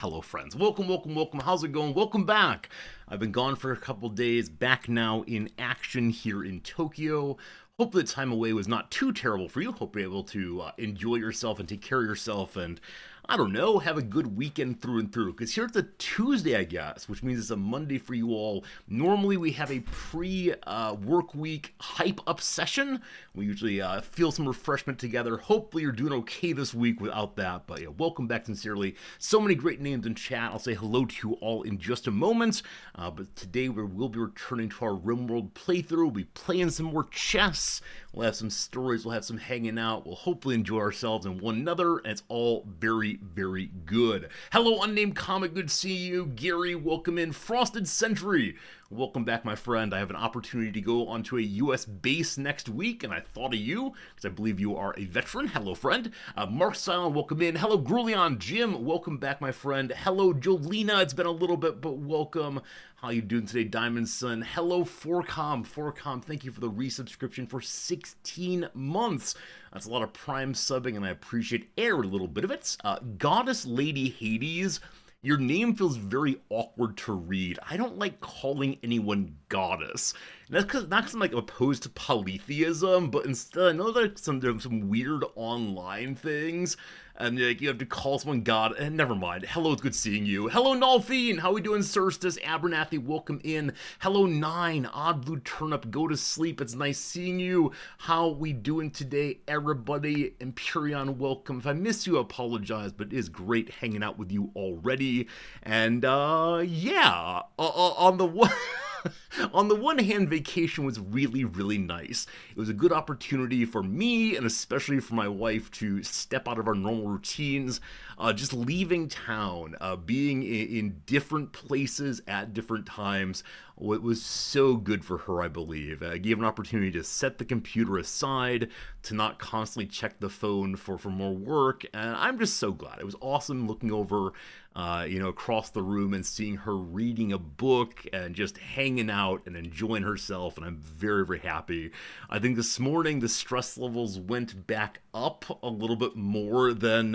Hello, friends. Welcome. How's it going? Welcome back. I've been gone for a couple days, back now in action here in Tokyo. Hope the time away was not too terrible for you. Hope you're able to enjoy yourself and take care of yourself and, I don't know, have a good weekend through and through. Because here it's a Tuesday, I guess, which means it's a Monday for you all. Normally we have a pre-work week hype up session. We usually feel some refreshment together. Hopefully you're doing okay this week without that. But yeah, welcome back sincerely. So many great names in chat. I'll say hello to you all in just a moment. But today we will be returning to our Rimworld playthrough. We'll be playing some more chess. We'll have some stories. We'll have some hanging out. We'll hopefully enjoy ourselves and one another. And it's all very good. Hello, Unnamed Comic. Good to see you. Gary, welcome in. Frosted Century. Welcome back, my friend. I have an opportunity to go onto a U.S. base next week, and I thought of you, because I believe you are a veteran. Hello, friend. Mark Silent, welcome in. Hello, Grulion. Jim, welcome back, my friend. Hello, Jolina. It's been a little bit, but welcome. How you doing today, Diamond Sun? Hello, Forcom. Forcom, thank you for the resubscription for 16 months. That's a lot of Prime subbing, and I appreciate every little bit of it. Goddess Lady Hades, your name feels very awkward to read. I don't like calling anyone goddess. And that's not because I'm like opposed to polytheism, but instead I know there's some weird online things, and like you have to call someone god. And never mind. Hello, it's good seeing you. Hello, Nolfine. How we doing, Cerstus? Abernathy, welcome in. Hello, Nine. Odd Blue Turnip. Go to sleep. It's nice seeing you. How we doing today, everybody? Empyrean, welcome. If I miss you, I apologize, but it is great hanging out with you already. And yeah, on the one. On the one hand, vacation was really nice. It was a good opportunity for me, and especially for my wife, to step out of our normal routines. Just leaving town, being in different places at different times, it was so good for her, I believe. It gave an opportunity to set the computer aside, to not constantly check the phone for more work, and I'm just so glad. It was awesome looking over across the room and seeing her reading a book and just hanging out and enjoying herself, and I'm very happy. I think this morning the stress levels went back up a little bit more than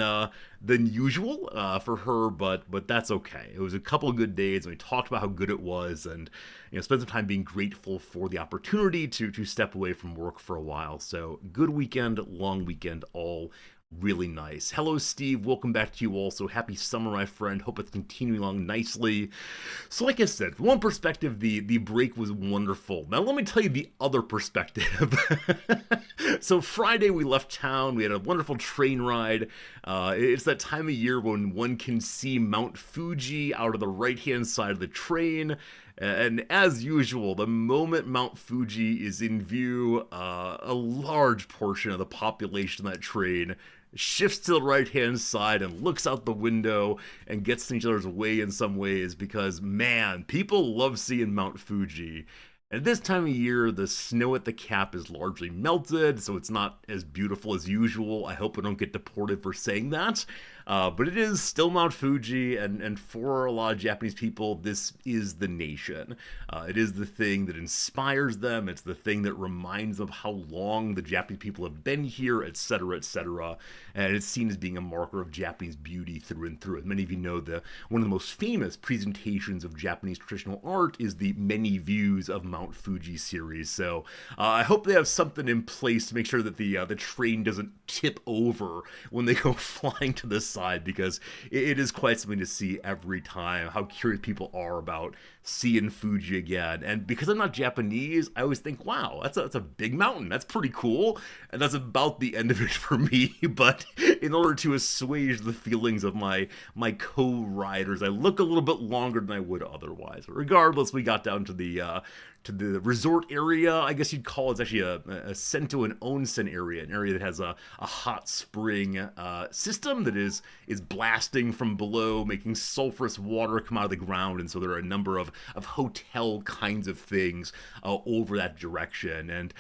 usual for her, but that's okay. It was a couple of good days, and we talked about how good it was, and spent some time being grateful for the opportunity to step away from work for a while. So good weekend, long weekend, all really nice. Hello, Steve. Welcome back to you also. Happy summer, my friend. Hope it's continuing along nicely. So like I said, from one perspective, the break was wonderful. Now let me tell you the other perspective. So Friday we left town. We had a wonderful train ride. It's that time of year when one can see Mount Fuji out of the right-hand side of the train. And as usual, the moment Mount Fuji is in view, a large portion of the population of that train shifts to the right-hand side and looks out the window and gets in each other's way in some ways because, man, people love seeing Mount Fuji. At this time of year, the snow at the cap is largely melted, so it's not as beautiful as usual. I hope I don't get deported for saying that. But it is still Mount Fuji, and for a lot of Japanese people, this is the nation. It is the thing that inspires them. It's the thing that reminds them how long the Japanese people have been here, etc., etc. And it's seen as being a marker of Japanese beauty through and through. As many of you know, one of the most famous presentations of Japanese traditional art is the Many Views of Mount Fuji series. So I hope they have something in place to make sure that the train doesn't tip over when they go flying to the side, because it is quite something to see every time, how curious people are about seeing Fuji again. And because I'm not Japanese, I always think, wow, that's a big mountain. That's pretty cool. And that's about the end of it for me. But in order to assuage the feelings of my co-riders, I look a little bit longer than I would otherwise. Regardless, we got down to the resort area, I guess you'd call it. It's actually a Sento and Onsen area, an area that has a hot spring system that is blasting from below, making sulfurous water come out of the ground, and so there are a number of hotel kinds of things over that direction. And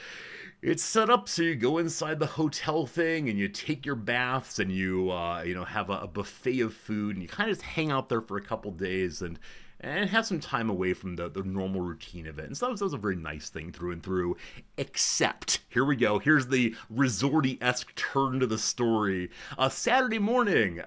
it's set up so you go inside the hotel thing and you take your baths and you have a buffet of food, and you kind of just hang out there for a couple days. And and have some time away from the normal routine of it. And so that was a very nice thing through and through. Except, here we go. Here's the resorty-esque turn to the story. Saturday morning,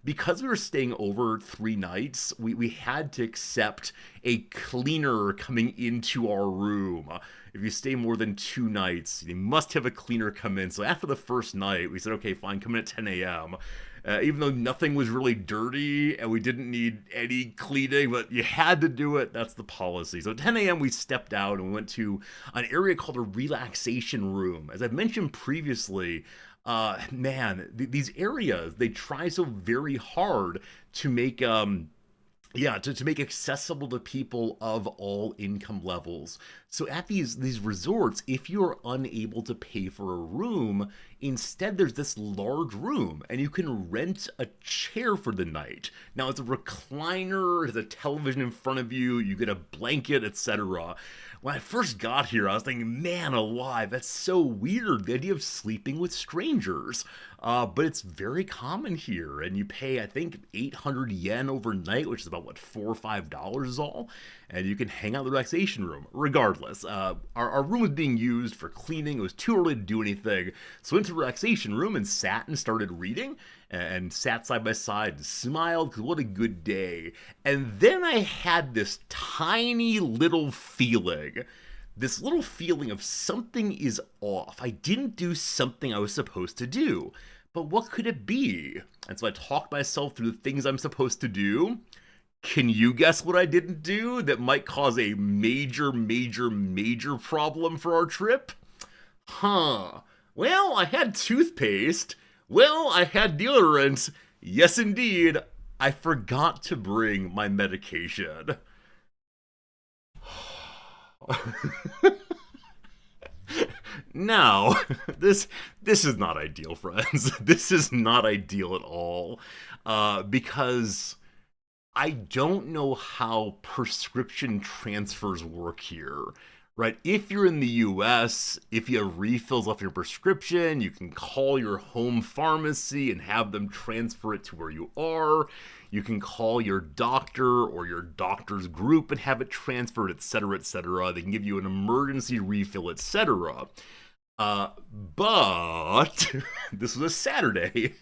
because we were staying over 3 nights, we had to accept a cleaner coming into our room. If you stay more than 2 nights, you must have a cleaner come in. So after the first night, we said, okay, fine, come in at 10 a.m. Even though nothing was really dirty and we didn't need any cleaning, but you had to do it. That's the policy. So at 10 a.m. we stepped out and we went to an area called a relaxation room. As I've mentioned previously, these areas, they try so very hard to make to make accessible to people of all income levels. So at these resorts, if you're unable to pay for a room, instead there's this large room and you can rent a chair for the night. Now it's a recliner, there's a television in front of you, you get a blanket, etc. When I first got here, I was thinking, man alive, that's so weird, the idea of sleeping with strangers. But it's very common here, and you pay, I think, 800 yen overnight, which is about, what, $4 or $5 is all? And you can hang out in the relaxation room. Regardless, our room was being used for cleaning. It was too early to do anything. So I went to the relaxation room and sat and started reading, and sat side by side and smiled, because what a good day. And then I had this tiny little feeling. This little feeling of something is off. I didn't do something I was supposed to do. But what could it be? And so I talked myself through the things I'm supposed to do. Can you guess what I didn't do that might cause a major problem for our trip? Well, I had toothpaste. Well, I had deodorant. Yes, indeed, I forgot to bring my medication. Now, this is not ideal, friends. This is not ideal at all, because I don't know how prescription transfers work here, right? If you're in the US, if you have refills off your prescription, you can call your home pharmacy and have them transfer it to where you are. You can call your doctor or your doctor's group and have it transferred, etc., etc. They can give you an emergency refill, etc. But this was a Saturday,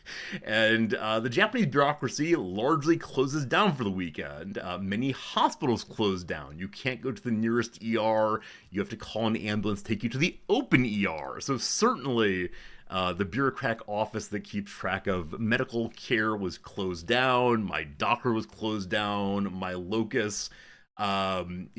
and the Japanese bureaucracy largely closes down for the weekend. Many hospitals close down. You can't go to the nearest ER. You have to call an ambulance, take you to the open ER. So certainly, the bureaucratic office that keeps track of medical care was closed down. My doctor was closed down. My locus, my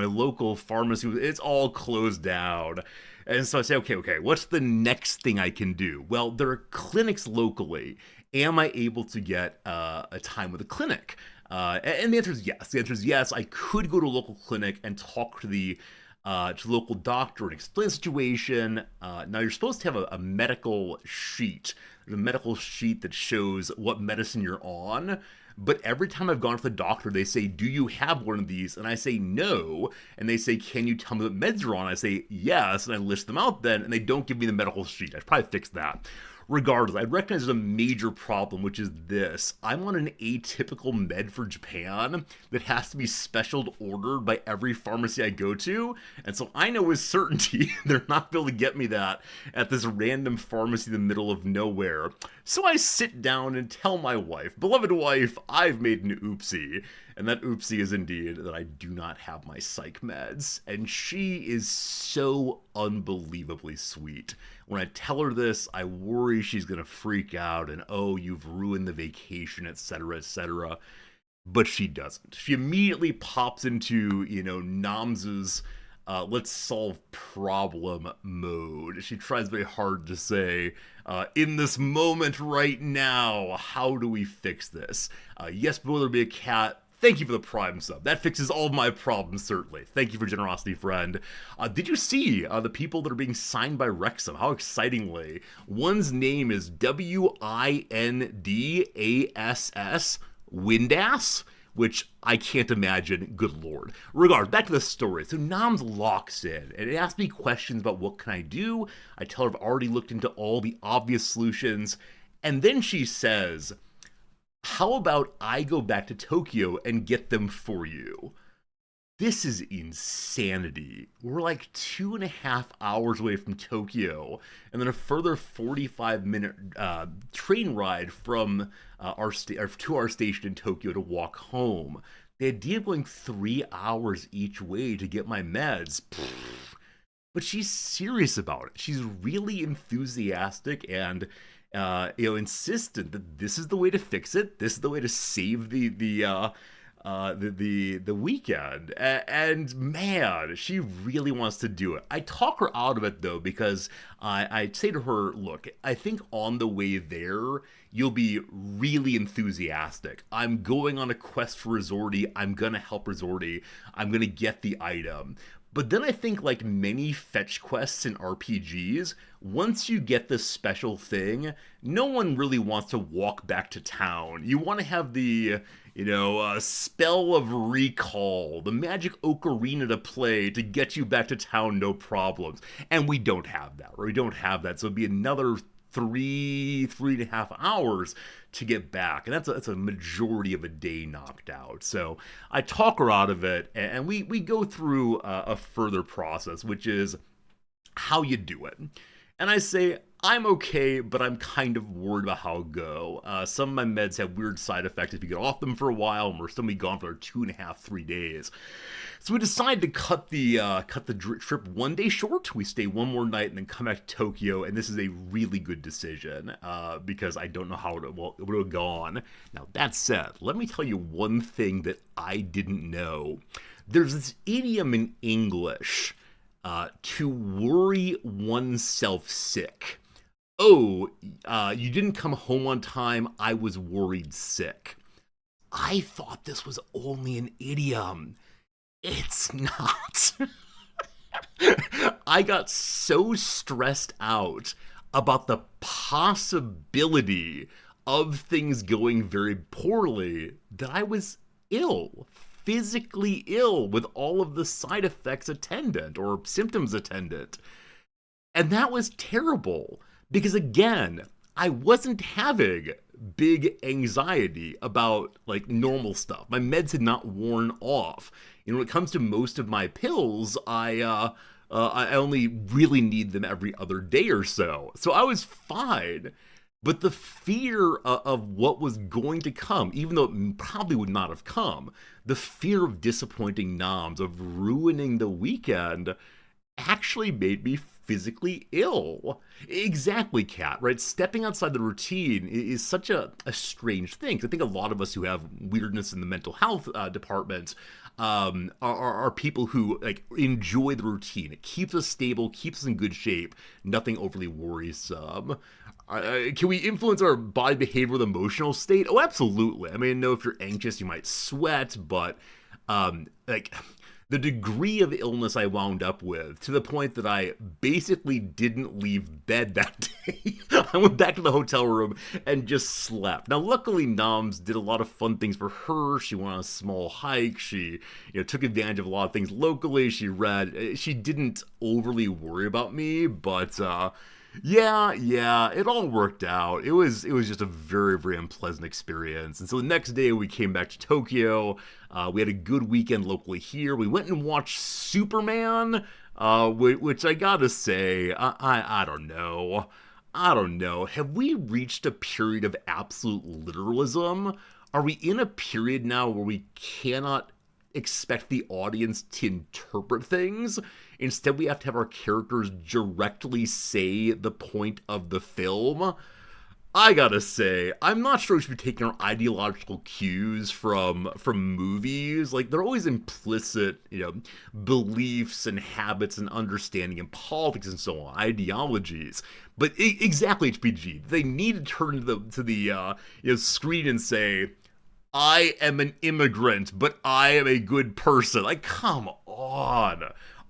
local pharmacy, it's all closed down. And so I say, okay, what's the next thing I can do? Well, there are clinics locally. Am I able to get a time with a clinic? And the answer is yes. The answer is yes. I could go to a local clinic and talk to the local doctor and explain the situation. Now, you're supposed to have a medical sheet. There's a medical sheet that shows what medicine you're on. But every time I've gone to the doctor, they say, do you have one of these? And I say, no. And they say, can you tell me what meds you're on? I say, yes. And I list them out then, and they don't give me the medical sheet. I should probably fix that. Regardless, I recognize there's a major problem, which is this. I'm on an atypical med for Japan that has to be special ordered by every pharmacy I go to, and so I know with certainty they're not going to be able to get me that at this random pharmacy in the middle of nowhere. So I sit down and tell my wife, beloved wife, I've made an oopsie. And that oopsie is indeed that I do not have my psych meds. And she is so unbelievably sweet. When I tell her this, I worry she's going to freak out and, oh, you've ruined the vacation, etc., etc. But she doesn't. She immediately pops into, Noms's let's solve problem mode. She tries very hard to say, in this moment right now, how do we fix this? Yes, will there be a cat? Thank you for the Prime sub. That fixes all of my problems, certainly. Thank you for generosity, friend. Did you see the people that are being signed by Wrexham? How excitingly. One's name is Windass, Windass, which I can't imagine. Good lord. Regardless, back to the story. So Noms locks in, and it asks me questions about what can I do. I tell her I've already looked into all the obvious solutions, and then she says, How about I go back to Tokyo and get them for you? This is insanity. We're like 2.5 hours away from Tokyo, and then a further 45-minute train ride from to our station in Tokyo to walk home. The idea of going 3 hours each way to get my meds, pfft. But she's serious about it. She's really enthusiastic and insistent that this is the way to fix it. This is the way to save the weekend. And man, she really wants to do it. I talk her out of it though, because I say to her, look, I think on the way there you'll be really enthusiastic. I'm going on a quest for Resorti. I'm gonna help Resorti. I'm gonna get the item. But then I think, like many fetch quests in RPGs, once you get this special thing, no one really wants to walk back to town. You want to have the, spell of recall, the magic ocarina to play to get you back to town, no problems. And we don't have that, right? We don't have that. So it'd be another 3.5 hours to get back, and that's a majority of a day knocked out. So I talk her out of it, and we go through a further process, which is how you do it. And I say, I'm okay, but I'm kind of worried about how it'll go. Some of my meds have weird side effects if you get off them for a while, and we're still be gone for 2.5, 3 days. So we decided to cut the trip 1 day short. We stay one more night and then come back to Tokyo, and this is a really good decision because I don't know how it would have gone. Now, that said, let me tell you one thing that I didn't know. There's this idiom in English, to worry oneself sick. Oh, you didn't come home on time, I was worried sick. I thought this was only an idiom. It's not. I got so stressed out about the possibility of things going very poorly that I was ill, physically ill, with all of the side effects attendant or symptoms attendant. And that was terrible because, again, I wasn't having big anxiety about like normal stuff. My meds had not worn off. When it comes to most of my pills, I only really need them every other day or so. So I was fine. But the fear of what was going to come, even though it probably would not have come, the fear of disappointing Noms, of ruining the weekend, actually made me physically ill. Exactly, Kat, right? Stepping outside the routine is such a strange thing. I think a lot of us who have weirdness in the mental health department are people who like enjoy the routine. It keeps us stable, keeps us in good shape, nothing overly worrisome. Can we influence our body behavior with emotional state? Oh, absolutely. I mean, I know if you're anxious, you might sweat, but like the degree of illness I wound up with, to the point that I basically didn't leave bed that day. I went back to the hotel room and just slept. Now, luckily, Noms did a lot of fun things for her. She went on a small hike. She, took advantage of a lot of things locally. She read. She didn't overly worry about me, but yeah, it all worked out. It was just a very, very unpleasant experience. And so the next day we came back to Tokyo. We had a good weekend locally here. We went and watched Superman, which I gotta say, I don't know. I don't know. Have we reached a period of absolute literalism? Are we in a period now where we cannot expect the audience to interpret things? Instead, we have to have our characters directly say the point of the film. I gotta say, I'm not sure we should be taking our ideological cues from movies. Like, they're always implicit, beliefs and habits and understanding and politics and so on, ideologies. But exactly, HPG, they need to turn to the screen and say, I am an immigrant, but I am a good person. Like, come on.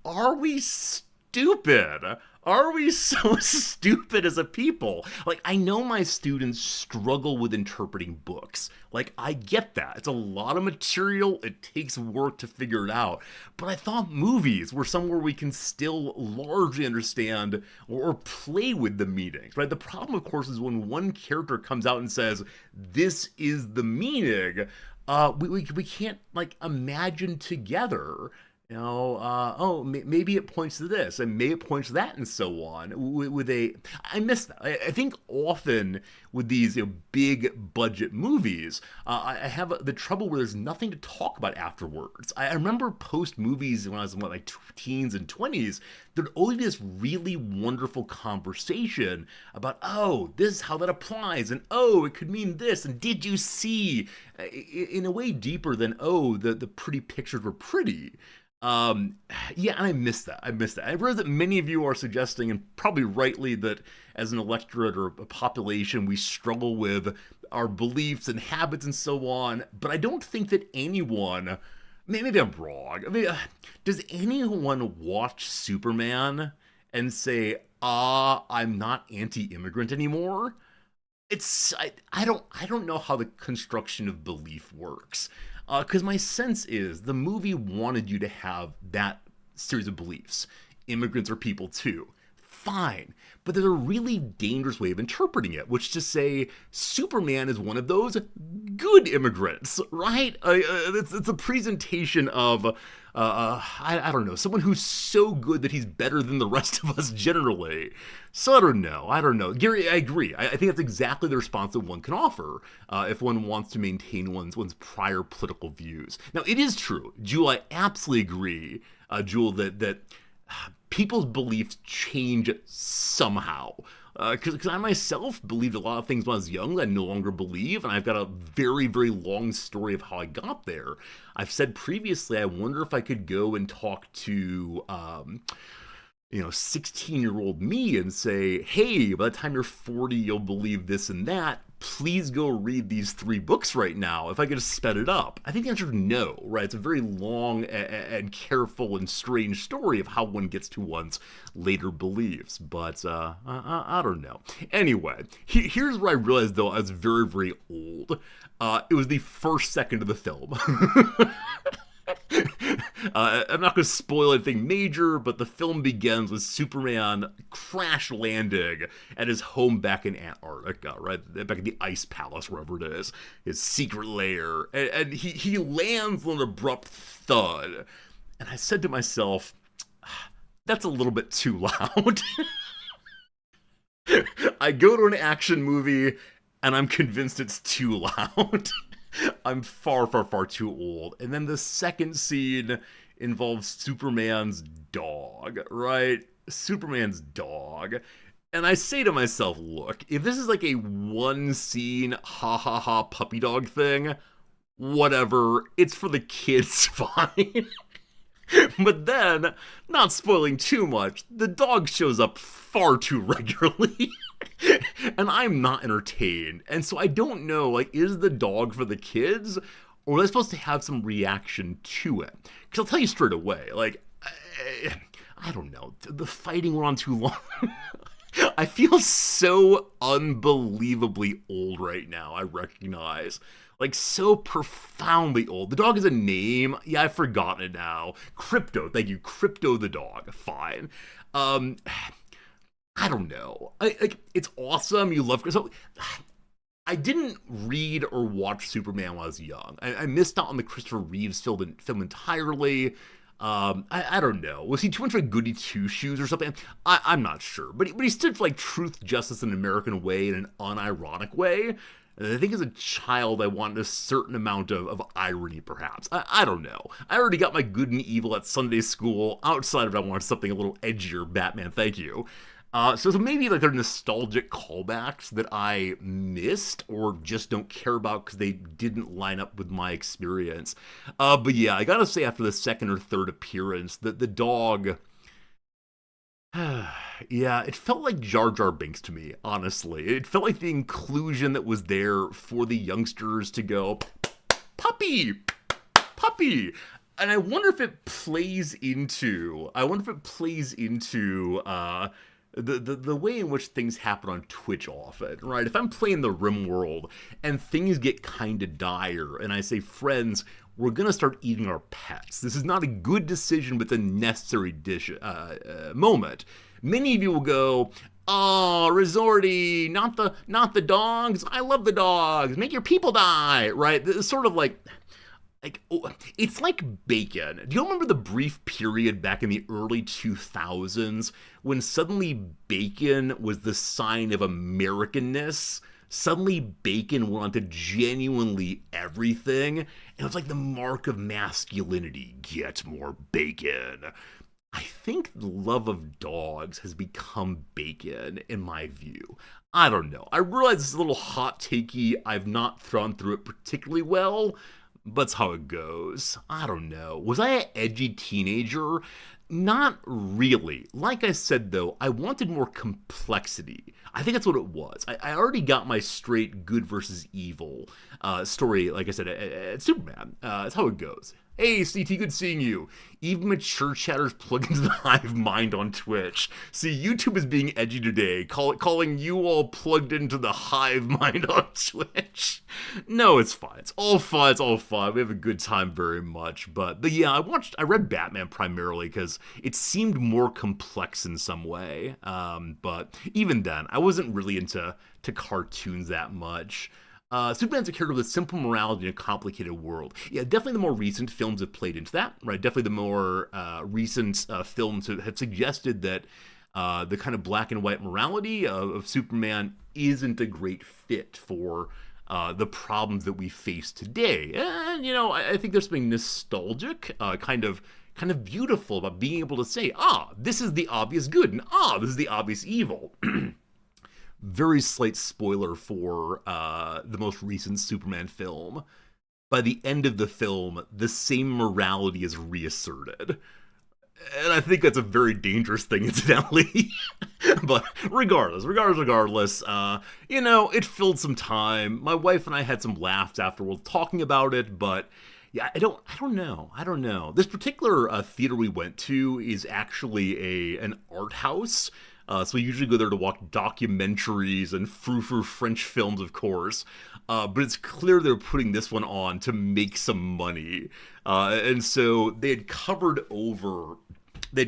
Are we stupid? Are we so stupid as a people? Like, I know my students struggle with interpreting books. Like, I get that. It's a lot of material, it takes work to figure it out. But I thought movies were somewhere we can still largely understand or play with the meanings, right? The problem, of course, is when one character comes out and says, this is the meaning, we can't, like, imagine together maybe it points to this, and maybe it points to that, and so on. I miss that. I think often with these big budget movies, I have the trouble where there's nothing to talk about afterwards. I remember post movies when I was in my teens and 20s, there'd always be this really wonderful conversation about, oh, this is how that applies, and oh, it could mean this, and did you see? In a way deeper than, oh, the pretty pictures were pretty. Yeah, and I miss that. I realize that many of you are suggesting, and probably rightly, that as an electorate or a population, we struggle with our beliefs and habits and so on. But I don't think that anyone, maybe I'm wrong. I mean, does anyone watch Superman and say, I'm not anti-immigrant anymore? I don't know how the construction of belief works. Because my sense is the movie wanted you to have that series of beliefs. Immigrants are people too. Fine. But there's a really dangerous way of interpreting it, which is to say Superman is one of those good immigrants, right? It's a presentation of, I don't know, someone who's so good that he's better than the rest of us generally. So I don't know. Gary, I agree. I think that's exactly the response that one can offer if one wants to maintain one's prior political views. Now, it is true, Jewel, I absolutely agree, Jewel, that people's beliefs change somehow. Because I myself believed a lot of things when I was young that I no longer believe, and I've got a very, very long story of how I got there. I've said previously, I wonder if I could go and talk to 16-year-old me and say, hey, by the time you're 40, you'll believe this and that. Please go read these 3 books right now, if I could just sped it up. I think the answer is no, right? It's a very long and careful and strange story of how one gets to one's later beliefs, but I don't know. Anyway, here's where I realized, though, I was very, very old. It was the first second of the film. I'm not going to spoil anything major, but the film begins with Superman crash landing at his home back in Antarctica, right? Back in the Ice Palace, wherever it is, his secret lair. And he lands with an abrupt thud. And I said to myself, that's a little bit too loud. I go to an action movie, and I'm convinced it's too loud. I'm far, far, far too old. And then the second scene involves Superman's dog, right? Superman's dog. And I say to myself, look, if this is like a one scene ha ha ha puppy dog thing, whatever, it's for the kids, fine. But then, not spoiling too much, the dog shows up far too regularly. And I'm not entertained. And so I don't know, like, is the dog for the kids? Or are they supposed to have some reaction to it? Because I'll tell you straight away, like, I don't know, the fighting went on too long. I feel so unbelievably old right now, I recognize. Like, so profoundly old. The dog has a name. Yeah, I've forgotten it now. Crypto, thank you. Crypto the dog. Fine. I don't know. It's awesome. You love... So, I didn't read or watch Superman when I was young. I missed out on the Christopher Reeves film entirely. I don't know. Was he too much of a goody two-shoes or something? I'm not sure. But he stood for, like, truth, justice, in an American way, in an unironic way. And I think as a child, I wanted a certain amount of irony, perhaps. I don't know. I already got my good and evil at Sunday school. Outside of it, I wanted something a little edgier. Batman, thank you. So maybe like they're nostalgic callbacks that I missed or just don't care about because they didn't line up with my experience. But yeah, I gotta say after the second or third appearance, the dog... yeah, it felt like Jar Jar Binks to me, honestly. It felt like the inclusion that was there for the youngsters to go, puppy, puppy. And I wonder if it plays into, the way in which things happen on Twitch often, right? If I'm playing the Rimworld and things get kind of dire, and I say, friends, we're gonna start eating our pets. This is not a good decision, but it's a necessary moment. Many of you will go, "Oh, Resorty, not the dogs. I love the dogs. Make your people die." Right? It's sort of like, it's like bacon. Do you remember the brief period back in the early 2000s when suddenly bacon was the sign of Americanness? Suddenly bacon went on to genuinely everything, and it was like the mark of masculinity. Get more bacon. I think the love of dogs has become bacon, in my view. I don't know. I realize it's a little hot takey. I've not thrown through it particularly well, but that's how it goes. I don't know. Was I an edgy teenager? Not really. Like I said, though, I wanted more complexity. I think that's what it was. I already got my straight good versus evil story, like I said, at Superman. That's how it goes. Hey, CT, good seeing you. Even mature chatters plug into the hive mind on Twitch. See, YouTube is being edgy today, calling you all plugged into the hive mind on Twitch. No, it's fine. It's all fun. It's all fun. We have a good time very much. But yeah, I read Batman primarily because it seemed more complex in some way. But even then, I wasn't really into cartoons that much. Superman's a character with a simple morality in a complicated world. Yeah, definitely the more recent films have played into that, right? Definitely the more recent films have suggested that the kind of black and white morality of Superman isn't a great fit for the problems that we face today. And, I think there's something nostalgic, kind of beautiful about being able to say, this is the obvious good, and this is the obvious evil. Very slight spoiler for the most recent Superman film. By the end of the film, the same morality is reasserted. And I think that's a very dangerous thing, incidentally. But regardless, it filled some time. My wife and I had some laughs afterwards talking about it, but yeah, I don't know. This particular theater we went to is actually an art house. So we usually go there to watch documentaries and frou-frou French films, of course. But it's clear they're putting this one on to make some money. And so they had covered over their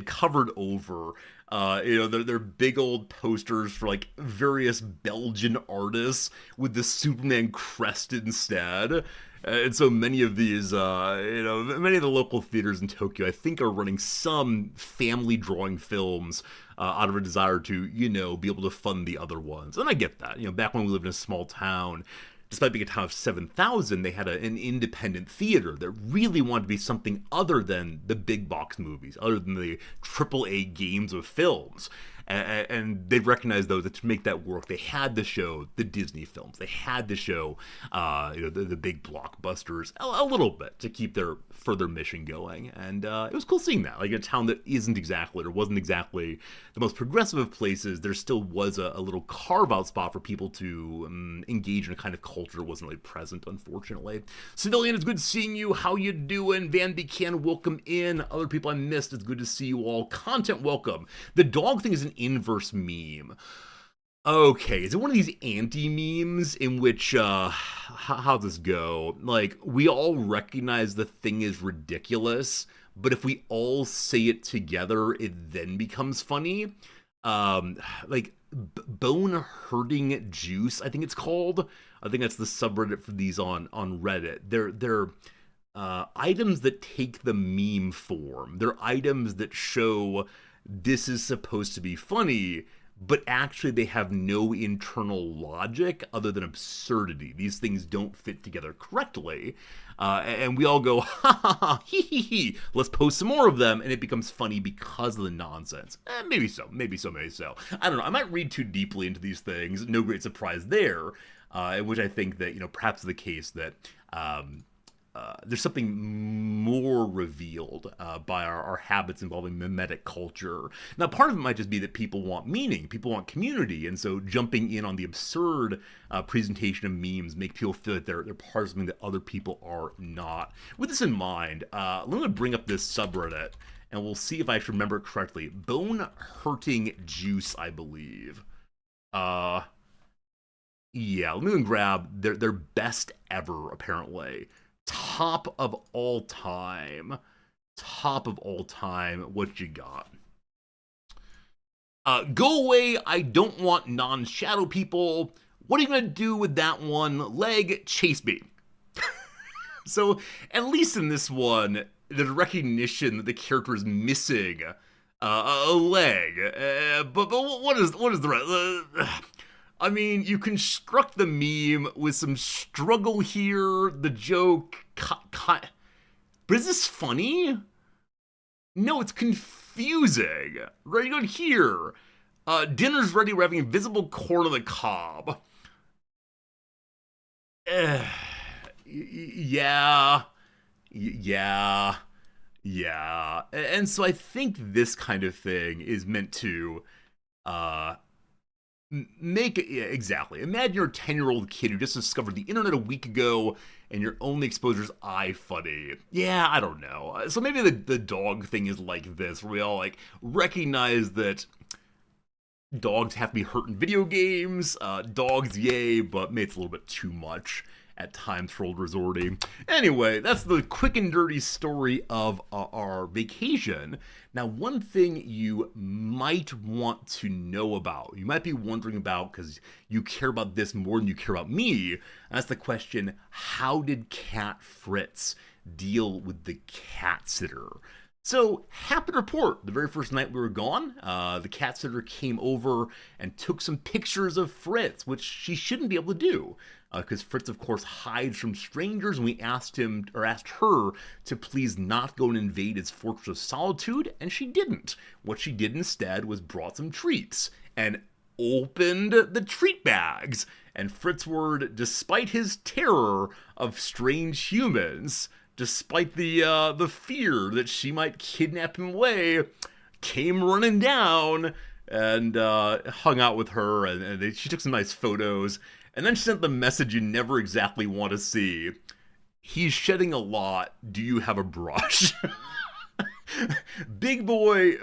big old posters for like various Belgian artists with the Superman crest instead. And so many of these, many of the local theaters in Tokyo, I think, are running some family drawing films out of a desire to, be able to fund the other ones. And I get that. Back when we lived in a small town, despite being a town of 7,000, they had an independent theater that really wanted to be something other than the big box movies, other than the AAA games of films. And they recognized, though, that to make that work, they had to show the Disney films. They had to show, the big blockbusters a little bit to keep their further mission going. And it was cool seeing that. Like a town that wasn't exactly the most progressive of places, there still was a little carve-out spot for people to engage in a kind of culture that wasn't really present, unfortunately. Civilian, it's good seeing you. How you doing? Van Buchanan, welcome in. Other people I missed, it's good to see you all. Content, welcome. The dog thing is an inverse meme. Okay, is it one of these anti-memes in which, how'd this go? Like, we all recognize the thing is ridiculous, but if we all say it together, it then becomes funny. Bone-hurting juice, I think it's called. I think that's the subreddit for these on Reddit. They're items that take the meme form. They're items that show this is supposed to be funny, but actually they have no internal logic other than absurdity. These things don't fit together correctly. And we all go, ha ha ha, hee hee hee, let's post some more of them, and it becomes funny because of the nonsense. Maybe so. I don't know, I might read too deeply into these things, no great surprise there, in which I think that, perhaps the case that, there's something more revealed by our habits involving mimetic culture. Now, part of it might just be that people want meaning, people want community, and so jumping in on the absurd presentation of memes make people feel that they're part of something that other people are not. With this in mind, let me bring up this subreddit, and we'll see if I should remember it correctly. Bone Hurting Juice, I believe. Yeah, let me go and grab their best ever, apparently. Top of all time. Top of all time. What you got? Go away, I don't want non-shadow people. What are you gonna do with that one leg? Chase me. So, at least in this one, there's recognition that the character is missing a leg. But what is the rest? I mean, you construct the meme with some struggle here, the joke, but is this funny? No, it's confusing. Right, you go here. Dinner's ready, we're having invisible corn on the cob. Yeah. And so I think this kind of thing is meant to make it, yeah, exactly. Imagine you're a 10-year-old kid who just discovered the internet a week ago and your only exposure is iFunny. Yeah, I don't know. So maybe the dog thing is like this, where we all like recognize that dogs have to be hurt in video games. Dogs, yay, but maybe it's a little bit too much at times for old resorty. Anyway, that's the quick and dirty story of our vacation. Now, one thing you might want to know about, you might be wondering about, because you care about this more than you care about me, that's the question, how did Cat Fritz deal with the cat sitter? So, happy to report, the very first night we were gone, the cat sitter came over and took some pictures of Fritz, which she shouldn't be able to do. Because Fritz, of course, hides from strangers, and we asked her to please not go and invade his fortress of solitude, and she didn't. What she did instead was brought some treats, and opened the treat bags. And Fritzward, despite his terror of strange humans, despite the fear that she might kidnap him away, came running down and hung out with her, and she took some nice photos. And then she sent the message you never exactly want to see. He's shedding a lot. Do you have a brush? Big boy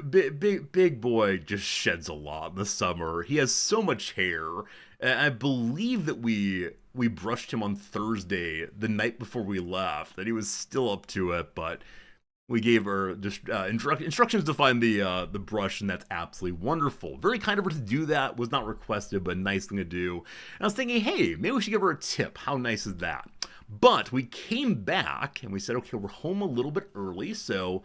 just sheds a lot in the summer. He has so much hair. And I believe that we brushed him on Thursday, the night before we left, that he was still up to it, but we gave her just instructions to find the brush, and that's absolutely wonderful. Very kind of her to do that. Was not requested, but nice thing to do. And I was thinking, hey, maybe we should give her a tip. How nice is that? But we came back, and we said, okay, we're home a little bit early, so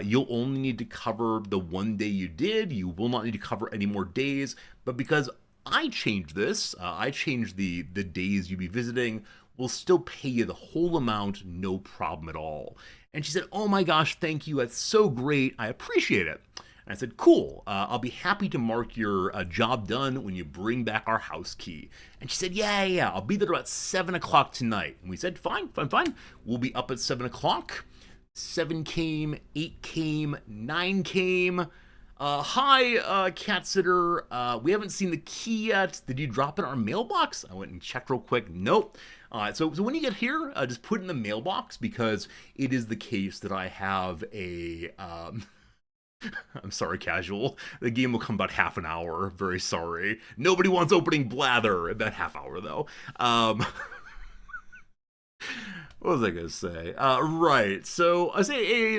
you'll only need to cover the one day you did. You will not need to cover any more days. But because I changed this, I changed the days you'd be visiting, we'll still pay you the whole amount, no problem at all. And she said, oh my gosh, thank you, that's so great, I appreciate it. And I said, cool, I'll be happy to mark your job done when you bring back our house key. And she said, yeah, I'll be there about 7 o'clock tonight. And we said, fine, we'll be up at 7 o'clock. 7 came, 8 came, 9 came. Hi, cat sitter, we haven't seen the key yet. Did you drop it in our mailbox? I went and checked real quick. Nope. So when you get here, just put it in the mailbox, because it is the case that I have a, I'm sorry, casual. The game will come about half an hour. Very sorry. Nobody wants opening blather. About half hour, though. What was I going to say? Right. So I say, hey,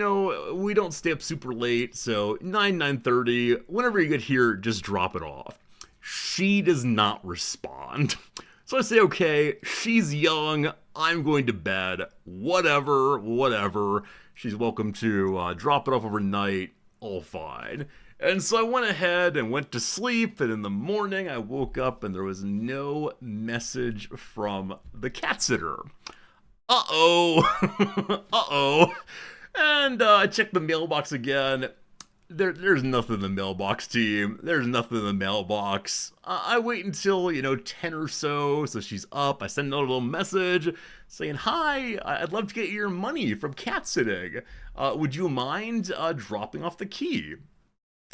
we don't stay up super late. So 9:30, whenever you get here, just drop it off. She does not respond. So I say, okay, she's young, I'm going to bed, whatever. She's welcome to drop it off overnight, all fine. And so I went ahead and went to sleep, and in the morning I woke up and there was no message from the cat sitter. Uh-oh. And I checked the mailbox again. There's nothing in the mailbox, team. There's nothing in the mailbox. I wait until, 10 or so she's up. I send another little message saying, hi, I'd love to get your money from cat sitting. Would you mind dropping off the key?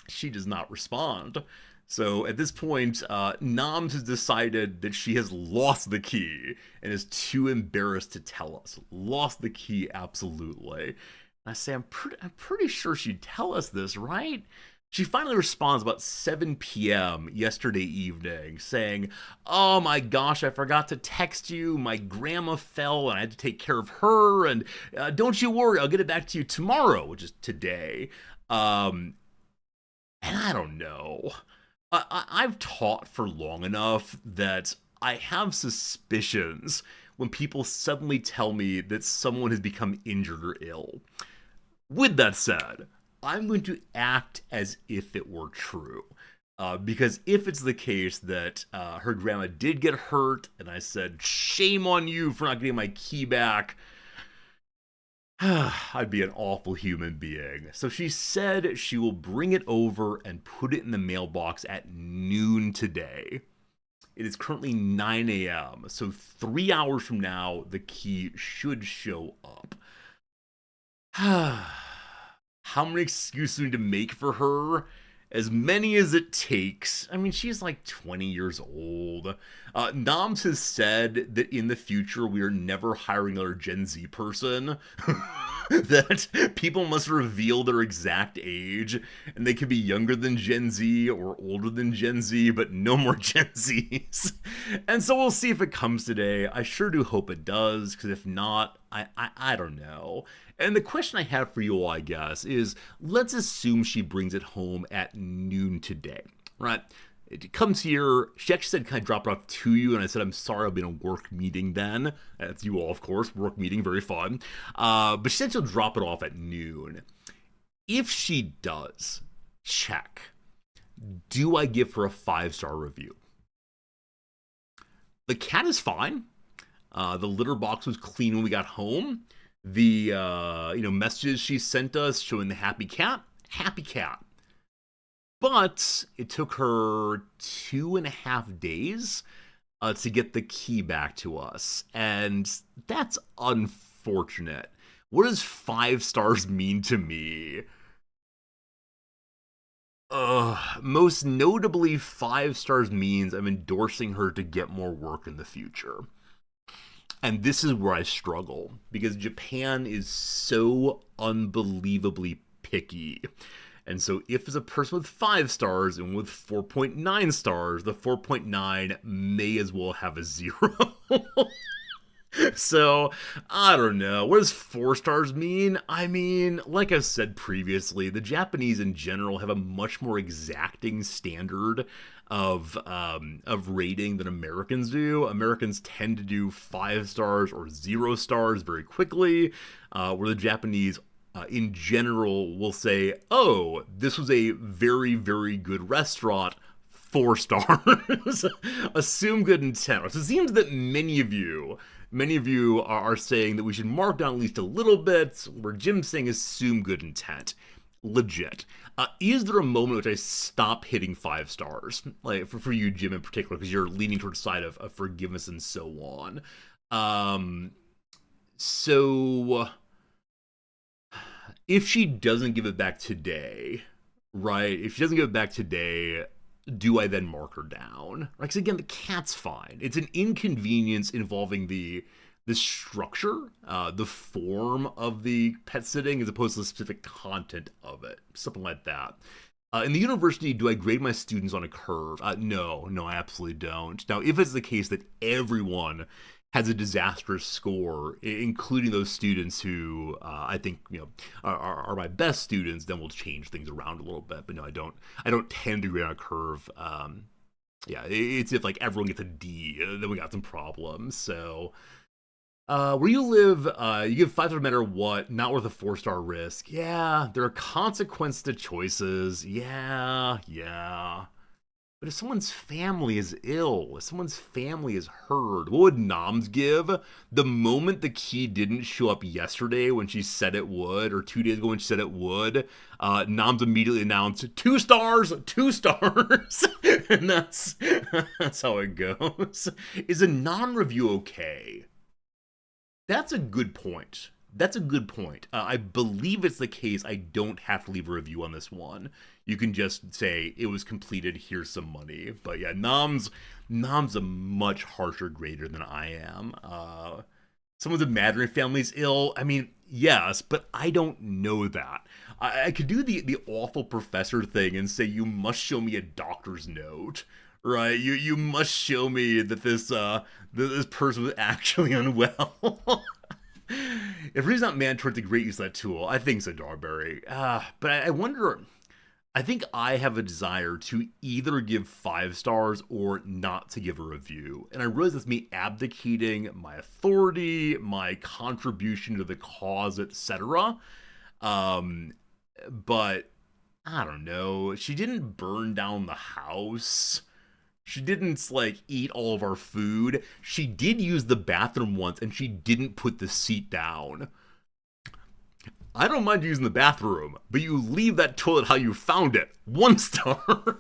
She does not respond. So at this point, Noms has decided that she has lost the key and is too embarrassed to tell us. Lost the key, absolutely. I say, I'm pretty sure she'd tell us this, right? She finally responds about 7 p.m. yesterday evening saying, "Oh my gosh, I forgot to text you. My grandma fell and I had to take care of her. And don't you worry, I'll get it back to you tomorrow," which is today. Um, and I don't know. I've taught for long enough that I have suspicions when people suddenly tell me that someone has become injured or ill. With that said, I'm going to act as if it were true. Because if it's the case that her grandma did get hurt, and I said, "Shame on you for not getting my key back," I'd be an awful human being. So she said she will bring it over and put it in the mailbox at noon today. It is currently 9 a.m., so 3 hours from now, the key should show up. How many excuses do we need to make for her? As many as it takes. I mean, she's like 20 years old. Noms has said that in the future we are never hiring another Gen Z person. That people must reveal their exact age, and they could be younger than Gen Z or older than Gen Z, but no more Gen Zs. And so we'll see if it comes today. I sure do hope it does, because if not, I don't know. And the question I have for you all, I guess, is let's assume she brings it home at noon today, right? It comes here. She actually said, "Can I drop it off to you?" And I said, "I'm sorry, I'll be in a work meeting then." That's you all, of course. Work meeting, very fun. But she said she'll drop it off at noon. If she does, check. Do I give her a 5-star review? The cat is fine. The litter box was clean when we got home. The messages she sent us showing the happy cat. But it took her 2.5 days to get the key back to us, and that's unfortunate. What does 5 stars mean to me? Most notably, 5 stars means I'm endorsing her to get more work in the future. And this is where I struggle, because Japan is so unbelievably picky. And so if it's a person with 5 stars and with 4.9 stars, the 4.9 may as well have a 0. So, I don't know. What does 4 stars mean? I mean, like I've said previously, the Japanese in general have a much more exacting standard of rating than Americans do. Americans tend to do 5 stars or 0 stars very quickly, where the Japanese in general will say, "Oh, this was a very, very good restaurant, 4 stars." Assume good intent. So it seems that many of you are saying that we should mark down at least a little bit, where Jim's saying assume good intent. Legit. Is there a moment in which I stop hitting 5 stars? Like for you, Jim, in particular, because you're leaning towards the side of forgiveness and so on. So if she doesn't give it back today, right? If she doesn't give it back today, do I then mark her down? Because again, the cat's fine. It's an inconvenience involving the structure, the form of the pet sitting, as opposed to the specific content of it, something like that. In the university, do I grade my students on a curve? No, I absolutely don't. Now, if it's the case that everyone has a disastrous score, including those students who I think are my best students, then we'll change things around a little bit. But no, I don't tend to grade on a curve. Yeah, it's if like everyone gets a D, then we got some problems. So where you live, you give 5 stars no matter what, not worth a 4-star risk. Yeah, there are consequences to choices. Yeah. But if someone's family is ill, if someone's family is hurt, what would Noms give? The moment the key didn't show up yesterday when she said it would, or 2 days ago when she said it would, Noms immediately announced 2 stars, 2 stars. And that's how it goes. Is a non-review okay? That's a good point. I believe it's the case I don't have to leave a review on this one. You can just say, "It was completed, here's some money." But yeah, Nom's a much harsher grader than I am. Someone's imaginary family's ill. I mean, Yes, but I don't know that. I could do the awful professor thing and say you must show me a doctor's note, right? You must show me that this person was actually unwell. If he's not man towards a great use of that tool, I think so, Darberry. But I wonder. I think I have a desire to either give 5 stars or not to give a review. And I realize it's me abdicating my authority, my contribution to the cause, etc. But I don't know. She didn't burn down the house. She didn't, like, eat all of our food. She did use the bathroom once, and she didn't put the seat down. I don't mind using the bathroom, but you leave that toilet how you found it. 1 star.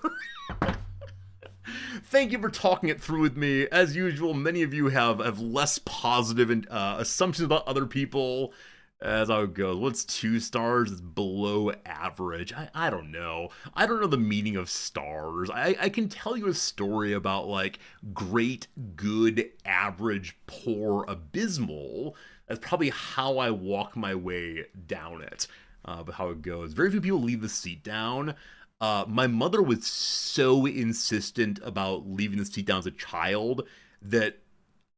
Thank you for talking it through with me. As usual, many of you have less positive assumptions about other people. As how it goes. What's 2 stars? It's below average. I don't know. I don't know the meaning of stars. I can tell you a story about, like, great, good, average, poor, abysmal. That's probably how I walk my way down it. But how it goes. Very few people leave the seat down. My mother was so insistent about leaving the seat down as a child that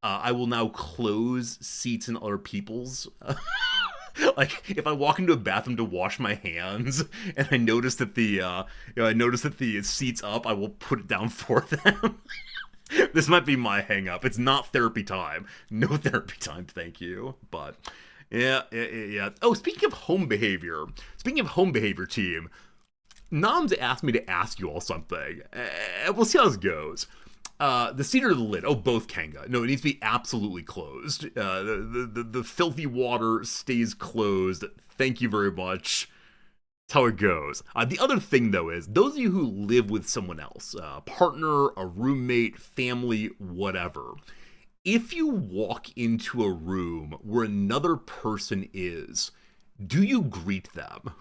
I will now close seats in other people's. Like, if I walk into a bathroom to wash my hands and I notice that the seat's up, I will put it down for them. This might be my hang up. It's not therapy time. No therapy time, thank you. But yeah. Oh, speaking of home behavior, team, Noms asked me to ask you all something. We'll see how this goes. The seat or the lid? Oh, both, Kanga. No, it needs to be absolutely closed. The filthy water stays closed. Thank you very much. That's how it goes. The other thing, though, is those of you who live with someone else, a partner, a roommate, family, whatever, if you walk into a room where another person is, do you greet them?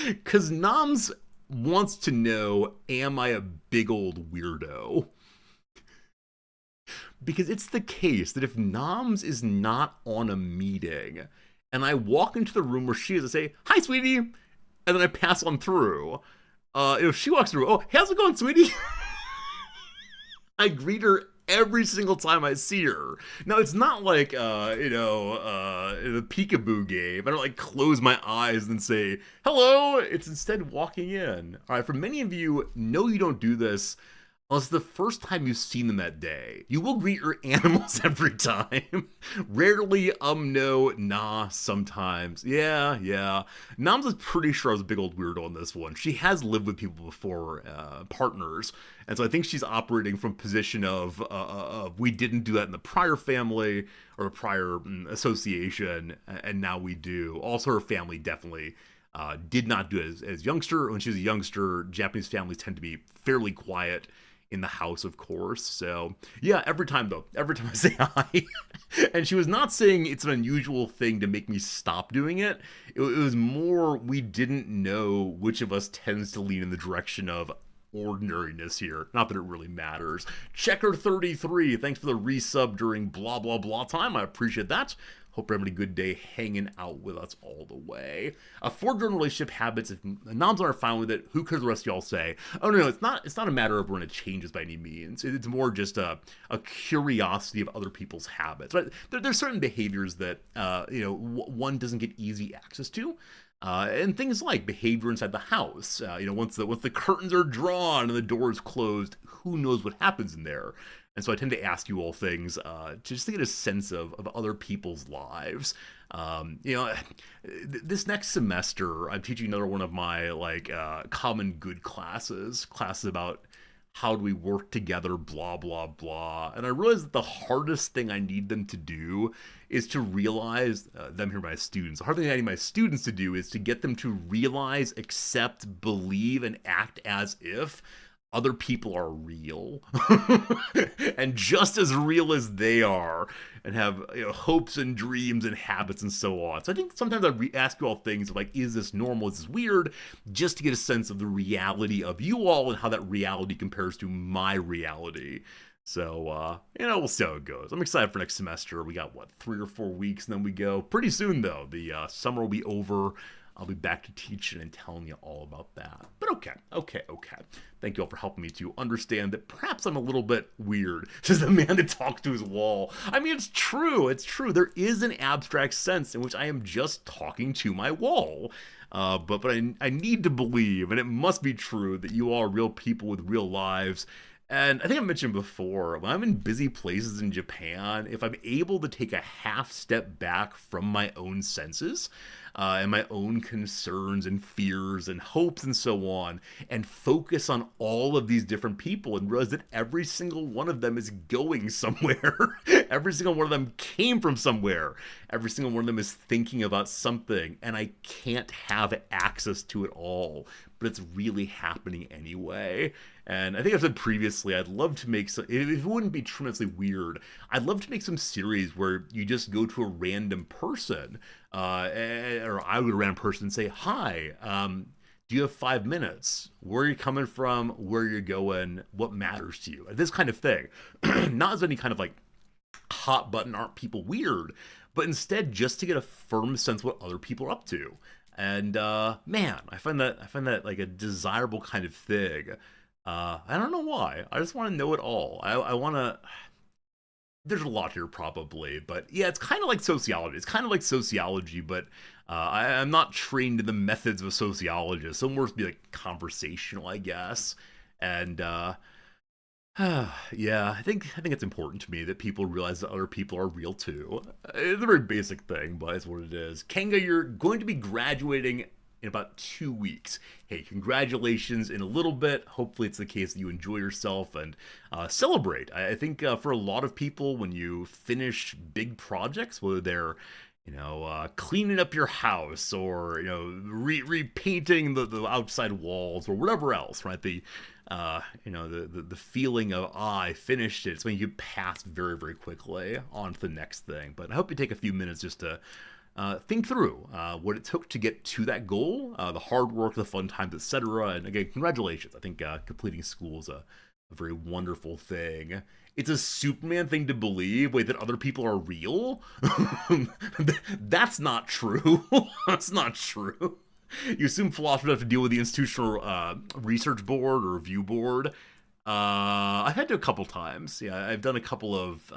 Because Noms wants to know, am I a big old weirdo? Because it's the case that if Noms is not on a meeting and I walk into the room where she is, I say, "Hi, sweetie," and then I pass on through. If she walks through, "Oh, how's it going, sweetie?" I greet her every single time I see her. Now, it's not like, the peekaboo game. I don't, like, close my eyes and say, "Hello." It's instead walking in. All right, for many of you, no, you don't do this unless it's the first time you've seen them that day. You will greet your animals every time. Rarely, no, nah, sometimes. Yeah. Noms is pretty sure I was a big old weirdo on this one. She has lived with people before, partners. And so I think she's operating from a position of we didn't do that in the prior family or prior association, and now we do. Also, her family definitely did not do it as youngster. When she was a youngster, Japanese families tend to be fairly quiet in the house, of course. So yeah, every time I say hi. And she was not saying it's an unusual thing to make me stop doing it. It was more we didn't know which of us tends to lean in the direction of ordinariness here. Not that it really matters. Checker33, thanks for the resub during blah blah blah time. I appreciate that. Hope you're having a good day hanging out with us all the way. 4 journal relationship habits. If Noms aren't fine with it, who cares what the rest of y'all say? Oh no, it's not a matter of we're gonna change this by any means. It's more just a curiosity of other people's habits. Right? There's certain behaviors that one doesn't get easy access to. And things like behavior inside the house. Once the curtains are drawn and the door is closed, who knows what happens in there? And so I tend to ask you all things just to get a sense of other people's lives. This next semester, I'm teaching another one of my common good classes about how do we work together, blah, blah, blah. And I realized that the hardest thing I need them to do is to realize, them here, my students, the hard thing I need my students to do is to get them to realize, accept, believe, and act as if other people are real and just as real as they are and have hopes and dreams and habits and so on. So I think sometimes I ask you all things like, is this normal? Is this weird? Just to get a sense of the reality of you all and how that reality compares to my reality. So, we'll see how it goes. I'm excited for next semester. We got, what, 3 or 4 weeks, and then we go. Pretty soon, though. The summer will be over. I'll be back to teaching and telling you all about that. But okay. Thank you all for helping me to understand that perhaps I'm a little bit weird. Just a man that talks to his wall. I mean, it's true. There is an abstract sense in which I am just talking to my wall. But I need to believe, and it must be true, that you all are real people with real lives. And I think I mentioned before, when I'm in busy places in Japan, if I'm able to take a half step back from my own senses, and my own concerns and fears and hopes and so on, and focus on all of these different people and realize that every single one of them is going somewhere. Every single one of them came from somewhere. Every single one of them is thinking about something, and I can't have access to it all, but it's really happening anyway. And I think I've said previously, I'd love to make some, if it wouldn't be tremendously weird, I'd love to make some series where you just go to a random person, or I would go to a random person and say, hi, do you have 5 minutes? Where are you coming from? Where you're going? What matters to you? This kind of thing. Not as any kind of like hot button, aren't people weird, but instead just to get a firm sense of what other people are up to. And man, I find that like a desirable kind of thing. I don't know why. I just want to know it all. I want to. There's a lot here probably, but yeah, it's kind of like sociology. But I'm not trained in the methods of a sociologist, so more to be like conversational, I guess. And yeah, I think it's important to me that people realize that other people are real too. It's a very basic thing, but it's what it is. Kenga, you're going to be graduating in about 2 weeks. Hey, congratulations in a little bit. Hopefully it's the case that you enjoy yourself and celebrate. I think for a lot of people, when you finish big projects, whether they're cleaning up your house or, repainting the outside walls or whatever else, right? The feeling of, I finished it. It's when you pass very, very quickly on to the next thing. But I hope you take a few minutes just to think through what it took to get to that goal, the hard work, the fun times, etc. And again, congratulations. I think completing school is a very wonderful thing. It's a Superman thing to believe, wait, that other people are real? That's not true. That's not true. You assume philosophers have to deal with the institutional research board or review board. I've had to a couple times. Yeah, I've done a couple of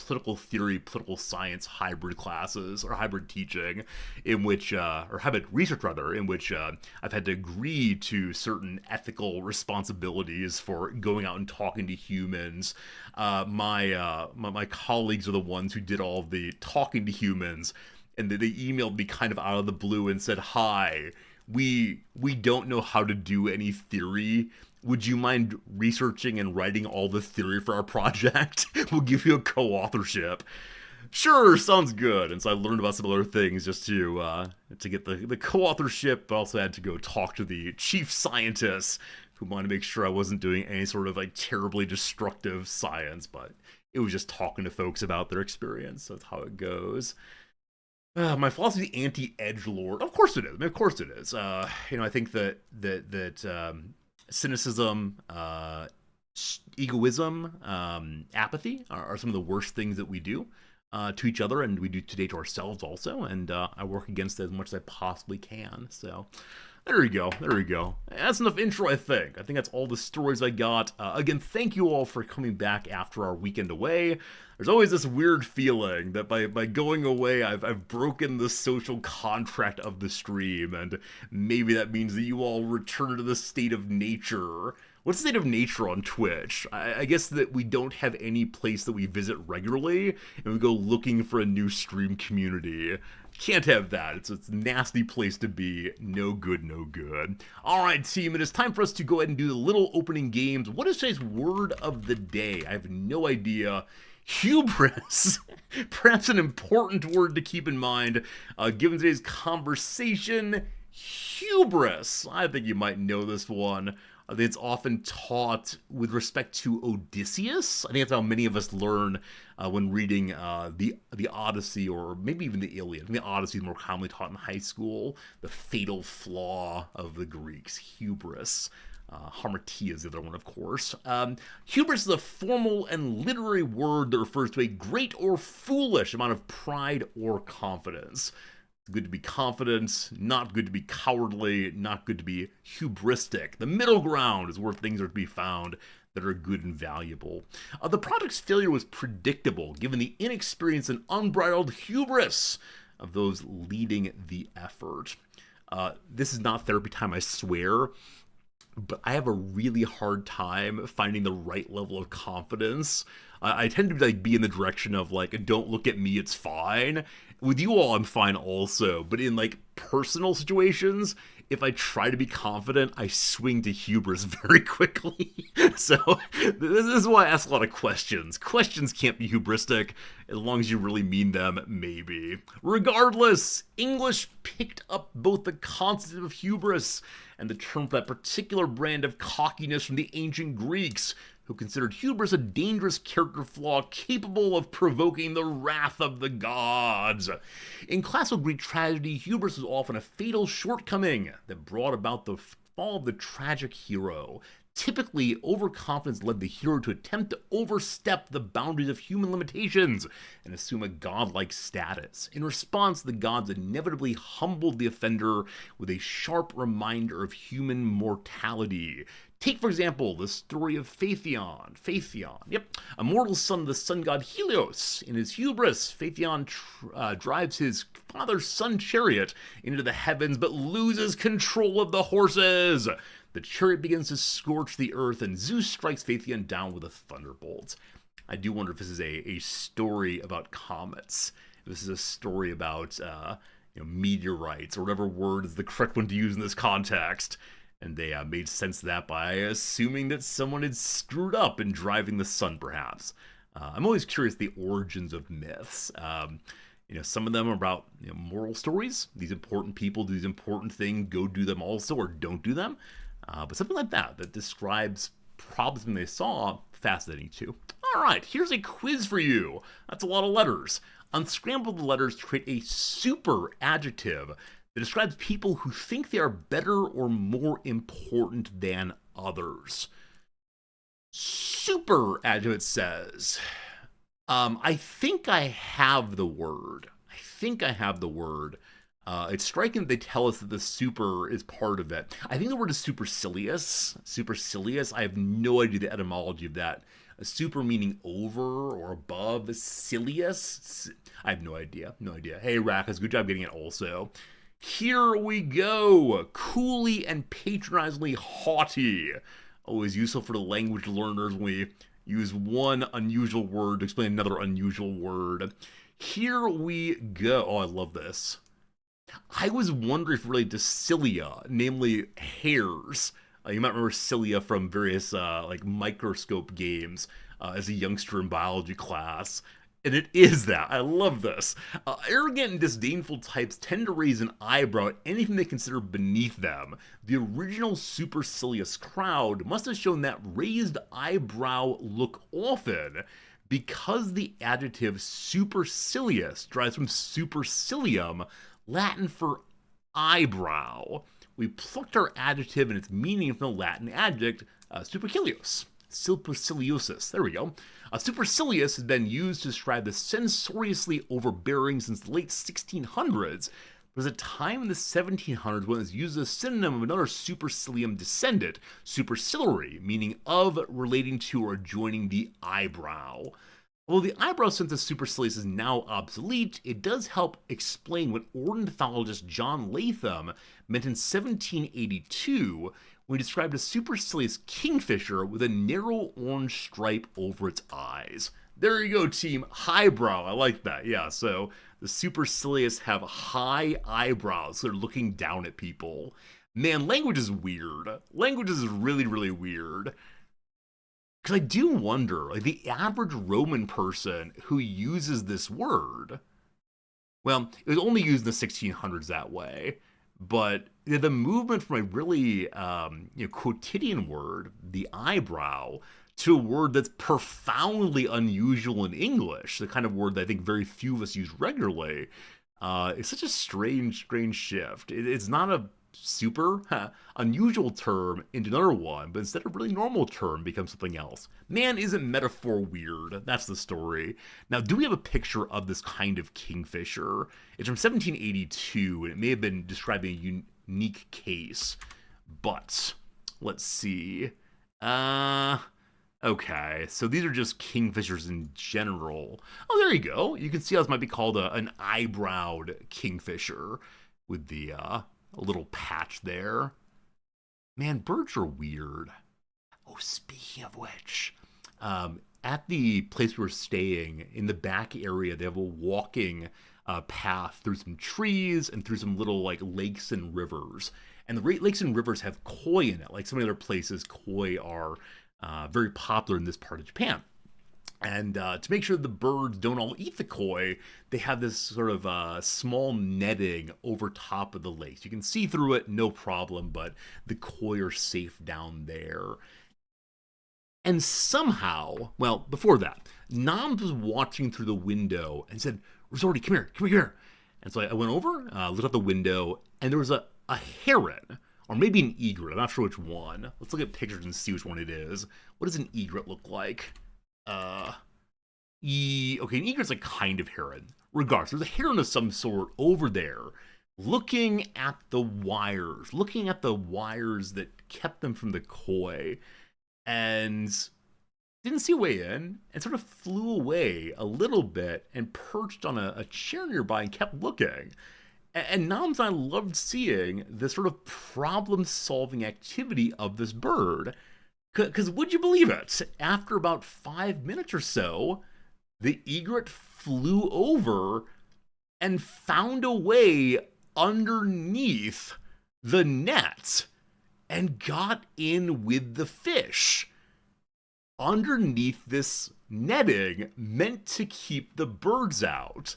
political theory, political science hybrid classes or hybrid teaching in which, or hybrid research rather, in which I've had to agree to certain ethical responsibilities for going out and talking to humans. My colleagues are the ones who did all of the talking to humans, and they emailed me kind of out of the blue and said, hi, we don't know how to do any theory. Would you mind researching and writing all the theory for our project? We'll give you a co-authorship. Sure, sounds good. And so I learned about some other things just to get the co-authorship, but also had to go talk to the chief scientists who wanted to make sure I wasn't doing any sort of like terribly destructive science, but it was just talking to folks about their experience. So that's how it goes. My philosophy anti-edgelord. Of course it is. I mean, of course it is. I think that cynicism, egoism, apathy are some of the worst things that we do to each other, and we do today to ourselves also, and I work against it as much as I possibly can. So there we go. That's enough intro, I think. That's all the stories I got. Again, thank you all for coming back after our weekend away. There's always this weird feeling that by going away, I've broken the social contract of the stream, and maybe that means that you all return to the state of nature. What's the state of nature on Twitch? I guess that we don't have any place that we visit regularly, and we go looking for a new stream community. Can't have that. It's a nasty place to be. No good, no good. All right, team, it is time for us to go ahead and do the little opening games. What is today's word of the day? I have no idea. Hubris. Perhaps an important word to keep in mind given today's conversation. Hubris. I think you might know this one. I think it's often taught with respect to Odysseus. I think that's how many of us learn when reading the Odyssey, or maybe even the Iliad. I think the Odyssey is more commonly taught in high school. The fatal flaw of the Greeks, hubris. Hamartia is the other one, of course. Hubris is a formal and literary word that refers to a great or foolish amount of pride or confidence. It's good to be confident, not good to be cowardly, not good to be hubristic. The middle ground is where things are to be found that are good and valuable. The project's failure was predictable, given the inexperience and unbridled hubris of those leading the effort. This is not therapy time, I swear, but I have a really hard time finding the right level of confidence. I tend to be in the direction of don't look at me, it's fine. With you all, I'm fine also, but in personal situations, if I try to be confident, I swing to hubris very quickly. So this is why I ask a lot of questions. Questions can't be hubristic, as long as you really mean them, maybe. Regardless, English picked up both the concept of hubris and the term for that particular brand of cockiness from the ancient Greeks, who considered hubris a dangerous character flaw capable of provoking the wrath of the gods. In classical Greek tragedy, hubris was often a fatal shortcoming that brought about the fall of the tragic hero. Typically, overconfidence led the hero to attempt to overstep the boundaries of human limitations and assume a godlike status. In response, the gods inevitably humbled the offender with a sharp reminder of human mortality. Take, for example, the story of Phaethon. A mortal son of the sun god Helios. In his hubris, Phaethon drives his father's sun chariot into the heavens, but loses control of the horses. The chariot begins to scorch the earth, and Zeus strikes Phaethon down with a thunderbolt. I do wonder if this is a story about comets. If this is a story about meteorites, or whatever word is the correct one to use in this context. And they made sense of that by assuming that someone had screwed up in driving the sun, perhaps. I'm always curious the origins of myths. Some of them are about moral stories. These important people do these important things, go do them also, or don't do them. But something like that describes problems they saw, fascinating too. All right, here's a quiz for you. That's a lot of letters. Unscramble the letters to create a super adjective that describes people who think they are better or more important than others. Super adjective, it says. I think I have the word. It's striking that they tell us that the super is part of it. I think the word is supercilious. Supercilious. I have no idea the etymology of that. A super meaning over or above. Cilious. I have no idea. Hey, Rakas, good job getting it also. Here we go. Coolly and patronizingly haughty. Always useful for the language learners when we use one unusual word to explain another unusual word. Here we go. Oh, I love this. I was wondering if it related to cilia, namely hairs. You might remember cilia from various microscope games as a youngster in biology class. And it is that. I love this. Arrogant and disdainful types tend to raise an eyebrow at anything they consider beneath them. The original supercilious crowd must have shown that raised eyebrow look often because the adjective supercilious derives from supercilium, Latin for eyebrow. We plucked our adjective and its meaning from the Latin adjective supercilious. Superciliosus. There we go. Supercilious has been used to describe the censoriously overbearing since the late 1600s. There was a time in the 1700s when it was used as a synonym of another supercilium descendant, superciliary, meaning of, relating to, or adjoining the eyebrow. Although the eyebrow sense of supercilious is now obsolete, it does help explain what ornithologist John Latham meant in 1782 when he described a supercilious kingfisher with a narrow orange stripe over its eyes. There you go, team. Highbrow. I like that. Yeah, so the supercilious have high eyebrows, so they're looking down at people. Man, language is weird. Language is really, really weird. Because I do wonder, the average Roman person who uses this word, well, it was only used in the 1600s that way, but the movement from a really quotidian word, the eyebrow, to a word that's profoundly unusual in English, the kind of word that I think very few of us use regularly, it's such a strange shift. It's not a super unusual term into another one, but instead of really normal term becomes something else. Man isn't metaphor weird. That's the story. Now, do we have a picture of this kind of kingfisher? It's from 1782, and it may have been describing a unique case. But let's see. Okay, so these are just kingfishers in general. Oh, there you go. You can see how this might be called an eyebrowed kingfisher with the little patch there. Man, birds are weird. Oh, speaking of which, at the place we were staying, in the back area, they have a walking path through some trees and through some little like lakes and rivers. And the lakes and rivers have koi in it. Like some other places, koi are very popular in this part of Japan. And to make sure the birds don't all eat the koi, they have this sort of small netting over top of the lakes. You can see through it, no problem, but the koi are safe down there. And somehow, well, before that, Noms was watching through the window and said, "Resorty, come here, come here." And so I went over, looked out the window, and there was a heron, or maybe an egret. I'm not sure which one. Let's look at pictures and see which one it is. What does an egret look like? Okay, an egret's a kind of heron. Regardless, there's a heron of some sort over there, looking at the wires that kept them from the koi, and didn't see a way in, and sort of flew away a little bit and perched on a chair nearby and kept looking. And Noms and I loved seeing this sort of problem-solving activity of this bird. Because would you believe it? After about 5 minutes or so, the egret flew over and found a way underneath the net and got in with the fish. Underneath this netting meant to keep the birds out.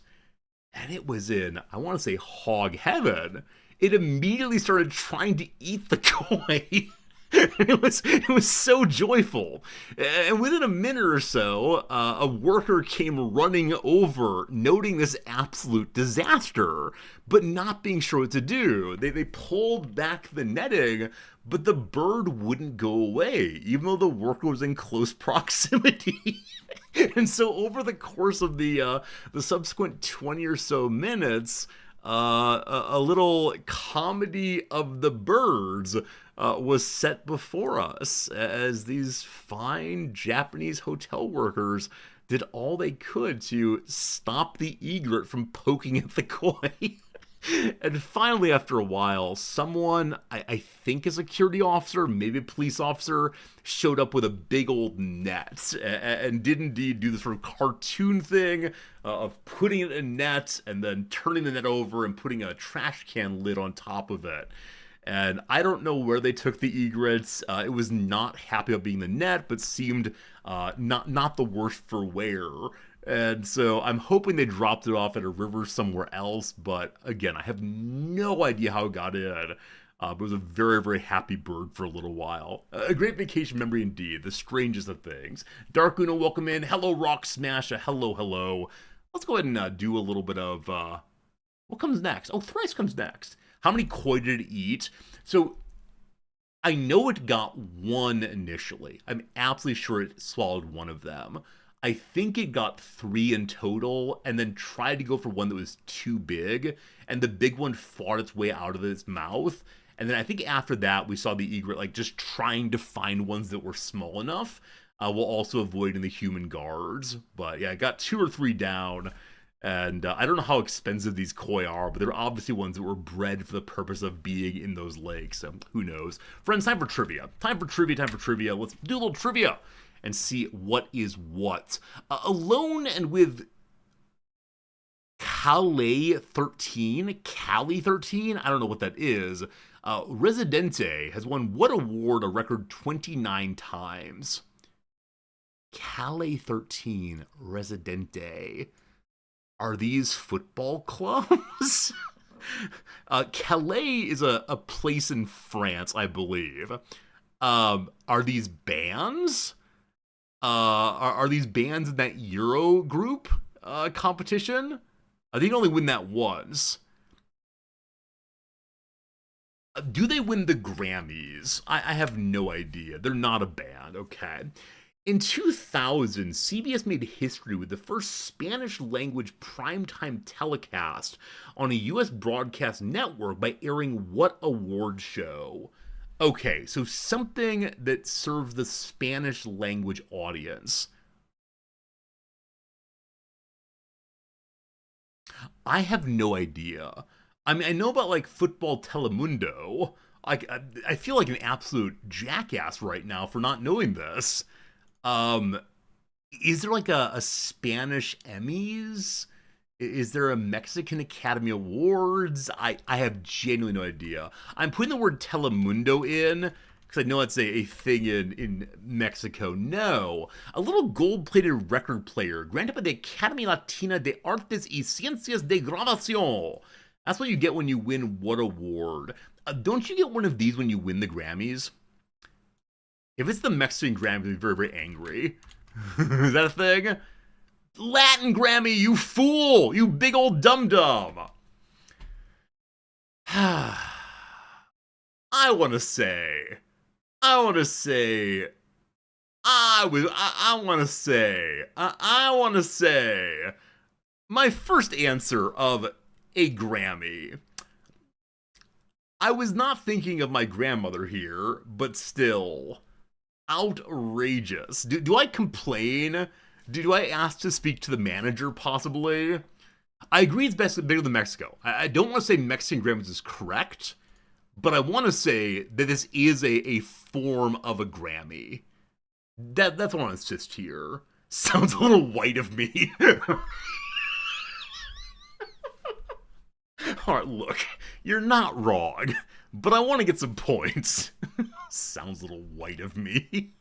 And it was in, I want to say, hog heaven. It immediately started trying to eat the koi. It was so joyful. And within a minute or so, a worker came running over, noting this absolute disaster, but not being sure what to do. They pulled back the netting, but the bird wouldn't go away, even though the worker was in close proximity. And so over the course of the subsequent 20 or so minutes, a little comedy of the birds was set before us as these fine Japanese hotel workers did all they could to stop the egret from poking at the koi. And finally, after a while, someone, I think a security officer, maybe a police officer, showed up with a big old net and did indeed do this sort of cartoon thing of putting it in a net and then turning the net over and putting a trash can lid on top of it. And I don't know where they took the egrets. It was not happy about being the net, but seemed not the worst for wear. And so I'm hoping they dropped it off at a river somewhere else. But again, I have no idea how it got in. But it was a very, very happy bird for a little while. A great vacation memory indeed. The strangest of things. Dark Uno, welcome in. Hello, Rock Smasher. Hello, hello. Let's go ahead and do a little bit of... what comes next? Oh, Thrice comes next. How many koi did it eat? So I know it got one initially. I'm absolutely sure it swallowed one of them. I think it got 3 in total and then tried to go for one that was too big, and the big one fought its way out of its mouth. And then I think after that, we saw the egret like just trying to find ones that were small enough, while also avoiding the human guards. But yeah, I got 2 or 3 down. And I don't know how expensive these koi are, but they're obviously ones that were bred for the purpose of being in those lakes. So who knows? Friends, time for trivia. Time for trivia. Let's do a little trivia and see what is what. Alone and with Calais 13, I don't know what that is. Residente has won what award a record 29 times? Calais 13, Residente. Are these football clubs? Calais is a place in France, I believe. Are these bands? Are these bands in that Euro group competition? I think only win that once. Do they win the Grammys? I have no idea. They're not a band, okay. In 2000, CBS made history with the first Spanish language primetime telecast on a US broadcast network by airing what award show? Okay, so something that served the Spanish language audience. I have no idea. I mean, I know about like football Telemundo. I feel like an absolute jackass right now for not knowing this. Um, is there like a Spanish Emmys? Is there a Mexican Academy Awards? I have genuinely no idea. I'm putting the word Telemundo in because I know it's a thing in Mexico. No, a little gold-plated record player granted by the Academy Latina de Artes y Ciencias de Grabación. That's what you get when you win what award? Don't you get one of these when you win the Grammys? If it's the Mexican Grammy, I'd be very, very angry. Is that a thing? Latin Grammy, you fool! You big old dum-dum! I want to say... I want to say... I want to say... My first answer of a Grammy. I was not thinking of my grandmother here, but still... outrageous. Do I complain? Do I ask to speak to the manager, possibly? I agree it's bigger than Mexico. I don't want to say Mexican Grammys is correct, but I want to say that this is a form of a Grammy. That's what I want to insist here. Sounds a little white of me. Alright, look, you're not wrong, but I want to get some points. Sounds a little white of me.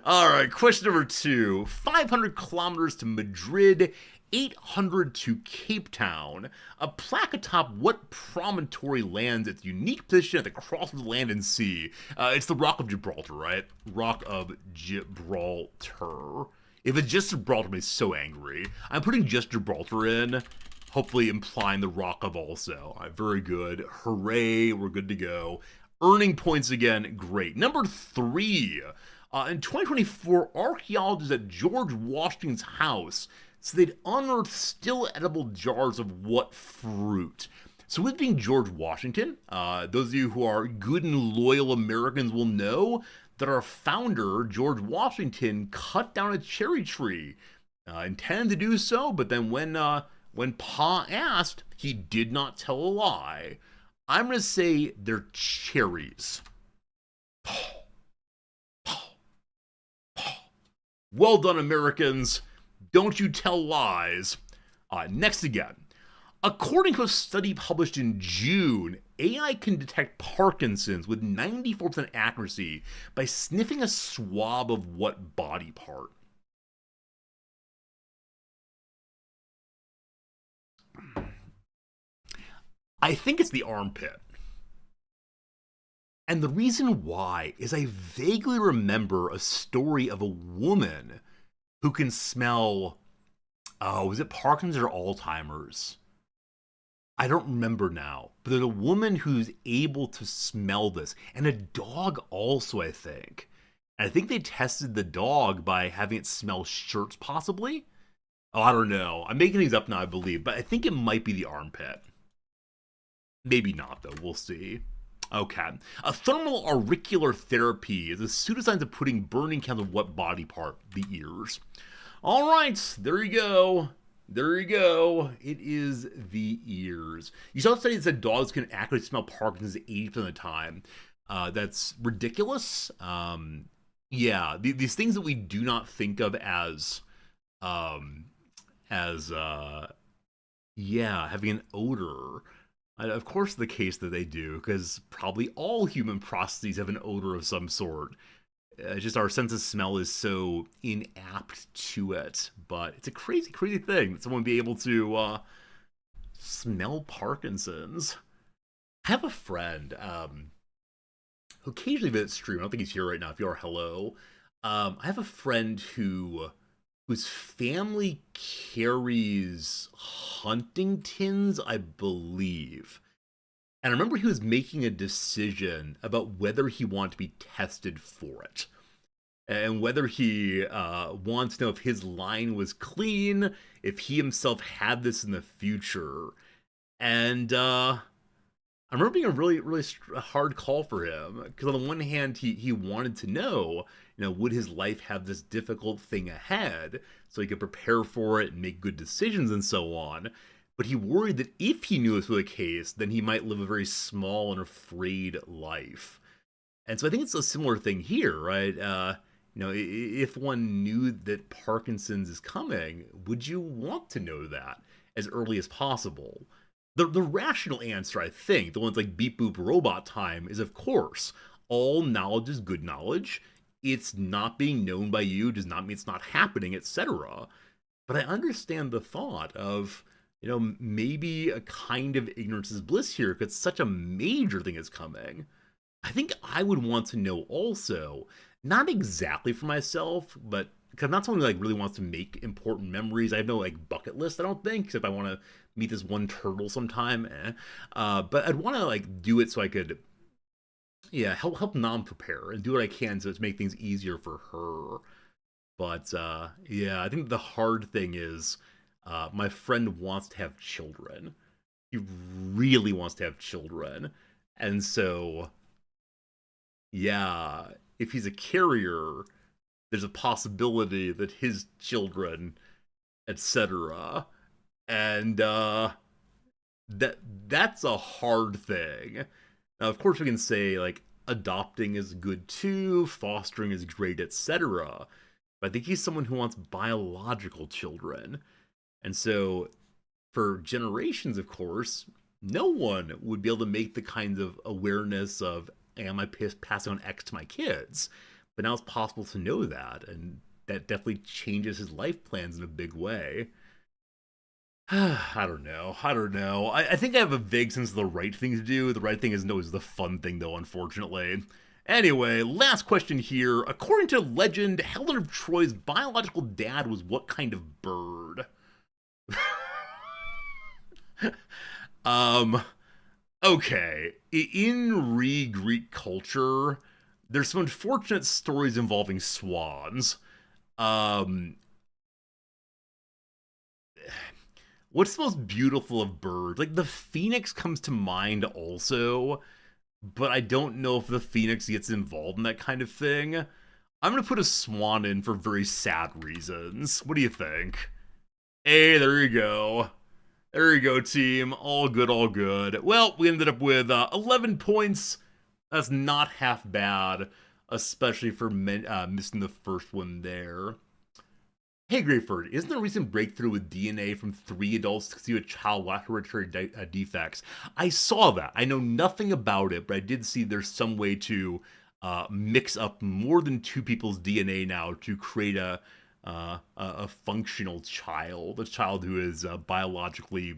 Alright, question number 2. 500 kilometers to Madrid, 800 to Cape Town. A plaque atop what promontory lands its unique position at the cross of land and sea? It's the Rock of Gibraltar, right? Rock of Gibraltar. If it's just Gibraltar, I'll be so angry. I'm putting just Gibraltar in, hopefully implying the Rock of also. All right, very good. Hooray, we're good to go. Earning points again, great. Number 3. In 2024, archaeologists at George Washington's house said they'd unearthed still edible jars of what fruit? So with being George Washington, those of you who are good and loyal Americans will know that our founder, George Washington, cut down a cherry tree. Intended to do so, but then when Pa asked, he did not tell a lie. I'm going to say they're cherries. Well done, Americans. Don't you tell lies. Next again. According to a study published in June, AI can detect Parkinson's with 94% accuracy by sniffing a swab of what body part? I think it's the armpit. And the reason why is I vaguely remember a story of a woman who can smell, is it Parkinson's or Alzheimer's? I don't remember now. But there's a woman who's able to smell this. And a dog also, I think. And I think they tested the dog by having it smell shirts, possibly? Oh, I don't know. I'm making these up now, I believe. But I think it might be the armpit. Maybe not, though. We'll see. Okay. A thermal auricular therapy is a pseudoscience of putting burning candles on what body part? The ears. All right. There you go. There you go. It is the ears. You saw studies that dogs can accurately smell Parkinson's 80% of the time. That's ridiculous. Yeah, these things that we do not think of as having an odor. Of course, the case that they do, because probably all human processes have an odor of some sort. Just our sense of smell is so inapt to it. But it's a crazy, crazy thing that someone would be able to smell Parkinson's. I have a friend who occasionally visits stream. I don't think he's here right now. If you are, hello. I have a friend whose family carries Huntington's, I believe. And I remember he was making a decision about whether he wanted to be tested for it. And whether he wants to know if his line was clean, if he himself had this in the future. And I remember being a really hard call for him because on the one hand he wanted to know, would his life have this difficult thing ahead so he could prepare for it and make good decisions and so on. But he worried that if he knew this was the case, then he might live a very small and afraid life. And so I think it's a similar thing here, right? If one knew that Parkinson's is coming, would you want to know that as early as possible? The rational answer, I think, the one's like beep boop robot time, is of course, all knowledge is good knowledge. It's not being known by you does not mean it's not happening, etc. But I understand the thought of, maybe a kind of ignorance is bliss here because such a major thing is coming. I think I would want to know also, not exactly for myself, but because I'm not someone who like really wants to make important memories. I have no like bucket list, I don't think, except I want to meet this one turtle sometime. But I'd want to like do it so I could, yeah, help Nom prepare and do what I can so to make things easier for her. But yeah, I think the hard thing is my friend wants to have children. He really wants to have children, and so yeah, if he's a carrier, there's a possibility that his children, etc. And that's a hard thing. Now, of course, we can say like adopting is good too, fostering is great, etc. But I think he's someone who wants biological children, and so for generations, of course, no one would be able to make the kinds of awareness of am I passing on X to my kids? But now it's possible to know that, and that definitely changes his life plans in a big way. I don't know. I think I have a vague sense of the right thing to do. The right thing is always the fun thing, though, unfortunately. Anyway, last question here. According to legend, Helen of Troy's biological dad was what kind of bird? Okay. In Greek culture, there's some unfortunate stories involving swans. Um, what's the most beautiful of birds? Like the phoenix comes to mind also, but I don't know if the phoenix gets involved in that kind of thing. I'm gonna put a swan in for very sad reasons. What do you think? Hey, there you go. There you go, team. All good, all good. Well, we ended up with 11 points. That's not half bad, especially for missing the first one there. Hey, Grayford, isn't there a recent breakthrough with DNA from 3 adults to see a child with hereditary defects? I saw that. I know nothing about it, but I did see there's some way to mix up more than 2 people's DNA now to create a functional child, a child who is biologically,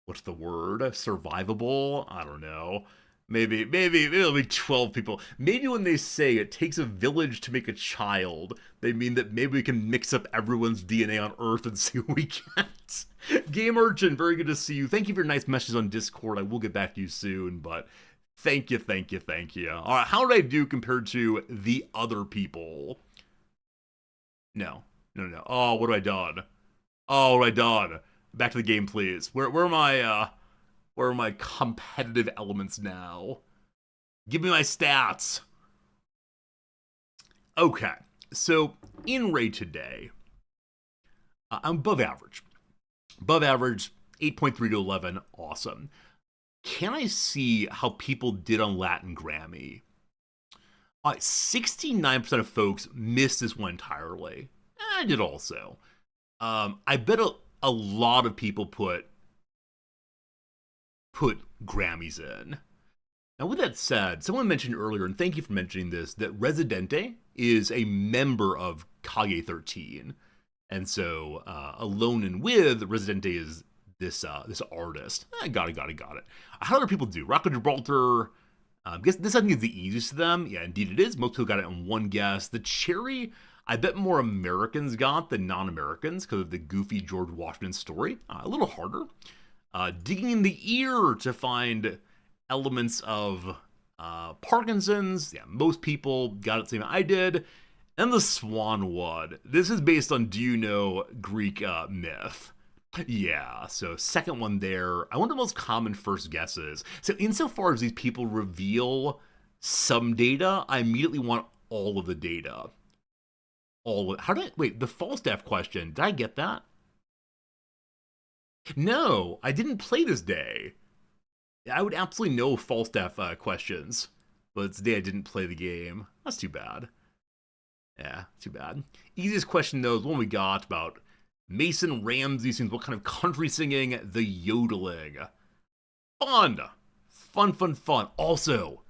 what's the word, survivable? I don't know. Maybe it'll be 12 people. Maybe when they say it takes a village to make a child, they mean that maybe we can mix up everyone's DNA on Earth and see what we get. Game Urchin, very good to see you. Thank you for your nice messages on Discord. I will get back to you soon, but thank you. All right, how did I do compared to the other people? No. Oh, what have I done? Back to the game, please. Where are my competitive elements now? Give me my stats. Okay, so in Raid today, I'm above average. 8.3 to 11, awesome. Can I see how people did on Latin Grammy? 69% of folks missed this one entirely. I did also. I bet a lot of people put Grammys in. Now, with that said, someone mentioned earlier, and thank you for mentioning this, that Residente is a member of Kage 13. And so, Alone and With, Residente is this artist. Got it. How do other people do? Rock of Gibraltar, I guess this I think is the easiest to them. Yeah, indeed it is. Most people got it in one guess. The Cherry, I bet more Americans got than non-Americans because of the goofy George Washington story. A little harder. Digging in the Ear to find elements of Parkinsons. Yeah, most people got it the same I did. And the Swan one. This is based on Do You Know Greek myth. Yeah, so second one there. I want the most common first guesses. So insofar as these people reveal some data, I immediately want all of the data. How did I, wait, the Falstaff question, did I get that? No, I didn't play this day. I would absolutely know Falstaff questions, but today I didn't play the game. That's too bad. Yeah, too bad. Easiest question though is one we got about Mason Ramsey sings what kind of country singing? The yodeling. Fun! Fun, fun, fun. Also,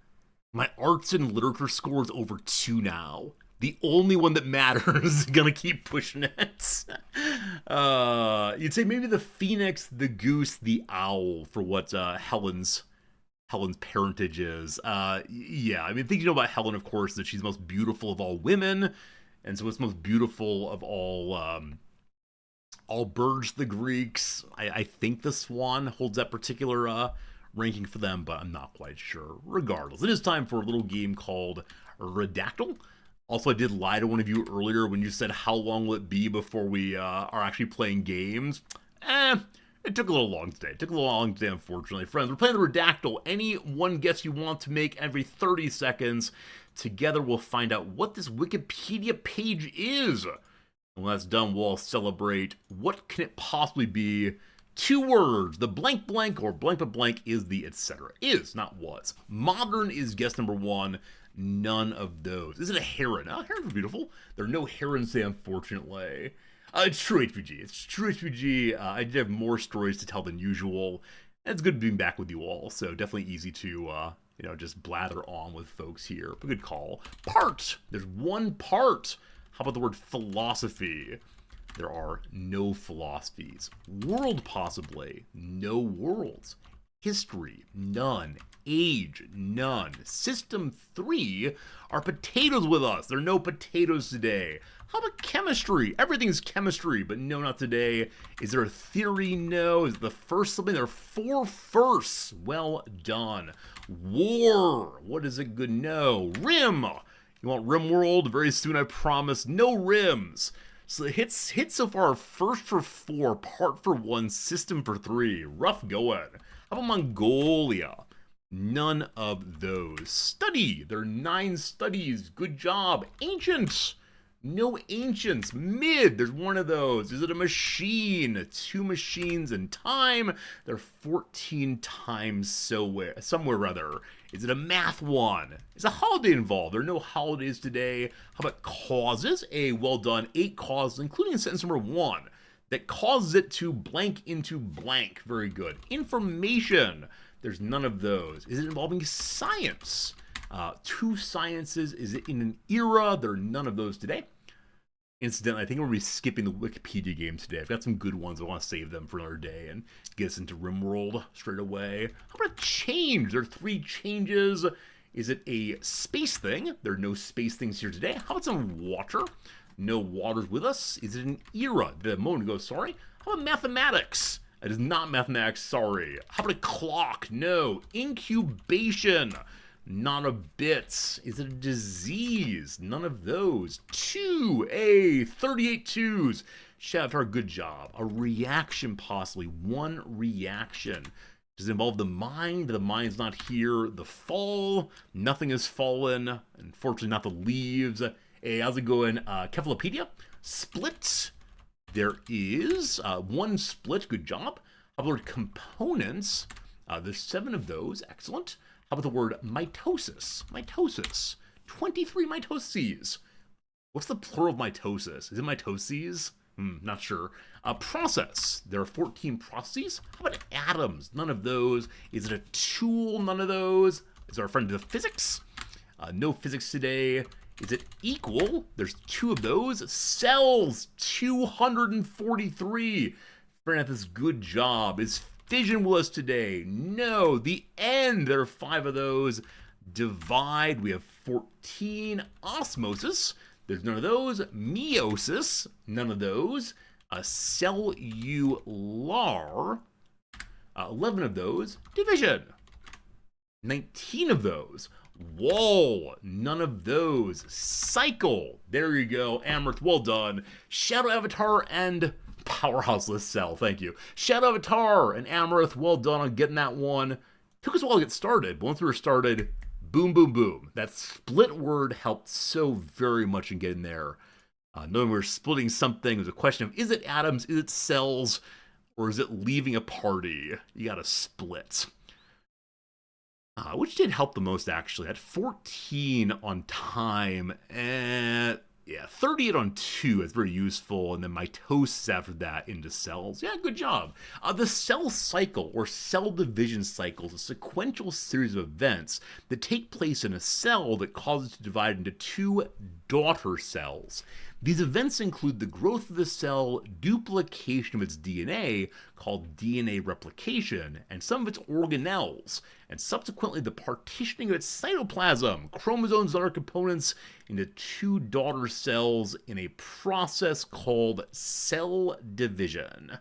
my arts and literature score is over 2 now. The only one that matters. Gonna keep pushing it. You'd say maybe the phoenix, the goose, the owl for what Helen's parentage is. Yeah, I mean, the thing you know about Helen, of course, is that she's the most beautiful of all women, and so it's most beautiful of all birds, the Greeks. I think the swan holds that particular ranking for them, but I'm not quite sure. Regardless, it is time for a little game called Redactyl. Also, I did lie to one of you earlier when you said how long will it be before we are actually playing games. It took a little long today. It took a little long today, unfortunately. Friends, we're playing the Redactyl. Any one guess you want to make every 30 seconds. Together, we'll find out what this Wikipedia page is. And when that's done, we'll all celebrate. What can it possibly be? 2 words. The blank blank or blank but blank is the etc. Is, not was. Modern is guess number 1. None of those. Is it a heron? Oh, herons are beautiful. There are no herons today, unfortunately. It's true HPG. It's true HPG. I did have more stories to tell than usual. And it's good being back with you all. So definitely easy to, just blather on with folks here. But good call. Part. There's one part. How about the word philosophy? There are no philosophies. World, possibly. No worlds. History, none. Age, none. System 3 are potatoes with us. There are no potatoes today. How about chemistry? Everything's chemistry, but no, not today. Is there a theory? No. Is the first something? There are 4 firsts. Well done. War. What is a good no? Rim. You want Rimworld? Very soon, I promise. No rims. So the hits so far are first for 4, part for 1, system for 3. Rough going. How about Mongolia? None of those. Study. There are 9 studies. Good job. Ancient. No ancients. Mid. There's one of those. Is it a machine? 2 machines in time. There are 14 times somewhere. Is it a math one? Is a holiday involved? There are no holidays today. How about causes? Well done. 8 causes, including sentence number 1. That causes it to blank into blank. Very good. Information. There's none of those. Is it involving science? 2 sciences. Is it in an era? There are none of those today. Incidentally, I think we're going to be skipping the Wikipedia game today. I've got some good ones. I want to save them for another day and get us into Rimworld straight away. How about change? There are 3 changes. Is it a space thing? There are no space things here today. How about some water? No waters with us. Is it an era? Did a moment ago, sorry. How about mathematics? It is not mathematics, sorry. How about a clock? No. Incubation. Not a bit. Is it a disease? None of those. 38 twos. Shavar, good job. A reaction, possibly. 1 reaction. Does it involve the mind? The mind's not here. The fall. Nothing has fallen. Unfortunately, not the leaves. How's it going? Cephalopedia. Split. There is 1 split. Good job. How about the word components? There's 7 of those. Excellent. How about the word mitosis? Mitosis. 23 mitoses. What's the plural of mitosis? Is it mitoses? Not sure. Process. There are 14 processes. How about atoms? None of those. Is it a tool? None of those. Is our friend the physics? No physics today. Is it equal? There's 2 of those. Cells. 243. Fernandez, good job. Is fission with us today? No. The end. There are 5 of those. Divide. We have 14. Osmosis. There's none of those. Meiosis. None of those. Cellular. 11 of those. Division. 19 of those. Whoa, none of those. Cycle. There you go. Amherst, well done. Shadow Avatar and Powerhouseless Cell. Thank you. Shadow Avatar and Amaranth, well done on getting that one. Took us a while to get started, but once we were started, boom, boom, boom. That split word helped so very much in getting there. Knowing we were splitting something, it was a question of, is it atoms, is it cells, or is it leaving a party? You gotta split. Which did help the most, actually. At 14 on time, and yeah, 38 on 2 is very useful, and then mitosis after that into cells. Yeah, good job. The cell cycle, or cell division cycle, is a sequential series of events that take place in a cell that causes it to divide into 2 daughter cells. These events include the growth of the cell, duplication of its DNA, called DNA replication, and some of its organelles, and subsequently the partitioning of its cytoplasm, chromosomes and other components, into 2 daughter cells in a process called cell division.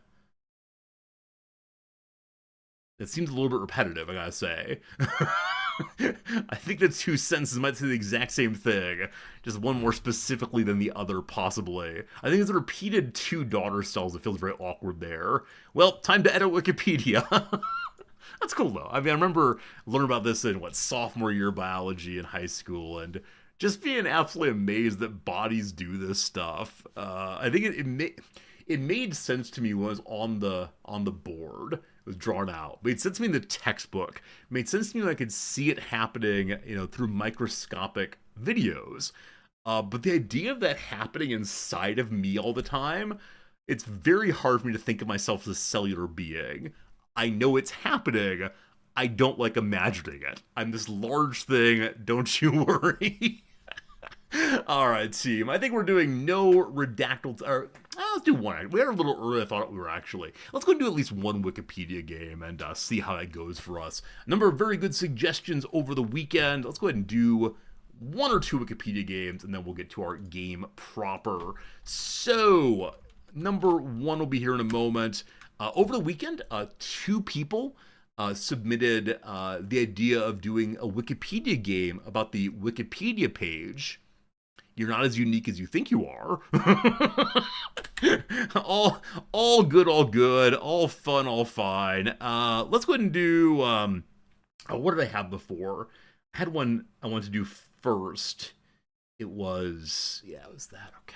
That seems a little bit repetitive, I gotta say. I think the 2 sentences might say the exact same thing, just one more specifically than the other, possibly. I think it's repeated 2 daughter cells. It feels very awkward there. Well, time to edit Wikipedia. That's cool, though. I mean, I remember learning about this in, sophomore year biology in high school, and just being absolutely amazed that bodies do this stuff. I think it made sense to me when it was on the board. It was drawn out. It made sense to me in the textbook. It made sense to me when I could see it happening, through microscopic videos. But the idea of that happening inside of me all the time, it's very hard for me to think of myself as a cellular being. I know it's happening. I don't like imagining it. I'm this large thing. Don't you worry. All right, team. I think we're doing no redactyl. Let's do one. We are a little early. I thought we were actually. Let's go do at least one Wikipedia game and see how that goes for us. A number of very good suggestions over the weekend. Let's go ahead and do 1 or 2 Wikipedia games, and then we'll get to our game proper. So, number 1 will be here in a moment. Over the weekend, 2 people submitted the idea of doing a Wikipedia game about the Wikipedia page. You're not as unique as you think you are. all good, all fun, all fine. Let's go ahead and do, what did I have before? I had one I wanted to do first. It was that, okay.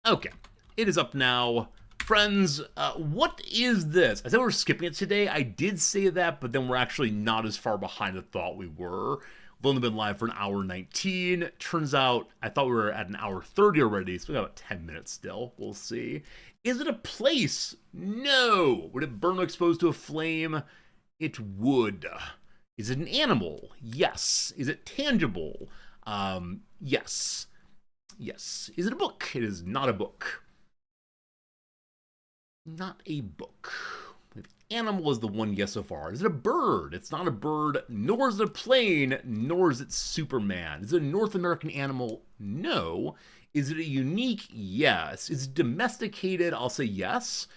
Okay, it is up now. Friends, what is this? I said we were skipping it today. I did say that, but then we're actually not as far behind as I thought we were. We've only been live for an hour 19. Turns out, I thought we were at an hour 30 already, so we got about 10 minutes still. We'll see. Is it a place? No. Would it burn when exposed to a flame? It would. Is it an animal? Yes. Is it tangible? Yes. Yes. Is it a book? It is not a book. Not a book. Animal is the one yes so far. Is it a bird? It's not a bird, nor is it a plane, nor is it Superman. Is it a North American animal? No. Is it a unique? Yes. Is it domesticated? I'll say yes.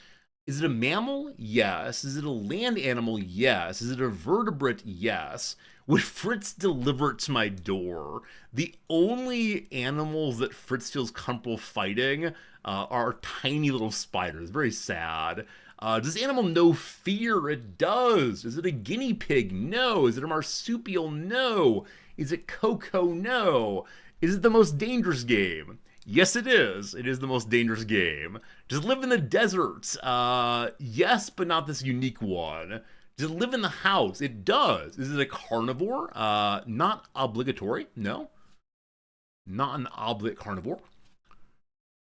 Is it a mammal? Yes. Is it a land animal? Yes. Is it a vertebrate? Yes. Would Fritz deliver it to my door? The only animals that Fritz feels comfortable fighting are tiny little spiders. Very sad. Does the animal know fear? It does. Is it a guinea pig? No. Is it a marsupial? No. Is it Coco? No. Is it the most dangerous game? Yes, it is. It is the most dangerous game. Does it live in the desert? Yes, but not this unique one. Does it live in the house? It does. Is it a carnivore? Not obligatory. No. Not an obligate carnivore.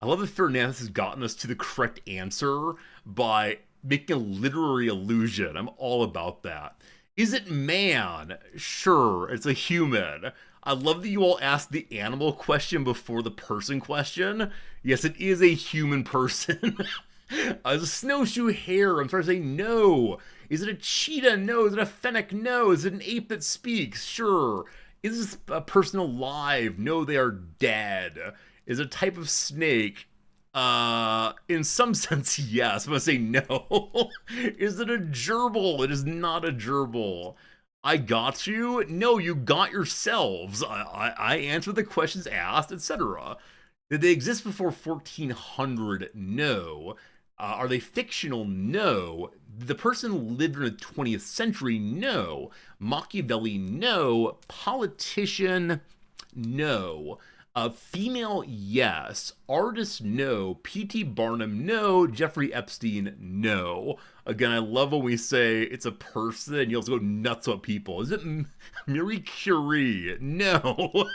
I love that Fernandez has gotten us to the correct answer by making a literary allusion. I'm all about that. Is it man? Sure, it's a human. I love that you all asked the animal question before the person question. Yes, it is a human person. Is it a snowshoe hare? I'm sorry to say no. Is it a cheetah? No. Is it a fennec? No. Is it an ape that speaks? Sure. Is this a person alive? No, they are dead. Is it a type of snake? In some sense, yes. I'm gonna say no. Is it a gerbil? It is not a gerbil. I got you? No, you got yourselves. I answered the questions asked, etc. Did they exist before 1400? No. Are they fictional? No. The person lived in the 20th century? No. Machiavelli? No. Politician? No. Female, yes. Artist, no. P.T. Barnum, no. Jeffrey Epstein, no. Again, I love when we say it's a person and you also go nuts on people. Is it Marie Curie? No.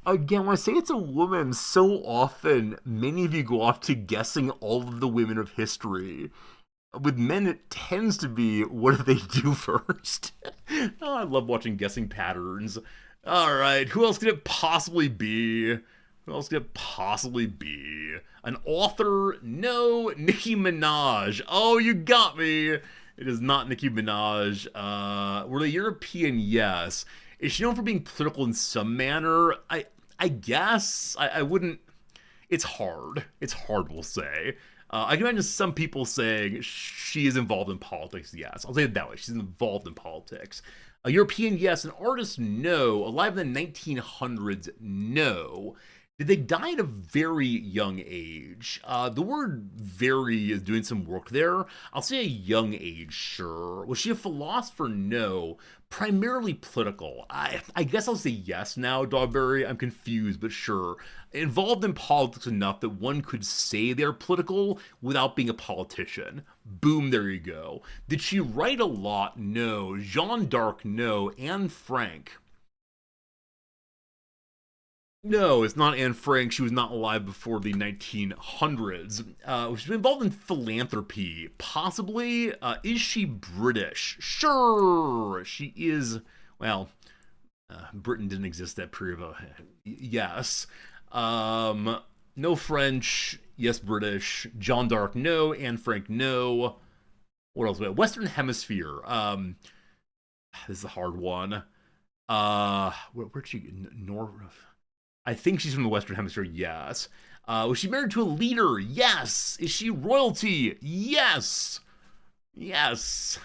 Again, when I say it's a woman, so often many of you go off to guessing all of the women of history. With men, it tends to be, what do they do first? Oh, I love watching guessing patterns. Alright, who else could it possibly be? Who else could it possibly be? An author? No. Nicki Minaj. Oh, you got me. It is not Nicki Minaj. Were they European? Yes. Is she known for being political in some manner? I guess. I wouldn't... It's hard. It's hard, we'll say. I can imagine some people saying she is involved in politics, yes. I'll say it that way. She's involved in politics. A European, yes. An artist, no. Alive in the 1900s, no. Did they die at a very young age? The word very is doing some work there. I'll say a young age, sure. Was she a philosopher? No. Primarily political. I guess I'll say yes now, Dogberry. I'm confused, but sure. Involved in politics enough that one could say they're political without being a politician. Boom, there you go. Did she write a lot? No. Jeanne d'Arc? No. Anne Frank? No, it's not Anne Frank. She was not alive before the 1900s. She's been involved in philanthropy. Possibly. Is she British? Sure. She is. Well, Britain didn't exist that period of yes. No French. Yes, British. Jeanne d'Arc, no. Anne Frank, no. What else? Western Hemisphere. This is a hard one. Where'd she? North. I think she's from the Western Hemisphere, yes. Was she married to a leader? Yes. Is she royalty? Yes. Yes.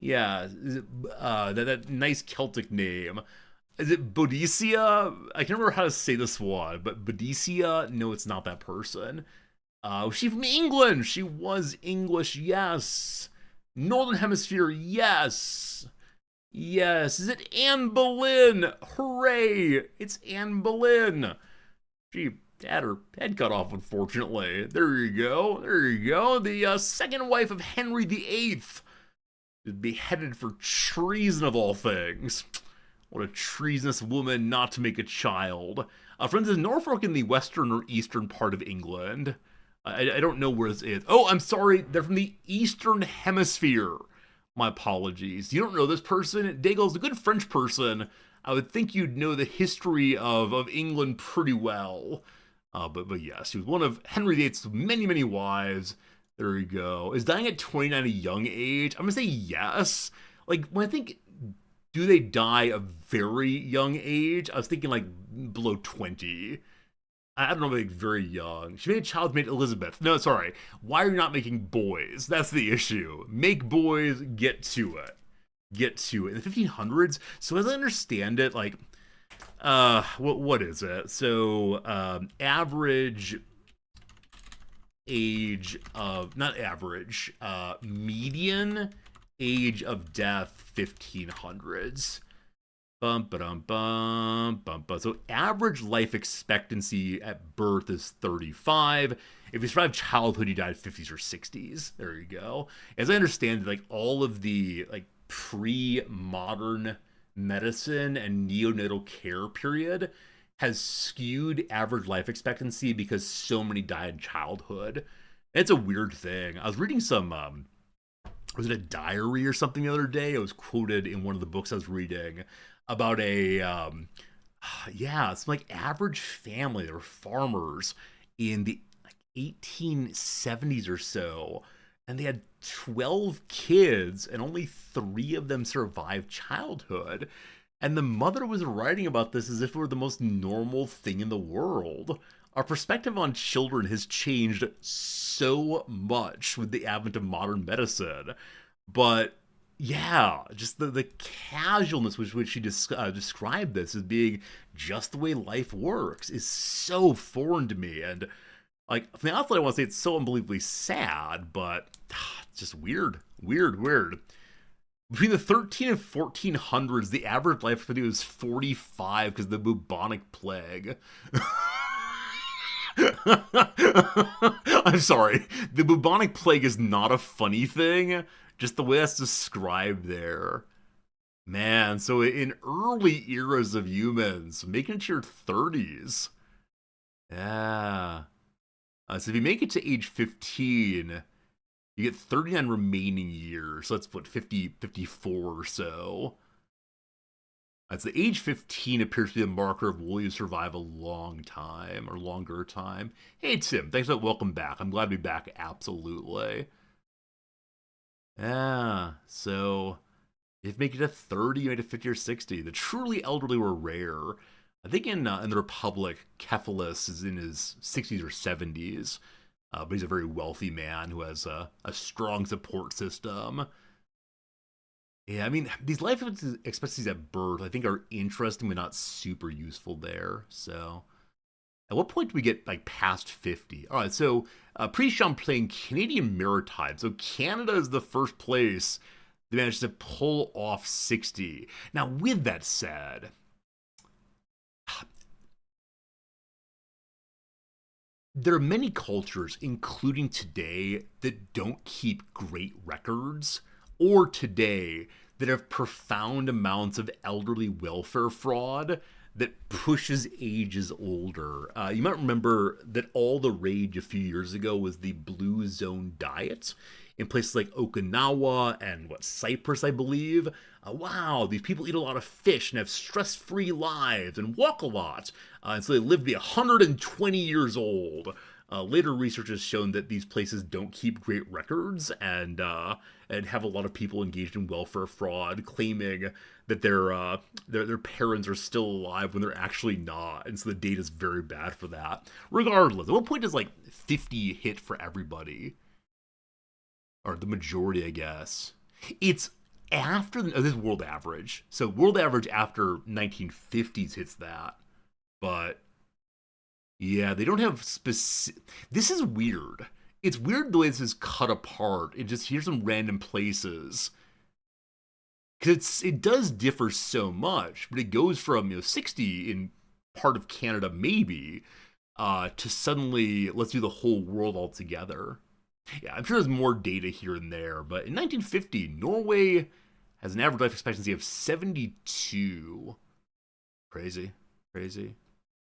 Yeah. Is it, that nice Celtic name. Is it Boadicea? I can't remember how to say this one, but Boadicea? No, it's not that person. Was she from England? She was English, yes. Northern Hemisphere, yes. Yes, is it Anne Boleyn? Hooray! It's Anne Boleyn. She had her head cut off, unfortunately. There you go. There you go. The second wife of Henry VIII. Beheaded for treason of all things. What a treasonous woman not to make a child. Friends, is Norfolk in the western or eastern part of England? I don't know where this is. Oh, I'm sorry. They're from the Eastern Hemisphere. My apologies. You don't know this person? Daigle's a good French person. I would think you'd know the history of England pretty well. But yes, she was one of Henry VIII's many, many wives. There you go. Is dying at 29 a young age? I'm going to say yes. Like, when I think, do they die a very young age? I was thinking, like, below 20. I don't know, like, very young. She made a child named Elizabeth. No, sorry. Why are you not making boys? That's the issue. Make boys, get to it. Get to it. In the 1500s, so as I understand it, like, what is it? So, average age of, not average, median age of death, 1500s. Bum, ba-dum, bum, bum, bum. So average life expectancy at birth is 35. If you survive childhood, you die in 50s or 60s. There you go. As I understand it, like all of the like pre-modern medicine and neonatal care period has skewed average life expectancy because so many die in childhood. It's a weird thing. I was reading some was it a diary or something the other day? It was quoted in one of the books I was reading about a, it's like average family. They were farmers in the 1870s or so, and they had 12 kids, and only 3 of them survived childhood. And the mother was writing about this as if it were the most normal thing in the world. our perspective on children has changed so much with the advent of modern medicine. But yeah, just the casualness with which she described this as being just the way life works is so foreign to me. And like, from the outside, I want to say it's so unbelievably sad, but it's just weird, weird, weird. Between the 13 and 1400s, the average life expectancy was 45 because of the bubonic plague. I'm sorry. The bubonic plague is not a funny thing, just the way that's described there. Man, so in early eras of humans, making it to your 30s. Yeah. So if you make it to age 15, you get 39 remaining years. So that's what, 54 or so. That's the age 15 appears to be a marker of will you survive a long time or longer time. Hey, Tim, thanks for that. Welcome back. I'm glad to be back. Absolutely. Yeah, so if you make it to 30, you made it to 50 or 60. The truly elderly were rare. I think in the Republic, Cephalus is in his 60s or 70s. But he's a very wealthy man who has a strong support system. Yeah, I mean, these life expectancies at birth, I think, are interesting, but not super useful there. So, at what point do we get, like, past 50? All right, so, pre-Champlain, Canadian Maritime. So, Canada is the first place that managed to pull off 60. Now, with that said, there are many cultures, including today, that don't keep great records, or today that have profound amounts of elderly welfare fraud that pushes ages older. You might remember that all the rage a few years ago was the Blue Zone diet in places like Okinawa and Cyprus, I believe. Wow, these people eat a lot of fish and have stress-free lives and walk a lot. And so they live to be 120 years old. Later research has shown that these places don't keep great records and have a lot of people engaged in welfare fraud, claiming that their parents are still alive when they're actually not, and so the data is very bad for that. Regardless, at what point does like 50 hit for everybody, or the majority, I guess? It's after this is world average, so world average after 1950s hits that, but. Yeah, they don't have specific. This is weird. It's weird the way this is cut apart. It just here's some random places. Because it does differ so much, but it goes from 60 in part of Canada maybe, to suddenly let's do the whole world altogether. Yeah, I'm sure there's more data here and there, but in 1950, Norway has an average life expectancy of 72. Crazy, crazy.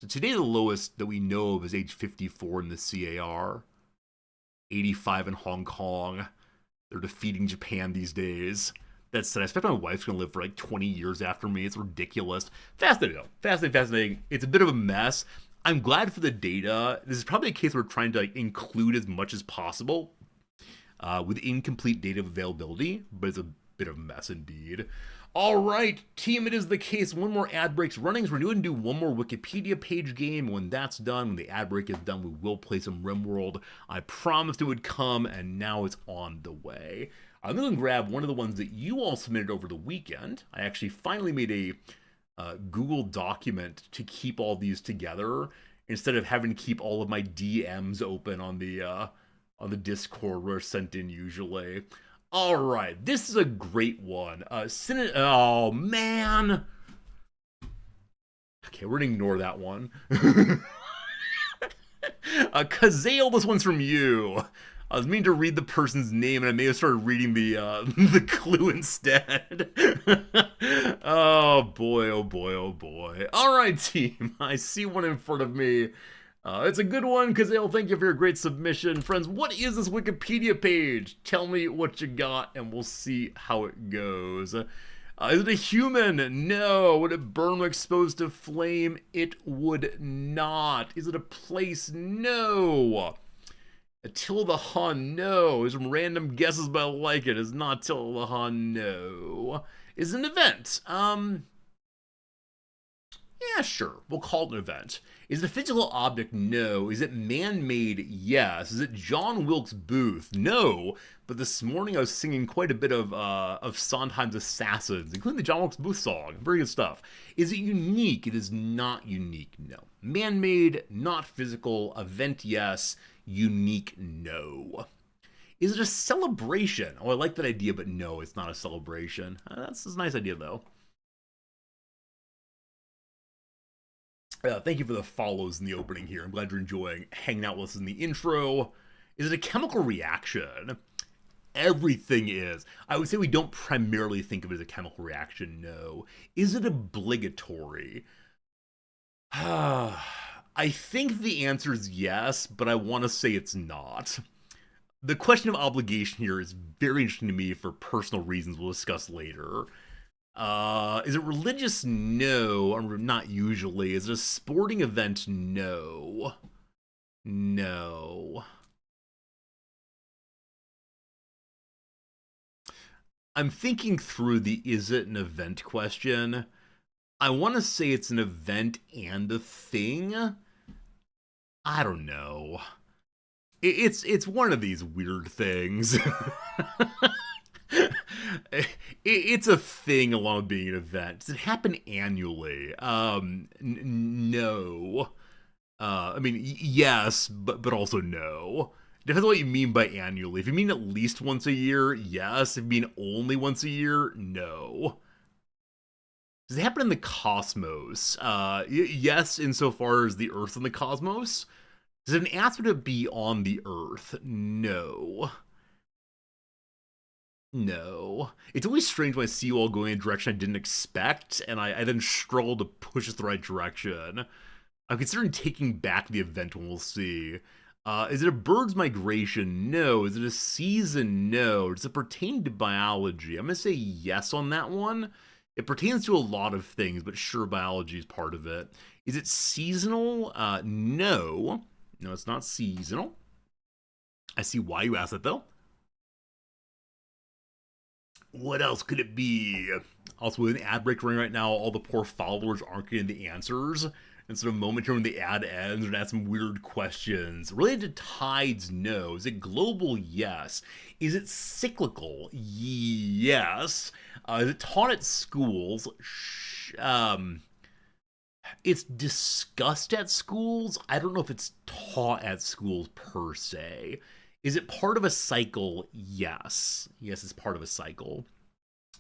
So today the lowest that we know of is age 54 in the CAR, 85 in Hong Kong. They're defeating Japan these days. That said, I expect my wife's going to live for like 20 years after me. It's ridiculous. Fascinating though. Fascinating. It's a bit of a mess. I'm glad for the data. This is probably a case where we're trying to like include as much as possible with incomplete data availability, but it's a bit of a mess indeed. All right, team, it is the case. One more ad break's running, so we're going to do one more Wikipedia page game. When that's done, when the ad break is done, we will play some Rimworld. I promised it would come, and now it's on the way. I'm going to grab one of the ones that you all submitted over the weekend. I actually finally made a Google document to keep all these together instead of having to keep all of my DMs open on the Discord where it's sent in usually. All right, this is a great one. Oh, man. Okay, we're going to ignore that one. Kazale, this one's from you. I was meaning to read the person's name, and I may have started reading the clue instead. Oh, boy, oh, boy, oh, boy. All right, team. I see one in front of me. It's a good one, Kazale. Thank you for your great submission. Friends, what is this Wikipedia page? Tell me what you got, and we'll see how it goes. Is it a human? No. Would it burn when exposed to flame? It would not. Is it a place? No. Attila the Hun? No. There's some random guesses, but I like it. It's not Attila the Hun? No. Is it an event? Yeah, sure. We'll call it an event. Is it a physical object? No. Is it man-made? Yes. Is it John Wilkes Booth? No. But this morning I was singing quite a bit of Sondheim's Assassins, including the John Wilkes Booth song. Very good stuff. Is it unique? It is not unique. No. Man-made, not physical. Event? Yes. Unique? No. Is it a celebration? Oh, I like that idea, but no, it's not a celebration. That's a nice idea, though. Thank you for the follows in the opening here. I'm glad you're enjoying hanging out with us in the intro. Is it a chemical reaction? Everything is. I would say we don't primarily think of it as a chemical reaction, no. Is it obligatory? I think the answer is yes, but I want to say it's not. The question of obligation here is very interesting to me for personal reasons we'll discuss later. Is it religious? No, or not usually. Is it a sporting event? No. No. I'm thinking through the is it an event question. I want to say it's an event and a thing. I don't know. It's one of these weird things. It's a thing along with being an event. Does it happen annually? No. I mean, yes, but also no. Depends on what you mean by annually. If you mean at least once a year, yes. If you mean only once a year, no. Does it happen in the cosmos? Yes, insofar as the Earth and the cosmos. Does an asteroid be on the Earth? No. No. It's always strange when I see you all going in a direction I didn't expect, and I then struggle to push us the right direction. I'm considering taking back the event one, we'll see. Is it a bird's migration? No. Is it a season? No. Does it pertain to biology? I'm going to say yes on that one. It pertains to a lot of things, but sure, biology is part of it. Is it seasonal? No. No, it's not seasonal. I see why you asked that, though. What else could it be? Also, with an ad break running right now, all the poor followers aren't getting the answers. And so, a moment here when the ad ends, we're gonna ask some weird questions. Related to tides, no. Is it global? Yes. Is it cyclical? Yes. Is it taught at schools? It's discussed at schools. I don't know if it's taught at schools per se. Is it part of a cycle? Yes. Yes, it's part of a cycle.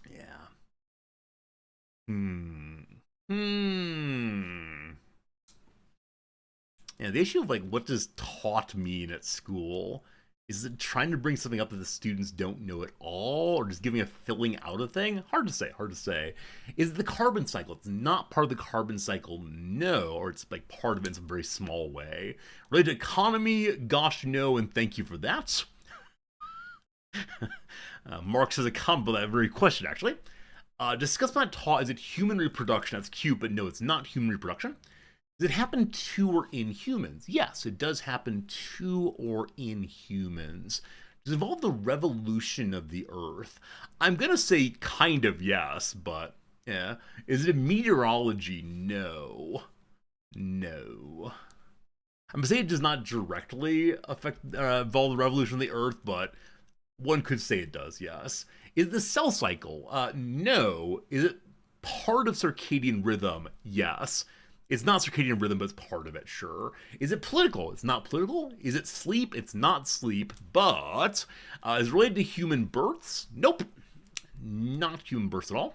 Yeah. Yeah, the issue of like what does taught mean at school? Is it trying to bring something up that the students don't know at all, or just giving a filling out a thing? Hard to say, hard to say. Is it the carbon cycle? It's not part of the carbon cycle, no, or it's like part of it in some very small way. Related to economy, gosh, no, and thank you for that. Mark says a comment about that very question, actually. Discuss not taught, is it human reproduction? That's cute, but no, it's not human reproduction. Does it happen to or in humans? Yes, it does happen to or in humans. Does it involve the revolution of the Earth? I'm going to say kind of yes, but yeah. Is it meteorology? No. No. I'm going to say it does not directly involve the revolution of the Earth, but one could say it does, yes. Is it the cell cycle? No. Is it part of circadian rhythm? Yes. It's not circadian rhythm, but it's part of it, sure. Is it political? It's not political. Is it sleep? It's not sleep, but is it related to human births? Nope. Not human births at all.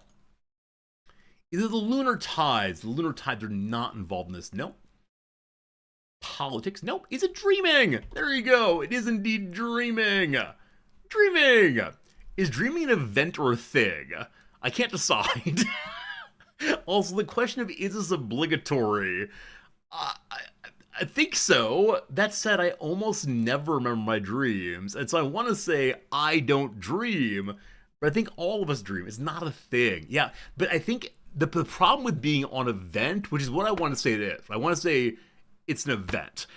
Is it the lunar tides? The lunar tides are not involved in this. Nope. Politics? Nope. Is it dreaming? There you go. It is indeed dreaming. Dreaming. Is dreaming an event or a thing? I can't decide. Also, the question of is this obligatory? I think so. That said, I almost never remember my dreams, and so I want to say I don't dream, but I think all of us dream. It's not a thing. Yeah, but I think the problem with being on event, which is what I want to say it is. I want to say it's an event.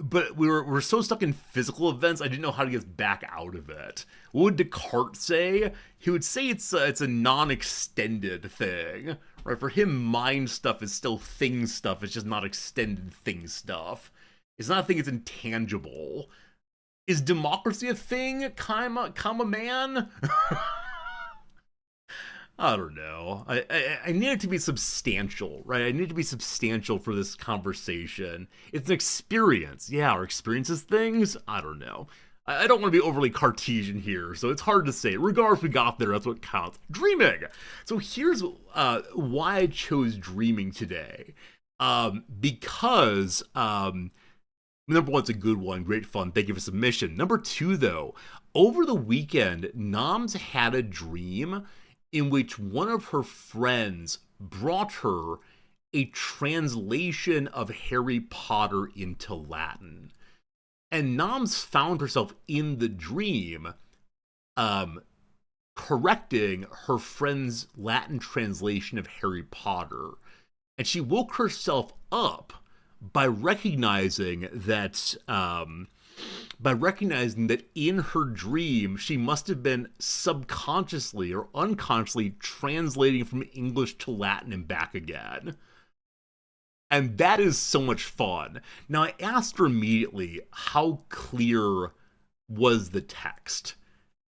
But we're so stuck in physical events, I didn't know how to get back out of it. What would Descartes say? He would say it's a non-extended thing, right? For him, mind stuff is still thing stuff. It's just not extended thing stuff. It's not a thing, it's intangible. Is democracy a thing, comma man? I don't know. I need it to be substantial, right? I need it to be substantial for this conversation. It's an experience. Yeah, our experiences things? I don't know. I don't want to be overly Cartesian here, so it's hard to say. Regardless, we got there. That's what counts. Dreaming. So here's why I chose dreaming today. Because number one, it's a good one. Great fun. Thank you for submission. Number two, though, over the weekend, Noms had a dream in which one of her friends brought her a translation of Harry Potter into Latin. And Noms found herself in the dream correcting her friend's Latin translation of Harry Potter. And she woke herself up by recognizing that in her dream she must have been subconsciously or unconsciously translating from English to Latin and back again. And that is so much fun. Now, I asked her immediately, how clear was the text?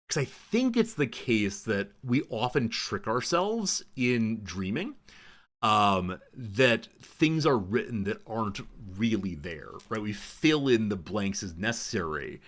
Because I think it's the case that we often trick ourselves in dreaming. That things are written that aren't really there, right? We fill in the blanks as necessary.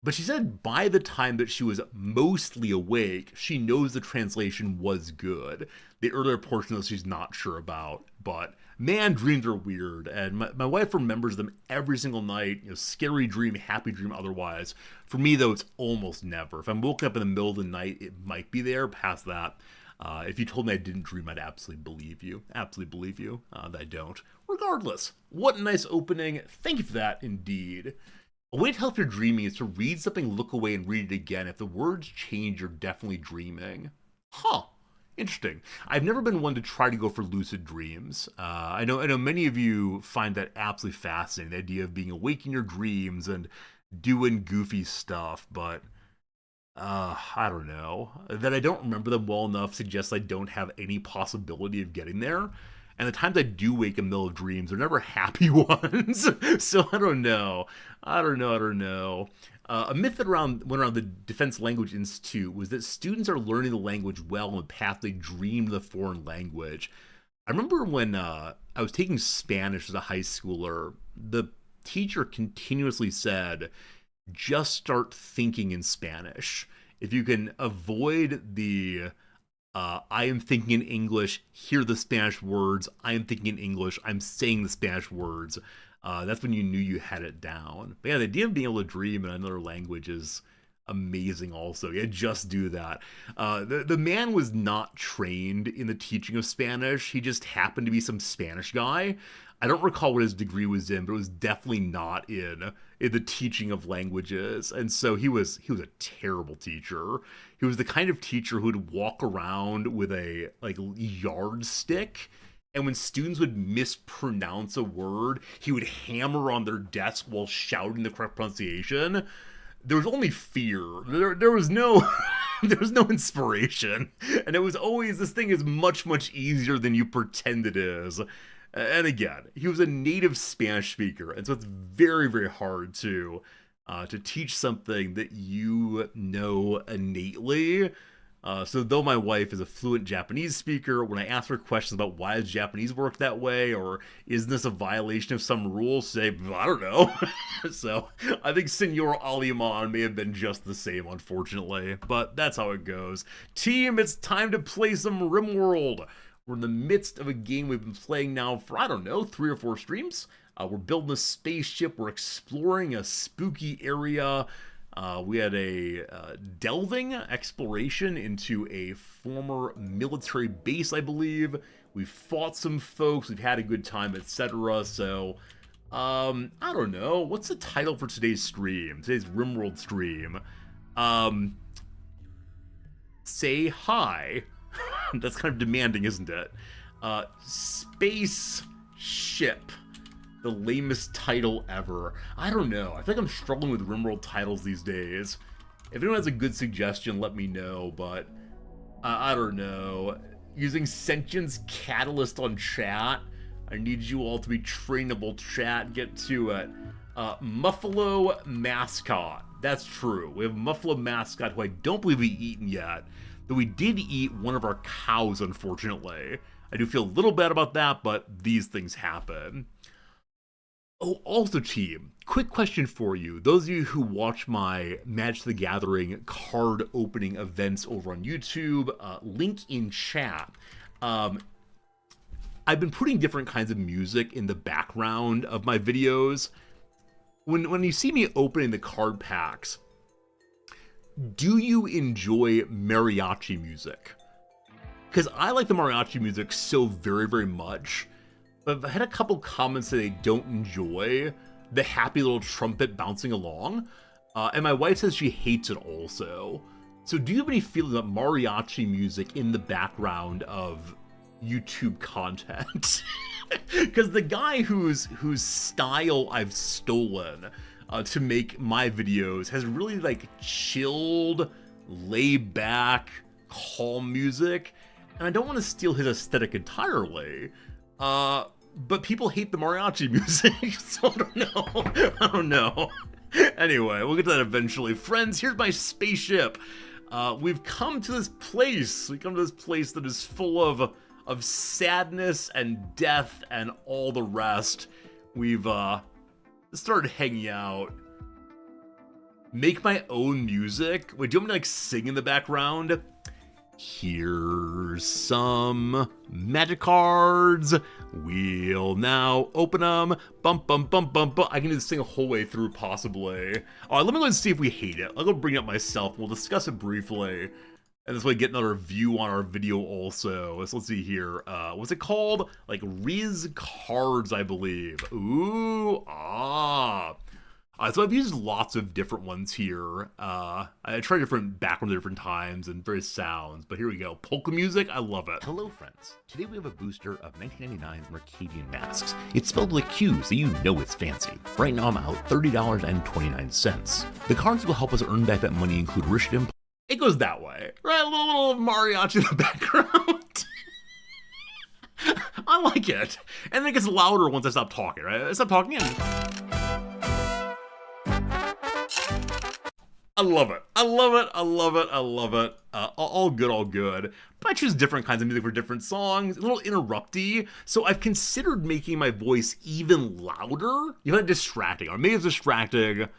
But she said by the time that she was mostly awake, she knows the translation was good. The earlier portion of this she's not sure about, but man, dreams are weird. And my wife remembers them every single night, scary dream, happy dream, otherwise. For me, though, it's almost never. If I'm woken up in the middle of the night, it might be there. Past that, if you told me I didn't dream, I'd absolutely believe you. Absolutely believe you that I don't. Regardless, what a nice opening. Thank you for that, indeed. A way to help your dreaming is to read something, look away, and read it again. If the words change, you're definitely dreaming. Huh. Interesting. I've never been one to try to go for lucid dreams. I know many of you find that absolutely fascinating, the idea of being awake in your dreams and doing goofy stuff, but I don't know. That I don't remember them well enough suggests I don't have any possibility of getting there. And the times I do wake in the middle of dreams, they're never happy ones. So I don't know. A myth that went around the Defense Language Institute was that students are learning the language well in the path they dreamed the foreign language. I remember when I was taking Spanish as a high schooler, the teacher continuously said, just start thinking in Spanish. If you can avoid the I am thinking in English, hear the Spanish words, I am thinking in English, I'm saying the Spanish words, that's when you knew you had it down. But yeah, the idea of being able to dream in another language is amazing also. Yeah, just do that. The man was not trained in the teaching of Spanish. He just happened to be some Spanish guy. I don't recall what his degree was in, but it was definitely not in the teaching of languages. And so he was a terrible teacher. He was the kind of teacher who would walk around with a yardstick, and when students would mispronounce a word, he would hammer on their desk while shouting the correct pronunciation. There was only fear. There was no there was no inspiration. And it was always, this thing is much, much easier than you pretend it is. And again, he was a native Spanish speaker, and so it's very, very hard to teach something that you know innately. So though my wife is a fluent Japanese speaker, when I ask her questions about why does Japanese work that way, or is this a violation of some rule, say, I don't know. So I think Senor Aliman may have been just the same, unfortunately. But that's how it goes. Team, it's time to play some Rimworld. We're in the midst of a game we've been playing now for, I don't know, 3 or 4 streams. We're building a spaceship. We're exploring a spooky area. We had a delving exploration into a former military base, I believe. We've fought some folks. We've had a good time, etc. So, I don't know. What's the title for today's stream? Today's Rimworld stream. Say hi. That's kind of demanding, isn't it? Space Ship. The lamest title ever. I don't know. I think I'm struggling with Rimworld titles these days. If anyone has a good suggestion, let me know, but I don't know. Using Sentience Catalyst on chat. I need you all to be trainable, chat. Get to it. Muffalo Mascot. That's true. We have Muffalo Mascot, who I don't believe we've eaten yet. Though we did eat one of our cows, unfortunately. I do feel a little bad about that, but these things happen. Oh, also, team, quick question for you. Those of you who watch my Magic the Gathering card opening events over on YouTube, link in chat. I've been putting different kinds of music in the background of my videos. When you see me opening the card packs, do you enjoy mariachi music? Because I like the mariachi music so very, very much. But I've had a couple comments that they don't enjoy the happy little trumpet bouncing along. And my wife says she hates it also. So do you have any feeling about mariachi music in the background of YouTube content? Because the guy whose style I've stolen to make my videos has really like chilled, laid back, calm music. And I don't want to steal his aesthetic entirely. But people hate the mariachi music, so I don't know. Anyway, we'll get to that eventually. Friends, here's my spaceship. We've come to this place. We come to this place that is full of sadness and death and all the rest. We've started hanging out. Make my own music. Wait, do you want me to like sing in the background? Here's some magic cards. We'll now open them. Bump, bump, bump, bump, bump. I can do this thing a whole way through, possibly. All right, let me go and see if we hate it. I'll go bring it up myself. We'll discuss it briefly. And this way, get another view on our video also. So let's see here. What's it called? Like Riz Cards, I believe. Ooh, so I've used lots of different ones here. I tried different backgrounds at different times and various sounds, but here we go. Polka music, I love it. Hello, friends. Today we have a booster of 1999 Mercadian masks. It's spelled with Q, so you know it's fancy. Right now I'm out $30.29. The cards will help us earn back that money, include Rishdim. It goes that way, right? A little mariachi in the background. I like it. And then it gets louder once I stop talking, right? I stop talking and... I love it. I love it. I love it. I love it. All good, all good. But I choose different kinds of music for different songs. A little interrupty. So I've considered making my voice even louder. You know, distracting. Or maybe it's distracting.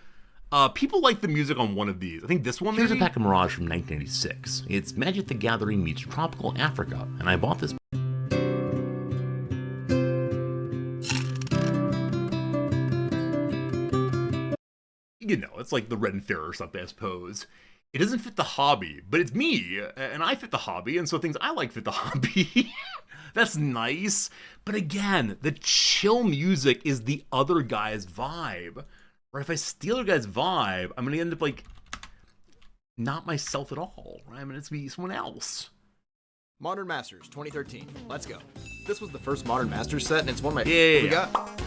People like the music on one of these. I think this one, maybe? Here's a pack of Mirage from 1986. It's Magic the Gathering meets Tropical Africa. And I bought this. You know, it's like the Ren Fair or something, I suppose. It doesn't fit the hobby, but it's me, and I fit the hobby, and so things I like fit the hobby. That's nice. But again, the chill music is the other guy's vibe. Or if I steal the guy's vibe, I'm gonna end up like not myself at all. Right? I'm gonna be someone else. Modern Masters 2013. Let's go. This was the first Modern Masters set, and it's one of my we got.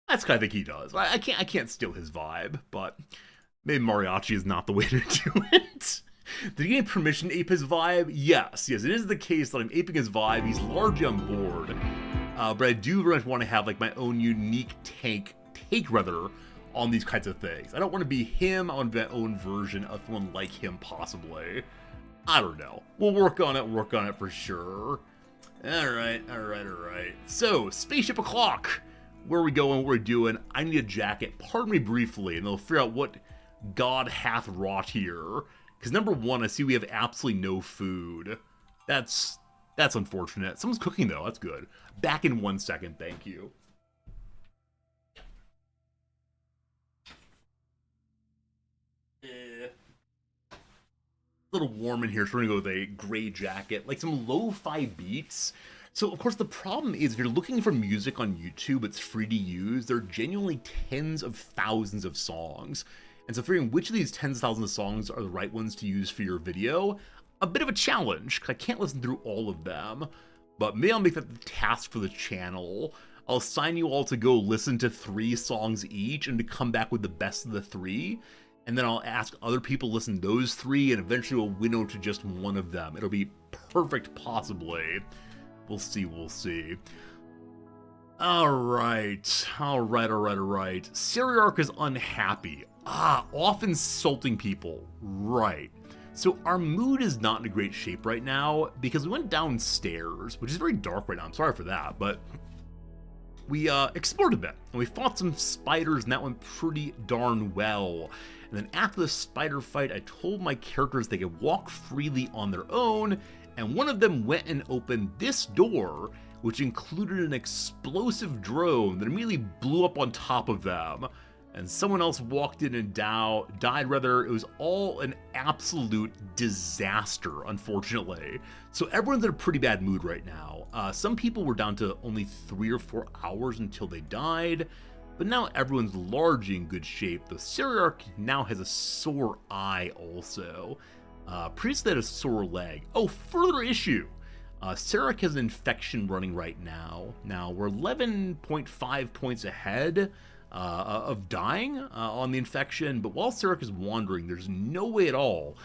That's kind of think he does. I can't steal his vibe, but maybe mariachi is not the way to do it. Did he get permission to ape his vibe? Yes, it is the case that I'm aping his vibe. He's largely on board, but I do very much want to have like my own unique take on these kinds of things. I don't want to be him. I want to be my own version of someone like him, possibly. I don't know. We'll work on it for sure. All right. So, Spaceship O'Clock. Where are we going, what we're doing? I need a jacket. Pardon me briefly, and they'll figure out what God hath wrought here. Because number one, I see we have absolutely no food. That's unfortunate. Someone's cooking, though. That's good. Back in 1 second. Thank you. A little warm in here, so we're going to go with a gray jacket. Like some lo-fi beats. So, of course, the problem is if you're looking for music on YouTube, it's free to use. There are genuinely tens of thousands of songs. And so figuring which of these tens of thousands of songs are the right ones to use for your video, a bit of a challenge, because I can't listen through all of them. But maybe I'll make that the task for the channel. I'll assign you all to go listen to 3 songs each and to come back with the best of the 3. and then I'll ask other people to listen to those 3, and eventually we'll winnow to just one of them. It'll be perfect, possibly. We'll see, we'll see. Alright. Seriarch is unhappy. Off insulting people. Right. So our mood is not in a great shape right now because we went downstairs, which is very dark right now. I'm sorry for that, but we explored a bit, and we fought some spiders, and that went pretty darn well. And then after the spider fight, I told my characters they could walk freely on their own, and one of them went and opened this door, which included an explosive drone that immediately blew up on top of them. And someone else walked in and died rather. It was all an absolute disaster, unfortunately. So everyone's in a pretty bad mood right now. Some people were down to only 3 or 4 hours until they died, but now everyone's largely in good shape. The Seriarch now has a sore eye also. Previously had a sore leg. Oh, further issue. Seriarch has an infection running right now. Now, we're 11.5 points ahead of dying on the infection, but while Seriarch is wandering, there's no way at all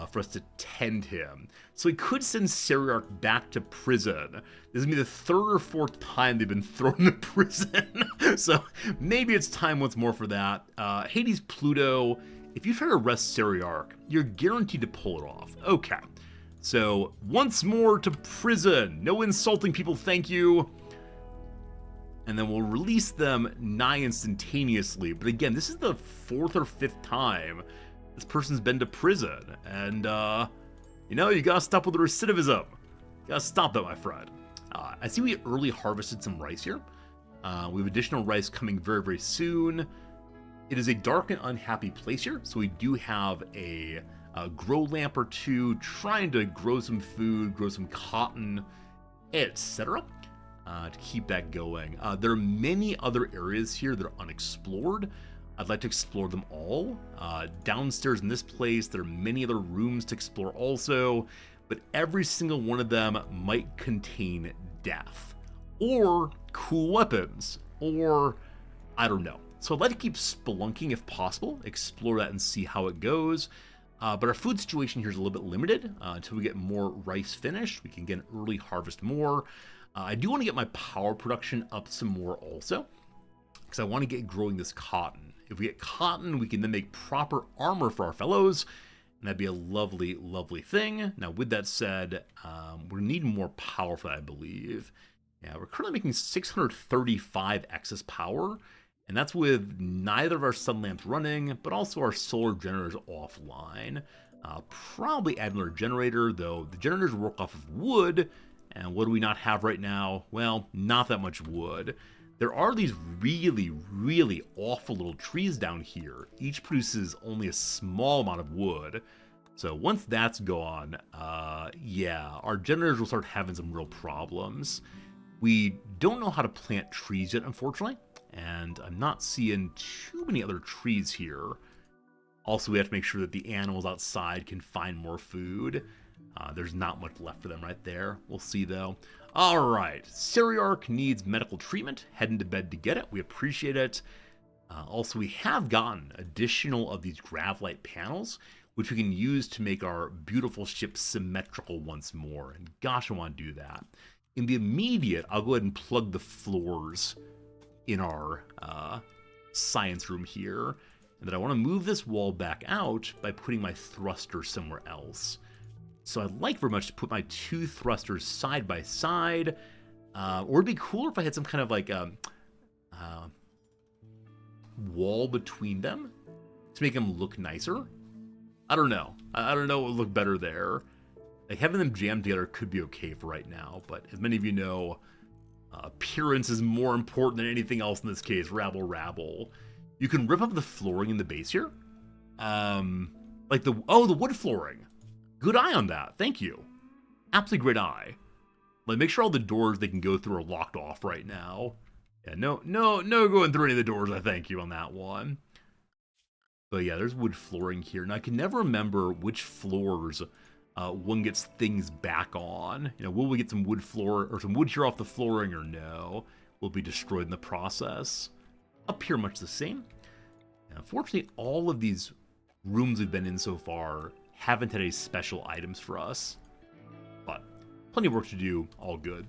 for us to tend him. So we could send Seriarch back to prison. This is gonna be the 3rd or 4th time they've been thrown into prison. So maybe it's time once more for that. Hades Pluto, if you try to arrest Seriarch, you're guaranteed to pull it off. Okay. So once more to prison. No insulting people, thank you. And then we'll release them nigh instantaneously. But again, this is the 4th or 5th time this person's been to prison. And, you know, you gotta stop with the recidivism. You gotta stop that, my friend. I see we early harvested some rice here. We have additional rice coming very, very soon. It is a dark and unhappy place here, so we do have a grow lamp or 2, trying to grow some food, grow some cotton, etc. To keep that going. There are many other areas here that are unexplored. I'd like to explore them all. Downstairs in this place, there are many other rooms to explore also, but every single one of them might contain death, or cool weapons, or I don't know. So I'd like to keep spelunking if possible, explore that and see how it goes. But our food situation here is a little bit limited. Until we get more rice finished, we can get an early harvest more. I do want to get my power production up some more also, because I want to get growing this cotton. If we get cotton, we can then make proper armor for our fellows, and that'd be a lovely, lovely thing. Now, with that said, we're needing more power for that, I believe. Yeah, we're currently making 635 excess power, and that's with neither of our sun lamps running, but also our solar generators offline. Probably add another generator, though the generators work off of wood, and what do we not have right now? Well, not that much wood. There are these really, really awful little trees down here. Each produces only a small amount of wood. So once that's gone, yeah, our generators will start having some real problems. We don't know how to plant trees yet, unfortunately, and I'm not seeing too many other trees here. Also, we have to make sure that the animals outside can find more food. There's not much left for them right there. We'll see, though. All right. Seriarch needs medical treatment. Heading to bed to get it. We appreciate it. Also, we have gotten additional of these gravlite panels, which we can use to make our beautiful ship symmetrical once more. And gosh, I want to do that. In the immediate, I'll go ahead and plug the floors in our science room here. And then I want to move this wall back out by putting my thruster somewhere else. So I'd like very much to put my 2 thrusters side by side. Or it'd be cooler if I had some kind of like wall between them to make them look nicer. I don't know. I don't know what would look better there. Like having them jammed together could be okay for right now, but as many of you know, appearance is more important than anything else in this case. Rabble, rabble. You can rip up the flooring in the base here. Like the wood flooring. Good eye on that. Thank you. Absolutely great eye. Like, make sure all the doors they can go through are locked off right now. Yeah, no going through any of the doors, I thank you on that one. But yeah, there's wood flooring here. Now, I can never remember which floors one gets things back on. You know, will we get some wood floor or some wood here off the flooring or no? Will be destroyed in the process. Up here, much the same. And unfortunately, all of these rooms we've been in so far haven't had any special items for us. But plenty of work to do, all good.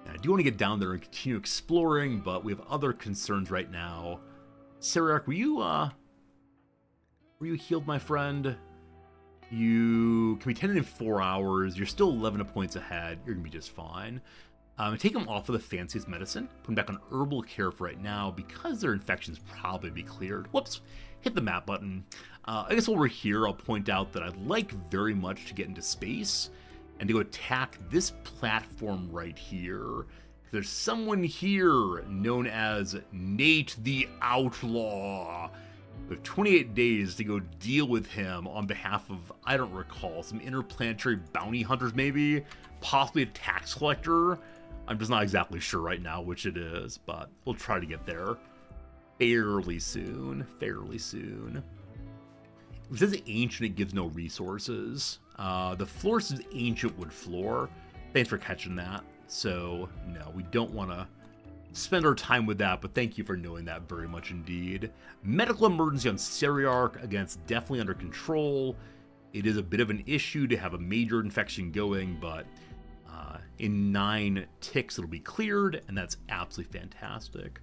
I do want to get down there and continue exploring, but we have other concerns right now. Siriarch, were you healed, my friend? You can be 10 in 4 hours. You're still 11 points ahead. You're going to be just fine. Take them off of the fanciest medicine. Put them back on herbal care for right now because their infections probably be cleared. Whoops. Hit the map button. I guess while we're here, I'll point out that I'd like very much to get into space and to go attack this platform right here. There's someone here known as Nate the Outlaw. We have 28 days to go deal with him on behalf of, I don't recall, some interplanetary bounty hunters maybe? Possibly a tax collector? I'm just not exactly sure right now which it is, but we'll try to get there fairly soon. Fairly soon. It says ancient, it gives no resources. The floor says ancient wood floor. Thanks for catching that. So, no, we don't want to spend our time with that, but thank you for knowing that very much indeed. Medical emergency on Siriarch. Again, it's definitely under control. It is a bit of an issue to have a major infection going, but in 9 ticks it'll be cleared, and that's absolutely fantastic.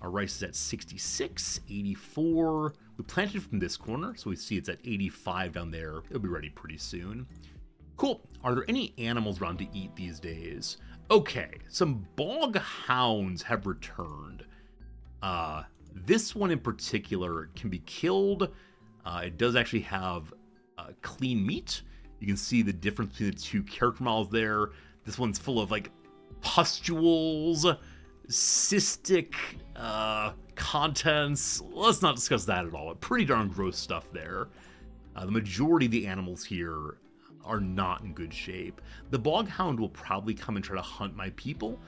Our rice is at 66, 84. We planted from this corner, so we see it's at 85 down there. It'll be ready pretty soon. Cool. Are there any animals around to eat these days? Okay, some bog hounds have returned. This one in particular can be killed. It does actually have clean meat. You can see the difference between the two character models there. This one's full of like pustules, cystic contents. Let's not discuss that at all. Pretty darn gross stuff there. The majority of the animals here are not in good shape. The bog hound will probably come and try to hunt my people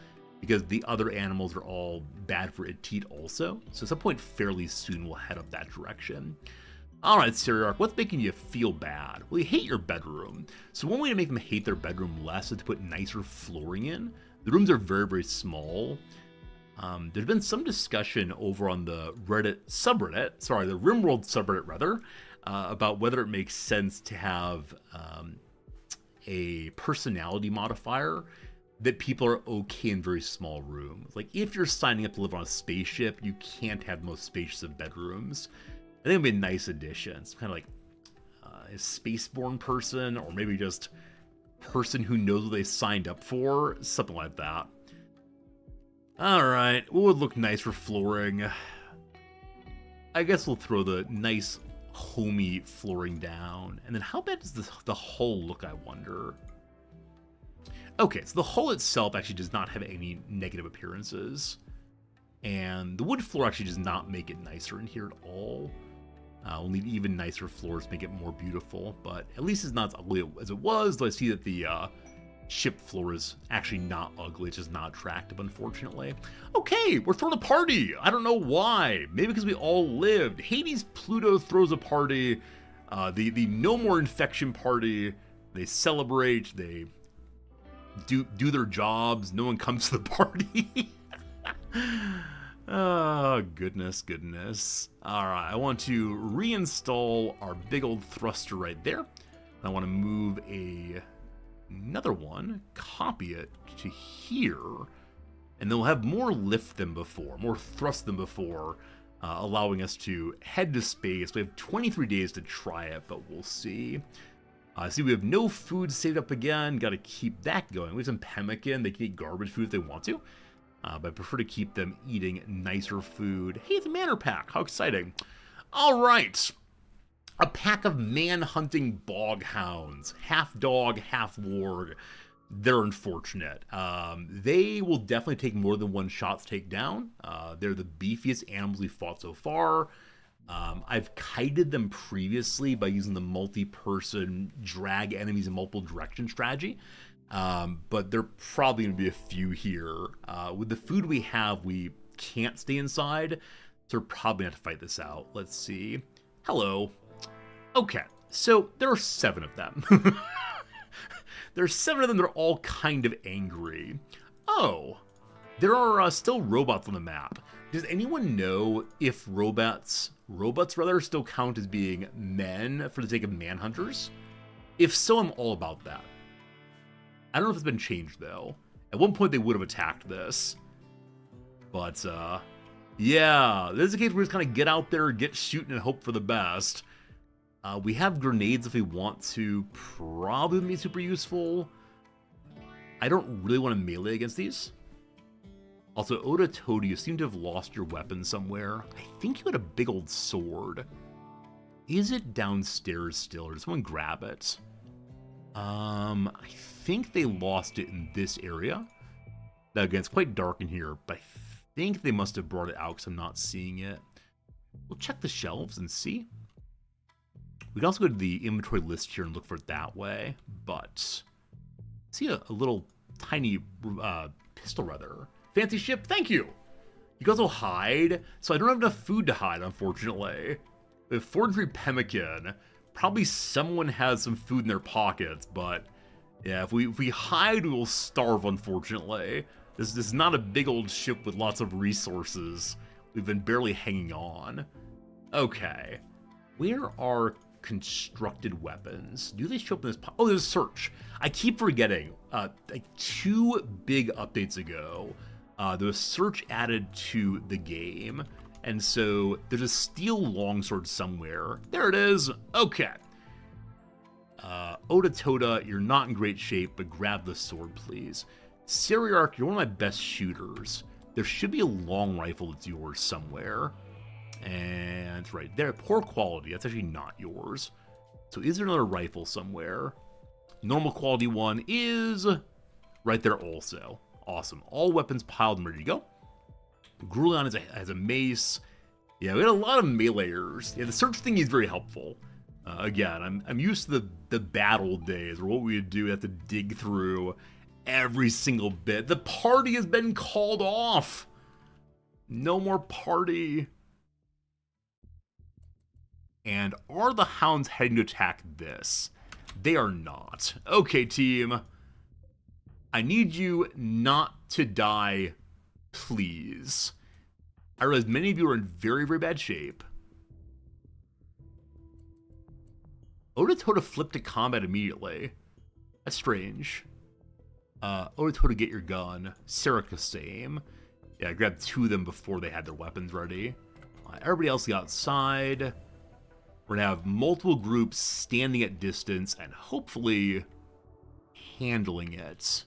because the other animals are all bad for it to eat also. So at some point fairly soon we'll head up that direction. All right, Siriarch, what's making you feel bad? Well, you hate your bedroom. So one way to make them hate their bedroom less is to put nicer flooring in. The rooms are very, very small. There's been some discussion over on the the Rimworld subreddit rather, about whether it makes sense to have a personality modifier that people are okay in very small rooms. Like if you're signing up to live on a spaceship, you can't have the most spacious of bedrooms. I think it'd be a nice addition. It's kind of like a spaceborne person, or maybe just person who knows what they signed up for, something like that. All right, what would look nice for flooring? I guess we'll throw the nice homey flooring down. And then how bad does the hull look, I wonder? Okay, so the hull itself actually does not have any negative appearances. And the wood floor actually does not make it nicer in here at all. We'll need even nicer floors to make it more beautiful, but at least it's not as ugly as it was, though I see that the ship floor is actually not ugly, it's just not attractive, unfortunately. Okay, we're throwing a party! I don't know why. Maybe because we all lived. Hades Pluto throws a party, the No More Infection party. They celebrate, they do their jobs, no one comes to the party. Oh, goodness. All right, I want to reinstall our big old thruster right there. I want to move another one, copy it to here, and then we'll have more lift than before, more thrust than before, allowing us to head to space. We have 23 days to try it, but we'll see. See, we have no food saved up again. Got to keep that going. We have some pemmican. They can eat garbage food if they want to. But I prefer to keep them eating nicer food. Hey, it's a manor pack. How exciting. All right. A pack of man-hunting bog hounds. Half dog, half warg. They're unfortunate. They will definitely take more than one shot to take down. They're the beefiest animals we've fought so far. I've kited them previously by using the multi-person drag enemies in multiple direction strategy. But there are probably going to be a few here. With the food we have, we can't stay inside, so we're probably going to have to fight this out. Let's see. Hello. Okay, so there are 7 of them. There are 7 of them. They're all kind of angry. Oh, there are still robots on the map. Does anyone know if robots robots rather still count as being men for the sake of manhunters? If so, I'm all about that. I don't know if it's been changed, though. At one point, they would have attacked this. But, yeah, this is a case where we just kind of get out there, get shooting, and hope for the best. We have grenades if we want to. Probably be super useful. I don't really want to melee against these. Also, Oda Toda, you seem to have lost your weapon somewhere. I think you had a big old sword. Is it downstairs still, or does someone grab it? I think they lost it in this area. Now, again, it's quite dark in here, but I think they must have brought it out because I'm not seeing it. We'll check the shelves and see. We can also go to the inventory list here and look for it that way, but I see a little tiny pistol, rather. Fancy ship, thank you! You can also hide, so I don't have enough food to hide, unfortunately. We have 43 pemmican. Probably someone has some food in their pockets, but yeah, if we hide, we will starve, unfortunately. This is not a big old ship with lots of resources. We've been barely hanging on. Okay. Where are constructed weapons? Do they show up in this? Oh, there's a search. I keep forgetting. Like 2 big updates ago, there was search added to the game. And so there's a steel longsword somewhere. There it is. Okay. Oda Toda, you're not in great shape, but grab the sword, please. Siriarch, you're one of my best shooters. There should be a long rifle that's yours somewhere. And right there, poor quality. That's actually not yours. So is there another rifle somewhere? Normal quality one is right there also. Awesome. All weapons piled and ready to go. Grulion has a mace. Yeah, we had a lot of meleeers. Yeah, the search thing is very helpful. Again, I'm used to the battle days, or what we would do, we have to dig through every single bit. The party has been called off. No more party. And are the hounds heading to attack this? They are not. Okay, team. I need you not to die, please. I realize many of you are in very, very bad shape. Oda Toda flipped to combat immediately. That's strange. Oda Toda, get your gun. Serica, same. Yeah, I grabbed 2 of them before they had their weapons ready. Everybody else outside. We're gonna have multiple groups standing at distance and hopefully handling it.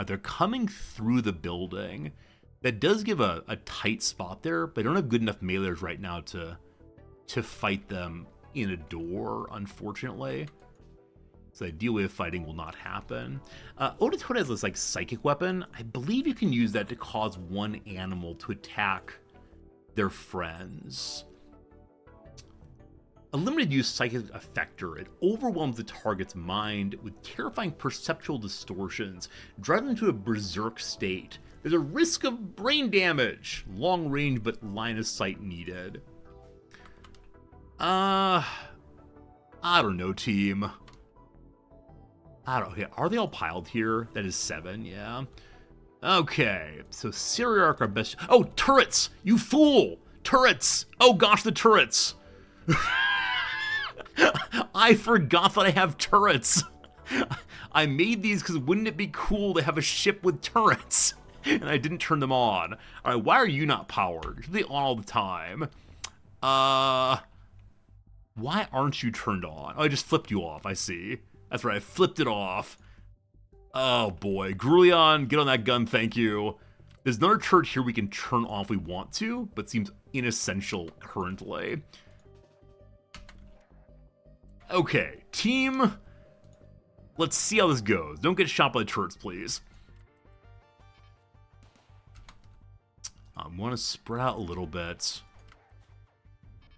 They're coming through the building. That does give a tight spot there, but I don't have good enough meleeers right now to fight them in a door, unfortunately. So the ideal way of fighting will not happen. Oda Toda has this like psychic weapon. I believe you can use that to cause one animal to attack their friends. A limited use psychic effector. It overwhelms the target's mind with terrifying perceptual distortions, driving them to a berserk state. There's a risk of brain damage. Long range, but line of sight needed. I don't know, team. I don't know. Are they all piled here? That is 7, yeah. Okay, so Siriarch, our best. Oh, turrets! You fool! Turrets! Oh gosh, the turrets! I forgot that I have turrets. I made these because wouldn't it be cool to have a ship with turrets? And I didn't turn them on. All right, why are you not powered? You should be on all the time. Why aren't you turned on? Oh, I just flipped you off, I see. That's right, I flipped it off. Oh boy, Grulion, get on that gun, thank you. There's another turret here we can turn on if we want to, but seems inessential currently. Okay, team, let's see how this goes. Don't get shot by the turrets, please. I want to spread out a little bit.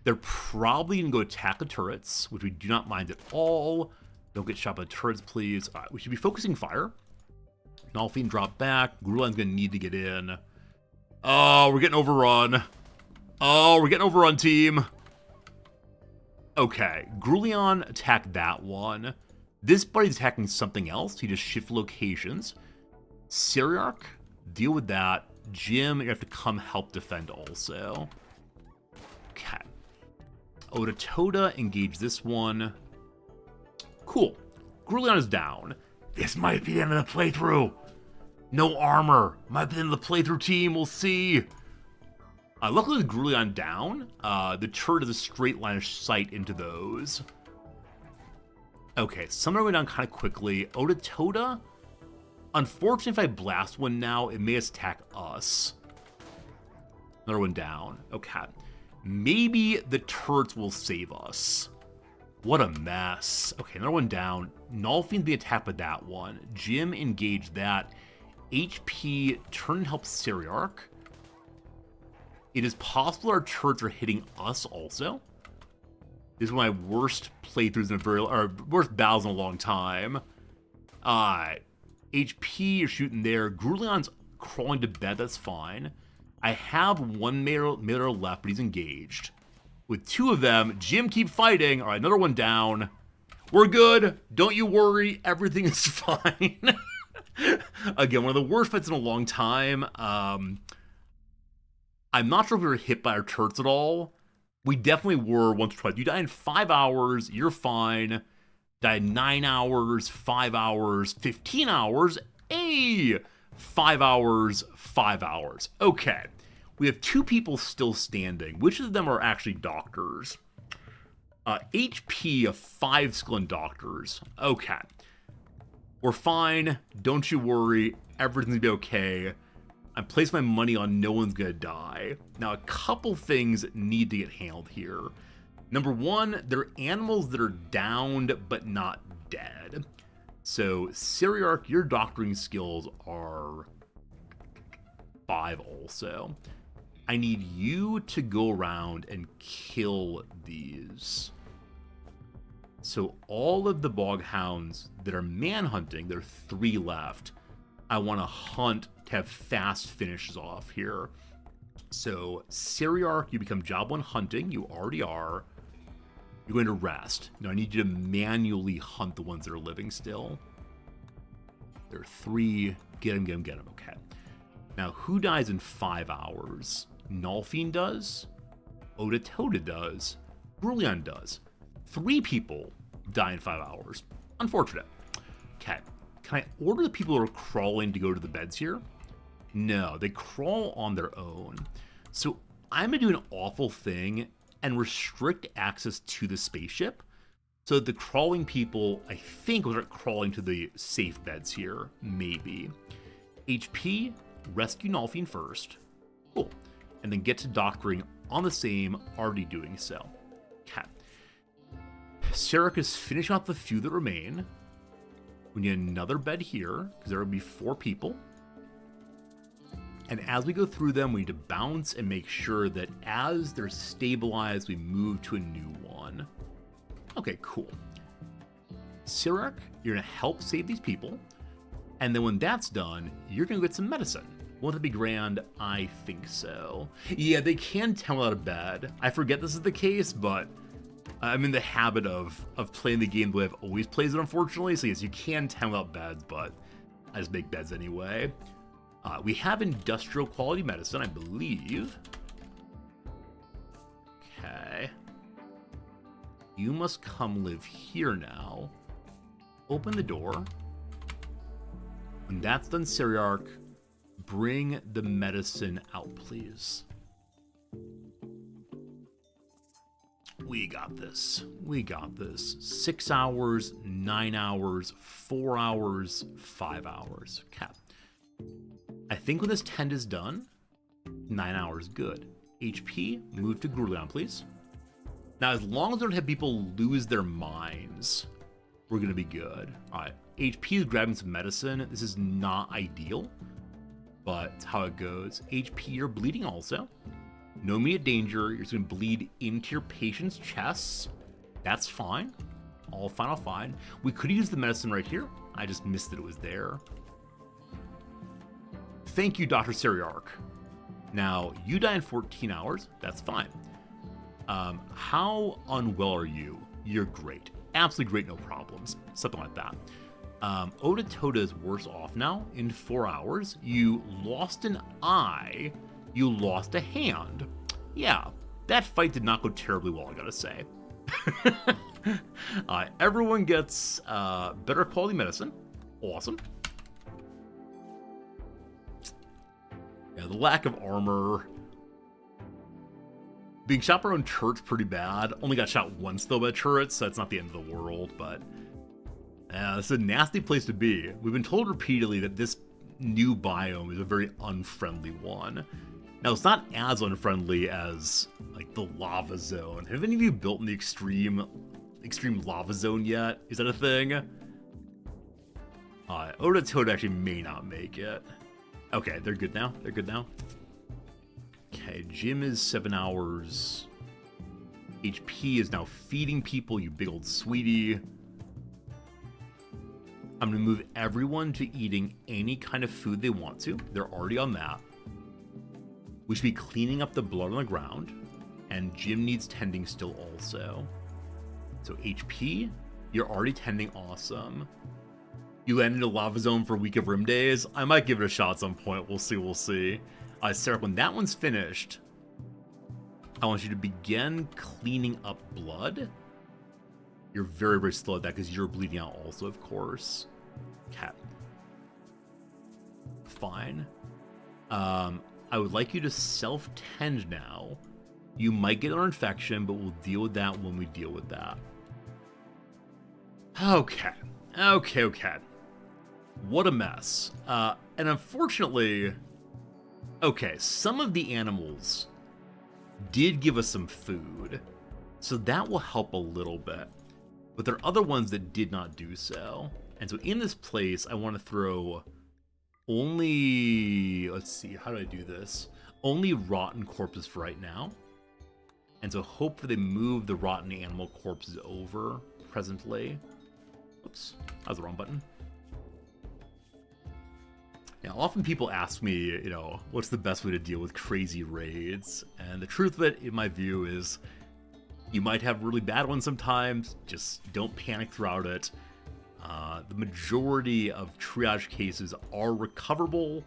They're probably going to go attack the turrets, which we do not mind at all. Don't get shot by the turrets, please. All right, we should be focusing fire. Nalfine drop back. Grulion's going to need to get in. Oh, we're getting overrun. Oh, we're getting overrun, team. Okay, Grulion attacked that one. This buddy's attacking something else. He just shift locations. Siriarch, deal with that. Jim, you have to come help defend also. Okay. Oda engage this one. Cool. Grulion is down. This might be the end of the playthrough. No armor. Might be the end of the playthrough, team. We'll see. Luckily with Grulion down, the turret has a straight line of sight into those. Okay, some are going down kind of quickly. Oda, unfortunately, if I blast one now, it may attack us. Another one down. Okay. Maybe the turrets will save us. What a mess. Okay, another one down. Nolfien's being attacked by that one. Jim engaged that. HP, turn and help Seriarch. It is possible our turrets are hitting us also. This is one of my worst playthroughs in worst battles in a long time. HP, you're shooting there. Grulion's crawling to bed, that's fine. I have one mirror left, but he's engaged. With two of them, Jim keep fighting. All right, another one down. We're good. Don't you worry. Everything is fine. Again, one of the worst fights in a long time. I'm not sure if we were hit by our turrets at all. We definitely were once or twice. You die in 5 hours, you're fine. Die in 9 hours, 5 hours, 15 hours. Hey! 5 hours, 5 hours. Okay. We have two people still standing. Which of them are actually doctors? HP of 5 skill in doctors. Okay. We're fine. Don't you worry. Everything's gonna be okay. I'm placing my money on no one's gonna die. Now, a couple things need to get handled here. Number one, there are animals that are downed but not dead. So, Seriarch, your doctoring skills are 5 also. I need you to go around and kill these. So all of the bog hounds that are manhunting, there are 3 left. I want to hunt to have fast finishes off here. So Seriarch, you become job 1 hunting. You already are. You're going to rest. Now I need you to manually hunt the ones that are living still. There are 3. Get them, get them, get them. Okay. Now who dies in 5 hours? Nolfien does. Oda does. Grulion does. 3 people die in 5 hours. Unfortunate. Okay. Can I order the people who are crawling to go to the beds here? No, they crawl on their own. So I'm going to do an awful thing and restrict access to the spaceship. So the crawling people, I think, will start crawling to the safe beds here. Maybe. HP, rescue Nolfien first. Cool. And then get to doctoring on the same, already doing so. Okay. Seriarch is finishing off the few that remain. We need another bed here, because there will be 4 people. And as we go through them, we need to bounce and make sure that as they're stabilized, we move to a new one. Okay, cool. Seriarch, you're going to help save these people. And then when that's done, you're going to get some medicine. Won't that be grand? I think so. Yeah, they can tell out of bed. I forget this is the case, but I'm in the habit of playing the game the way I've always played it, unfortunately. So yes, you can tell out beds, but I just make beds anyway. We have industrial quality medicine, I believe. Okay. You must come live here now. Open the door. When that's done, Seriarch, bring the medicine out, please. We got this. We got this. 6 hours, 9 hours, 4 hours, 5 hours. Okay. I think when this tent is done, 9 hours, good. HP, move to Grulion, please. Now, as long as we don't have people lose their minds, we're going to be good. All right. HP is grabbing some medicine. This is not ideal, but it's how it goes. HP, you're bleeding also. No immediate danger. You're just going to bleed into your patient's chest. That's fine. All fine, all fine. We could use the medicine right here. I just missed that it was there. Thank you, Dr. Seriarch. Now, you die in 14 hours. That's fine. How unwell are you? You're great. Absolutely great, no problems. Something like that. Oda is worse off now. In 4 hours, you lost an eye. You lost a hand. Yeah, that fight did not go terribly well, I gotta say. Everyone gets better quality medicine. Awesome. Yeah, the lack of armor. Being shot by our own turret's pretty bad. Only got shot once, though, by turrets, so that's not the end of the world, but... this is a nasty place to be. We've been told repeatedly that this new biome is a very unfriendly one. Now, it's not as unfriendly as, like, the lava zone. Have any of you built in the extreme lava zone yet? Is that a thing? Oda Toad actually may not make it. Okay, they're good now. They're good now. Okay, gym is 7 hours. HP is now feeding people, you big old sweetie. I'm going to move everyone to eating any kind of food they want to. They're already on that. We should be cleaning up the blood on the ground. And Jim needs tending still also. So HP, you're already tending, awesome. You landed in a lava zone for Week of Rim days. I might give it a shot at some point. We'll see, we'll see. Sarah, when that one's finished, I want you to begin cleaning up blood. You're very, very slow at that because you're bleeding out also, of course. Okay. Fine. I would like you to self-tend now. You might get an infection, but we'll deal with that when we deal with that. Okay. Okay. What a mess. And unfortunately... Okay, some of the animals did give us some food, so that will help a little bit. But there are other ones that did not do so. And so in this place, I want to throw only... Let's see, how do I do this? Only rotten corpses for right now. And so hopefully they move the rotten animal corpses over presently. Oops, that was the wrong button. Now, often people ask me, you know, what's the best way to deal with crazy raids? And the truth of it, in my view, is you might have really bad ones sometimes. Just don't panic throughout it. The majority of triage cases are recoverable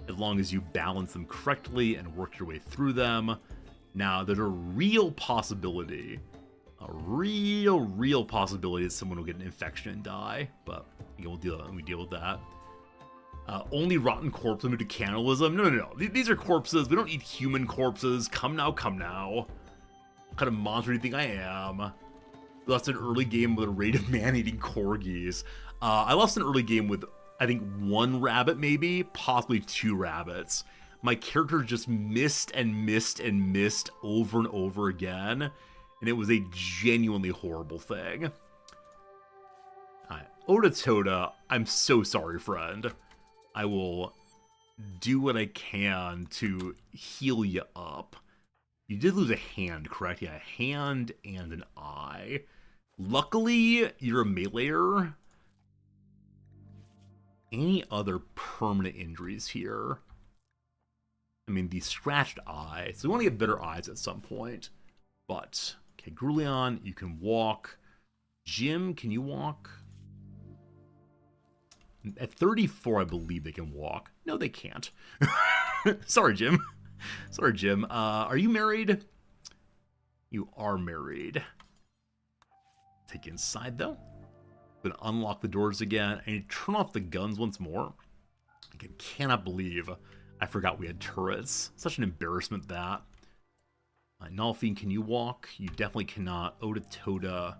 as long as you balance them correctly and work your way through them. Now, there's a real possibility, real possibility that someone will get an infection and die, but you know, we deal with that. Only rotten corpse limited to cannibalism? No. These are corpses. We don't eat human corpses. Come now. What kind of monster do you think I am? Lost an early game with a raid of man-eating corgis. I lost an early game with, I think, 1 rabbit maybe, possibly 2 rabbits. My character just missed over and over again, and it was a genuinely horrible thing. Oda Toda, I'm so sorry, friend. I will do what I can to heal you up. You did lose a hand, correct? Yeah, a hand and an eye. Luckily, you're a meleeer. Any other permanent injuries here? I mean, the scratched eye. So we want to get better eyes at some point. But, okay, Grulion, you can walk. Jim, can you walk? At 34, I believe they can walk. No, they can't. Sorry, Jim. Are you married? You are married. Take you inside, though. I'm going to unlock the doors again. I need to turn off the guns once more. I cannot believe I forgot we had turrets. Such an embarrassment, that. Nalfine, can you walk? You definitely cannot. Oda Toda,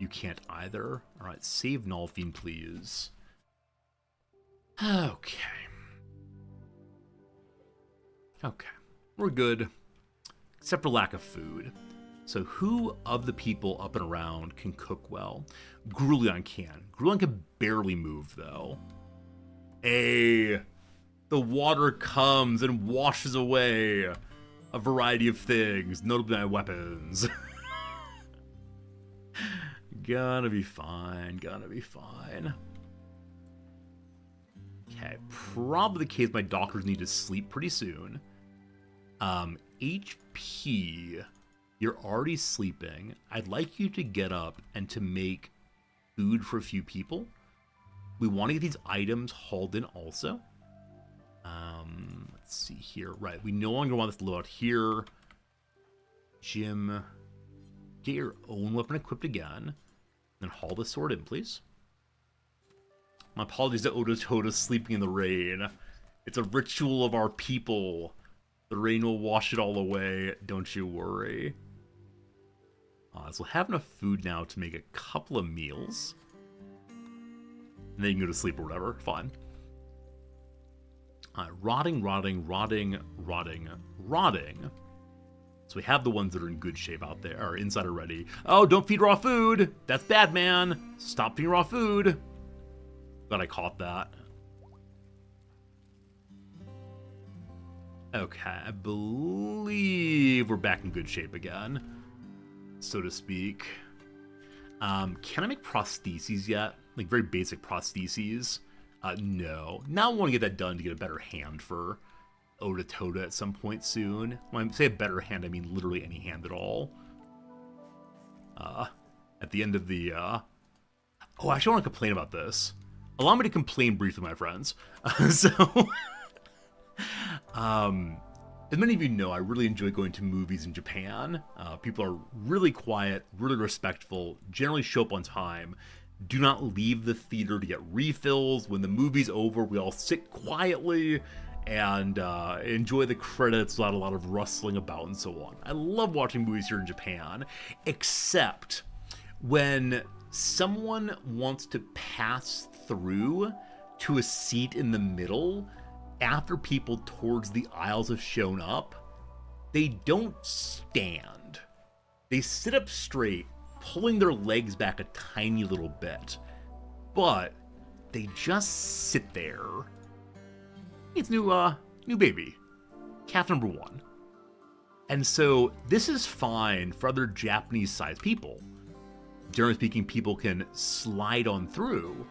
you can't either. All right, save Nalfine, please. Okay. We're good. Except for lack of food. So who of the people up and around can cook well? Grulion can. Grulion can barely move, though. The water comes and washes away a variety of things, notably my weapons. Gonna be fine. Okay, probably the case my doctors need to sleep pretty soon. HP, you're already sleeping. I'd like you to get up and to make food for a few people. We want to get these items hauled in also. Let's see here. Right, we no longer want this to load out here. Jim, get your own weapon equipped again. Then haul the sword in, please. My apologies to Oda Toda sleeping in the rain. It's a ritual of our people. The rain will wash it all away. Don't you worry. So we'll have enough food now to make a couple of meals. And then you can go to sleep or whatever. Fine. Rotting. So we have the ones that are in good shape out there, or inside already. Oh, don't feed raw food! That's bad, man! Stop feeding raw food! Glad I caught that. Okay, I believe we're back in good shape again, so to speak. Can I make prostheses yet? Like very basic prostheses? No. Now I want to get that done to get a better hand for Oda Toda at some point soon. When I say a better hand, I mean literally any hand at all. At the end of the... Oh, I actually want to complain about this. Allow me to complain briefly, my friends. As many of you know, I really enjoy going to movies in Japan. People are really quiet, really respectful, generally show up on time, do not leave the theater to get refills. When the movie's over, we all sit quietly and enjoy the credits without a lot of rustling about and so on. I love watching movies here in Japan, except when someone wants to pass through to a seat in the middle after people towards the aisles have shown up. They don't stand. They sit up straight, pulling their legs back a tiny little bit, but they just sit there. It's new baby, calf number 1. And so this is fine for other Japanese-sized people. Generally speaking, people can slide on through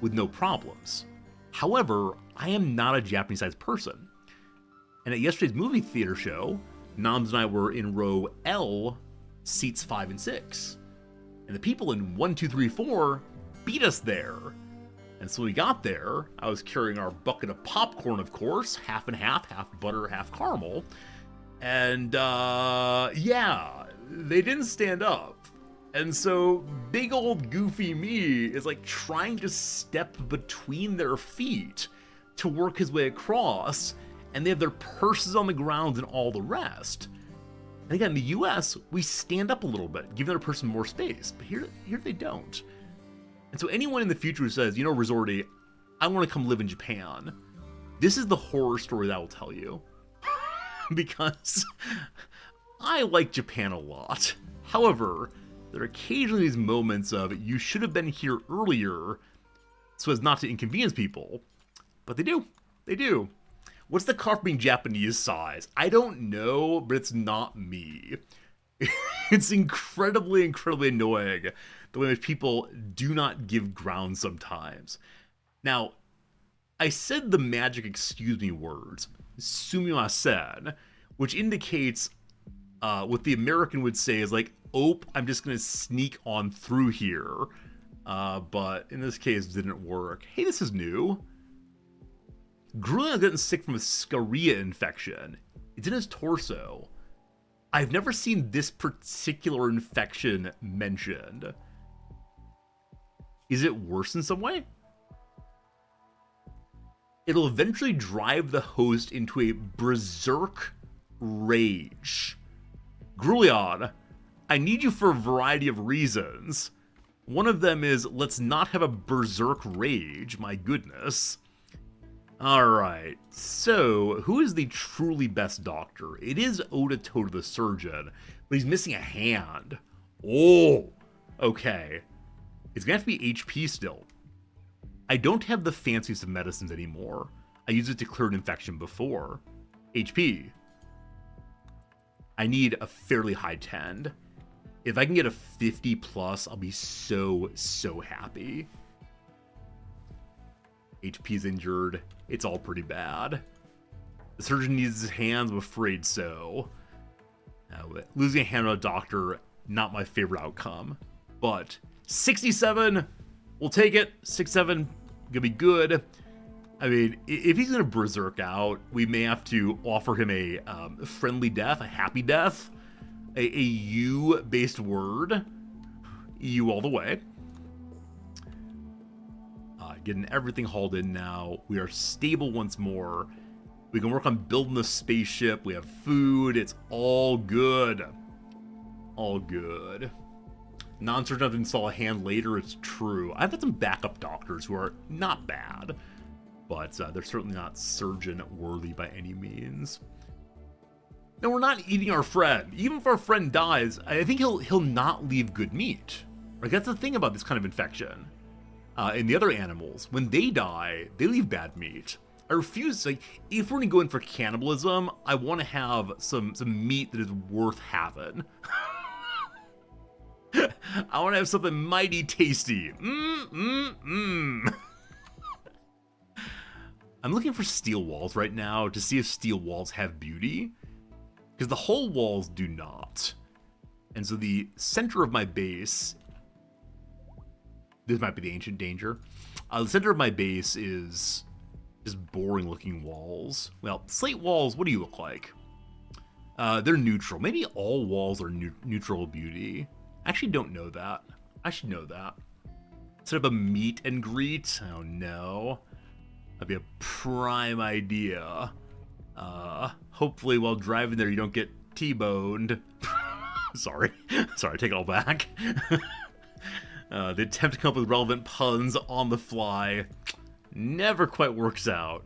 with no problems. However, I am not a Japanese-sized person. And at yesterday's movie theater show, Noms and I were in row L, seats 5 and 6. And the people in 1, 2, 3, 4 beat us there. And so we got there, I was carrying our bucket of popcorn, of course, half and half butter, half caramel. And yeah, they didn't stand up. And so big old goofy me is like trying to step between their feet to work his way across, and they have their purses on the ground and all the rest. And again, in the US, we stand up a little bit, give the other person more space, but here they don't. And so anyone in the future who says, you know, Resorty, I want to come live in Japan, this is the horror story that I will tell you. Because I like Japan a lot. However, there are occasionally these moments of, you should have been here earlier so as not to inconvenience people. But they do. They do. What's the cutoff being Japanese size? I don't know, but it's not me. It's incredibly, incredibly annoying the way in which people do not give ground sometimes. Now, I said the magic excuse me words, sumimasen, which indicates what the American would say is like, oh, I'm just going to sneak on through here. But in this case, it didn't work. Hey, this is new. Grulion is getting sick from a scaria infection. It's in his torso. I've never seen this particular infection mentioned. Is it worse in some way? It'll eventually drive the host into a berserk rage. Grulion, I need you for a variety of reasons. One of them is, let's not have a berserk rage, my goodness. Alright, so who is the truly best doctor? It is Oda Toda the surgeon, but he's missing a hand. Oh, okay. It's gonna have to be HP still. I don't have the fanciest of medicines anymore. I used it to clear an infection before. HP. I need a fairly high tend. If I can get a 50 plus, I'll be so, so happy. HP's injured. It's all pretty bad. The surgeon needs his hands, I'm afraid so. Losing a hand on a doctor, not my favorite outcome. But 67, we'll take it. 67, gonna be good. I mean, if he's gonna berserk out, we may have to offer him a friendly death, a happy death. a U-based word. EU all the way. Getting everything hauled in now. We are stable once more. We can work on building the spaceship. We have food. It's all good. All good. Non-surgeon have to install a hand later. It's true. I've got some backup doctors who are not bad, but they're certainly not surgeon-worthy by any means. No, we're not eating our friend. Even if our friend dies, I think he'll not leave good meat. Like, that's the thing about this kind of infection. In the other animals, when they die, they leave bad meat. I refuse, like, if we're gonna go in for cannibalism, I want to have some meat that is worth having. I want to have something mighty tasty. I'm looking for steel walls right now to see if steel walls have beauty, because the hull walls do not. And so the center of my base, this might be the ancient danger. The center of my base is just boring looking walls. Well, slate walls, what do you look like? They're neutral. Maybe all walls are neutral beauty. I actually don't know that. I should know that. Set up a meet and greet. Oh no. That'd be a prime idea. Hopefully while driving there you don't get T-boned. Sorry, take it all back. The attempt to come up with relevant puns on the fly never quite works out.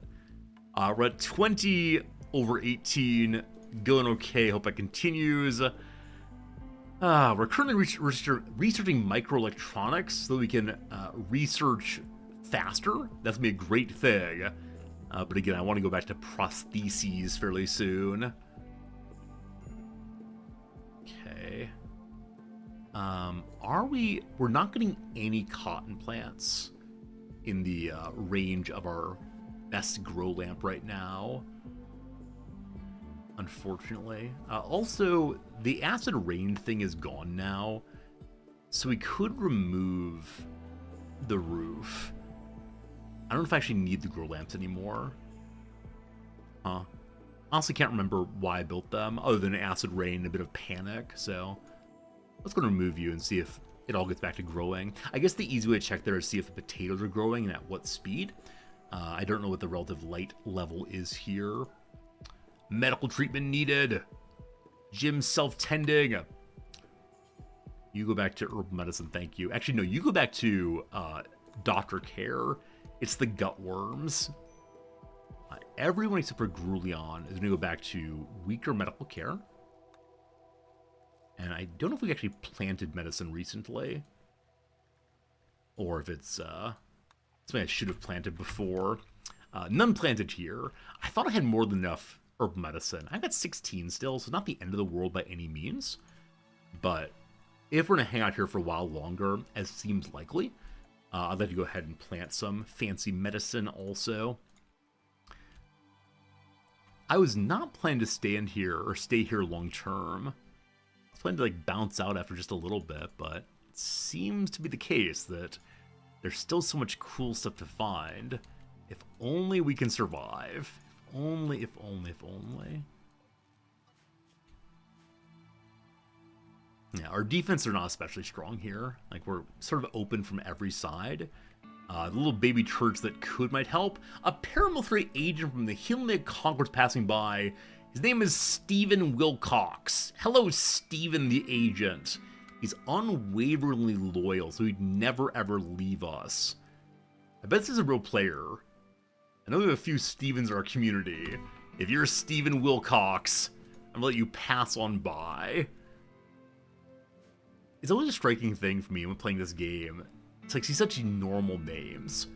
We're at 20 over 18, going okay. Hope that continues. We're currently researching microelectronics so that we can research faster. That's gonna be a great thing. But again, I want to go back to prostheses fairly soon. Okay. We're not getting any cotton plants in the range of our best grow lamp right now, unfortunately. Also, the acid rain thing is gone now, so we could remove the roof. I don't know if I actually need the grow lamps anymore. Honestly can't remember why I built them, other than acid rain and a bit of panic, so let's go and remove you and see if it all gets back to growing. I guess the easy way to check there is see if the potatoes are growing and at what speed. I don't know what the relative light level is here. Medical treatment needed. Gym self-tending. You go back to herbal medicine, thank you. Actually, no, you go back to doctor care. It's the gut worms. Everyone except for Grulion is going to go back to weaker medical care. And I don't know if we actually planted medicine recently, or if it's something I should have planted before. None planted here. I thought I had more than enough herbal medicine. I've got 16 still, so not the end of the world by any means. But if we're going to hang out here for a while longer, as seems likely, I'd like to go ahead and plant some fancy medicine also. I was not planning to stay here long term. I was planning to like bounce out after just a little bit, but it seems to be the case that there's still so much cool stuff to find. If only we can survive. If only. Yeah, our defense are not especially strong here. Like, we're sort of open from every side. The little baby church that might help. A paramilitary agent from the Hillneck Congress passing by. His name is Stephen Wilcox. Hello, Stephen the agent. He's unwaveringly loyal, so he'd never ever leave us. I bet this is a real player. I know we have a few Stevens in our community. If you're Stephen Wilcox, I'm gonna let you pass on by. It's always a striking thing for me when playing this game. It's like, see such normal names.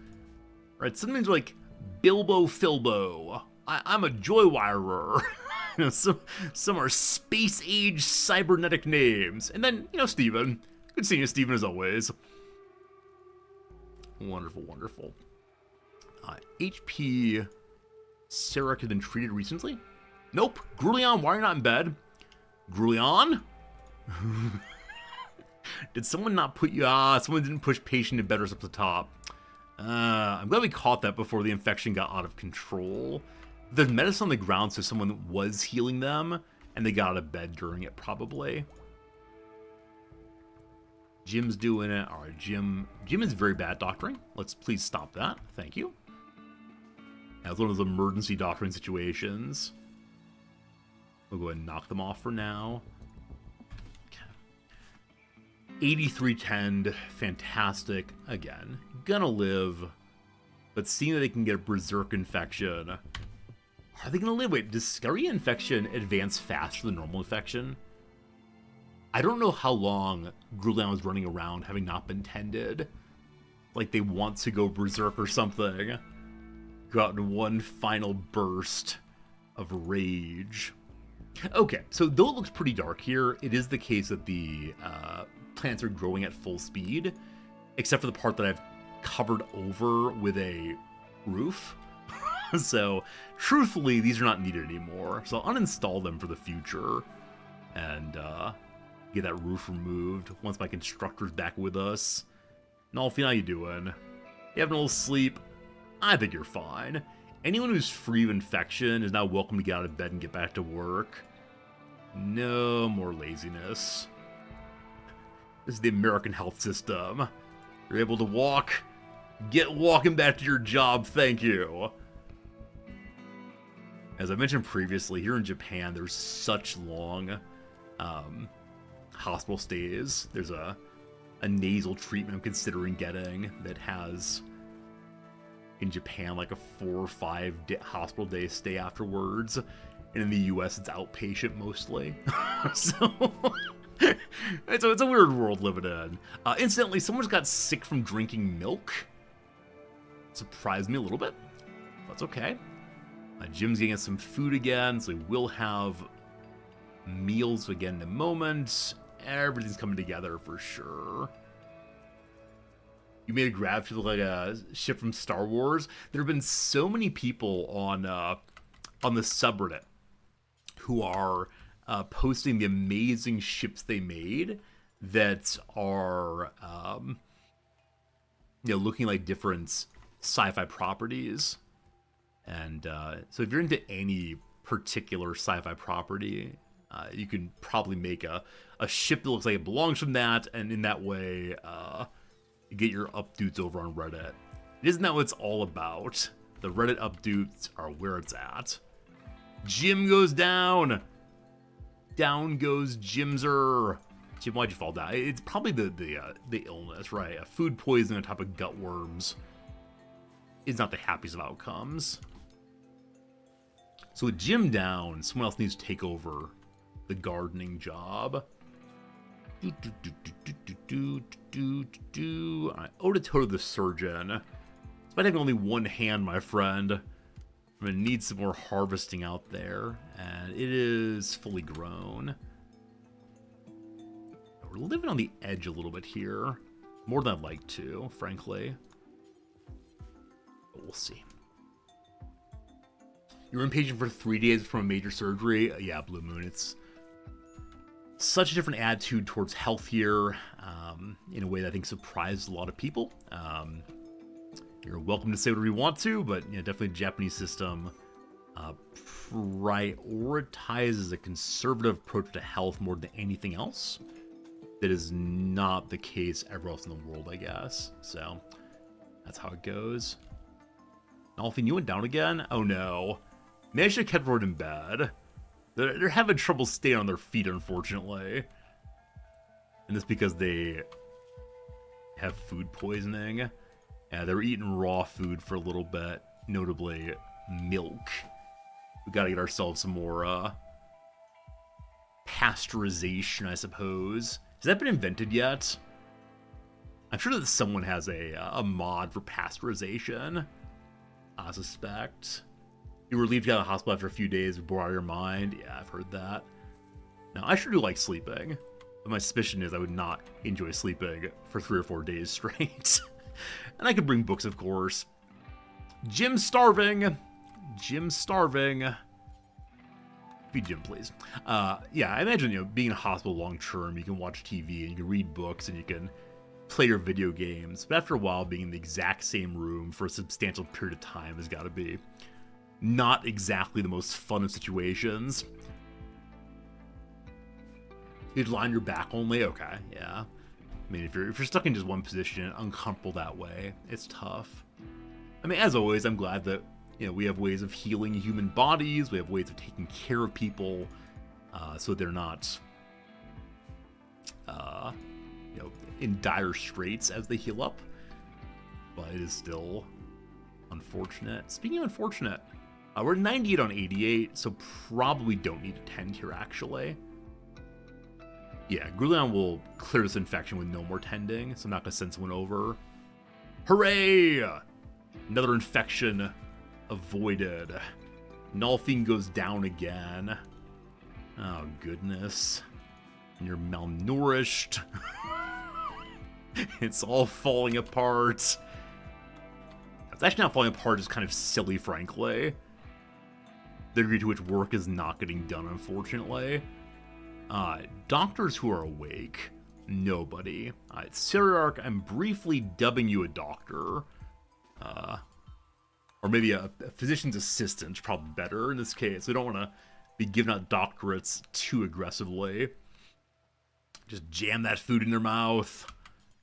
Right? Sometimes like Bilbo Filbo. I'm a joywirer. You know, some are space age cybernetic names. And then, you know, Steven. Good seeing you, Steven, as always. Wonderful, wonderful. HP Sarek had been treated recently? Nope. Grulion, why are you not in bed? Grulion? Did someone not put you... someone didn't push patient and betters up the top. I'm glad we caught that before the infection got out of control. There's medicine on the ground, so someone was healing them, and they got out of bed during it, probably. Jim's doing it. All right, Jim is very bad at doctoring. Let's please stop that. Thank you. That's one of those emergency doctoring situations. We'll go ahead and knock them off for now. 83-10, fantastic. Again, gonna live, but seeing that they can get a berserk infection. Are they gonna live? Wait, does scurry infection advance faster than normal infection? I don't know how long Grulion was running around having not been tended. Like they want to go berserk or something. Go out in one final burst of rage. Okay, so though it looks pretty dark here, it is the case that the plants are growing at full speed, except for the part that I've covered over with a roof. So, truthfully, these are not needed anymore. So I'll uninstall them for the future and get that roof removed once my constructor's back with us. Nolfie, how you doing? You having a little sleep? I think you're fine. Anyone who's free of infection is now welcome to get out of bed and get back to work. No more laziness. This is the American health system. You're able to walk. Get walking back to your job, thank you. As I mentioned previously, here in Japan, there's such long hospital stays. There's a nasal treatment I'm considering getting that has, in Japan, like a 4 or 5 hospital day stay afterwards. And in the US, it's outpatient mostly. So it's a weird world living in. Incidentally, someone's got sick from drinking milk. Surprised me a little bit. That's okay. Jim's getting us some food again, so we will have meals again in a moment. Everything's coming together for sure. You made a grab to look like a ship from Star Wars. There have been so many people on the subreddit who are posting the amazing ships they made that are looking like different sci-fi properties. And so if you're into any particular sci-fi property, you can probably make a ship that looks like it belongs from that, and in that way you get your updates over on Reddit. Isn't that what it's all about? The Reddit updates are where it's at. Jim goes down. Down goes Jimser. Jim, why'd you fall down? It's probably the illness, right? Food poisoning on top of gut worms is not the happiest of outcomes. So with Jim down, someone else needs to take over the gardening job. Alright, Odyssey the surgeon. Despite having only one hand, my friend, I'm gonna need some more harvesting out there, and it is fully grown. We're living on the edge a little bit here, more than I'd like to, frankly. But we'll see. You were inpatient for 3 days from a major surgery. Yeah, Blue Moon. It's such a different attitude towards health here, in a way that I think surprised a lot of people. You're welcome to say whatever you want to, but definitely the Japanese system prioritizes a conservative approach to health more than anything else. That is not the case everywhere else in the world, I guess. So that's how it goes. Nolfie, you went down again? Oh no. Maybe I should have kept everyone in bed. They're having trouble staying on their feet, unfortunately. And that's because they have food poisoning. Yeah, they were eating raw food for a little bit, notably milk. We gotta get ourselves some more pasteurization, I suppose. Has that been invented yet? I'm sure that someone has a mod for pasteurization. I suspect. You were relieved to get out of the hospital after a few days, bore out of your mind. Yeah, I've heard that. Now, I sure do like sleeping. But my suspicion is I would not enjoy sleeping for 3 or 4 days straight. And I could bring books, of course. Jim's starving. Jim's starving. Feed Jim, please. Yeah, I imagine, being in a hospital long term, you can watch TV and you can read books and you can play your video games. But after a while, being in the exact same room for a substantial period of time has got to be not exactly the most fun of situations. You'd lie on your back only? Okay, yeah. I mean, if you're stuck in just one position, uncomfortable that way, it's tough. I mean, as always, I'm glad that, you know, we have ways of healing human bodies, we have ways of taking care of people, so they're not, you know, in dire straits as they heal up. But it is still unfortunate. Speaking of unfortunate, we're 98 on 88, so probably don't need to tend here, actually. Yeah, Grulion will clear this infection with no more tending, so I'm not going to send someone over. Hooray! Another infection avoided. Nalfine goes down again. Oh, goodness. And you're malnourished. It's all falling apart. It's actually not falling apart, it's kind of silly, frankly. The degree to which work is not getting done, unfortunately. Doctors who are awake. Nobody. Cyriarch, I'm briefly dubbing you a doctor. Or maybe a physician's assistant, probably better in this case. We don't want to be giving out doctorates too aggressively. Just jam that food in their mouth.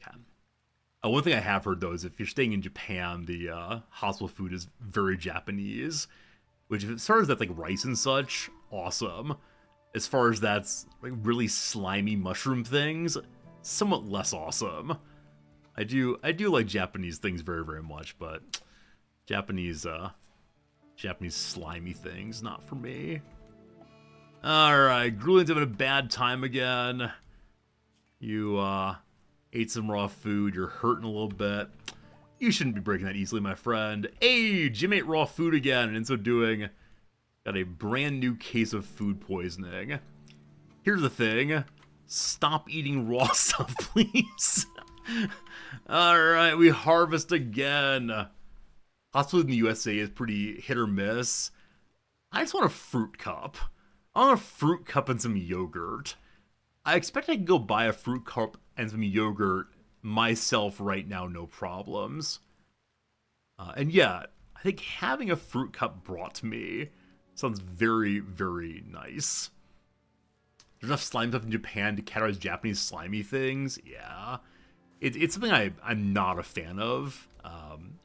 Okay. One thing I have heard, though, is if you're staying in Japan, the hospital food is very Japanese. Which, as far as that's like rice and such, awesome. As far as that's like really slimy mushroom things, somewhat less awesome. I do like Japanese things very, very much, but Japanese slimy things, not for me. Alright, Grulion's having a bad time again. You ate some raw food, you're hurting a little bit. You shouldn't be breaking that easily, my friend. Hey, Jim ate raw food again, and in so doing, got a brand new case of food poisoning. Here's the thing. Stop eating raw stuff, please. Alright, we harvest again. Hospital in the USA is pretty hit or miss. I just want a fruit cup. I want a fruit cup and some yogurt. I expect I can go buy a fruit cup and some yogurt myself right now, no problems. And yeah, I think having a fruit cup brought to me sounds very, very nice. There's enough slime stuff in Japan to categorize Japanese slimy things. Yeah. It's something I'm not a fan of.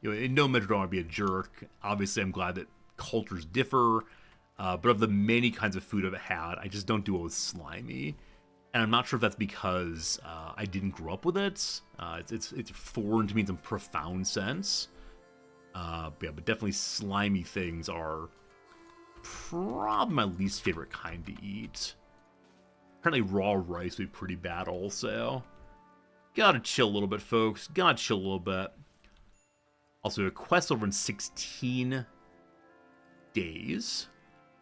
You know, in no measure do I want to be a jerk. Obviously, I'm glad that cultures differ. But of the many kinds of food I've had, I just don't do it with slimy. And I'm not sure if that's because I didn't grow up with it. It's foreign to me in some profound sense. But yeah, but definitely slimy things are probably my least favorite kind to eat. Apparently raw rice would be pretty bad also. Gotta chill a little bit, folks. Gotta chill a little bit. Also, a quest over in 16 days,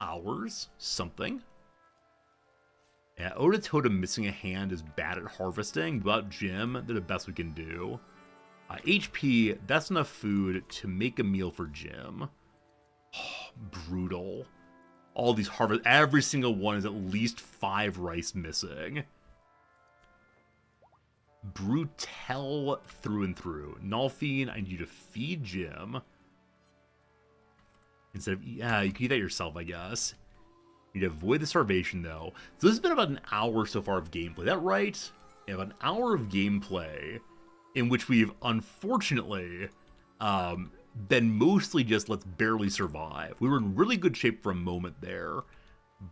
hours, something. Yeah, Oda Totem missing a hand is bad at harvesting. Without Jim, they're the best we can do. HP, that's enough food to make a meal for Jim. Oh, brutal. All these harvest, every single one is at least 5 rice missing. Brutal through and through. Nalfine, I need you to feed Jim. Instead of, yeah, you can eat that yourself, I guess. You need to avoid the starvation, though. So this has been about an hour so far of gameplay. Is that right? Yeah, about an hour of gameplay in which we've, unfortunately, been mostly just let's barely survive. We were in really good shape for a moment there,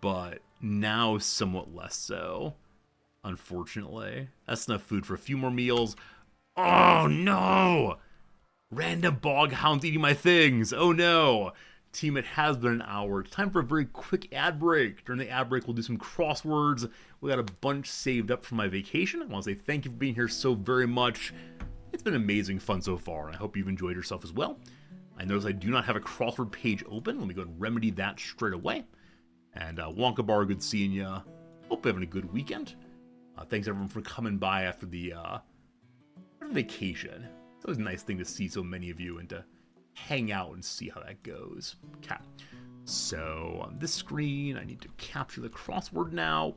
but now somewhat less so, unfortunately. That's enough food for a few more meals. Oh, no! Random bog hounds eating my things. Oh, no! Team, it has been an hour. It's time for a very quick ad break. During the ad break, we'll do some crosswords. We got a bunch saved up from my vacation. I want to say thank you for being here so very much. It's been amazing fun so far, and I hope you've enjoyed yourself as well. I notice I do not have a crossword page open. Let me go and remedy that straight away. And Wonka Bar, good seeing ya. Hope you're having a good weekend. Thanks everyone for coming by after the vacation. It's always a nice thing to see so many of you and to hang out and see how that goes. Okay. So on this screen, I need to capture the crossword now.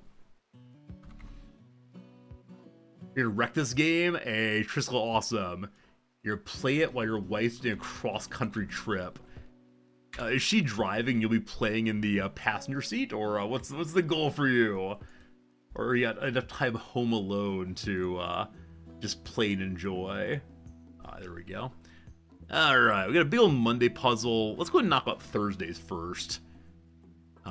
You're gonna wreck this game? Hey, Triskel, awesome. You're gonna play it while your wife's doing a cross-country trip. Is she driving? You'll be playing in the passenger seat, or what's the goal for you? or you got enough time home alone to just play and enjoy. There we go. Alright, we got a big old Monday puzzle. Let's go ahead and knock out Thursdays first.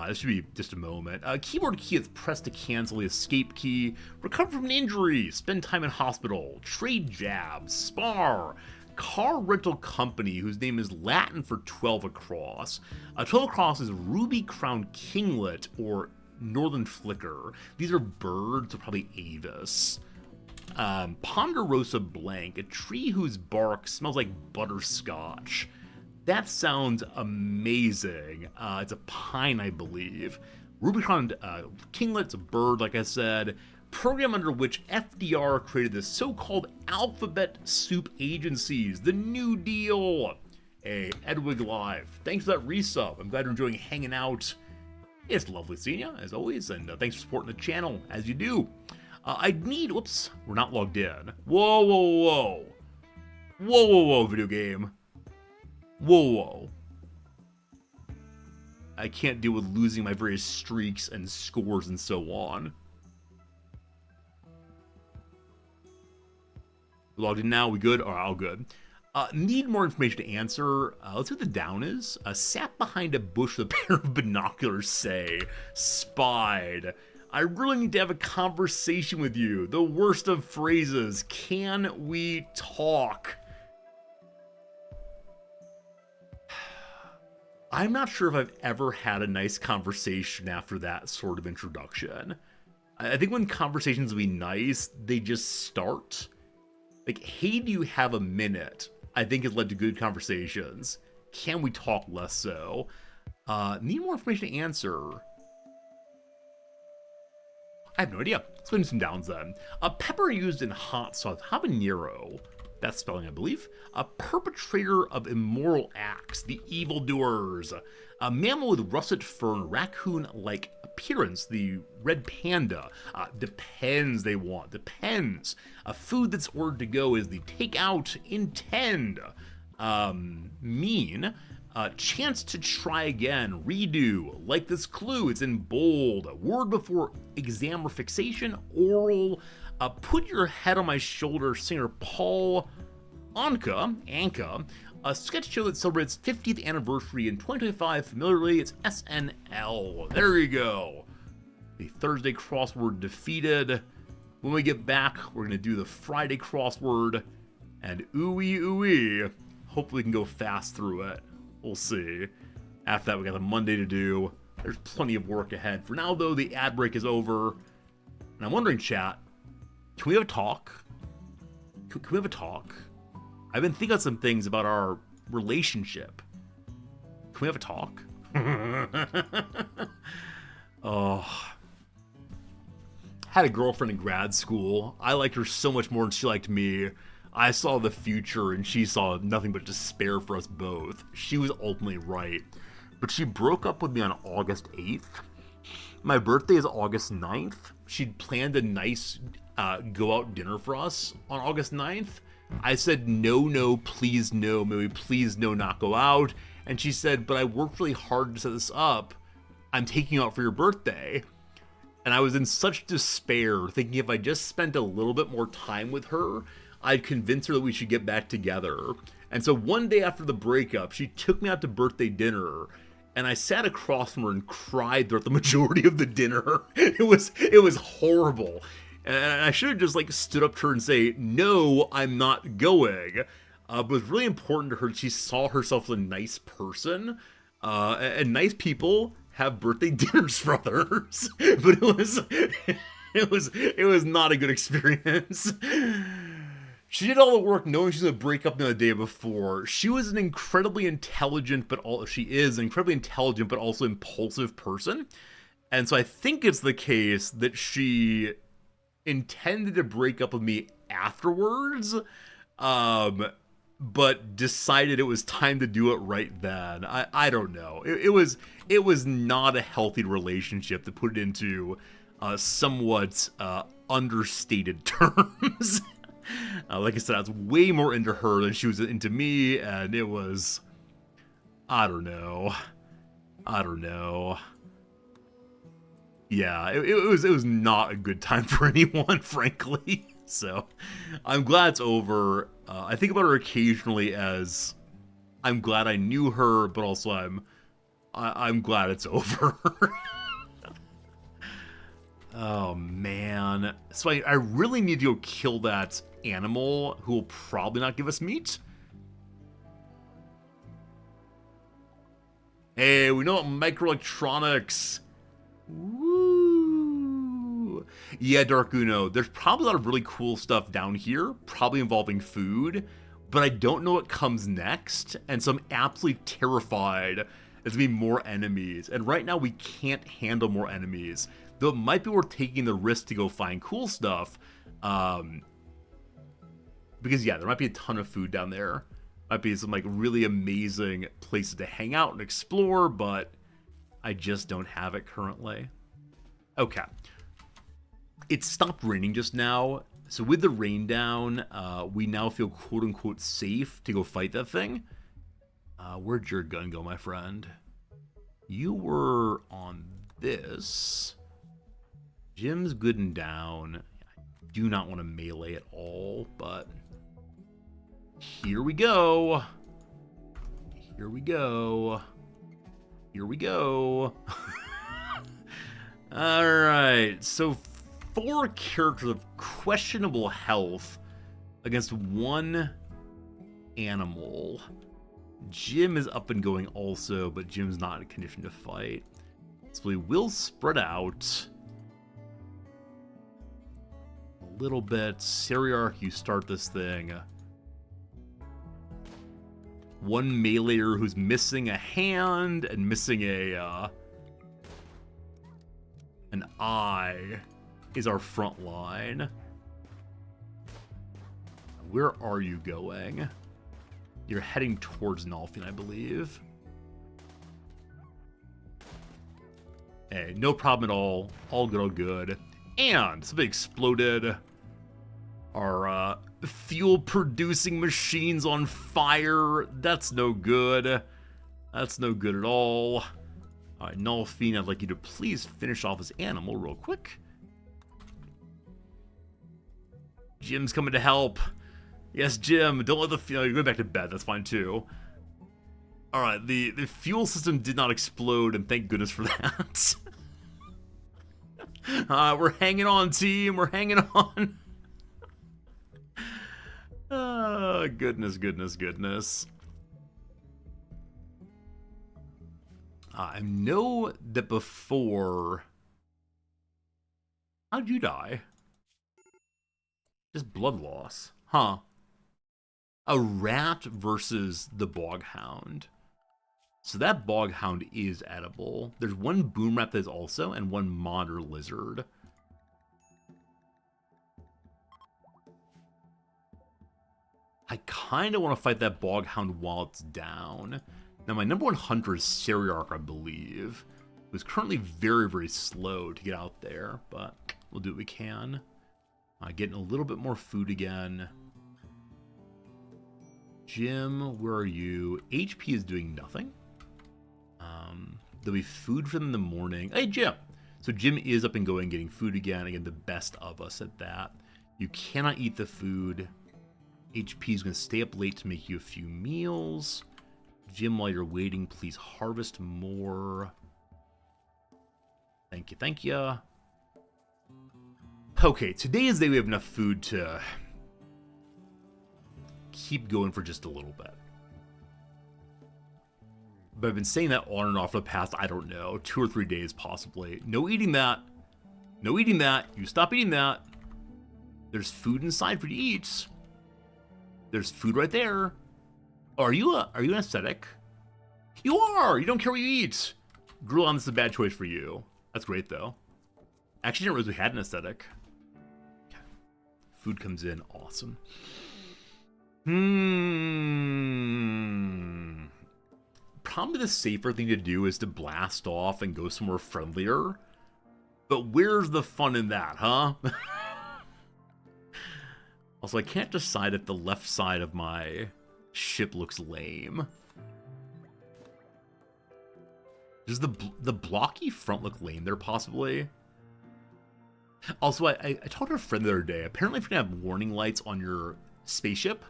This should be just a moment. Keyboard key is pressed to cancel the escape key. Recover from an injury. Spend time in hospital. Trade jabs. Spar. Car rental company whose name is Latin for 12 across. 12 across is ruby crowned kinglet or northern flicker. These are birds, or probably avis. Ponderosa blank, a tree whose bark smells like butterscotch. That sounds amazing. It's a pine, I believe. Ruby crowned kinglet's a bird, like I said. Program under which FDR created the so-called alphabet soup agencies. The New Deal. Hey, Edwig Live. Thanks for that resub. I'm glad you're enjoying hanging out. It's lovely seeing you, as always, and thanks for supporting the channel, as you do. I'd need... Whoops, we're not logged in. Whoa, whoa, whoa. Whoa, whoa, whoa, video game. Whoa, whoa. I can't deal with losing my various streaks and scores and so on. Logged in now, we good? All right, all good. Need more information to answer. Let's see what the down is. Sat behind a bush with a pair of binoculars, say. Spied. I really need to have a conversation with you. The worst of phrases. Can we talk? I'm not sure if I've ever had a nice conversation after that sort of introduction. I think when conversations be nice, they just start. Like, hey, do you have a minute? I think has led to good conversations. Can we talk less so? Need more information to answer. I have no idea. Let's put in some downs then. A pepper used in hot sauce. Habanero. That's spelling, I believe. A perpetrator of immoral acts. The evildoers. A mammal with russet fur and raccoon-like appearance. The red panda. Depends they want. Depends. A food that's ordered to go is the takeout intend. Mean. Chance to try again. Redo. Like this clue. It's in bold. A word before exam or fixation. Oral. Put your head on my shoulder. Singer Paul Anka. A sketch show that celebrates 50th anniversary in 2025. Familiarly, it's SNL. There you go. The Thursday crossword defeated. When we get back, we're going to do the Friday crossword. And ooey ooey. Hopefully we can go fast through it. We'll see. After that, we got the Monday to do. There's plenty of work ahead. For now, though, the ad break is over. And I'm wondering, chat, can we have a talk? Can we have a talk? I've been thinking of some things about our relationship. Can we have a talk? Oh. Had a girlfriend in grad school. I liked her so much more than she liked me. I saw the future and she saw nothing but despair for us both. She was ultimately right. But she broke up with me on August 8th. My birthday is August 9th. She'd planned a nice go out dinner for us on August 9th. I said, no, please no, maybe please no, not go out. And she said, but I worked really hard to set this up. I'm taking you out for your birthday. And I was in such despair, thinking if I just spent a little bit more time with her, I'd convince her that we should get back together. And so one day after the breakup, she took me out to birthday dinner, and I sat across from her and cried throughout the majority of the dinner. It was horrible. And I should have just like stood up to her and say, no, I'm not going. But it was really important to her that she saw herself as a nice person. And nice people have birthday dinners for others. But it was not a good experience. She did all the work knowing she was going to break up the day before. She was an incredibly intelligent, she is an incredibly intelligent but also impulsive person. And so I think it's the case that she intended to break up with me afterwards, but decided it was time to do it right then. I don't know. It was not a healthy relationship, to put it into somewhat understated terms. Like I said, I was way more into her than she was into me, and it was, I don't know. Yeah, it was not a good time for anyone, frankly. So, I'm glad it's over. I think about her occasionally as I'm glad I knew her, but also I'm glad it's over. Oh man, so I really need to go kill that animal who will probably not give us meat. Hey, we know about microelectronics. Woo! Yeah, Dark Uno, there's probably a lot of really cool stuff down here, probably involving food, but I don't know what comes next, and so I'm absolutely terrified there's gonna be more enemies. And right now we can't handle more enemies, though it might be worth taking the risk to go find cool stuff. Because yeah, there might be a ton of food down there. Might be some like really amazing places to hang out and explore, but I just don't have it currently. Okay. It stopped raining just now, so with the rain down, we now feel quote-unquote safe to go fight that thing. Where'd your gun go, my friend? You were on this. Jim's good and down. I do not want to melee at all, but here we go. Here we go. Here we go. Alright, so 4 characters of questionable health against 1 animal. Jim is up and going also, but Jim's not in condition to fight. So we will spread out a little bit. Seriarch, you start this thing. 1 meleeer who's missing a hand and missing an eye is our front line. Where are you going? You're heading towards Nalfin, I believe. Hey, no problem at all. All good, all good. And something exploded. Our fuel-producing machines on fire. That's no good. That's no good at all. All right, Nalfin, I'd like you to please finish off this animal real quick. Jim's coming to help. Yes, Jim, don't let the fuel... You're going back to bed, that's fine too. Alright, the fuel system did not explode, and thank goodness for that. We're hanging on, team, we're hanging on. Goodness, goodness, goodness. I know that before... How'd you die? Just blood loss. Huh. A rat versus the boghound. So that boghound is edible. There's 1 boom rat that is also, and 1 monitor lizard. I kind of want to fight that boghound while it's down. Now my number 1 hunter is Seriarch, I believe, who's currently very, very slow to get out there, but we'll do what we can. Getting a little bit more food again. Jim, where are you? HP is doing nothing. There'll be food for them in the morning. Hey, Jim! So Jim is up and going, getting food again. Again, the best of us at that. You cannot eat the food. HP is going to stay up late to make you a few meals. Jim, while you're waiting, please harvest more. Thank you, thank you. Okay, today is the day we have enough food to keep going for just a little bit. But I've been saying that on and off for the past, I don't know, 2 or 3 days possibly. No eating that. No eating that. You stop eating that. There's food inside for you to eat. There's food right there. Oh, are you an ascetic? You are! You don't care what you eat! Grulon, this is a bad choice for you. That's great, though. Actually, I didn't realize we had an ascetic. Okay. Food comes in. Awesome. Probably the safer thing to do is to blast off and go somewhere friendlier. But where's the fun in that, huh? Also, I can't decide if the left side of my ship looks lame. Does the blocky front look lame there, possibly? Also, I talked to a friend the other day. Apparently, if you're going to have warning lights on your spaceship,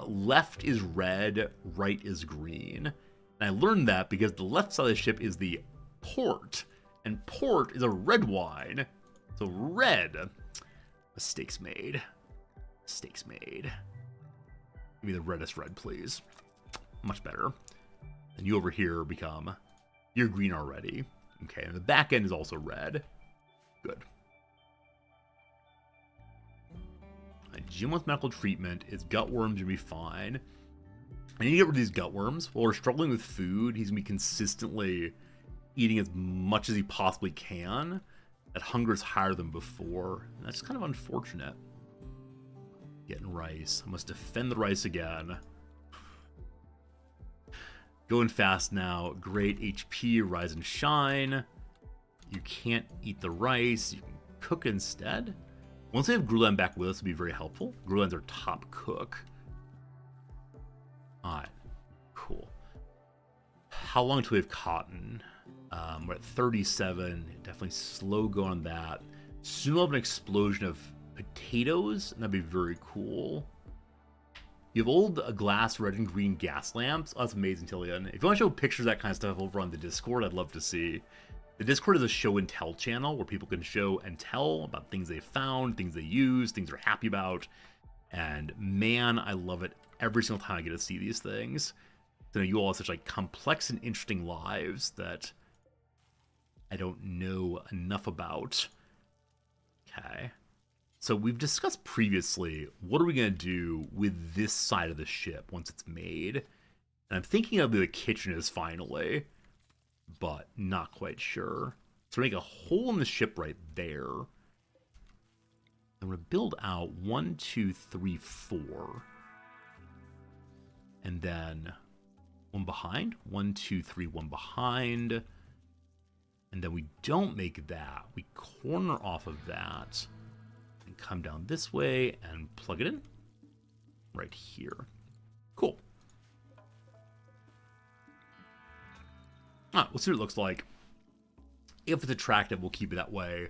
left is red, right is green. And I learned that because the left side of the ship is the port, and port is a red wine. So red. Mistakes made. Mistakes made. Give me the reddest red, please. Much better. And you over here become... You're green already. Okay, and the back end is also red. Good. Gym with medical treatment. His gut worms will be fine. I need to get rid of these gut worms. While we're struggling with food, he's going to be consistently eating as much as he possibly can. That hunger is higher than before. And that's kind of unfortunate. Getting rice. I must defend the rice again. Going fast now. Great HP, rise and shine. You can't eat the rice. You can cook instead. Once we have Grulan back with us, it'll be very helpful. Grulan's our top cook. Alright. Cool. How long until we have cotton? We're at 37. Definitely slow going on that. Soon we'll have an explosion of potatoes, and that'd be very cool. You have old glass red and green gas lamps. Oh, that's amazing, Tillian. If you want to show pictures of that kind of stuff over on the Discord, I'd love to see. The Discord is a show and tell channel where people can show and tell about things they found, things they use, things they're happy about. And man, I love it every single time I get to see these things. So you all have such like complex and interesting lives that I don't know enough about. Okay. So we've discussed previously, what are we going to do with this side of the ship once it's made? And I'm thinking of the kitchen is finally, but not quite sure. So make a hole in the ship right there. I'm going to build out 1, 2, 3, 4. And then one behind. 1, 2, 3, one behind. And then we don't make that. We corner off of that. Come down this way and plug it in right here. Cool. We'll see what it looks like. If it's attractive, we'll keep it that way.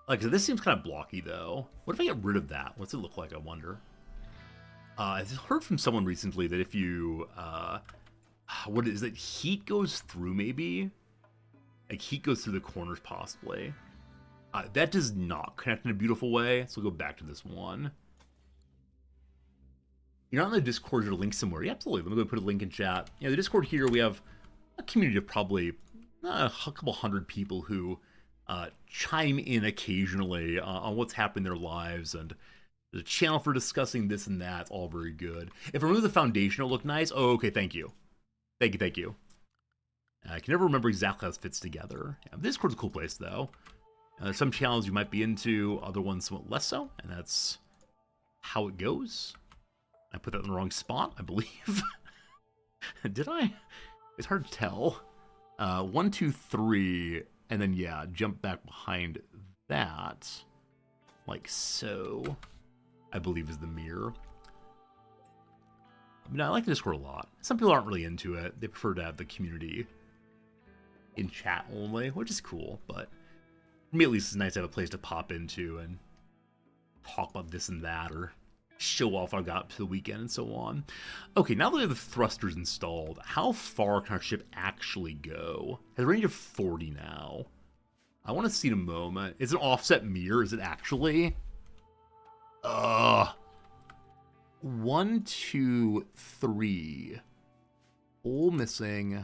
Like I said, this seems kind of blocky though. What if I get rid of that? What's it look like, I wonder? I've heard from someone recently that if you what is it, heat goes through maybe? Like heat goes through the corners possibly. That does not connect in a beautiful way, so we'll go back to this one. You're not in the Discord, your link somewhere. Yeah, absolutely. Let me go put a link in chat. You know, the Discord here, we have a community of probably a couple hundred people who chime in occasionally on what's happening in their lives, and there's a channel for discussing this and that. It's all very good. If I remove the foundation, it'll look nice. Oh, okay, thank you. Thank you. I can never remember exactly how this fits together. Yeah, Discord's a cool place, though. There's some channels you might be into, other ones somewhat less so, and that's how it goes. I put that in the wrong spot, I believe. Did I? It's hard to tell. 1, 2, 3, and then, yeah, jump back behind that, like so, I believe is the mirror. I mean, I like the Discord a lot. Some people aren't really into it. They prefer to have the community in chat only, which is cool, but for me, at least, it's nice to have a place to pop into and talk about this and that, or show off what I got up to the weekend and so on. Okay, now that we have the thrusters installed, how far can our ship actually go? It has a range of 40 now. I want to see in a moment. Is it an offset mirror? Is it actually? 1, 2, 3. Hole missing.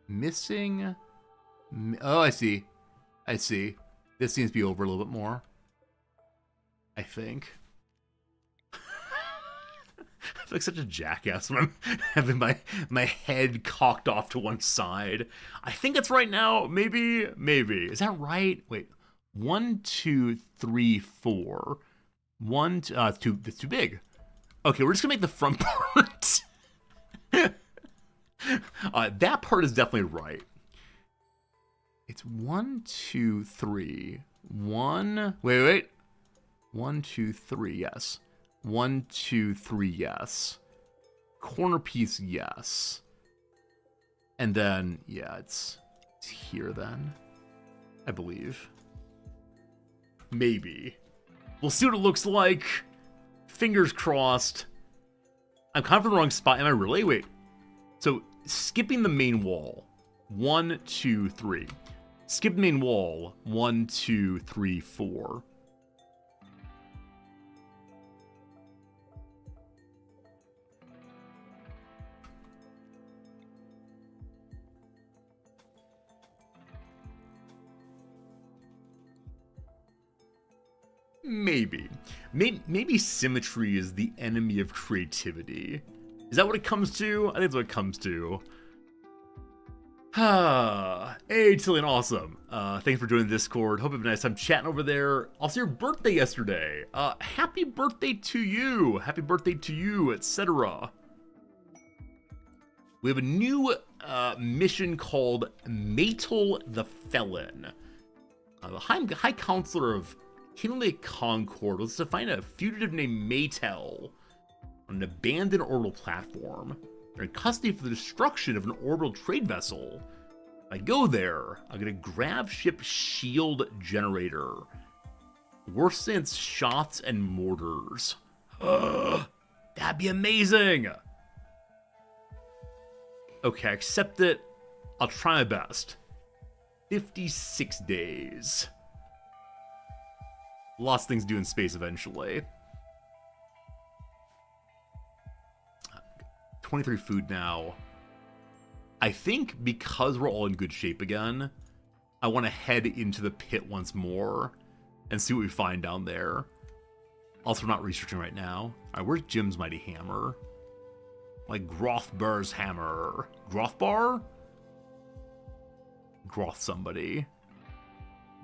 Missing. Oh, I see. This seems to be over a little bit more, I think. I feel like such a jackass when I'm having my head cocked off to one side. I think it's right now. Maybe. Is that right? Wait. 1, 2, 3, 4. It's too big. Okay, we're just gonna make the front part. That part is definitely right. It's 1, 2, 3. 1. Wait. 1, 2, 3. Yes. 1, 2, 3. Yes. Corner piece. Yes. And then, yeah, it's here then, I believe. Maybe. We'll see what it looks like. Fingers crossed. I'm kind of in the wrong spot. Am I really? Wait. So, skipping the main wall. 1, 2, 3. Skip the main wall. 1, 2, 3, 4. Maybe. Maybe symmetry is the enemy of creativity. Is that what it comes to? I think that's what it comes to. Hey, Tillian, awesome. Thanks for joining the Discord. Hope you have a nice time chatting over there. Also, your birthday yesterday. Happy birthday to you. Happy birthday to you, etc. We have a new mission called Matel the Felon. The High Counselor of Kinley Concord was to find a fugitive named Matel on an abandoned orbital platform. They're in custody for the destruction of an orbital trade vessel. If I go there, I'm gonna grab ship shield generator. Worse since shots and mortars. That'd be amazing! Okay, I accept it. I'll try my best. 56 days. Lots of things to do in space eventually. 23 food now. I think because we're all in good shape again, I want to head into the pit once more and see what we find down there. Also, we're not researching right now. Alright, where's Jim's mighty hammer? Like Grothbar's hammer. Grothbar? Groth somebody.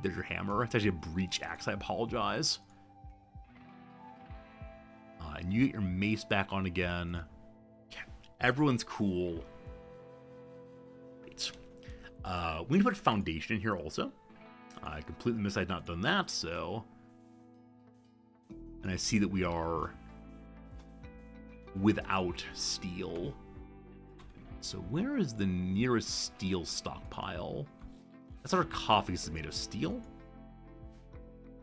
There's your hammer. It's actually a breach axe. I apologize. And you get your mace back on again. Everyone's cool. Great. We need to put foundation in here also. I completely missed I'd not done that, so... And I see that we are without steel. So where is the nearest steel stockpile? That's our coffee is made of steel.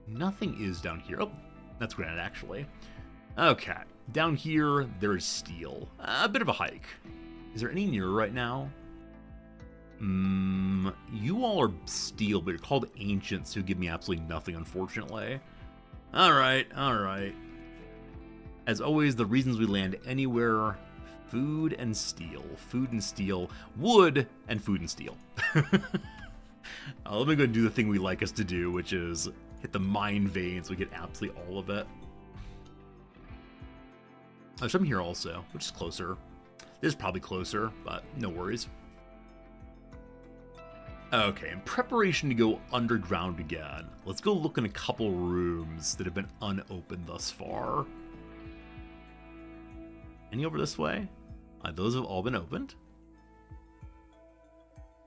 Nothing is down here. Oh, that's granite actually. Okay, down here there is steel. A bit of a hike. Is there any nearer right now? You all are steel, but you're called ancients who give me absolutely nothing, unfortunately. Alright. As always, the reasons we land anywhere: food and steel. Food and steel. Wood and food and steel. Let me go and do the thing we like us to do, which is hit the mine vein so we get absolutely all of it. There's some here also, which is closer. This is probably closer, but no worries. Okay, in preparation to go underground again, let's go look in a couple rooms that have been unopened thus far. Any over this way? Those have all been opened.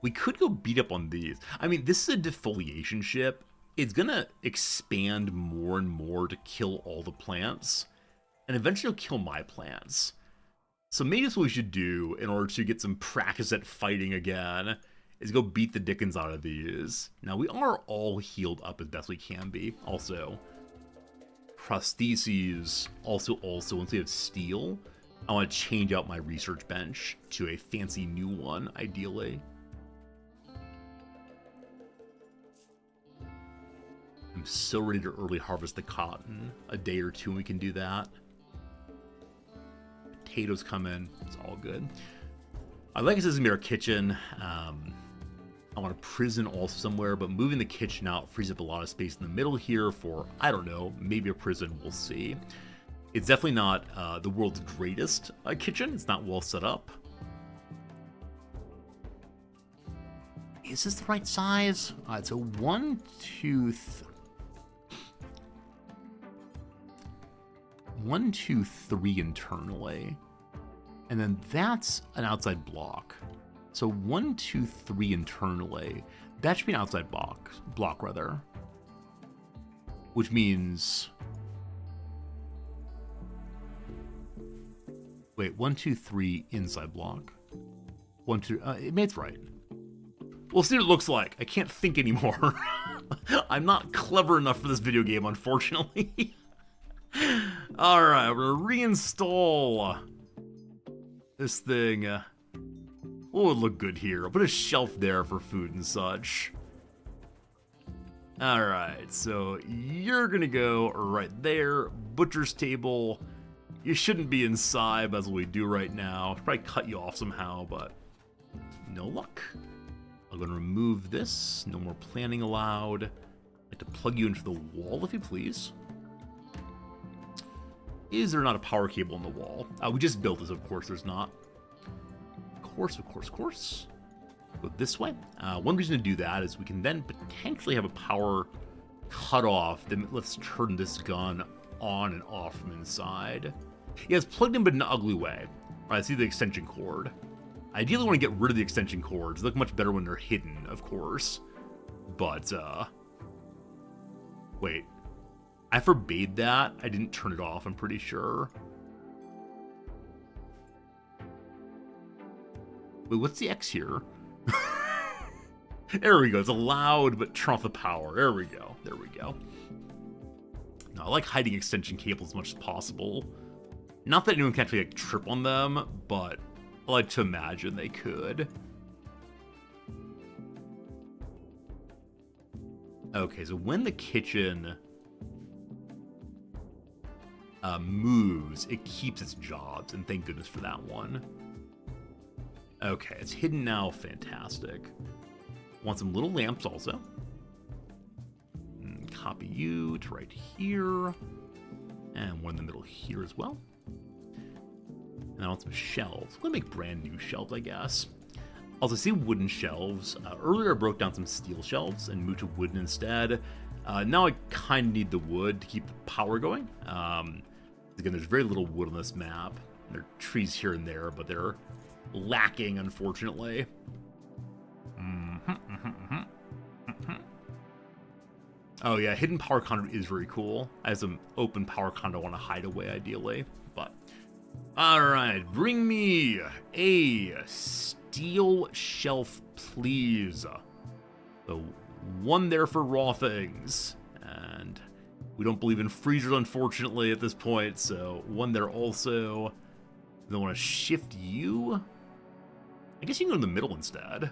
We could go beat up on these. I mean, this is a defoliation ship. It's gonna expand more and more to kill all the plants, and eventually it'll kill my plants. So maybe that's what we should do in order to get some practice at fighting again, is go beat the dickens out of these. Now, we are all healed up as best we can be. Also, prostheses. Also, once we have steel, I want to change out my research bench to a fancy new one, ideally. I'm so ready to early harvest the cotton. A day or two and we can do that. Potatoes come in. It's all good. I like it says in our kitchen. I want a prison also somewhere, but moving the kitchen out frees up a lot of space in the middle here for, I don't know, maybe a prison. We'll see. It's definitely not the world's greatest kitchen. It's not well set up. Is this the right size? It's a 1, 2, 1, 2, 3 internally. And then that's an outside block. So 1, 2, 3 internally. That should be an outside block rather. Which means... Wait, 1, 2, 3 inside block. 1, 2, it's right. We'll see what it looks like. I can't think anymore. I'm not clever enough for this video game, unfortunately. Alright, we're gonna reinstall this thing. What would look good here? I'll put a shelf there for food and such. Alright, so you're gonna go right there. Butcher's table. You shouldn't be inside, but that's what we do right now. I'll probably cut you off somehow, but no luck. I'm gonna remove this. No more planning allowed. I'd like to plug you into the wall, if you please. Is there not a power cable in the wall? We just built this, of course there's not. Of course. Go this way. One reason to do that is we can then potentially have a power cutoff. Then let's turn this gun on and off from inside. Yeah, it's plugged in, but in an ugly way. Right, I see the extension cord. Ideally, want to get rid of the extension cords. They look much better when they're hidden, of course. But, wait. I forbade that. I didn't turn it off, I'm pretty sure. Wait, what's the X here? There we go. It's allowed, but turn off the power. There we go. There we go. Now, I like hiding extension cables as much as possible. Not that anyone can actually like trip on them, but I like to imagine they could. Okay, so when the kitchen moves, it keeps its jobs, and thank goodness for that one. Okay, it's hidden now. Fantastic. Want some little lamps also. And copy you to right here. And one in the middle here as well. And I want some shelves. I'm going to make brand new shelves, I guess. Also, see wooden shelves. Earlier I broke down some steel shelves and moved to wooden instead. Now I kind of need the wood to keep the power going. Again, there's very little wood on this map. There are trees here and there, but they're lacking, unfortunately. Oh yeah, hidden power conduit is very cool. I have some open power conduit I want to hide away, ideally. But alright, bring me a steel shelf, please. So one there for raw things. And we don't believe in freezers, unfortunately, at this point. So one there also. Then I want to shift you. I guess you can go in the middle instead.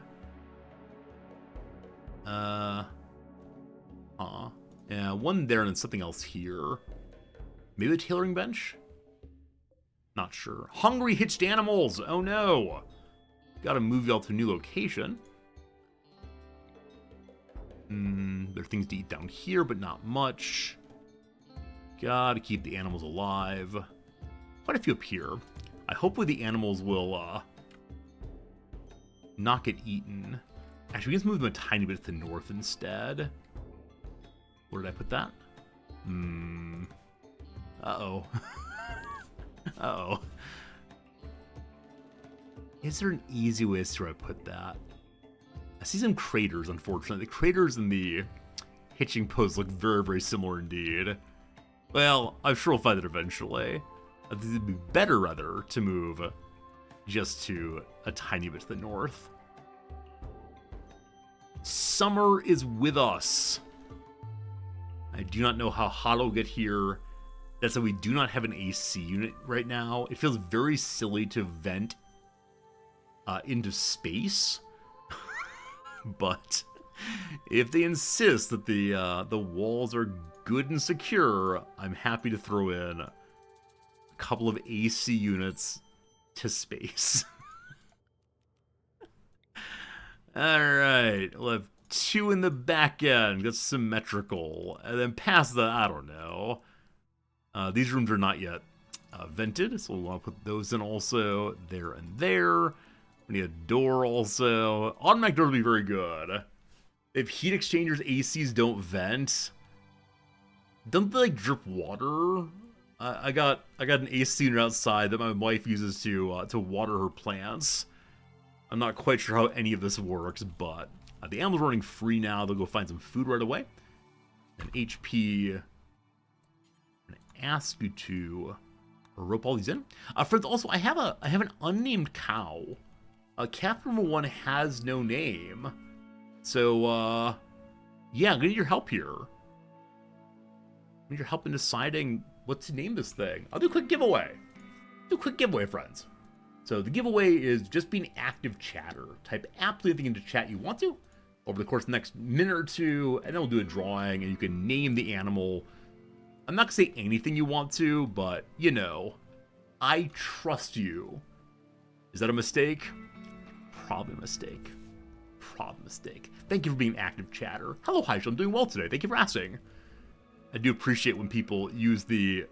Yeah, one there and then something else here. Maybe a tailoring bench? Not sure. Hungry hitched animals! Oh no! Gotta move y'all to a new location. There are things to eat down here, but not much. Gotta keep the animals alive. Quite a few up here. Hopefully the animals will not get eaten. Actually, we can move them a tiny bit to the north instead. Where did I put that? Uh-oh. Uh-oh. Is there an easy way as to where I put that? I see some craters, unfortunately. The craters in the hitching post look very, very similar indeed. Well, I'm sure we'll find it eventually. I think it'd be better, rather, to move just to a tiny bit to the north. Summer is with us. I do not know how hot it'll get here. That's why we do not have an AC unit right now. It feels very silly to vent into space. But if they insist that the walls are good and secure, I'm happy to throw in a couple of AC units to space. Alright, we'll have 2 in the back end. That's symmetrical. And then past that, I don't know. These rooms are not yet vented, so we'll want to put those in also there and there. We need a door also. Automatic doors will be very good. If heat exchangers ACs don't vent, don't they like drip water? I got an AC unit outside that my wife uses to water her plants. I'm not quite sure how any of this works, but the animals are running free now. They'll go find some food right away. And HP, I'm gonna ask you to rope all these in. Friends, also I have an unnamed cow Cat number 1 has no name. So, yeah, I'm gonna need your help here. I need your help in deciding what to name this thing. I'll do a quick giveaway. Friends. So the giveaway is just be an active chatter. Type absolutely anything into chat you want to over the course of the next minute or two, and then we'll do a drawing, and you can name the animal. I'm not gonna say anything you want to, but, you know, I trust you. Is that a mistake? Probably a mistake. Thank you for being an active chatter. Hello, Haisha. I'm doing well today. Thank you for asking. I do appreciate when people use the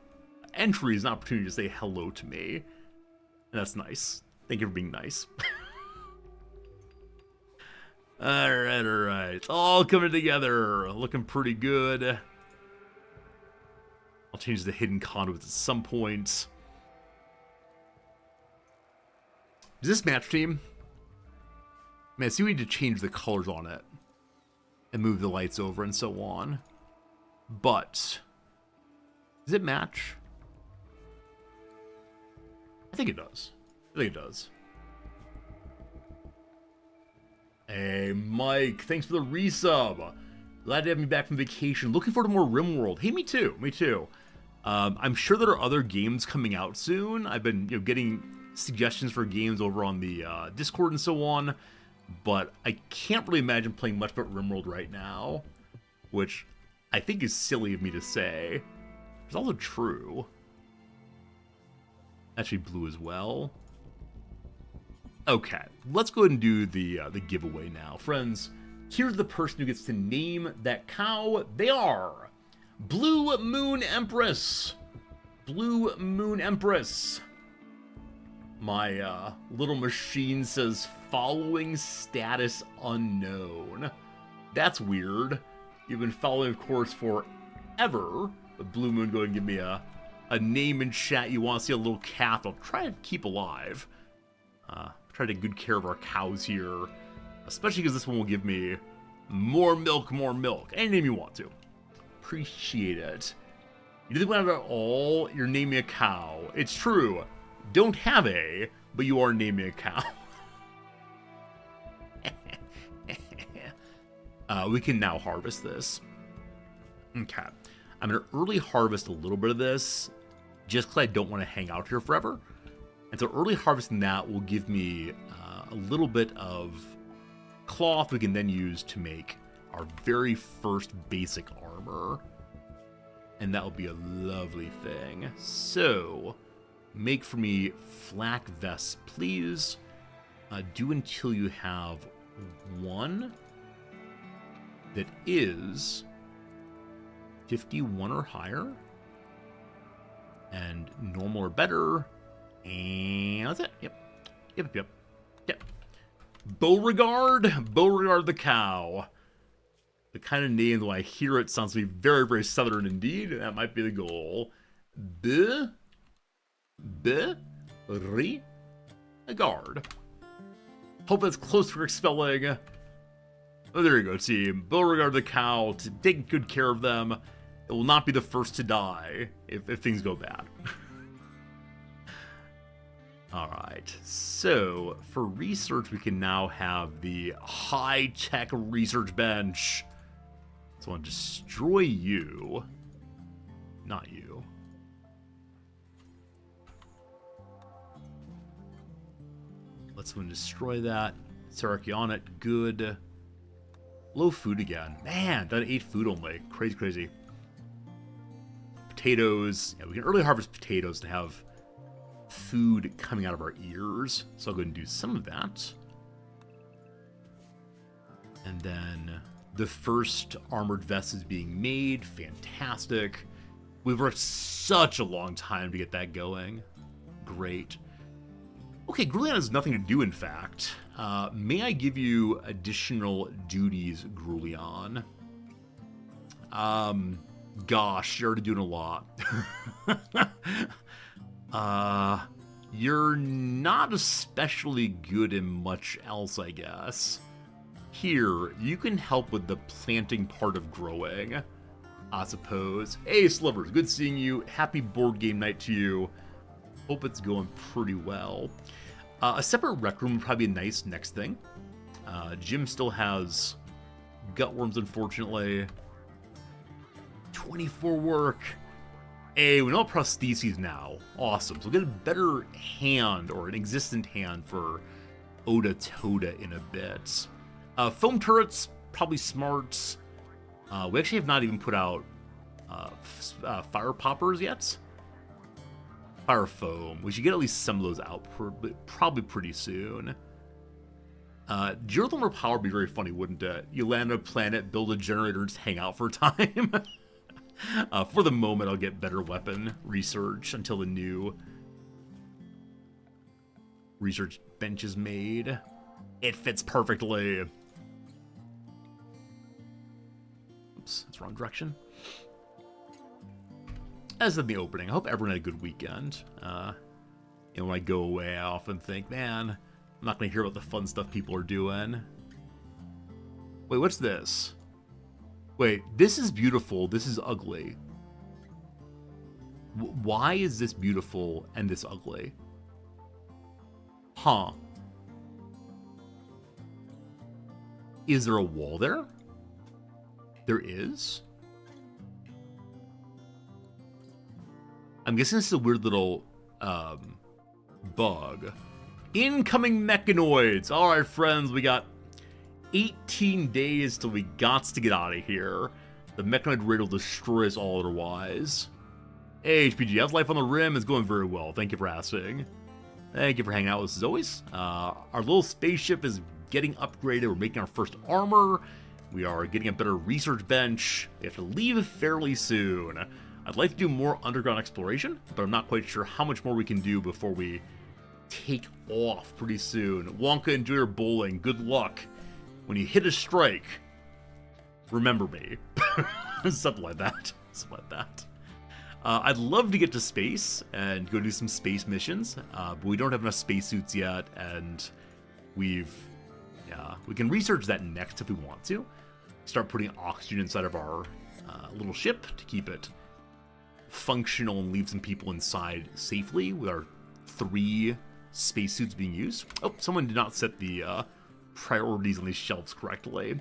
entry as an opportunity to say hello to me. And that's nice. Thank you for being nice. Alright. It's all coming together. Looking pretty good. I'll change the hidden conduits at some point. Is this match team? Man, I see we need to change the colors on it. And move the lights over and so on. But does it match? I think it does. Hey, Mike, thanks for the resub. Glad to have me back from vacation. Looking forward to more Rimworld. Hey, me too. I'm sure there are other games coming out soon. I've been, getting suggestions for games over on the Discord and so on, but I can't really imagine playing much but Rimworld right now, which I think is silly of me to say. It's also true. Actually, blue as well. Okay, let's go ahead and do the giveaway now. Friends, here's the person who gets to name that cow. They are Blue Moon Empress. My little machine says following status unknown. That's weird. You've been following, of course, forever. But Blue Moon, go ahead and give me a name in chat you want to see, a little calf I'll try to keep alive. Try to take good care of our cows here. Especially because this one will give me more milk. Any name you want to. Appreciate it. You didn't want it at all, you're naming a cow. It's true. Don't have a, but you are naming a cow. We can now harvest this. Okay. I'm going to early harvest a little bit of this, just because I don't want to hang out here forever. And so early harvesting that will give me a little bit of cloth we can then use to make our very first basic armor. And that will be a lovely thing. So, make for me flak vests, please. Do until you have one that is 51 or higher. And normal or better. And that's it. Yep. Beauregard the cow. The kind of name, when I hear it, sounds to be very, very southern indeed. That might be the goal. Beauregard. Hope that's close for spelling. Oh, there you go, team. Beauregard the cow. To take good care of them. It will not be the first to die if things go bad. Alright, so for research, we can now have the high-tech research bench. So I want to destroy you. Not you. Let's destroy that. Saraki on it. Good. Low food again. Man, that 8 food only. Crazy. Potatoes. Yeah, we can early harvest potatoes to have food coming out of our ears. So I'll go ahead and do some of that. And then the first armored vest is being made. Fantastic. We've worked such a long time to get that going. Great. Okay, Grulion has nothing to do, in fact. May I give you additional duties, Grulion? Gosh, you're already doing a lot. You're not especially good in much else, I guess. Here, you can help with the planting part of growing, I suppose. Hey, Slivers, good seeing you. Happy board game night to you. Hope it's going pretty well. A separate rec room would probably be a nice next thing. Jim still has gutworms, unfortunately. 24 work. Hey, we know prostheses now. Awesome. So we'll get a better hand, or an existent hand, for Oda Toda in a bit. Foam turrets, probably smart. We actually have not even put out fire poppers yet. Fire foam. We should get at least some of those out probably pretty soon. Geothermal power would be very funny, wouldn't it? You land on a planet, build a generator, and just hang out for a time. For the moment, I'll get better weapon research until the new research bench is made. It fits perfectly. Oops, that's the wrong direction. As in the opening, I hope everyone had a good weekend. When I go away, I often think, man, I'm not going to hear about the fun stuff people are doing. Wait, what's this? Wait, this is beautiful, this is ugly. Why is this beautiful and this ugly? Huh. Is there a wall there? There is? I'm guessing this is a weird little bug. Incoming mechanoids! Alright, friends, we got 18 days till we gots to get out of here. The mechanoid raid will destroy us all otherwise. Hey, HPG, how's life on the rim? It's going very well. Thank you for asking. Thank you for hanging out with us as always. Our little spaceship is getting upgraded. We're making our first armor. We are getting a better research bench. We have to leave fairly soon. I'd like to do more underground exploration, but I'm not quite sure how much more we can do before we take off pretty soon. Wonka, enjoy your bowling. Good luck. When you hit a strike, remember me. Something like that. Something like that. I'd love to get to space and go do some space missions, but we don't have enough spacesuits yet, and we can research that next if we want to. Start putting oxygen inside of our little ship to keep it functional and leave some people inside safely with our 3 spacesuits being used. Oh, someone did not set the priorities on these shelves correctly.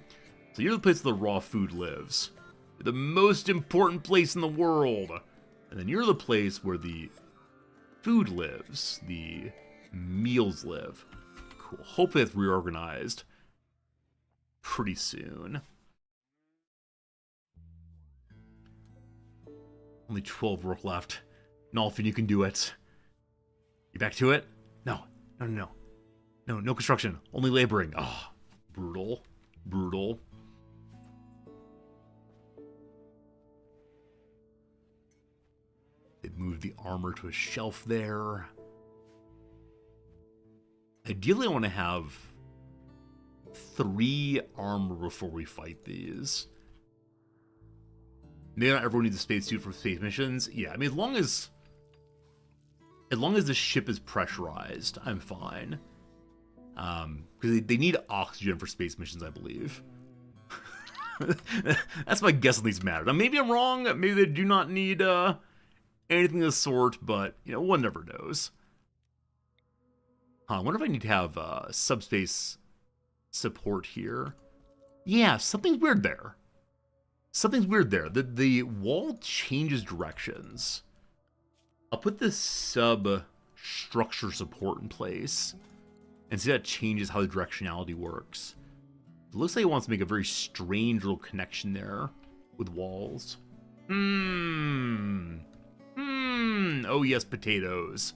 So you're the place where the raw food lives. The most important place in the world. And then you're the place where the food lives. The meals live. Cool. Hopefully it's reorganized pretty soon. Only 12 work left. Nolfin, you can do it. You back to it? No. No construction. Only laboring. Oh, brutal. Brutal. They moved the armor to a shelf there. Ideally, I want to have 3 armor before we fight these. Maybe not everyone needs a spacesuit for space missions. Yeah, I mean, as long as the ship is pressurized, I'm fine. Because they need oxygen for space missions, I believe. That's my guess on these matters. Now, maybe I'm wrong. Maybe they do not need anything of the sort, but, one never knows. I wonder if I need to have subspace support here. Yeah, something's weird there. Something's weird there. The wall changes directions. I'll put this substructure support in place and see that changes how the directionality works. It looks like it wants to make a very strange little connection there with walls. Oh, yes, potatoes.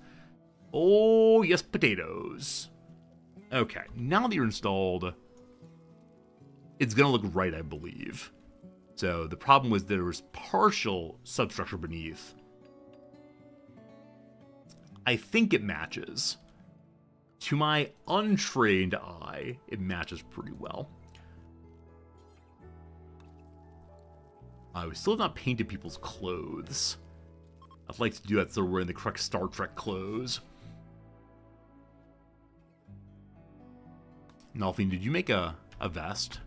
Oh, yes, potatoes. Okay, now that you're installed, it's going to look right, I believe. So the problem was there was partial substructure beneath. I think it matches. To my untrained eye, it matches pretty well. We still have not painted people's clothes. I'd like to do that so we're wearing the correct Star Trek clothes. Nolfine, did you make a vest?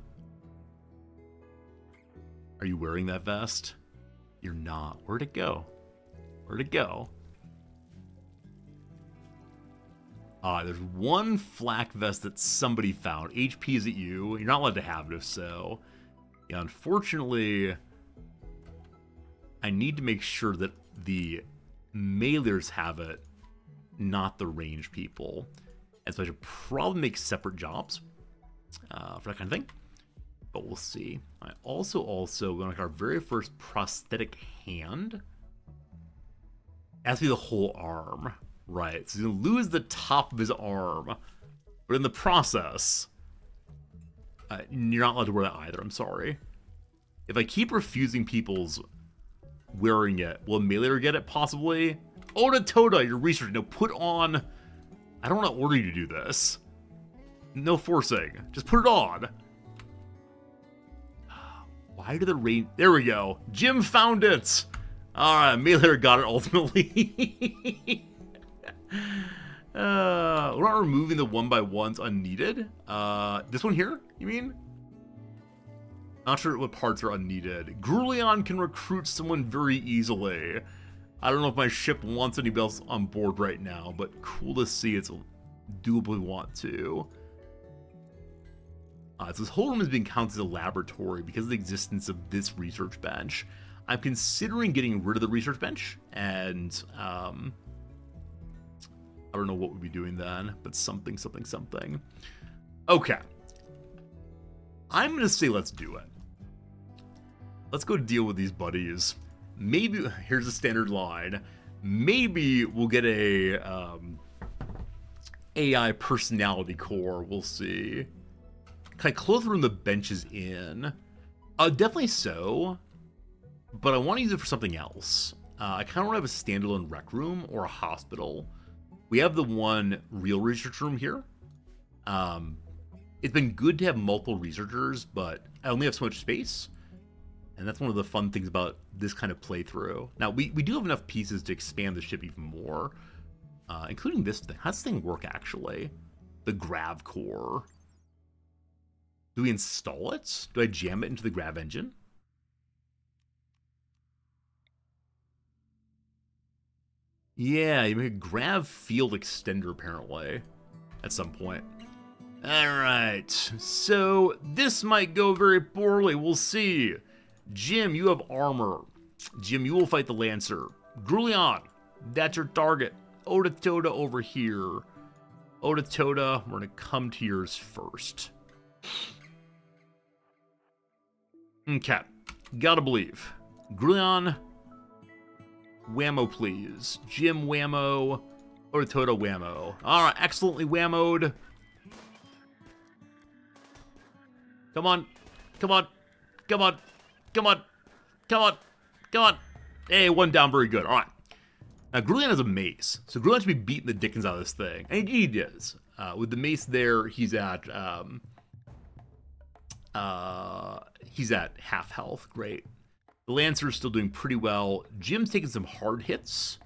Are you wearing that vest? You're not. Where'd it go? Where'd it go? There's one flak vest that somebody found. HP is at you. You're not allowed to have it if so. Yeah, unfortunately, I need to make sure that the meleers have it, not the range people. And so I should probably make separate jobs for that kind of thing. But we'll see. I also going to our very first prosthetic hand. It has to be the whole arm. Right, so he's going to lose the top of his arm. But in the process, you're not allowed to wear that either, I'm sorry. If I keep refusing people's wearing it, will a meleer get it, possibly? Oda your research. No, put on... I don't want to order you to do this. No forcing. Just put it on. Why did the rain... There we go. Jim found it. Alright, meleer got it ultimately. We're not removing the 1x1s unneeded. This one here, you mean? Not sure what parts are unneeded. Grulion can recruit someone very easily. I don't know if my ship wants anybody else on board right now, but cool to see it's doable if we want to. So this whole room is being counted as a laboratory because of the existence of this research bench. I'm considering getting rid of the research bench, and I don't know what we'd be doing then, but something. Okay. I'm going to say let's do it. Let's go deal with these buddies. Maybe, here's a standard line. Maybe we'll get a AI personality core. We'll see. Can I close the room the bench is in? Definitely so. But I want to use it for something else. I kind of want to have a standalone rec room or a hospital. We have the one real research room here. It's been good to have multiple researchers, but I only have so much space. And that's one of the fun things about this kind of playthrough. Now, we do have enough pieces to expand the ship even more, including this thing. How does this thing work, actually? The grav core. Do we install it? Do I jam it into the grav engine? Yeah, you make a grav field extender, apparently, at some point. Alright, so this might go very poorly. We'll see. Jim, you have armor. Jim, you will fight the Lancer. Grulion, that's your target. Oda over here. Oda, we're going to come to yours first. Okay, gotta believe. Grulion, whammo please. Jim, whammo. Oda, whammo. Alright, excellently whammoed. Come on. Hey, one down, very good. All right. Now, Grulion has a mace. So Grulion should be beating the dickens out of this thing. And he does. With the mace there, he's at half health. Great. The Lancer's still doing pretty well. Jim's taking some hard hits.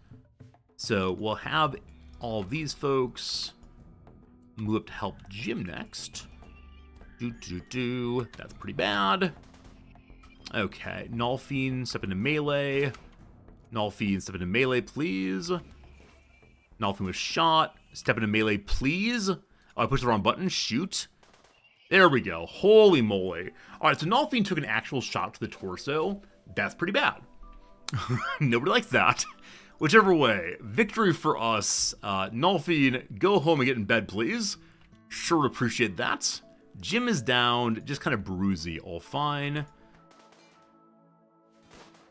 So we'll have all of these folks move up to help Jim next. That's pretty bad. Okay, Nolfine, step into melee. Nolfine, step into melee, please. Nolfine was shot. Step into melee, please. Oh, I pushed the wrong button. Shoot. There we go. Holy moly. All right, so Nolfine took an actual shot to the torso. That's pretty bad. Nobody likes that. Whichever way, victory for us. Nolfine, go home and get in bed, please. Sure would appreciate that. Jim is down, just kind of bruisey. All fine.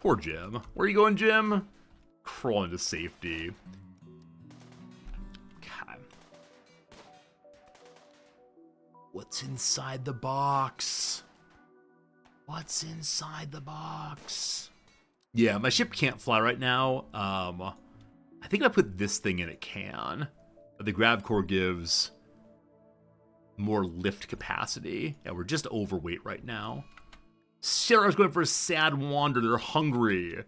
Poor Jim. Where are you going, Jim? Crawl into safety. Okay. What's inside the box? What's inside the box? Yeah, my ship can't fly right now. I think if I put this thing in, it can. The grav core gives more lift capacity. Yeah, we're just overweight right now. Sarah's going for a sad wander. They're hungry.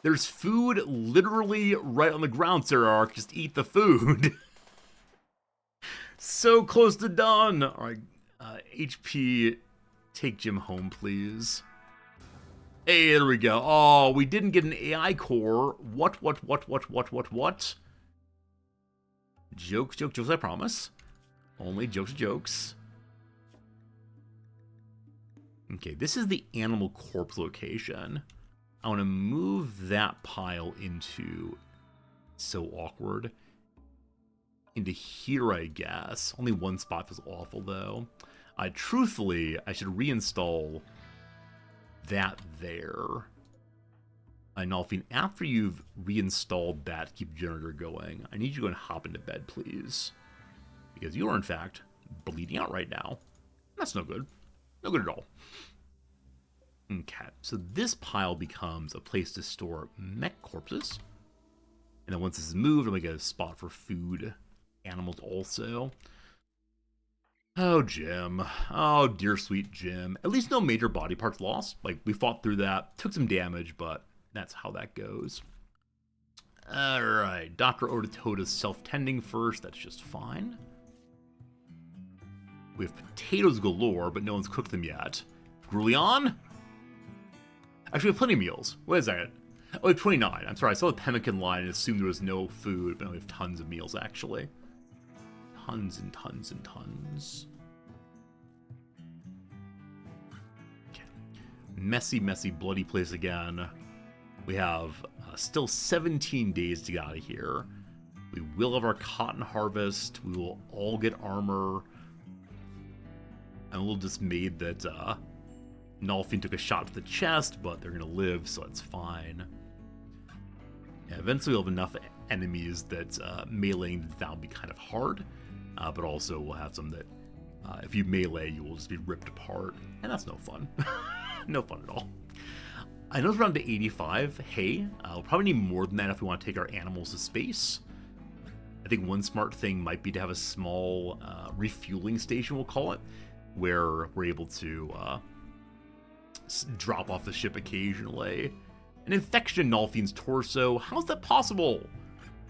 There's food literally right on the ground, Sarah. Just eat the food. So close to done. All right, HP, take Jim home, please. Hey, there we go. Oh, we didn't get an AI core. What? Jokes, jokes, jokes, I promise. Only jokes, jokes. Okay, this is the animal corpse location. I want to move that pile into... So awkward. Into here, I guess. Only one spot feels awful, though. Truthfully, I should reinstall that there. Nolfine, after you've reinstalled that to keep the generator going, I need you to go and hop into bed, please. Because you are, in fact, bleeding out right now. That's no good. No good at all. Okay, so this pile becomes a place to store mech corpses. And then once this is moved, I'm going to get a spot for food animals also. Oh, Jim. Oh, dear sweet Jim. At least no major body parts lost. Like, we fought through that, took some damage, but that's how that goes. Alright, Dr. Odatoda's self-tending first. That's just fine. We have potatoes galore, but no one's cooked them yet. Grulion? Actually, we have plenty of meals. Wait a second. Oh, we have 29. I'm sorry, I saw the pemmican line and assumed there was no food, but now we have tons of meals, actually. Tons and tons and tons. Okay. Messy, messy, bloody place again. We have still 17 days to get out of here. We will have our cotton harvest. We will all get armor. I'm a little dismayed that Nolfine took a shot to the chest, but they're going to live, so that's fine. Yeah, eventually we'll have enough enemies that meleeing them will be kind of hard, but also we'll have some that if you melee, you will just be ripped apart, and that's no fun. No fun at all. I know it's around to 85. Hey, we'll probably need more than that if we want to take our animals to space. I think one smart thing might be to have a small refueling station, we'll call it, where we're able to drop off the ship occasionally. An infection in Nolfine's torso. How's that possible?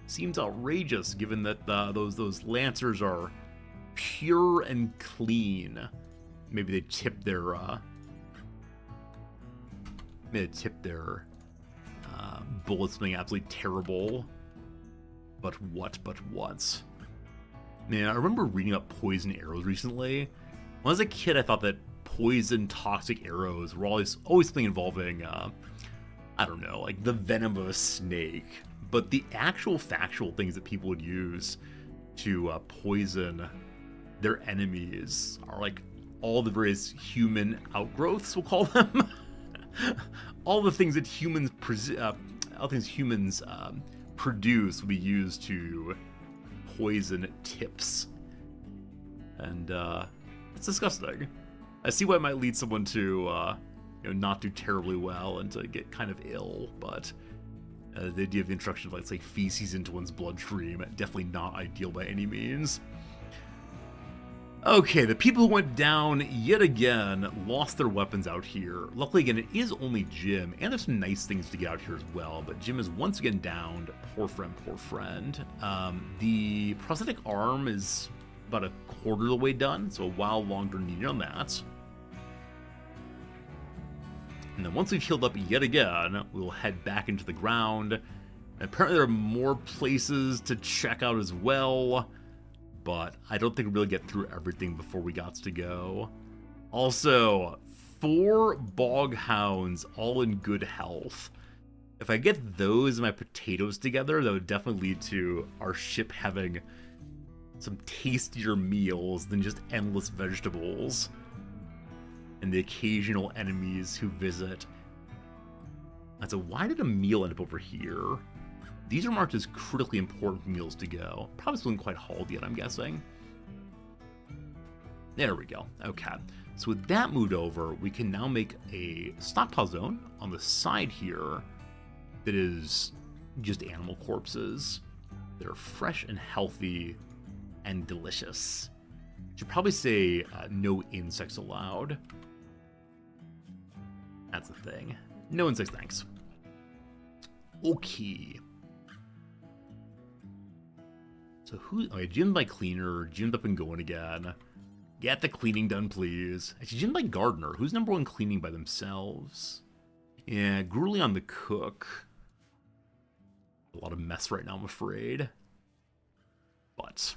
Seems outrageous, given that those lancers are pure and clean. Maybe they tip their bullets something absolutely terrible. But what? Man, I remember reading about poison arrows recently. When I was a kid, I thought that poison, toxic arrows were always something involving, I don't know, like the venom of a snake. But the actual factual things that people would use to poison their enemies are like all the various human outgrowths, we'll call them. All the things that humans produce will be used to poison tips. And it's disgusting. I see why it might lead someone to not do terribly well and to get kind of ill, but the idea of the introduction of, let's say, feces into one's bloodstream, definitely not ideal by any means. Okay, the people who went down yet again lost their weapons out here. Luckily, again, it is only Jim, and there's some nice things to get out here as well, but Jim is once again downed. Poor friend, poor friend. The prosthetic arm is about a quarter of the way done, so a while longer needed on that. And then once we've healed up yet again, we'll head back into the ground. And apparently there are more places to check out as well, but I don't think we'll really get through everything before we got to go. Also, 4 bog hounds all in good health. If I get those and my potatoes together, that would definitely lead to our ship having some tastier meals than just endless vegetables and the occasional enemies who visit. And so why did a meal end up over here? These are marked as critically important meals to go. Probably still isn't quite hauled yet, I'm guessing. There we go. Okay. So with that moved over, we can now make a stockpile zone on the side here that is just animal corpses that are fresh and healthy and delicious. Should probably say no insects allowed. That's the thing. No insects, thanks. Okay. So who? Okay, Jim's my cleaner. Jim's up and going again. Get the cleaning done, please. Actually, Jim's my gardener. Who's number 1 cleaning by themselves? Yeah, Grulion the cook. A lot of mess right now, I'm afraid. But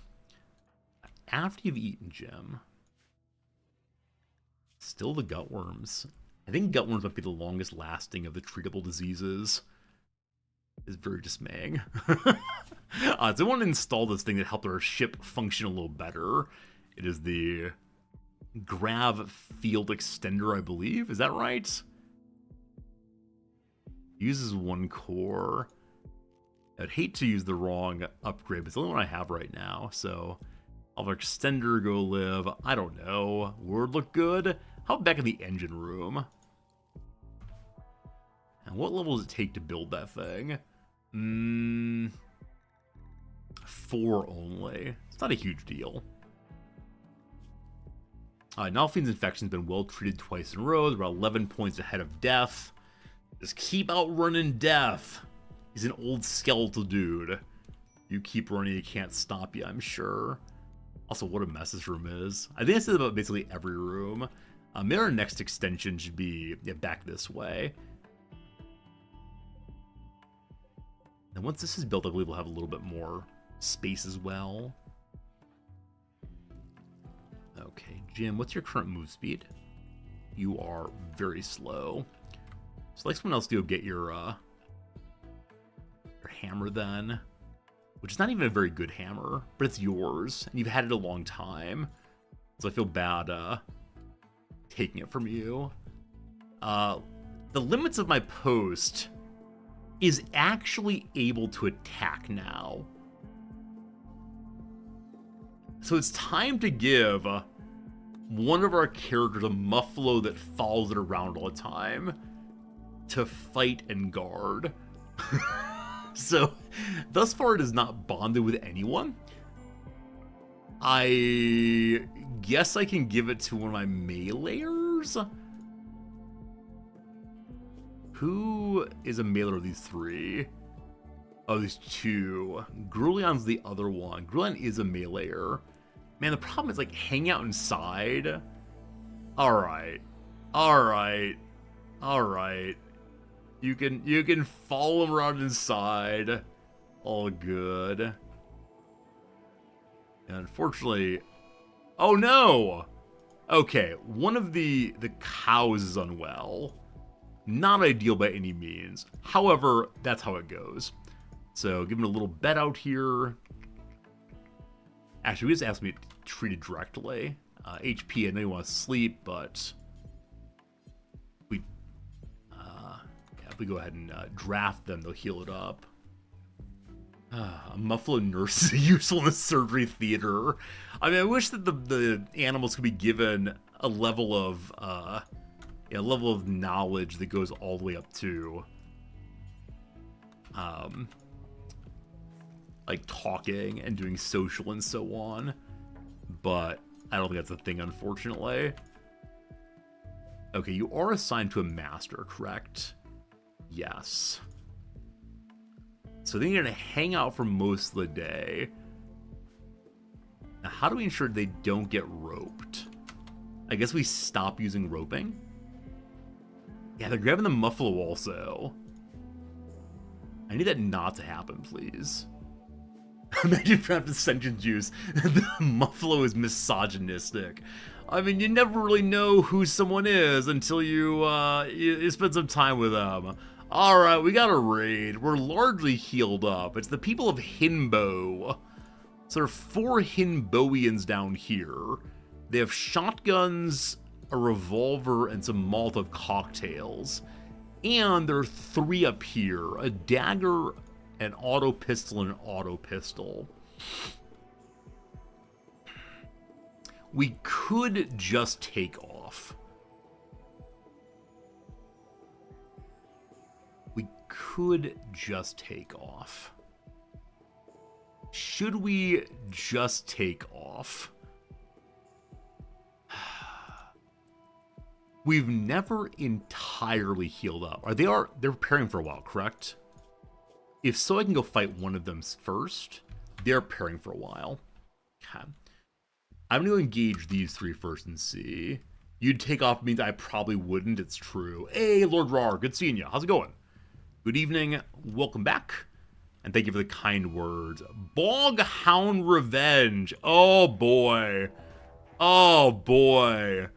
after you've eaten, Jim, still the gutworms. I think gutworms might be the longest lasting of the treatable diseases. It's very dismaying. So I want to install this thing that helped our ship function a little better. It is the Grav Field Extender, I believe. Is that right? Uses 1 core. I'd hate to use the wrong upgrade, but it's the only one I have right now. So I'll have Extender go live. I don't know. Word look good? How about back in the engine room? And what level does it take to build that thing? 4 only. It's not a huge deal. Nalfine's infection's been well treated twice in a row. They're about 11 points ahead of Death. Just keep outrunning Death. He's an old skeletal dude. You keep running, he can't stop you, I'm sure. Also, what a mess this room is. I think I said about basically every room. Maybe our next extension should be back this way. And once this is built, I believe we'll have a little bit more space as well. Okay, Jim, what's your current move speed? You are very slow. So like someone else to go get your hammer then. Which is not even a very good hammer, but it's yours, and you've had it a long time. So I feel bad taking it from you. The limits of my post is actually able to attack now. So it's time to give one of our characters a muffalo that follows it around all the time to fight and guard. So, thus far it is not bonded with anyone. I guess I can give it to one of my meleeers? Who is a mailer of these 3? Oh, these 2. Gruleon's the other one. Gruleon is a meleeer. Man, the problem is, like, hang out inside. Alright. Alright. Alright. You can follow him around inside. All good. And unfortunately... Oh, no! Okay, one of the cows is unwell. Not ideal by any means. However, that's how it goes. So, give him a little bed out here. Actually, we just asked me to treat it directly. HP, I know you want to sleep, but... If we go ahead and draft them, they'll heal it up. A muffalo nurse is useful in the surgery theater. I mean, I wish that the animals could be given a level of knowledge that goes all the way up to like talking and doing social and so on. But I don't think that's a thing, unfortunately. Okay, you are assigned to a master, correct? Yes. So then you're going to hang out for most of the day. Now, how do we ensure they don't get roped? I guess we stop using roping? Yeah, they're grabbing the muffalo also. I need that not to happen, please. Imagine if after sentient juice, the muffalo is misogynistic. I mean, you never really know who someone is until you spend some time with them. Alright, we got a raid. We're largely healed up. It's the people of Hinbo. So there are 4 Hinboians down here. They have shotguns, a revolver, and some Molotov cocktails. And there are 3 up here. A dagger, an auto pistol, and an auto pistol. We could just take off. We could just take off. Should we just take off? We've never entirely healed up. They're preparing for a while, correct? If so, I can go fight one of them first. They're preparing for a while. Okay. I'm going to engage these 3 first and see. You'd take off means I probably wouldn't. It's true. Hey, Lord Rar, good seeing you. How's it going? Good evening. Welcome back. And thank you for the kind words. Boghound Revenge. Oh, boy. Oh, boy.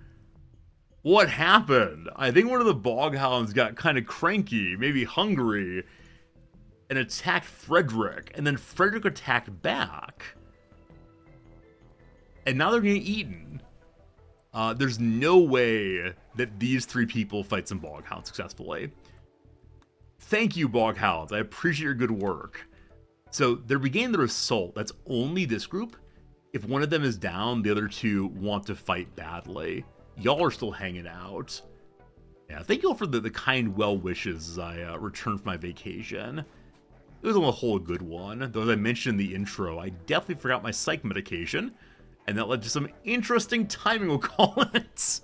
What happened? I think one of the Boghounds got kind of cranky, maybe hungry, and attacked Frederick. And then Frederick attacked back. And now they're getting eaten. There's no way that these 3 people fight some Boghounds successfully. Thank you, Boghounds. I appreciate your good work. So they're beginning their assault. That's only this group. If one of them is down, the other 2 want to fight badly. Y'all are still hanging out. Yeah, thank you all for the kind well wishes as I returned from my vacation. It was on the whole a good one. Though as I mentioned in the intro, I definitely forgot my psych medication. And that led to some interesting timing, we'll call it.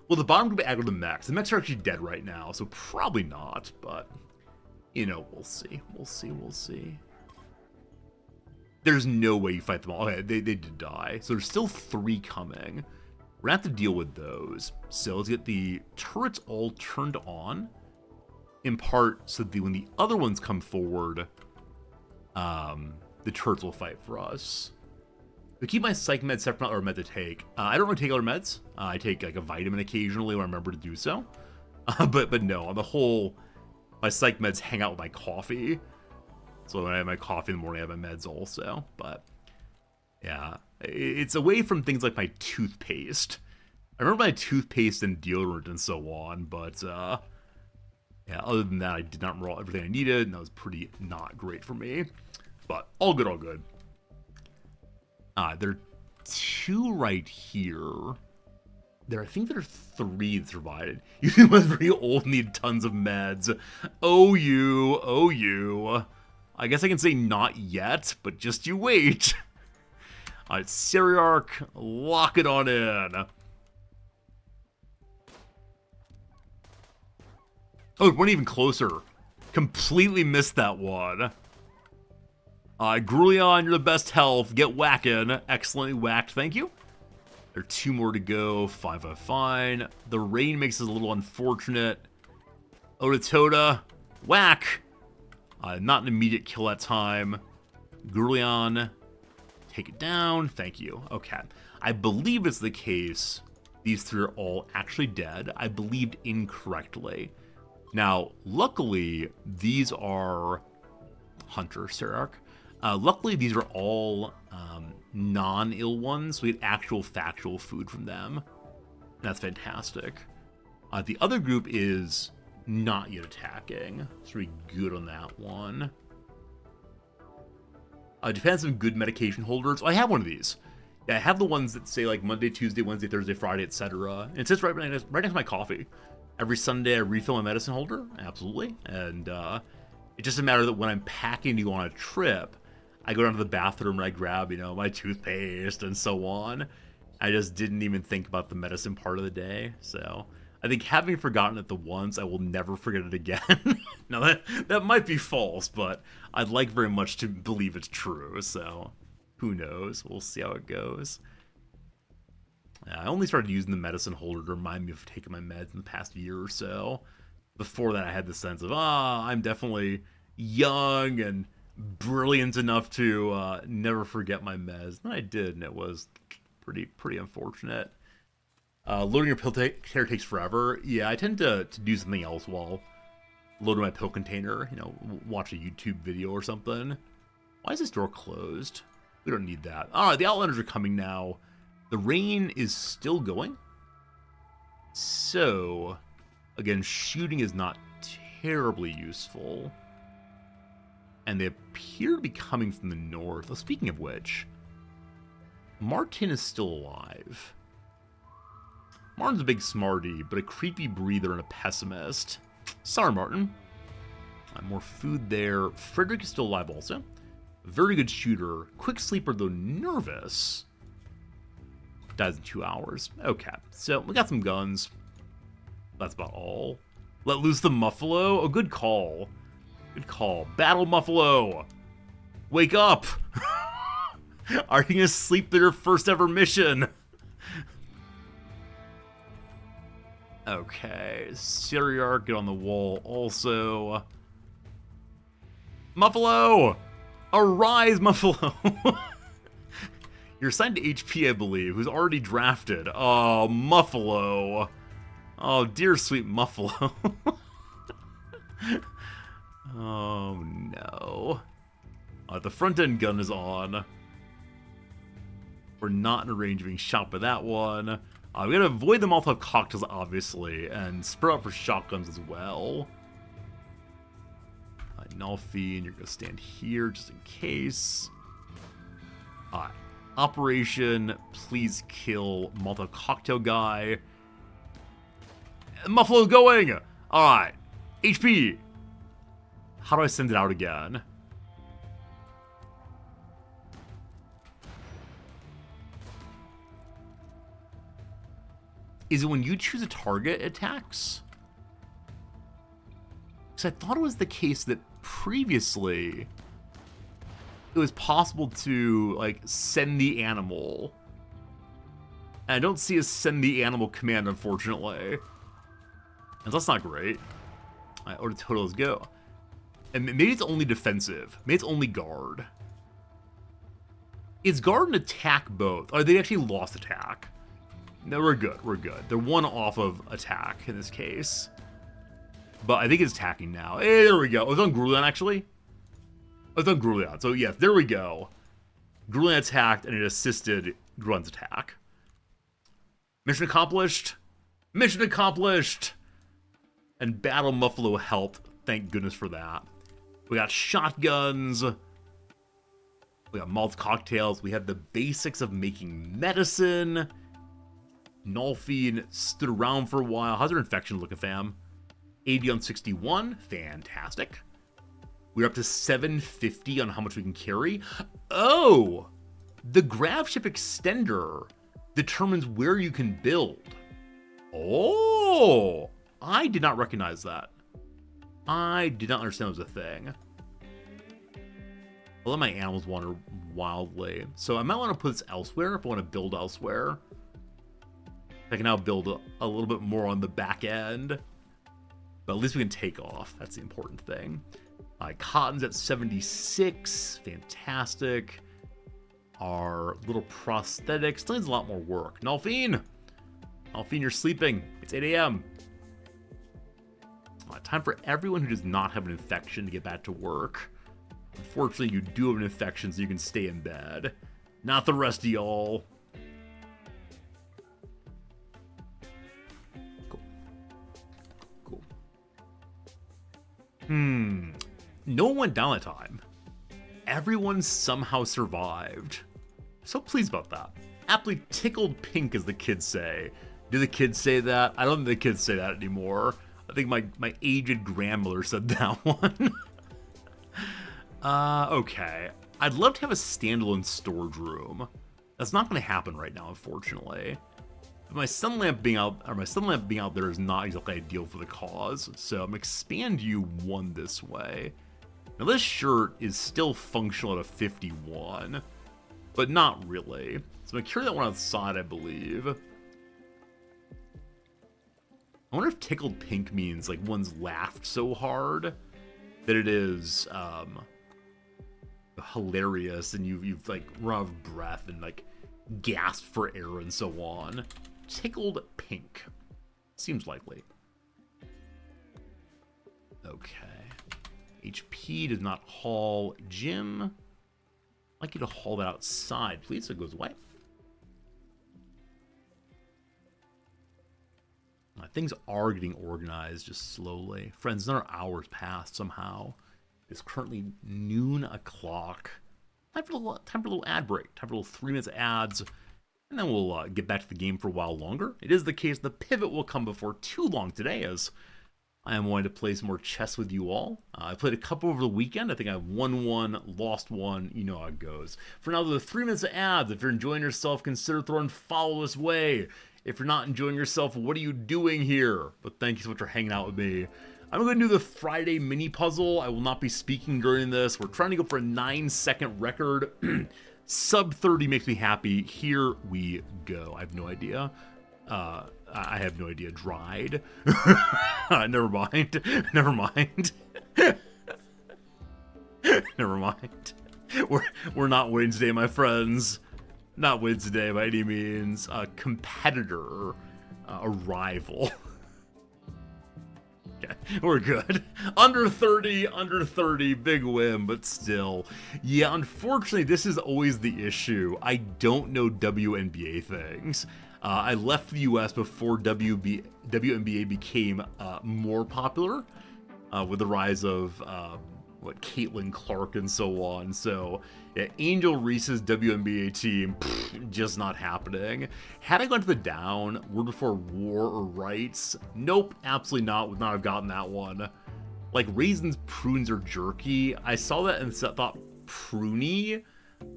Well, the bottom group aggroed the mechs. The mechs are actually dead right now, so probably not, but, you know, we'll see. We'll see, we'll see. There's no way you fight them all. Okay, they did die. So there's still 3 coming. We're gonna have to deal with those. So let's get the turrets all turned on. In part, so that when the other ones come forward, the turrets will fight for us. To keep my psych meds separate or med to take. I don't really take other meds. I take like a vitamin occasionally when I remember to do so. But no, on the whole, my psych meds hang out with my coffee. So when I have my coffee in the morning, I have my meds also. But yeah, it's away from things like my toothpaste. I remember my toothpaste and deodorant and so on, but yeah, other than that, I did not remember everything I needed, and that was pretty not great for me. But all good, all good. There are 2 right here. I think there are 3 that survived. You was very old, need tons of meds. Oh, you. I guess I can say not yet, but just you wait. Alright, Seriarch, lock it on in. Oh, it went even closer. Completely missed that one. Grulion, you're the best health. Get whacking. Excellently whacked, thank you. There are 2 more to go. 5 are fine. The rain makes this a little unfortunate. Otatoda, whack. Not an immediate kill that time. Grulion, take it down. Thank you. Okay. I believe it's the case. These 3 are all actually dead. I believed incorrectly. Now, luckily, these are Hunter, Seriarch. Luckily, these are all non-ill ones, so we had actual factual food from them. That's fantastic. The other group is not yet attacking, so we're good on that one. Depends on good medication holders. I have one of these. Yeah, I have the ones that say like Monday, Tuesday, Wednesday, Thursday, Friday, etc. And it sits right next to my coffee. Every Sunday, I refill my medicine holder, absolutely. And it's just a matter that when I'm packing to go on a trip, I go down to the bathroom and I grab, my toothpaste and so on. I just didn't even think about the medicine part of the day. So I think having forgotten it the once, I will never forget it again. Now that might be false, but I'd like very much to believe it's true. So who knows? We'll see how it goes. I only started using the medicine holder to remind me of taking my meds in the past year or so. Before that, I had the sense of, I'm definitely young and brilliant enough to never forget my meds. And I did, and it was pretty unfortunate. Loading your pill container takes forever. Yeah, I tend to do something else while loading my pill container. Watch a YouTube video or something. Why is this door closed? We don't need that. All right, the Outlanders are coming now. The rain is still going. So, again, shooting is not terribly useful. And they appear to be coming from the north. Well, speaking of which, Martin is still alive. Martin's a big smarty, but a creepy breather and a pessimist. Sorry, Martin. More food there. Frederick is still alive also. Very good shooter. Quick sleeper, though nervous. Dies in 2 hours. Okay, so we got some guns. That's about all. Let loose the Muffalo. Oh, good call. Good call. Battle Muffalo. Wake up. Are you going to sleep through your first ever mission? Okay. Seriarch, get on the wall also. Muffalo! Arise, Muffalo! You're assigned to HP, I believe, who's already drafted. Oh, Muffalo. Oh, dear sweet Muffalo. Oh, no. The front end gun is on. We're not in a range of being shot by that one. We gotta avoid the Molotov cocktails, obviously, and spread out for shotguns as well. Nolfine, you're gonna stand here just in case. Alright. Operation, please kill Molotov cocktail guy. Muffalo going! Alright. HP! How do I send it out again? Is it when you choose a target, it attacks? Because I thought it was the case that previously it was possible to, like, send the animal. And I don't see a send the animal command, unfortunately. And that's not great. Alright, order total, let's go. And maybe it's only defensive. Maybe it's only guard. Is guard and attack both? Or they actually lost attack? No, we're good. We're good. They're one off of attack in this case. But I think it's attacking now. Hey, there we go. Oh, it's on Grulion, actually. Oh, it's on Grulion. So, yes, there we go. Grulion attacked, and it assisted Grun's attack. Mission accomplished. Mission accomplished. And Battle Muffalo helped. Thank goodness for that. We got shotguns. We got malt cocktails. We have the basics of making medicine. Nolfine stood around for a while. How's your infection looking, fam? 80 on 61. Fantastic. We're up to 750 on how much we can carry. Oh! The grav ship extender determines where you can build. Oh! I did not recognize that. I did not understand it was a thing. I'll let my animals wander wildly. So I might want to put this elsewhere if I want to build elsewhere. I can now build a little bit more on the back end. But at least we can take off. That's the important thing. Cotton's at 76. Fantastic. Our little prosthetic still needs a lot more work. Nolfine! Nolfine, you're sleeping. It's 8 a.m. Time for everyone who does not have an infection to get back to work. Unfortunately, you do have an infection, so you can stay in bed. Not the rest of y'all. Cool. No one went down that time. Everyone somehow survived. So pleased about that. Aptly tickled pink, as the kids say. Do the kids say that? I don't think the kids say that anymore. I think my aged grandmother said that one. Okay. I'd love to have a standalone storage room. That's not going to happen right now, unfortunately. My sun lamp being out there is not exactly ideal for the cause, so I'm gonna expand you one this way. Now this shirt is still functional at a 51, but not really. So I'm gonna carry that one outside, I believe. I wonder if tickled pink means like one's laughed so hard that it is hilarious and you've like run out of breath and like gasped for air and so on. Tickled pink. Seems likely. Okay. HP does not haul. Jim, I'd like you to haul that outside, please, so it goes away. Things are getting organized just slowly. Friends, another hour's passed somehow. It's currently noon o'clock. Time for a little ad break. Time for a little 3 minutes of ads. And then we'll get back to the game for a while longer. It is the case the pivot will come before too long today, as I am wanting to play some more chess with you all. I played a couple over the weekend. I think I won one, lost one. You know how it goes. For now, the 3 minutes of ads. If you're enjoying yourself, consider throwing follow this way. If you're not enjoying yourself, what are you doing here? But thank you so much for hanging out with me. I'm going to do the Friday mini puzzle. I will not be speaking during this. We're trying to go for a 9-second record. Sub 30 makes me happy. Here we go. I have no idea. I have no idea. Dried. Never mind. Never mind. Never mind. We're not winning today, my friends. Not winning today by any means. A competitor, a rival. Okay, we're good. Under 30, big win, but still. Yeah, unfortunately, this is always the issue. I don't know WNBA things. I left the US before WNBA became more popular with the rise of Caitlin Clark and so on. So yeah, Angel Reese's WNBA team, just not happening. Had I gone to the down, Word Before War or Rights? Nope, absolutely not. Would not have gotten that one. Like raisins, prunes, or jerky. I saw that and thought pruny.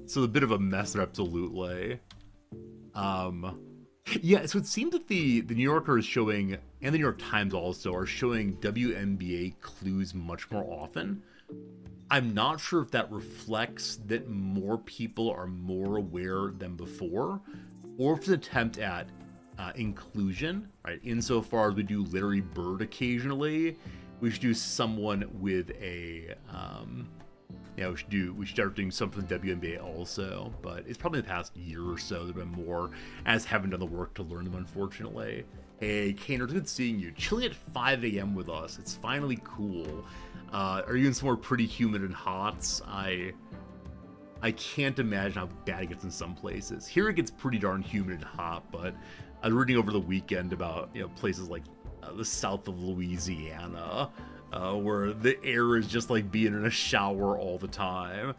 So a bit of a mess there, absolutely. Yeah, so it seems that the New Yorker is showing, and the New York Times also, are showing WNBA clues much more often. I'm not sure if that reflects that more people are more aware than before, or if it's an attempt at inclusion, right? Insofar as we do Larry Bird occasionally, we should do someone with a, yeah, we should start doing something with WNBA also, but it's probably the past year or so there've been more, as haven't done the work to learn them, unfortunately. Hey, Kaner, good seeing you. Chilling at 5 a.m. with us. It's finally cool. Are you in somewhere pretty humid and hot? I can't imagine how bad it gets in some places. Here it gets pretty darn humid and hot, but I was reading over the weekend about places like the south of Louisiana, where the air is just like being in a shower all the time.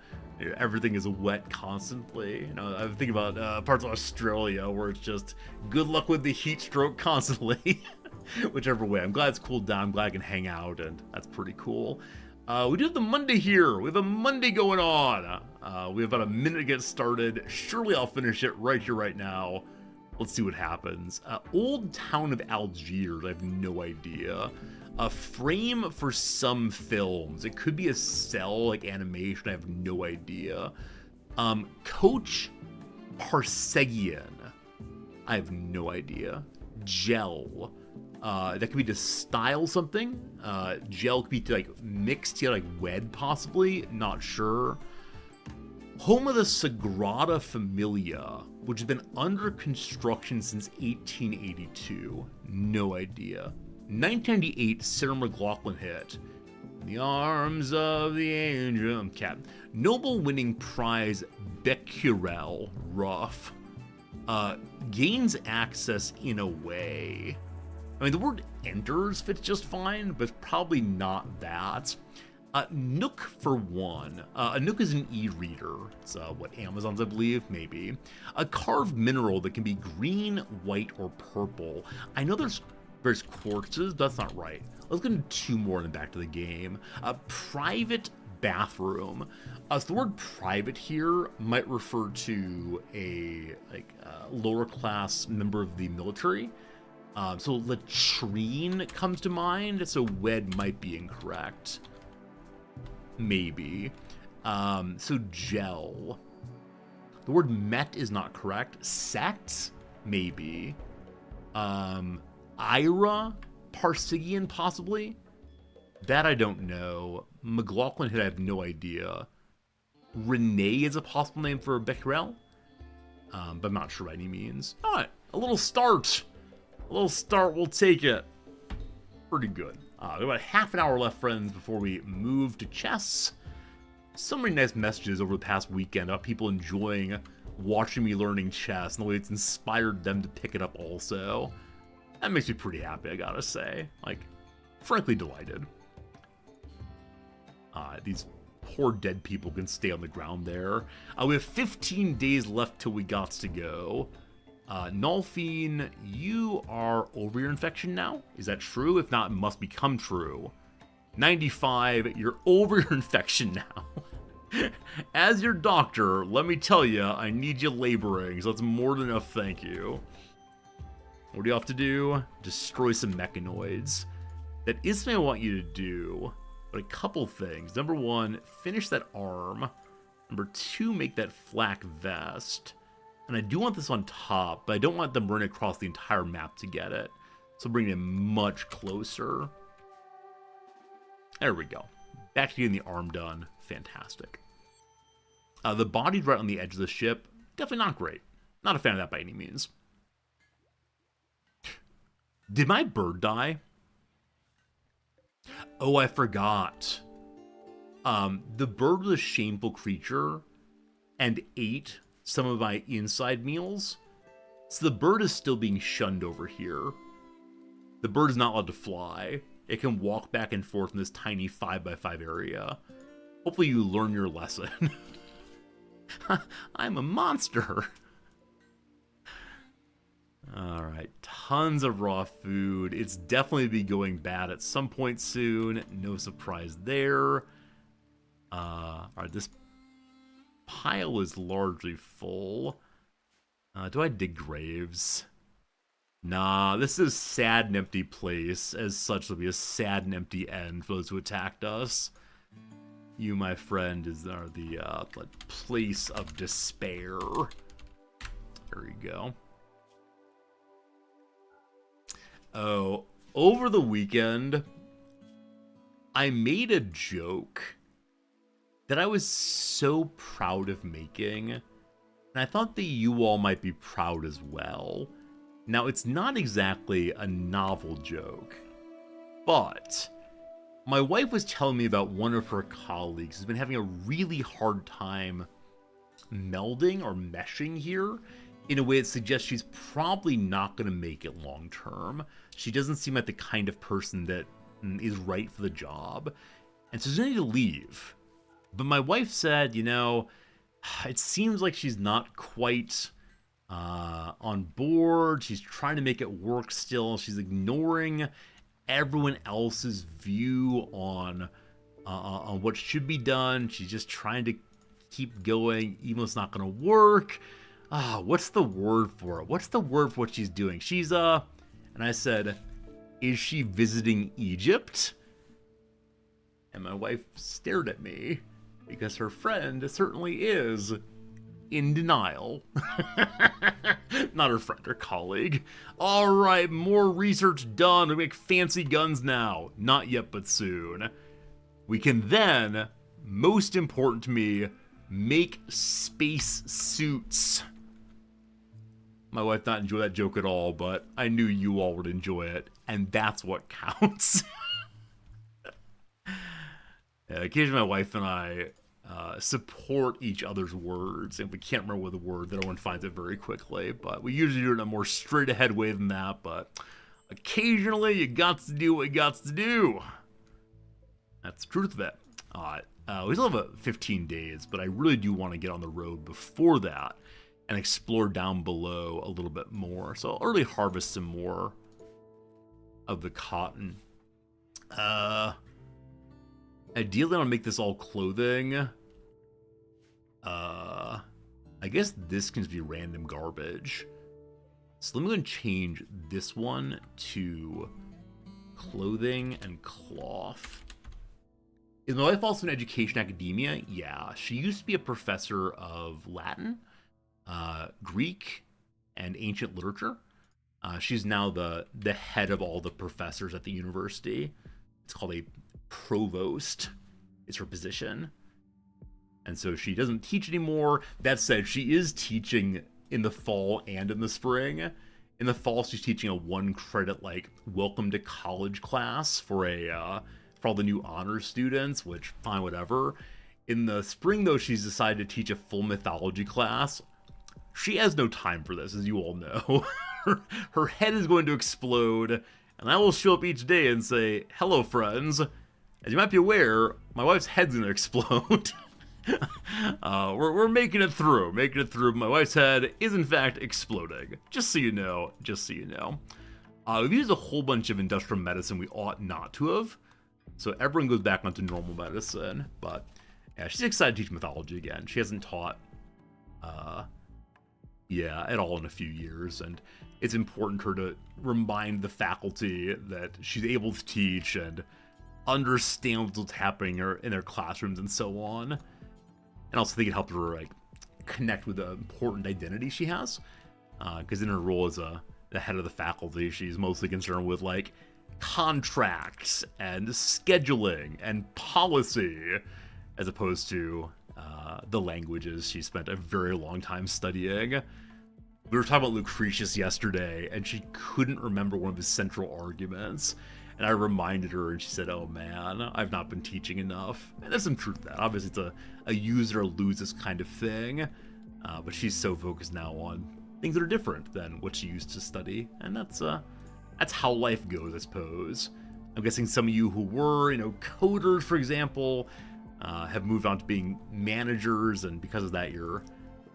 Everything is wet constantly. I'm thinking about parts of Australia where it's just good luck with the heat stroke constantly. Whichever way. I'm glad it's cooled down. I'm glad I can hang out, and that's pretty cool. We do have the Monday here. We have a Monday going on. We have about a minute to get started. Surely I'll finish it right here, right now. Let's see what happens. Old Town of Algiers. I have no idea. A frame for some films. It could be a cell, like animation. I have no idea. Coach Parsegian. I have no idea. Gel. That could be to style something. Gel could be to like mix together, like wed possibly. Not sure. Home of the Sagrada Familia, which has been under construction since 1882. No idea. 1998, Sarah McLachlan hit. In the arms of the angel. Cat. Nobel winning prize Becquerel. Rough. Gains access in a way. I mean, the word enters fits just fine, but it's probably not that. Nook for one. A Nook is an e-reader. It's what Amazon's, I believe, maybe. A carved mineral that can be green, white, or purple. I know there's quartzes, but that's not right. Let's get into two more and then back to the game. A private bathroom. So the word private here might refer to a lower class member of the military. So latrine comes to mind, so wed might be incorrect. Maybe. So gel. The word met is not correct. Set, maybe. Ira, Parsegian, possibly. That I don't know. McLachlan hit, I have no idea. Renee is a possible name for a Becquerel, but I'm not sure by any means. All right, a little start. A little start, we'll take it. Pretty good. We have about half an hour left, friends, before we move to chess. So many nice messages over the past weekend about people enjoying watching me learning chess and the way it's inspired them to pick it up also. That makes me pretty happy, I gotta say. Like, frankly delighted. These poor dead people can stay on the ground there. We have 15 days left till we got to go. Nolfine, you are over your infection now? Is that true? If not, it must become true. 95, you're over your infection now. As your doctor, let me tell you, I need you laboring, so that's more than enough thank you. What do you have to do? Destroy some mechanoids. That is something I want you to do, but a couple things. Number one, finish that arm. Number two, make that flak vest. And I do want this on top, but I don't want them running across the entire map to get it. So bring it much closer. There we go. back to getting the arm done. Fantastic. The body's right on the edge of the ship. Definitely not great. Not a fan of that by any means. Did my bird die? Oh, I forgot. The bird was a shameful creature and ate some of my inside meals. So the bird is still being shunned over here. The bird is not allowed to fly. It can walk back and forth in this tiny 5x5 area. Hopefully you learn your lesson. I'm a monster. Alright, tons of raw food. It's definitely be going bad at some point soon. No surprise there. Alright, this pile is largely full. Do I dig graves? Nah, this is a sad and empty place. As such, there'll be a sad and empty end for those who attacked us. You, my friend, are the place of despair. There you go. Oh, over the weekend, I made a joke that I was so proud of making, and I thought that you all might be proud as well. Now, it's not exactly a novel joke, but my wife was telling me about one of her colleagues who's been having a really hard time melding or meshing here in a way that suggests she's probably not going to make it long term. She doesn't seem like the kind of person that is right for the job, and so she's going to need to leave. But my wife said, you know, it seems like she's not quite on board. She's trying to make it work still. She's ignoring everyone else's view on what should be done. She's just trying to keep going, even though it's not going to work. What's the word for it? What's the word for what she's doing? She's, and I said, is she visiting Egypt? And my wife stared at me, because her friend certainly is in denial. Not her friend, her colleague. All right, more research done. We make fancy guns now. Not yet, but soon. We can then, most important to me, make space suits. My wife did not enjoy that joke at all, but I knew you all would enjoy it, and that's what counts. Occasionally my wife and I support each other's words, and we can't remember what the word, that everyone finds it very quickly, but we usually do it in a more straight ahead way than that, but occasionally you got to do what you got to do. That's the truth of it. We still have 15 days, but I really do want to get on the road before that and explore down below a little bit more. So I'll early harvest some more of the cotton. Ideally, I'll make this all clothing. I guess this can just be random garbage. So let me go and change this one to clothing and cloth. Is my wife also in education academia? Yeah, she used to be a professor of Latin, Greek, and ancient literature. She's now the head of all the professors at the university. It's called a provost, is her position. And so she doesn't teach anymore. That said, she is teaching in the fall and in the spring. In the fall, she's teaching a 1-credit, like, welcome to college class for all the new honors students, which, fine, whatever. In the spring, though, she's decided to teach a full mythology class. She has no time for this, as you all know. Her head is going to explode, and I will show up each day and say, hello, friends. As you might be aware, my wife's head's going to explode. We're making it through. My wife's head is, in fact, exploding. Just so you know. We've used a whole bunch of industrial medicine we ought not to have. So everyone goes back onto normal medicine, but yeah, she's excited to teach mythology again. She hasn't taught, at all in a few years, and it's important to her to remind the faculty that she's able to teach and understand what's happening in their classrooms and so on. And also think it helps her like connect with the important identity she has, because in her role as the head of the faculty, she's mostly concerned with like contracts and scheduling and policy, as opposed to the languages she spent a very long time studying. We were talking about Lucretius yesterday, and she couldn't remember one of his central arguments. And I reminded her, and she said, oh man, I've not been teaching enough. And there's some truth to that. Obviously, it's a use it or lose this kind of thing. But she's so focused now on things that are different than what she used to study. And that's how life goes, I suppose. I'm guessing some of you who were, coders, for example, have moved on to being managers, and because of that, you're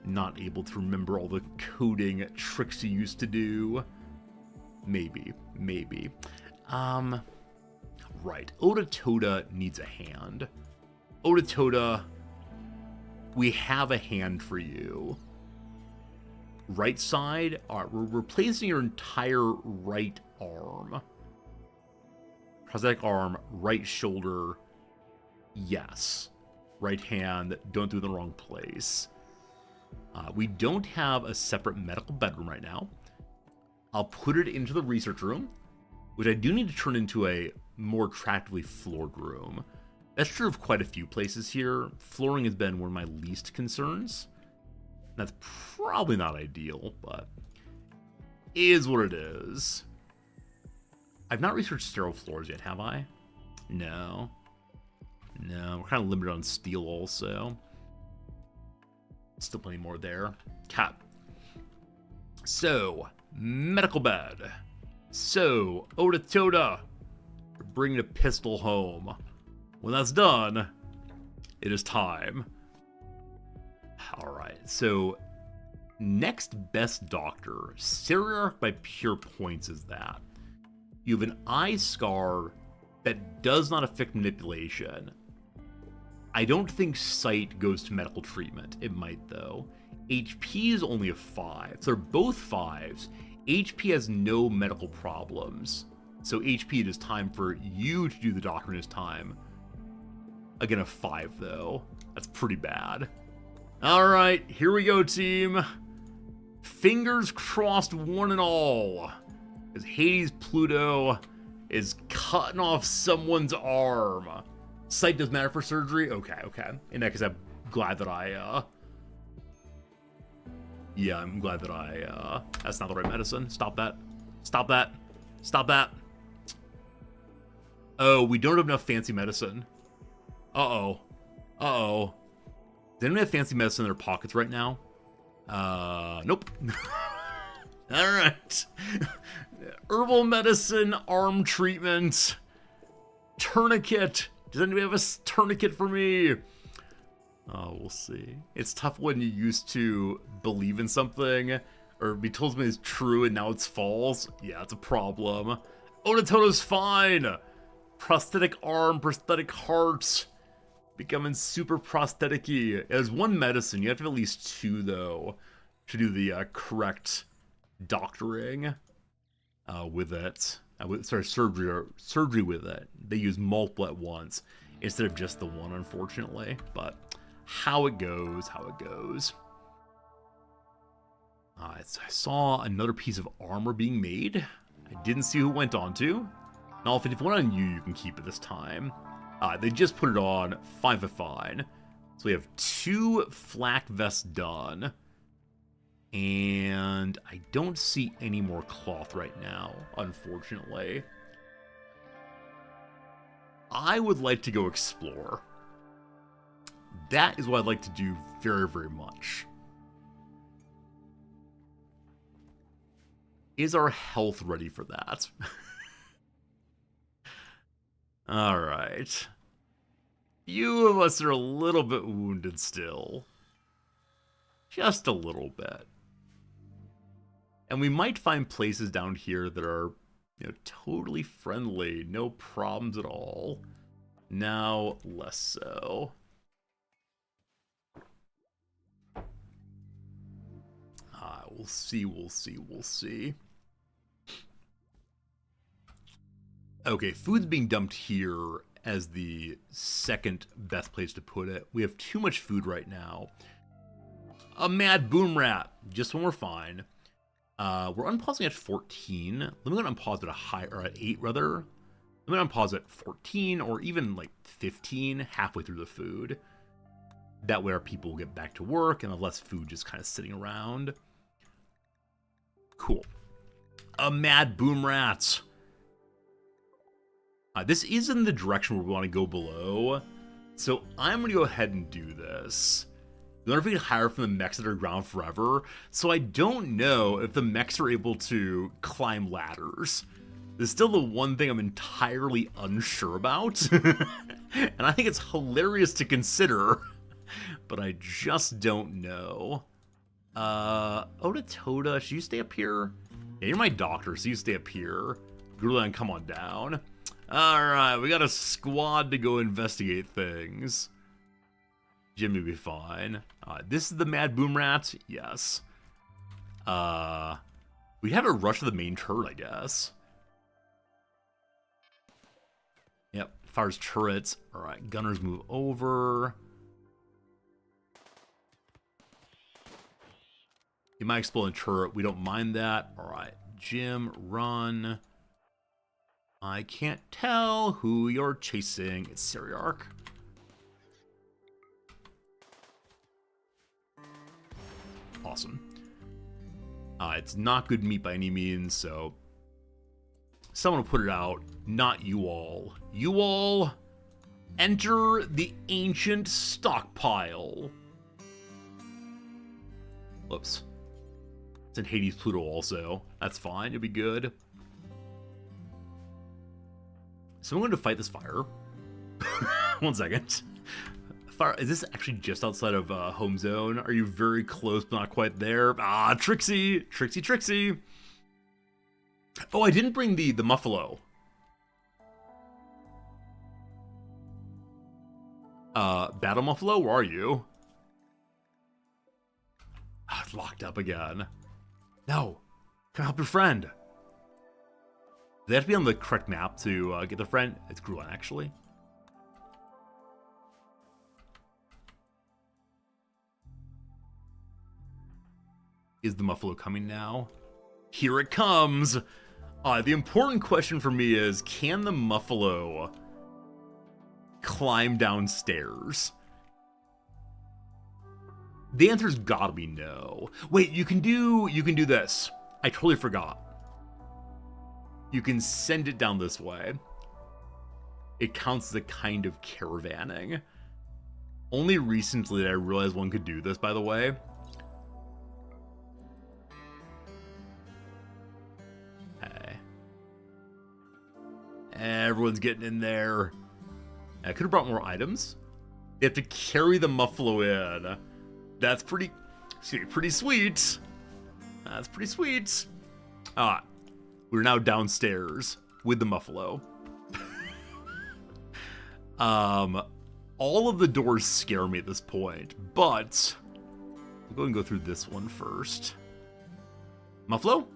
not able to remember all the coding tricks you used to do. Maybe. Right. Oda needs a hand. Oda, we have a hand for you. Right side, we're replacing your entire right arm. Prosthetic arm, right shoulder, yes. Right hand, don't do it in the wrong place. We don't have a separate medical bedroom right now. I'll put it into the research room, which I do need to turn into a more attractively floored room. That's true of quite a few places here. Flooring has been one of my least concerns. That's probably not ideal, but is what it is. I've not researched sterile floors yet, have I? No, we're kind of limited on steel also. Still plenty more there. Cap. So, medical bed. So, Oda, we're bringing a pistol home. When that's done, it is time. Alright, so next best doctor, Seriarch by pure points is that. You have an eye scar that does not affect manipulation. I don't think sight goes to medical treatment. It might, though. HP is only a 5. So they're both 5s. HP has no medical problems. So HP, it is time for you to do the doctor in his time. Again, a 5, though. That's pretty bad. Alright, here we go, team. Fingers crossed, one and all. Because Hades Pluto is cutting off someone's arm. Sight does matter for surgery? Okay. In that case, I'm glad that yeah, I'm glad that that's not the right medicine. Stop that. Oh, we don't have enough fancy medicine. Uh-oh. Does anyone have fancy medicine in their pockets right now? Nope. Alright. Herbal medicine, arm treatment, tourniquet. Does anybody have a tourniquet for me? Oh, we'll see. It's tough when you used to believe in something, or be told something is true and now it's false. Yeah, it's a problem. Odatoto's fine! Prosthetic arm, prosthetic heart. Becoming super prosthetic-y. There's one medicine. You have to have at least 2, though, to do the correct doctoring with it. Surgery with it. They use multiple at once instead of just the one, unfortunately. But how it goes. I saw another piece of armor being made. I didn't see who it went on to. Now, if it went on you, you can keep it this time. They just put it on, fine. So we have 2 flak vests done. And I don't see any more cloth right now, unfortunately. I would like to go explore. That is what I'd like to do very, very much. Is our health ready for that? Alright. Few of us are a little bit wounded still. Just a little bit. And we might find places down here that are, totally friendly. No problems at all. Now, less so. We'll see. Okay, food's being dumped here as the second best place to put it. We have too much food right now. A mad boom rat, just when we're fine. We're unpausing at 14. Let me go unpause at a high, or at 8 rather. Let me unpause at 14 or even like 15, halfway through the food. That way our people will get back to work and have less food just kind of sitting around. Cool. A mad boom rat. This is in the direction where we want to go below. So I'm going to go ahead and do this. We wonder if we can hire from the mechs that are ground forever. So I don't know if the mechs are able to climb ladders. This is still the one thing I'm entirely unsure about. And I think it's hilarious to consider. But I just don't know. Oda Toda, should you stay up here? Yeah, you're my doctor, so you stay up here. Grulan, come on down. Alright, we got a squad to go investigate things. Jimmy will be fine. This is the Mad Boom Rat? Yes. We'd have a rush to the main turret, I guess. Yep, fires turrets. Alright, gunners move over. You might explode a turret. We don't mind that. Alright, Jim, run. I can't tell who you're chasing. It's Seriarch. Awesome. It's not good meat by any means, so someone will put it out. Not you all. You all enter the ancient stockpile. Whoops. It's in Hades Pluto also. That's fine. You'll be good. So I'm going to fight this fire. 1 second. Fire, is this actually just outside of home zone? Are you very close but not quite there? Ah, Trixie! Trixie, Trixie! Oh, I didn't bring the Muffalo. Battle Muffalo, where are you? Ah, it's locked up again. No. Can I help your friend? They have to be on the correct map to get the friend. It's Gruan, actually. Is the Muffalo coming now? Here it comes! The important question for me is, can the Muffalo climb downstairs? The answer's gotta be no. Wait, you can do this. I totally forgot. You can send it down this way. It counts as a kind of caravanning. Only recently did I realize one could do this, by the way. Hey. Everyone's getting in there. I could have brought more items. They have to carry the Muffalo in. That's pretty sweet. That's pretty sweet. We're now downstairs with the Muffalo. All of the doors scare me at this point, but we'll go and go through this one first. Muffalo?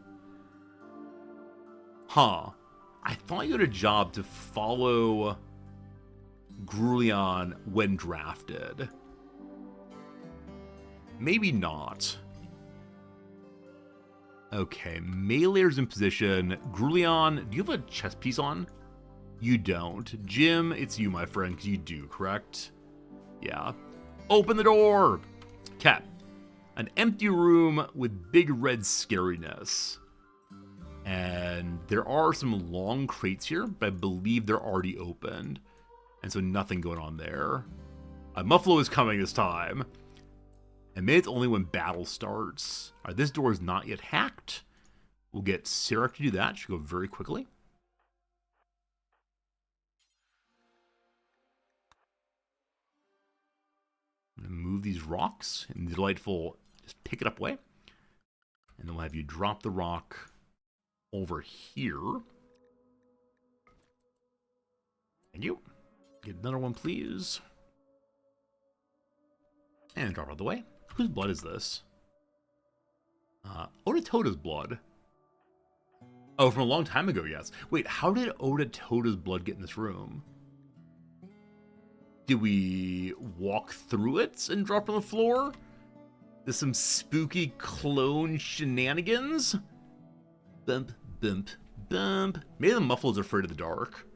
Huh. I thought you had a job to follow Grulion when drafted. Maybe not. Okay, Melee's in position. Grulion, do you have a chess piece on? You don't. Jim, it's you, my friend, because you do, correct? Yeah. Open the door! Cat. An empty room with big red scariness. And there are some long crates here, but I believe they're already opened. And so nothing going on there. A Muffalo is coming this time. And maybe it's only when battle starts. Alright, this door is not yet hacked. We'll get Sarah to do that. Should go very quickly. I'm going to move these rocks in the delightful, just pick it up way. And then we'll have you drop the rock over here. Thank you. Get another one, please. And drop out of the way. Whose blood is this? Oda Toda's blood. Oh, from a long time ago, yes. Wait, how did Oda Toda's blood get in this room? Did we walk through it and drop on the floor? There's some spooky clone shenanigans? Bump, bump, bump. Maybe the muffler's afraid of the dark.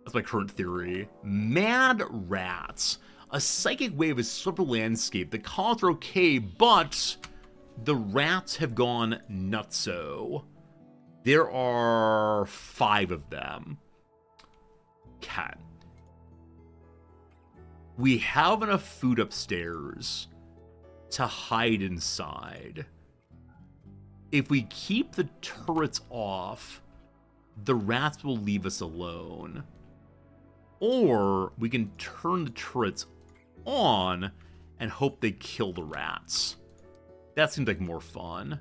That's my current theory. Mad rats. A psychic wave has swept the landscape. The colors are okay, but the rats have gone nutso. There are 5 of them. Okay. We have enough food upstairs to hide inside. If we keep the turrets off, the rats will leave us alone. Or we can turn the turrets on and hope they kill the rats. That seems like more fun.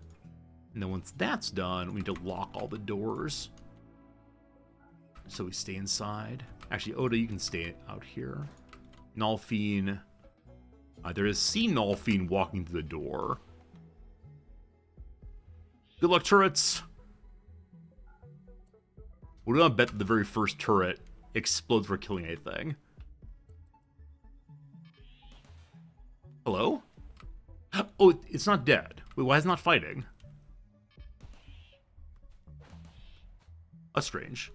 And then once that's done, we need to lock all the doors. So we stay inside. Actually, Oda, you can stay out here. Nolfine. There is C Nolfine walking through the door. Good luck, turrets. We're gonna bet that the very first turret explodes for killing anything. Hello? Oh, it's not dead. Wait, why is it not fighting? That's strange.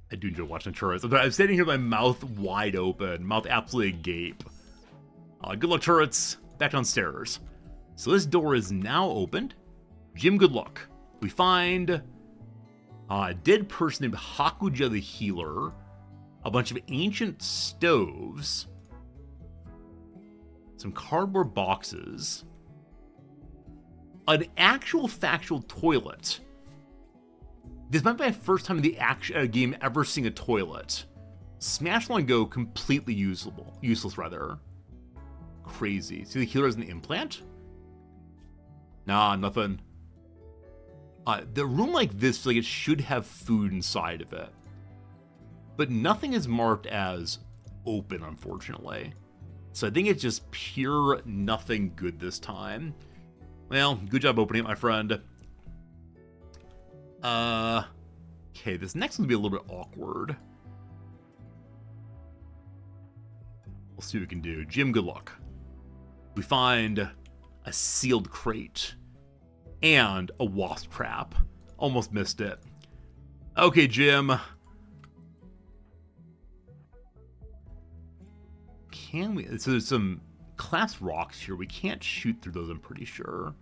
I do enjoy watching turrets. I'm standing here with my mouth wide open, mouth absolutely agape. Good luck, turrets. Back downstairs. So this door is now opened. Jim, good luck. We find a dead person named Hakuja the Healer, a bunch of ancient stoves, some cardboard boxes, an actual factual toilet. This might be my first time in the game ever seeing a toilet. Smash One Go, completely useless rather. Crazy. See, the healer has an implant? Nah, nothing. The room like this, like it should have food inside of it. But nothing is marked as open, unfortunately. So I think it's just pure nothing good this time. Well, good job opening it, my friend. Okay, this next one's gonna be a little bit awkward. We'll see what we can do. Jim, good luck. We find a sealed crate and a wasp trap. Almost missed it. Okay, Jim. Can we? So there's some collapsed rocks here. We can't shoot through those, I'm pretty sure.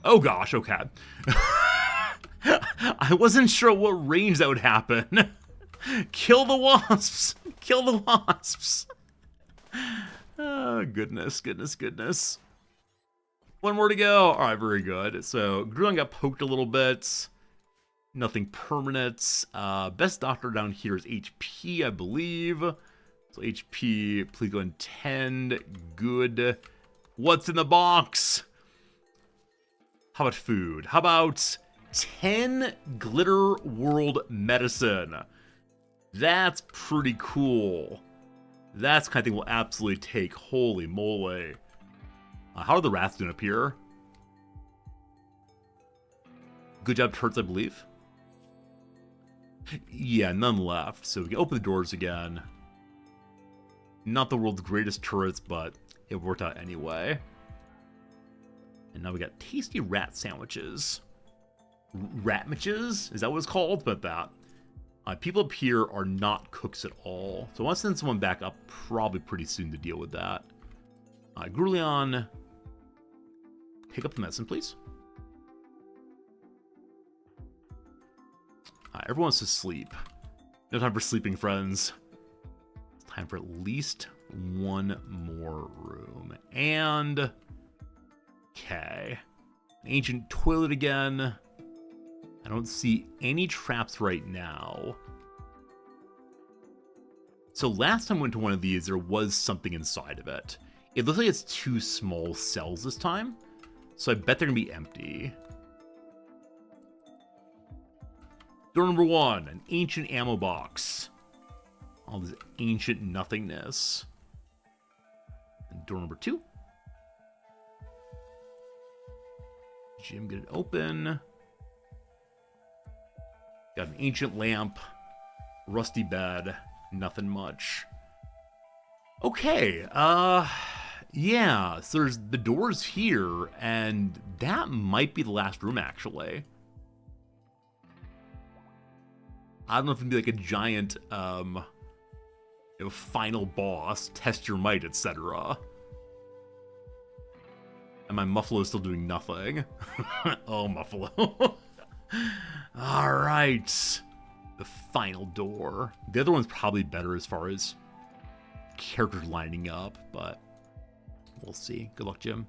Oh gosh, okay. I wasn't sure what range that would happen. Kill the wasps! Kill the wasps! Oh, goodness, goodness, goodness. One more to go. All right, very good. So, Grulon got poked a little bit. Nothing permanent. Best doctor down here is HP, I believe. So, HP, please go and 10. Good. What's in the box? How about food? How about 10 Glitter World Medicine? That's pretty cool. That's the kind of thing we'll absolutely take. Holy moly. How are the rats doing up here? Good job, turrets, I believe. Yeah, none left. So we can open the doors again. Not the world's greatest turrets, but it worked out anyway. And now we got tasty rat sandwiches. Ratmiches? Is that what it's called? But that. People up here are not cooks at all. So I want to send someone back up probably pretty soon to deal with that. Grulon, pick up the medicine, please. Everyone wants to sleep. No time for sleeping, friends. It's time for at least one more room. And... okay. Ancient toilet again. I don't see any traps right now. So last time I went to one of these, there was something inside of it. It looks like it's 2 small cells this time. So I bet they're going to be empty. Door number 1, an ancient ammo box. All this ancient nothingness. And door number 2. Jim, get it open. Got an ancient lamp, rusty bed, nothing much. Okay, yeah, so there's the doors here, and that might be the last room, actually. I don't know if it'd be like a giant, final boss, test your might, etc. And my Muffalo is still doing nothing. Oh, Muffalo. Alright. The final door. The other one's probably better as far as characters lining up, but we'll see. Good luck, Jim.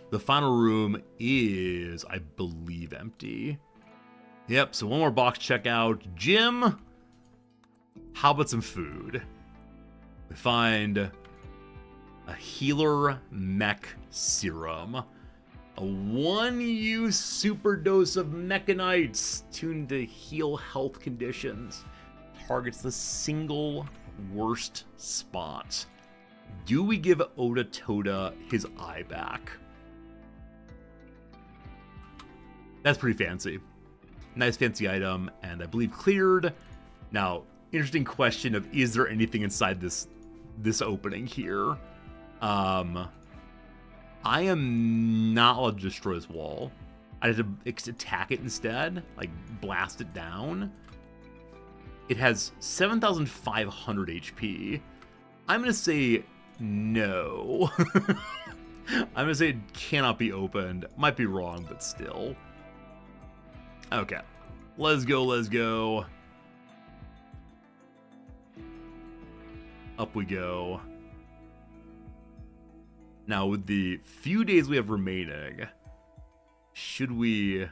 The final room is, I believe, empty. Yep, so one more box checkout. Jim, how about some food? We find a healer mech serum. A one-use super dose of mechanites tuned to heal health conditions. Targets the single worst spot. Do we give Oda Toda his eye back? That's pretty fancy. Nice fancy item, and I believe cleared. Now, interesting question of, is there anything inside this opening here? I am not allowed to destroy this wall. I have to attack it instead, like blast it down. It has 7,500 HP. I'm gonna say no. I'm gonna say it cannot be opened. Might be wrong, but still. Okay, let's go, let's go. Up we go. Now, with the few days we have remaining, should we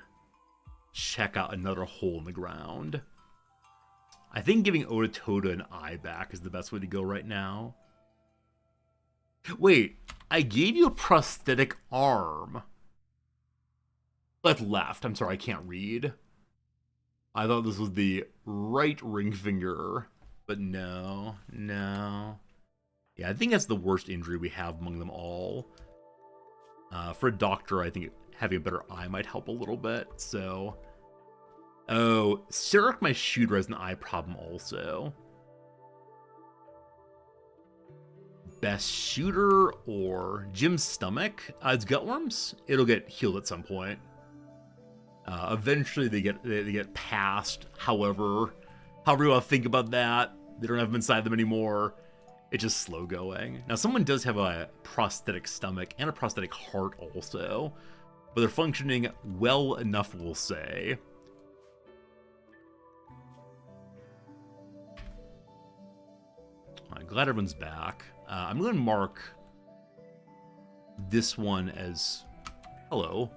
check out another hole in the ground? I think giving Oda Toda an eye back is the best way to go right now. Wait, I gave you a prosthetic arm. Left. I'm sorry, I can't read. I thought this was the right ring finger, but no. Yeah, I think that's the worst injury we have among them all. For a doctor, I think having a better eye might help a little bit, so... Oh, Sarek, my shooter, has an eye problem also. Best shooter or Jim's stomach? It's gutworms. It'll get healed at some point. Eventually they get past. However you want to think about that, they don't have them inside them anymore. It's just slow going. Now, someone does have a prosthetic stomach and a prosthetic heart also, but they're functioning well enough, we'll say. I'm glad everyone's back. I'm going to mark this one as hello.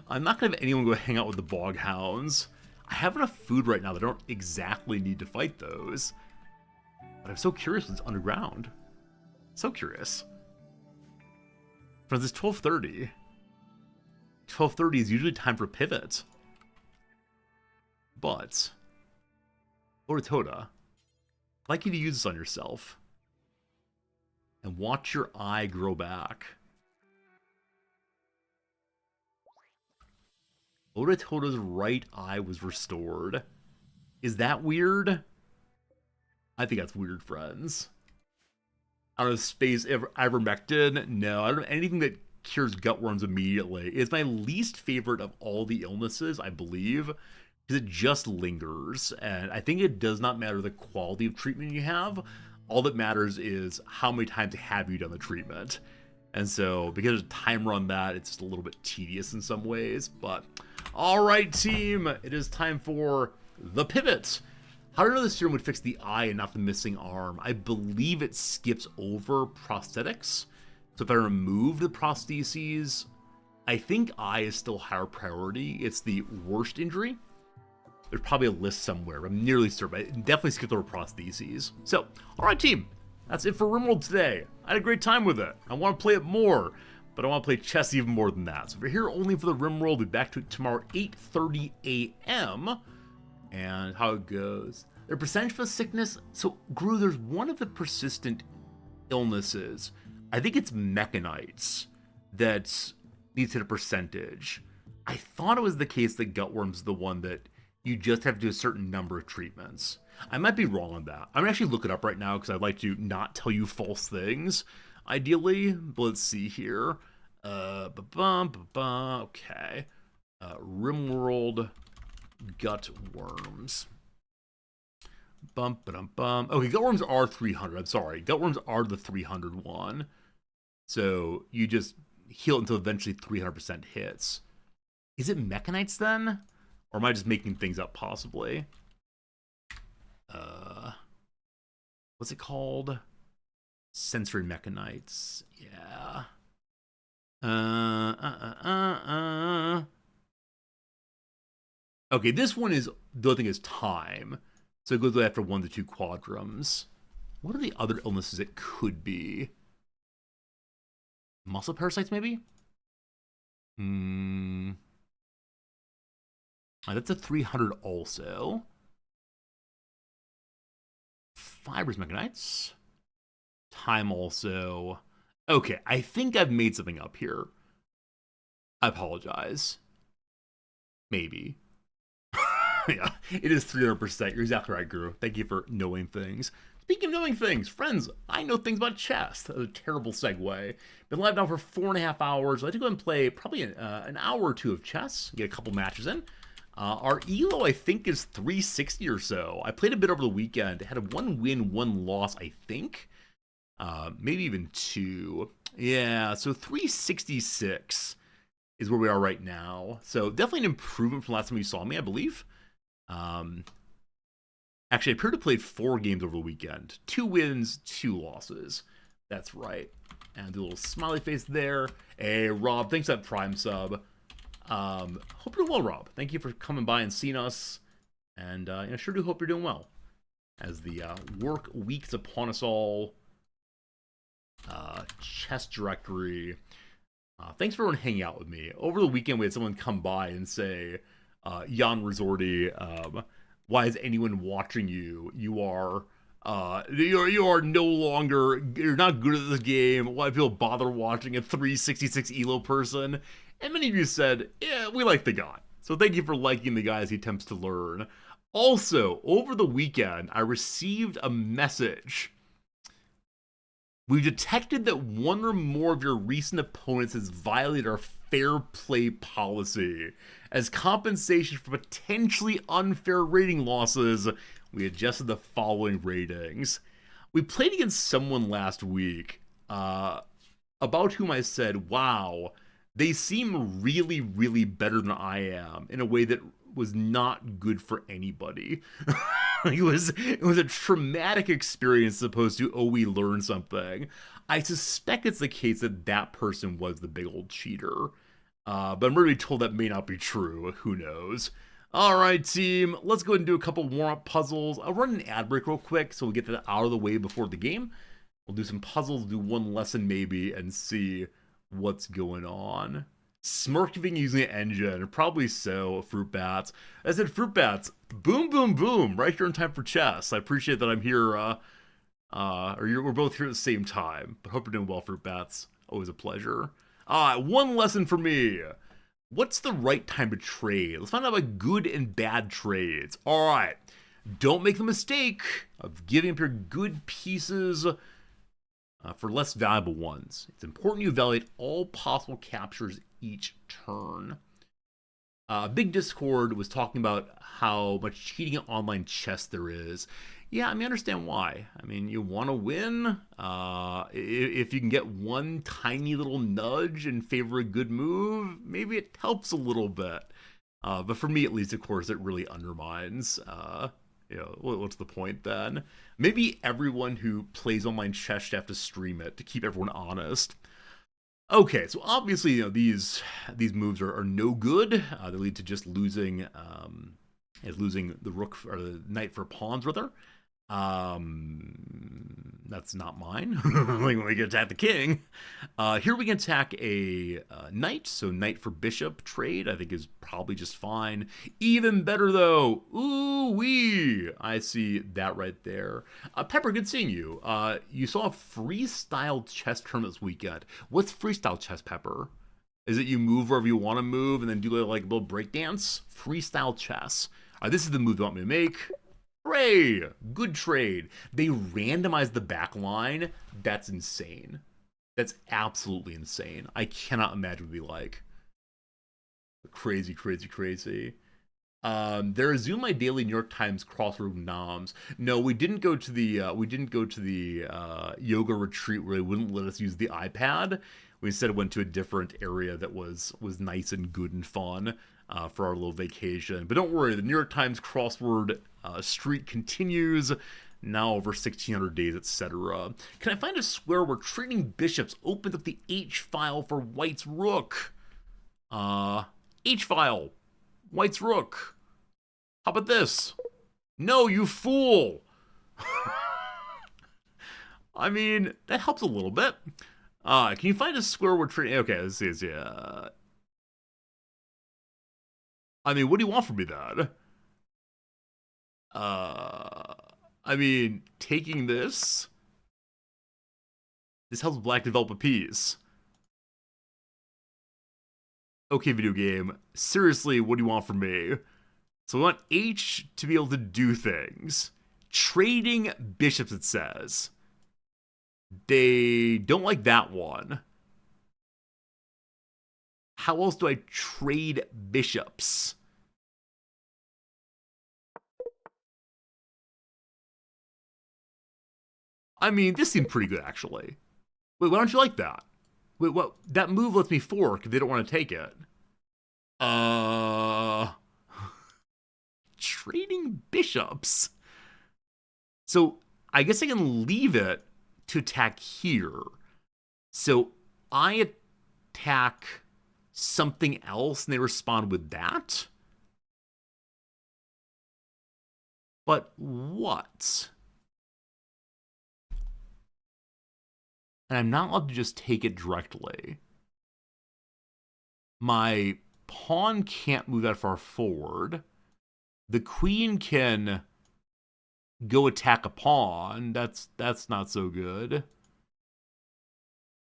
I'm not going to have anyone go hang out with the bog hounds. I have enough food right now that I don't exactly need to fight those. But I'm so curious what's underground. So curious. Friends, it's 12:30. 12:30 is usually time for pivot. But Oda Toda, I'd like you to use this on yourself. And watch your eye grow back. Oda Toda's right eye was restored. Is that weird? I think that's weird, friends. I don't know, space ivermectin? No, I don't know anything that cures gutworms immediately. It's my least favorite of all the illnesses, I believe, because it just lingers. And I think it does not matter the quality of treatment you have. All that matters is how many times have you done the treatment. And so, because there's a timer on that, it's just a little bit tedious in some ways. But, alright team, it is time for the pivot. How do I know this serum would fix the eye and not the missing arm? I believe it skips over prosthetics. So if I remove the prostheses, I think eye is still higher priority. It's the worst injury. There's probably a list somewhere. I'm nearly certain. I definitely skipped over prostheses. So, alright team, that's it for Rimworld today. I had a great time with it. I want to play it more, but I want to play chess even more than that. So if you're here only for the Rimworld, we'll be back to it tomorrow, 8:30 a.m. And how it goes. Their percentage for sickness. So, Gru, there's one of the persistent illnesses. I think it's mechanites that needs to hit a percentage. I thought it was the case that gutworm's the one that you just have to do a certain number of treatments. I might be wrong on that. I'm gonna actually look it up right now because I'd like to not tell you false things, ideally. But let's see here. Okay. Rimworld Gutworms. Okay, Gutworms are 300. I'm sorry. Gutworms are the 300 one. So you just heal until eventually 300% hits. Is it Mechanites then? Or am I just making things up possibly? What's it called? Sensory Mechanites. Yeah. Okay, this one is, the other thing is time. So it goes after 1 to 2 quadrums. What are the other illnesses it could be? Muscle parasites, maybe? That's a 300 also. Fibrous Mechanites. Time also. Okay, I think I've made something up here. I apologize. Maybe. Yeah, it is 300%. You're exactly right, Guru. Thank you for knowing things. Speaking of knowing things, friends, I know things about chess. That was a terrible segue. Been live now for 4.5 hours. I'd like to go and play probably an hour or two of chess, get a couple matches in. Our ELO, I think, is 360 or so. I played a bit over the weekend. Had a 1 win, 1 loss, I think. Maybe even 2. Yeah, so 366 is where we are right now. So definitely an improvement from last time you saw me, I believe. Actually, I appear to have played 4 games over the weekend. 2 wins, 2 losses. That's right. And do a little smiley face there. Hey, Rob, thanks for that Prime sub. Hope you're doing well, Rob. Thank you for coming by and seeing us. And I sure do hope you're doing well. As the work week's upon us all. Chess directory. Thanks for everyone hanging out with me. Over the weekend, we had someone come by and say, Jan Resorti, why is anyone watching you? You are no longer, you're not good at this game. Why do people bother watching a 366 ELO person? And many of you said, yeah, we like the guy. So thank you for liking the guy as he attempts to learn. Also, over the weekend, I received a message. We've detected that one or more of your recent opponents has violated our fair play policy. As compensation for potentially unfair rating losses, we adjusted the following ratings. We played against someone last week, about whom I said, wow, they seem really, really better than I am in a way that was not good for anybody. it was a traumatic experience as opposed to, oh, we learned something. I suspect it's the case that that person was the big old cheater. But I'm really told that may not be true. Who knows? All right, team. Let's go ahead and do a couple warm-up puzzles. I'll run an ad break real quick so we'll get that out of the way before the game. We'll do some puzzles, do one lesson maybe, and see what's going on. Smirking using the engine, probably so, Fruit Bats. I said, Fruit Bats, boom, boom, boom, right here in time for chess. I appreciate that I'm here, we're both here at the same time, but hope you're doing well, Fruit Bats. Always a pleasure. One lesson for me. What's the right time to trade? Let's find out about good and bad trades. All right, don't make the mistake of giving up your good pieces for less valuable ones. It's important you evaluate all possible captures each turn. Big Discord was talking about how much cheating in online chess there is. Yeah, I understand why. You want to win. If you can get one tiny little nudge in favor of a good move, maybe it helps a little bit. But for me, at least, of course, it really undermines. What's the point then? Maybe everyone who plays online chess should have to stream it to keep everyone honest. Okay, so obviously, these moves are no good. They lead to just losing the rook or the knight for pawns, rather. That's not mine. When we get attack the king. Here we can attack a knight, so knight for bishop trade I think is probably just fine. Even better though, ooh-wee, I see that right there. Pepper, good seeing you. You saw a freestyle chess tournament this weekend. What's freestyle chess, Pepper? Is it you move wherever you want to move and then do like a little break dance? Freestyle chess. This is the move you want me to make. Hooray! Good trade. They randomized the back line. That's insane. That's absolutely insane. I cannot imagine what it'd be like. Crazy, crazy, crazy. They resumed my daily New York Times crossword noms. No, we didn't go to the yoga retreat where they wouldn't let us use the iPad. We instead went to a different area that was nice and good and fun for our little vacation. But don't worry, the New York Times crossword streak continues. Now over 1,600 days, etc. Can I find a square where trading bishops opens up the H file for White's rook? H file. White's rook. How about this? No, you fool! I mean, that helps a little bit. Can you find a square where trading... Okay, this is, yeah. I mean, what do you want from me, then? I mean, taking this... This helps Black develop a piece. Okay, video game. Seriously, what do you want from me? So we want H to be able to do things. Trading bishops, it says. They don't like that one. How else do I trade bishops? I mean, this seemed pretty good, actually. Wait, why don't you like that? Wait, what? That move lets me fork if they don't want to take it. Trading bishops. So, I guess I can leave it to attack here. So, I attack something else and they respond with that? But what? And I'm not allowed to just take it directly. My pawn can't move that far forward. The queen can go attack a pawn. That's not so good.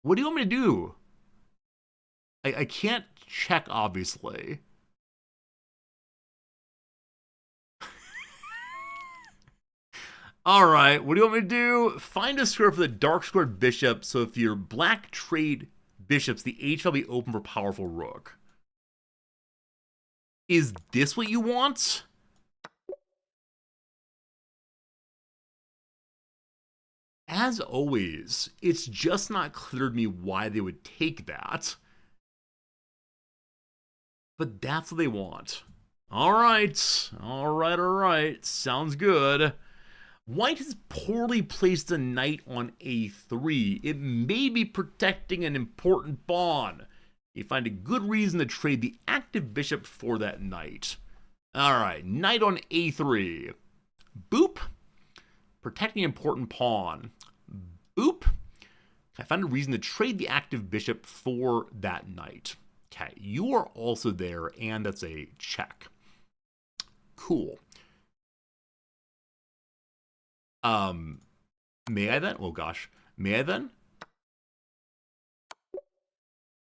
What do you want me to do? I can't check, obviously. All right, what do you want me to do? Find a square for the dark squared bishop, so if your black trade bishops, the H will be open for powerful rook. Is this what you want? As always, it's just not clear to me why they would take that. But that's what they want. All right. Sounds good. White has poorly placed a knight on a3. It may be protecting an important pawn. You find a good reason to trade the active bishop for that knight. All right, knight on a3. Boop. Protecting an important pawn. Boop. I found a reason to trade the active bishop for that knight. Okay, you are also there, and that's a check. Cool. May I then? Oh gosh. May I then?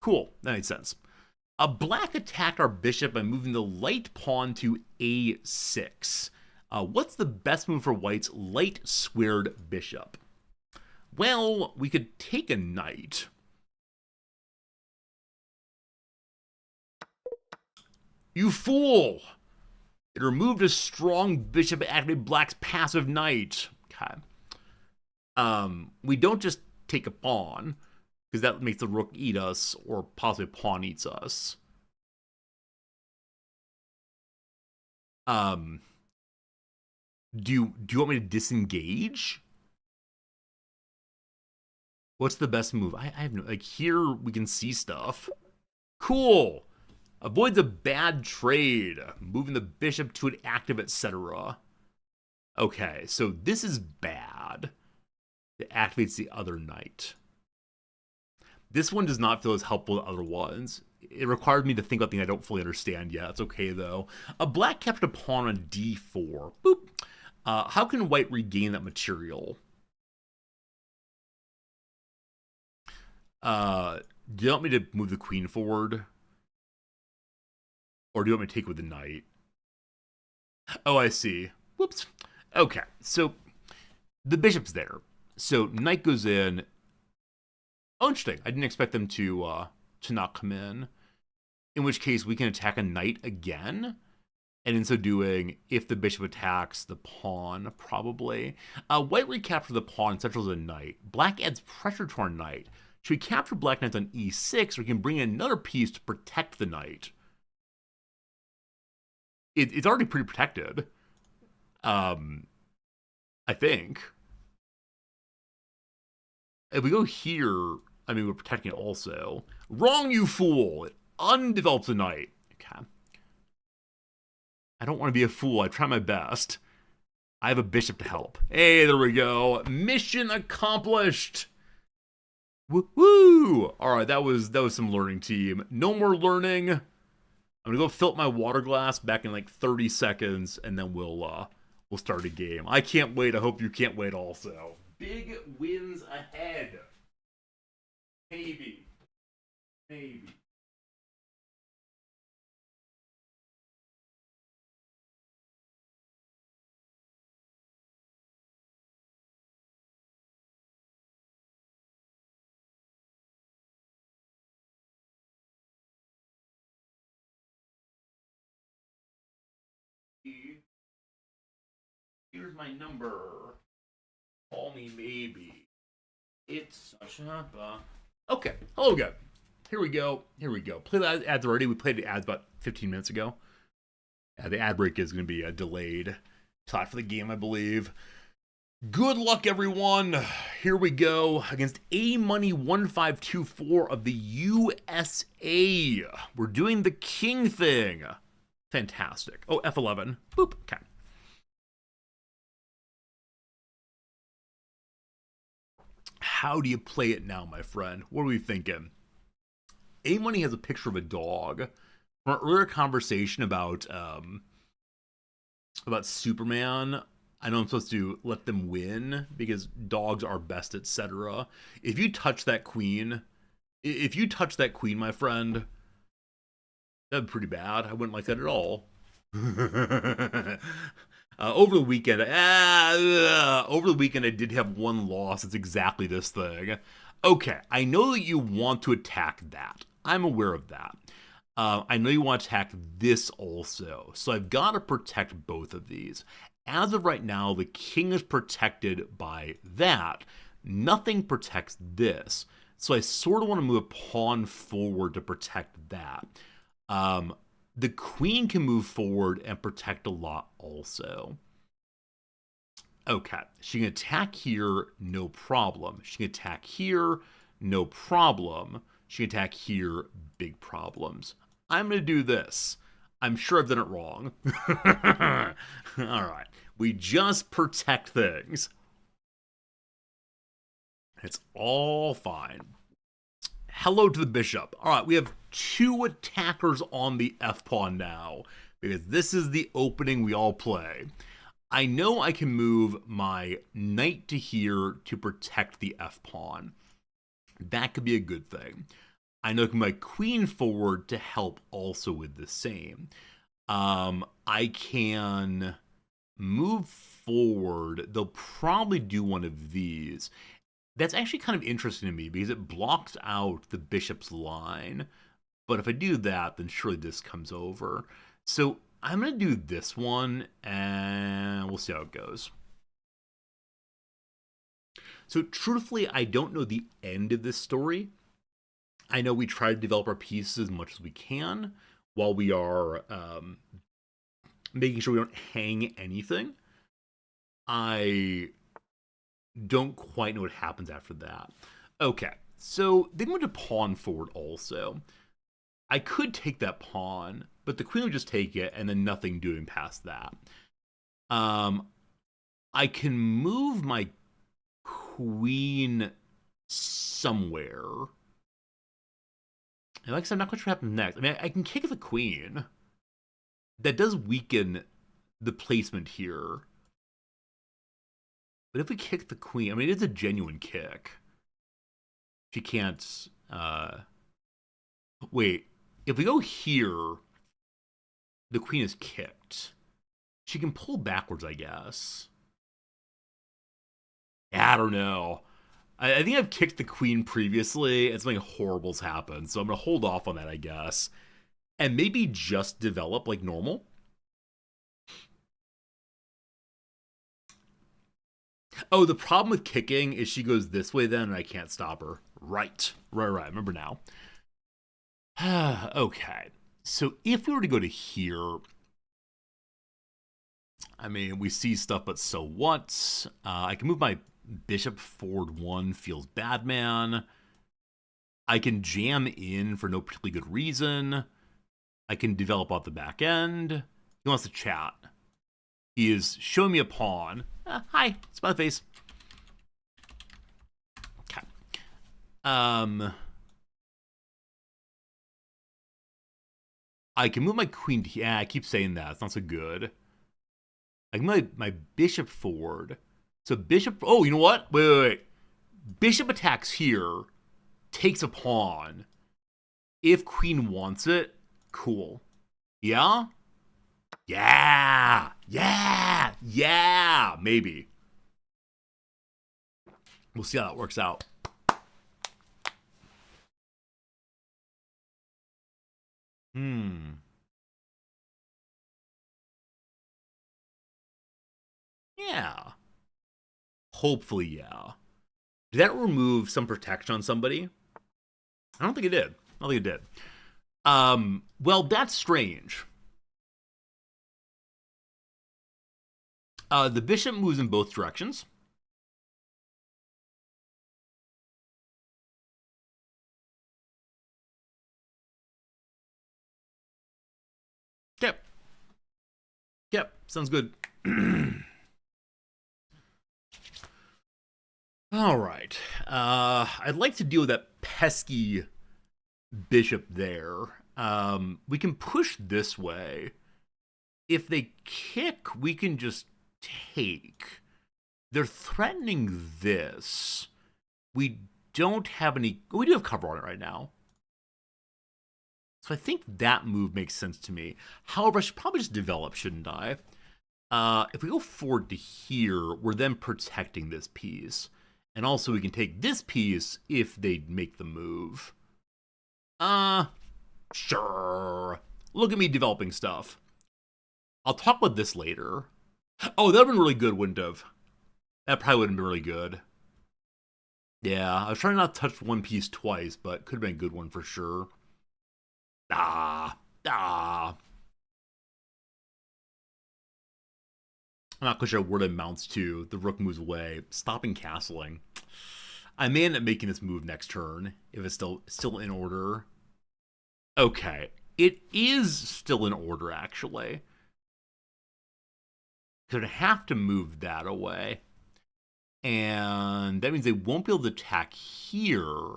Cool, that makes sense. Black attacked our bishop by moving the light pawn to a6. What's the best move for White's light squared bishop? Well, we could take a knight. You fool! It removed a strong bishop and activated Black's passive knight. Okay. We don't just take a pawn, because that makes the rook eat us, or possibly pawn eats us. Do you want me to disengage? What's the best move? I have no, like, here we can see stuff. Cool. Avoids a bad trade. Moving the bishop to an active, etc. Okay, so this is bad. It activates the other knight. This one does not feel as helpful as other ones. It requires me to think about things I don't fully understand yet. It's okay, though. Black kept a pawn on d4. Boop. How can White regain that material? Do you want me to move the queen forward? Or do you want me to take with the knight? Oh, I see. Whoops. Okay, so the bishop's there. So knight goes in. Oh, interesting. I didn't expect them to not come in. In which case, we can attack a knight again. And in so doing, if the bishop attacks the pawn, probably. White recaptures the pawn and centrals a knight. Black adds pressure to our knight. Should we capture black knights on e6, or we can bring in another piece to protect the knight? It's already pretty protected. I think. If we go here, I mean, we're protecting it also. Wrong, you fool! It undevelops the knight. Okay. I don't want to be a fool. I try my best. I have a bishop to help. Hey, there we go. Mission accomplished. Woo-hoo! All right, that was some learning, team. No more learning. I'm gonna go fill up my water glass back in like 30 seconds, and then we'll start a game. I can't wait. I hope you can't wait also. Big wins ahead. Maybe. Maybe. Here's my number. Call me maybe. It's Sasha. Okay. Hello again. Here we go. Play the ads already. We played the ads about 15 minutes ago. The ad break is going to be delayed. Slot for the game, I believe. Good luck, everyone. Here we go against A Money 1524 of the USA. We're doing the king thing. Fantastic. Oh, F11. Boop. Okay. How do you play it now, my friend? What are we thinking? A Money has a picture of a dog. From our earlier conversation about Superman, I know I'm supposed to let them win because dogs are best, etc. If you touch that queen, my friend, that'd be pretty bad. I wouldn't like that at all. Over the weekend, I did have one loss. It's exactly this thing. Okay, I know that you want to attack that. I'm aware of that. I know you want to attack this also. So I've got to protect both of these. As of right now, the king is protected by that. Nothing protects this. So I sort of want to move a pawn forward to protect that. The queen can move forward and protect a lot also. Okay, she can attack here, no problem. She can attack here, no problem. She can attack here, big problems. I'm going to do this. I'm sure I've done it wrong. All right, we just protect things. It's all fine. Hello to the bishop. All right, we have 2 attackers on the f-pawn now, because this is the opening we all play. I know I can move my knight to here to protect the f-pawn. That could be a good thing. I know I can move my queen forward to help also with the same. I can move forward. They'll probably do one of these. That's actually kind of interesting to me because it blocks out the bishop's line. But if I do that, then surely this comes over. So I'm going to do this one, and we'll see how it goes. So truthfully, I don't know the end of this story. I know we try to develop our pieces as much as we can while we are making sure we don't hang anything. I don't quite know what happens after that. Okay, so they went to pawn forward also. I could take that pawn, but the queen would just take it and then nothing doing past that. I can move my queen somewhere. And like I said, I'm not quite sure what happens next. I mean, I can kick the queen. That does weaken the placement here. But if we kick the queen, I mean, it's a genuine kick. She can't... Wait, if we go here, the queen is kicked. She can pull backwards, I guess. I don't know. I think I've kicked the queen previously, and something horrible's happened, so I'm gonna hold off on that, I guess, and maybe just develop like normal. Oh, the problem with kicking is she goes this way then, and I can't stop her. Right. Right. Remember now. Okay. So if we were to go to here, I mean, we see stuff, but so what? I can move my bishop forward one, feels bad, man. I can jam in for no particularly good reason. I can develop off the back end. He wants to chat. He is showing me a pawn. Hi, smiley face. Okay. I can move my queen to, yeah, I keep saying that. It's not so good. I can move my bishop forward. So bishop, oh, you know what? Wait. Bishop attacks here, takes a pawn. If queen wants it, cool. Yeah? Yeah! Maybe. We'll see how that works out. Yeah. Hopefully, yeah. Did that remove some protection on somebody? I don't think it did. Well, that's strange. The bishop moves in both directions. Yep, sounds good. All right. I'd like to deal with that pesky bishop there. We can push this way. If they kick, we can just take. They're threatening this. We don't have any... We do have cover on it right now. So I think that move makes sense to me. However, I should probably just develop, shouldn't I? If we go forward to here, we're then protecting this piece. And also we can take this piece if they make the move. Sure. Look at me developing stuff. I'll talk about this later. Oh, that would have been really good, wouldn't have? That probably would have been really good. Yeah, I was trying not to touch one piece twice, but could have been a good one for sure. I'm not quite sure what it amounts to. The rook moves away. Stopping castling. I may end up making this move next turn if it's still in order. Okay. It is still in order, actually. Because I have to move that away. And that means they won't be able to attack here.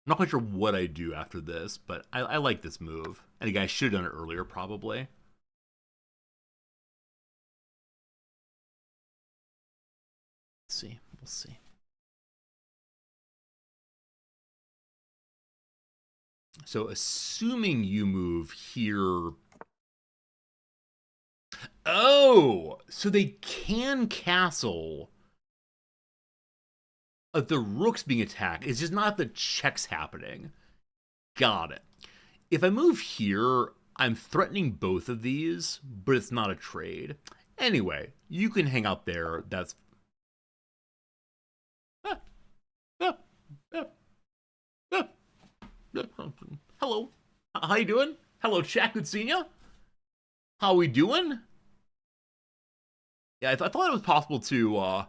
I'm not quite sure what I do after this, but I like this move. And again, I should have done it earlier, probably. We'll see. So assuming you move here. Oh, so they can castle if the rook's being attacked. It's just not if the check's happening. Got it. If I move here, I'm threatening both of these, but it's not a trade. Anyway, you can hang out there. That's hello. How you doing? Hello, chat. Good seeing ya. How we doing? Yeah, I thought it was possible to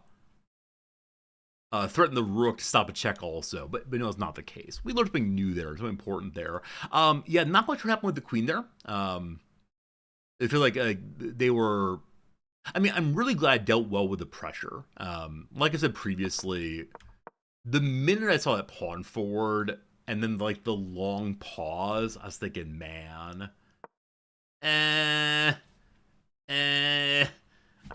threaten the rook to stop a check also, but no, it's not the case. We learned something new there, something important there. Yeah, not much happened with the queen there. I feel like they were... I mean, I'm really glad I dealt well with the pressure. Like I said previously, the minute I saw that pawn forward and then like the long pause, I was thinking, man, I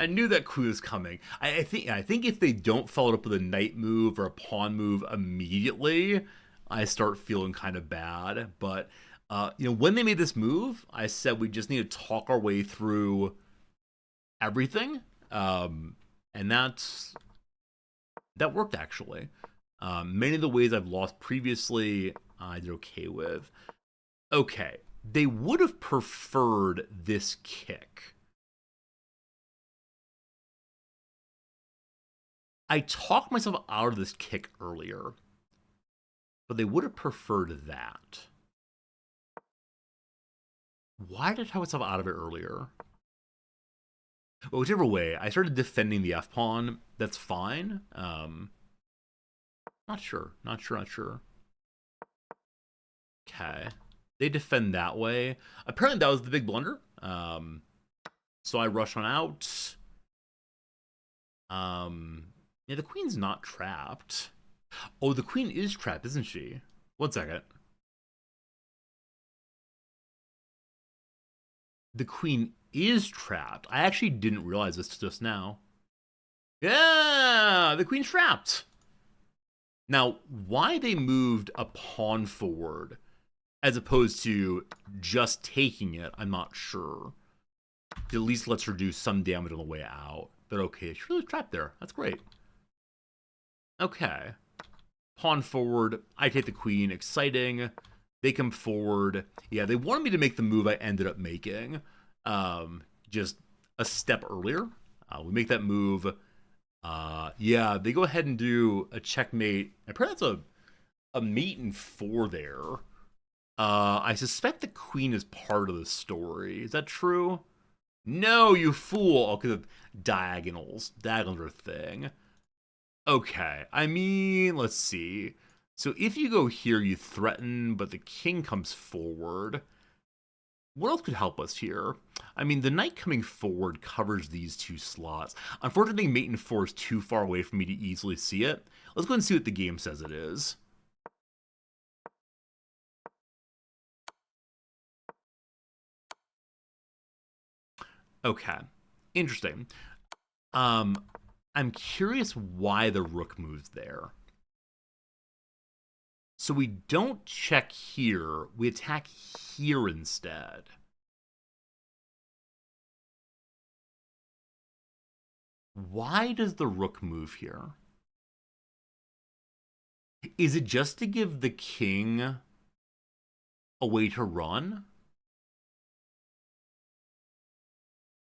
knew that queen was coming. I think if they don't follow it up with a knight move or a pawn move immediately, I start feeling kind of bad. But when they made this move, I said we just need to talk our way through everything. And that worked, actually. Many of the ways I've lost previously, I did okay with. Okay, they would have preferred this kick. I talked myself out of this kick earlier, but they would have preferred that. Why did I talk myself out of it earlier? Well, whichever way, I started defending the F-pawn. That's fine. Not sure. Okay. They defend that way. Apparently that was the big blunder. So I rush on out. Yeah, the queen's not trapped. Oh, the queen is trapped, isn't she? 1 second. The queen is trapped. I actually didn't realize this just now. Yeah, the queen's trapped. Now, why they moved a pawn forward as opposed to just taking it, I'm not sure. It at least lets her do some damage on the way out. But okay, she's really trapped there. That's great. Okay. Pawn forward. I take the queen. Exciting. They come forward. Yeah, they wanted me to make the move I ended up making. Just a step earlier. We make that move. Yeah, they go ahead and do a checkmate. Apparently that's a mate in 4 there. I suspect the queen is part of the story. Is that true? No, you fool. Oh, because of diagonals. Diagonals are a thing. Okay, I mean, let's see. So if you go here, you threaten, but the king comes forward. What else could help us here? I mean, the knight coming forward covers these 2 slots. Unfortunately, mate in 4 is too far away for me to easily see it. Let's go and see what the game says it is. Okay, interesting. I'm curious why the rook moves there. So we don't check here, we attack here instead. Why does the rook move here? Is it just to give the king a way to run?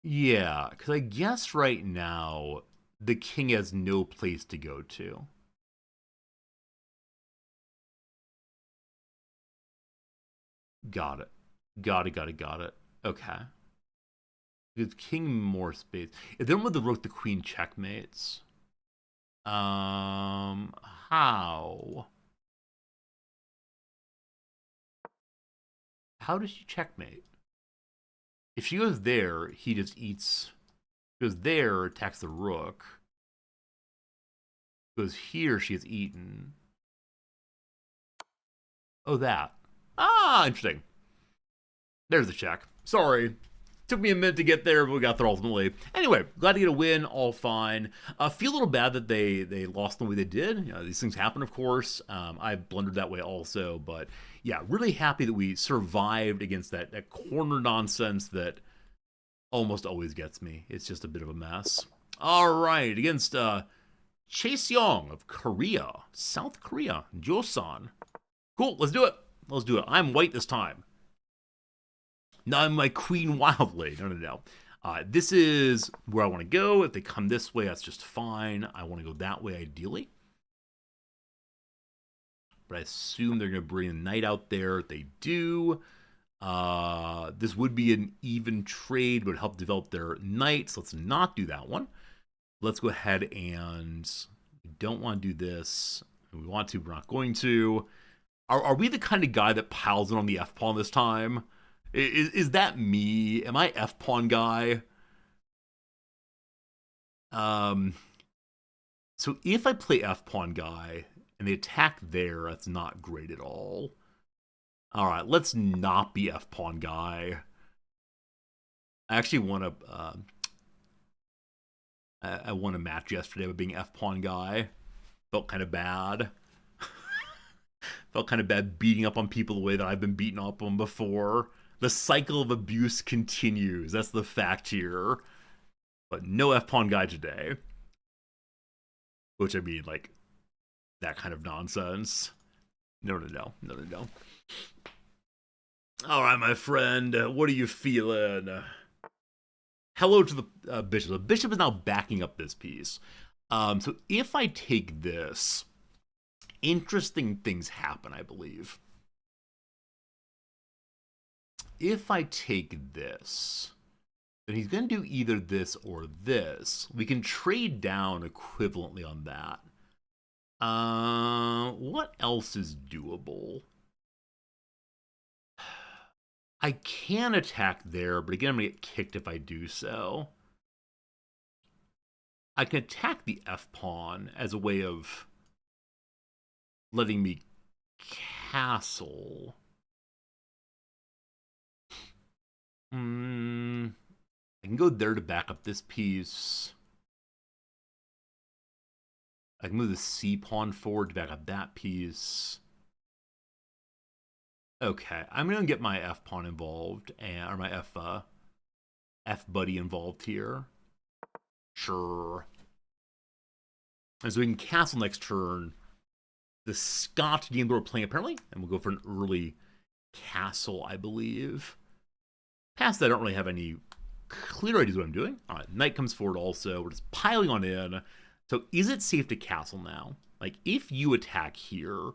Yeah, because I guess right now the king has no place to go to. Got it. Got it. Okay. Gives king more space. If they don't move the rook, the queen checkmates. How? How does she checkmate? If she goes there, he just eats. Goes there, attacks the rook. Goes here, she has eaten. Oh, that. Ah, interesting. There's the check. Sorry. Took me a minute to get there, but we got there ultimately. Anyway, glad to get a win, all fine. Feel a little bad that they lost the way they did. You know, these things happen, of course. I blundered that way also, but yeah, really happy that we survived against that corner nonsense that almost always gets me. It's just a bit of a mess. All right, against Chaseong of Korea, South Korea, Joseon. Cool, let's do it. Let's do it. I'm white this time. No, I'm my queen wildly. No. This is where I want to go. If they come this way, that's just fine. I want to go that way, ideally. But I assume they're going to bring a knight out there. They do. This would be an even trade, but help develop their knights. Let's not do that one. Let's go ahead and we don't want to do this. We want to, we're not going to. Are we the kind of guy that piles in on the F-pawn this time? Is that me? Am I F-pawn guy? So if I play F-pawn guy and they attack there, that's not great at all. All right, let's not be F-pawn guy. I actually won I won a match yesterday with being F-pawn guy. Felt kind of bad. Felt kind of bad beating up on people the way that I've been beaten up on before. The cycle of abuse continues. That's the fact here. But no F-pawn guy today. Which, I mean, like, that kind of nonsense. No, no, no. No, no, no. All right, my friend. What are you feeling? Hello to the bishop. The bishop is now backing up this piece. So if I take this, interesting things happen, I believe. If I take this, then he's going to do either this or this. We can trade down equivalently on that. What else is doable? I can attack there, but again, I'm going to get kicked if I do so. I can attack the F-pawn as a way of letting me castle. I can go there to back up this piece. I can move the C-pawn forward to back up that piece. Okay, I'm going to get my F-pawn involved, or my F-buddy involved here. Sure. And so we can castle next turn. The Scott game that we're playing, apparently, and we'll go for an early castle, I believe. Past that, I don't really have any clear ideas what I'm doing. All right, knight comes forward also. We're just piling on in. So is it safe to castle now? Like, if you attack here,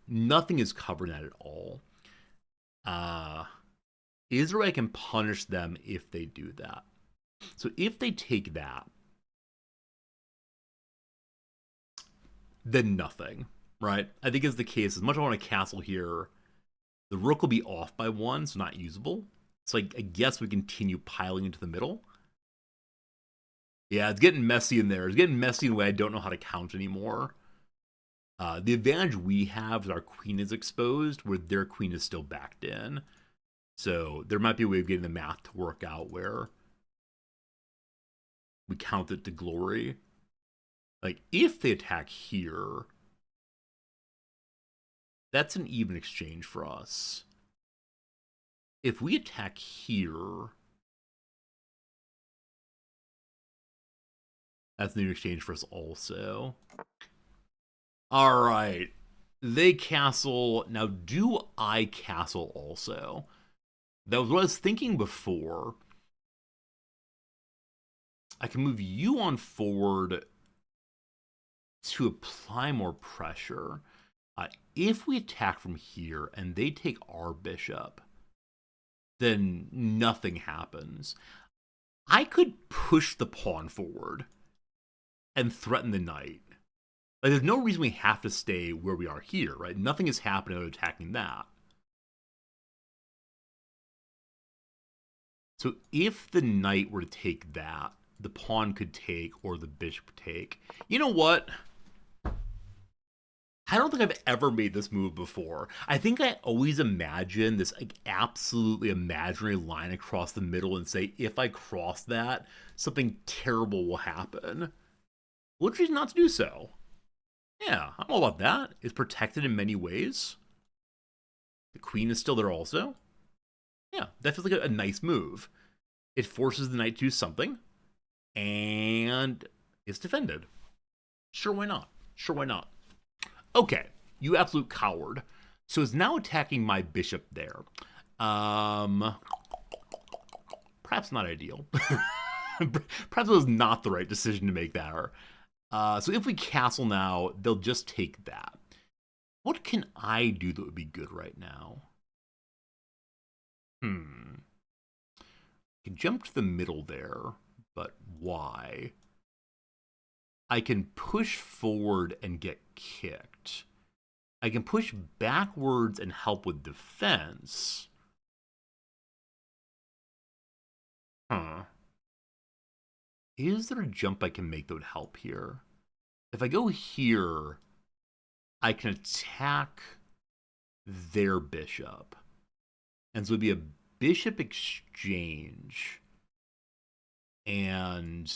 nothing is covering that at all. Is there a way I can punish them if they do that? So if they take that, then nothing, right? I think is the case. As much as I want to castle here, the rook will be off by 1, so not usable. So I guess we continue piling into the middle. Yeah, it's getting messy in there. It's getting messy in a way I don't know how to count anymore. The advantage we have is our queen is exposed, where their queen is still backed in. So there might be a way of getting the math to work out where we count it to glory. Like, if they attack here, that's an even exchange for us. If we attack here, that's an even exchange for us also. All right. They castle. Now, do I castle also? That was what I was thinking before. I can move you on forward to apply more pressure. If we attack from here and they take our bishop, then nothing happens. I could push the pawn forward and threaten the knight. Like, there's no reason we have to stay where we are here, right? Nothing is happening out attacking that. So if the knight were to take that, the pawn could take, or the bishop could take. You know what? I don't think I've ever made this move before. I think I always imagine this like absolutely imaginary line across the middle and say, if I cross that, something terrible will happen. Which is not to do so. Yeah, I'm all about that. It's protected in many ways. The queen is still there also. Yeah, that feels like a nice move. It forces the knight to do something, and it's defended. Sure, why not? Sure, why not? Okay, you absolute coward. So it's now attacking my bishop there. Perhaps not ideal. Perhaps it was not the right decision to make there. So if we castle now, they'll just take that. What can I do that would be good right now? I can jump to the middle there, but why? I can push forward and get kicked. I can push backwards and help with defense. Is there a jump I can make that would help here? If I go here, I can attack their bishop. And so it would be a bishop exchange. And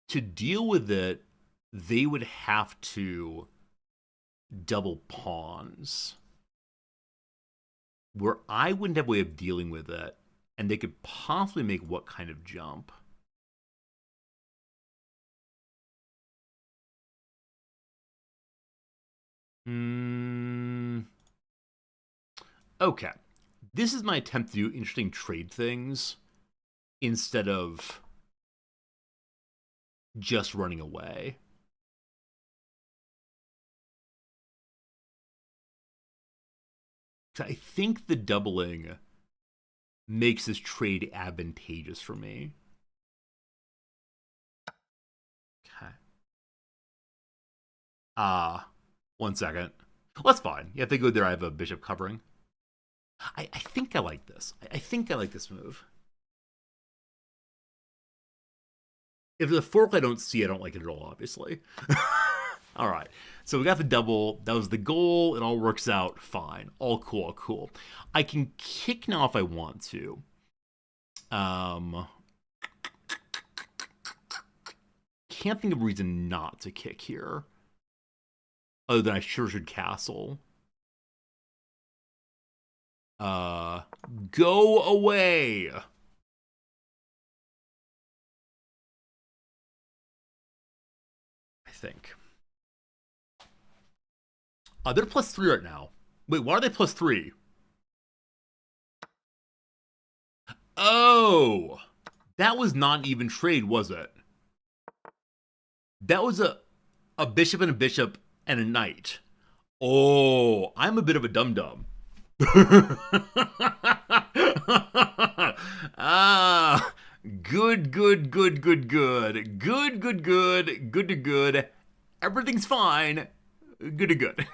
to deal with it, they would have to double pawns. Where I wouldn't have a way of dealing with it, and they could possibly make what kind of jump? Mm, okay. This is my attempt to do interesting trade things instead of just running away. I think the doubling makes this trade advantageous for me. Okay. 1 second. Well, that's fine. Yeah, if they go there, I have a bishop covering. I think I like this. I think I like this move. If the fork I don't see, I don't like it at all, obviously. All right. So we got the double. That was the goal. It all works out fine. All cool, all cool. I can kick now if I want to. Can't think of a reason not to kick here. Other than I sure should castle. Go away. I think. They're +3 right now. Wait, why are they +3? Oh, that was not even trade, was it? That was a bishop and a bishop and a knight. Oh, I'm a bit of a dum-dum. Ah, good, good, good, good, good. Good, good, good, good to good. Everything's fine. Good to good.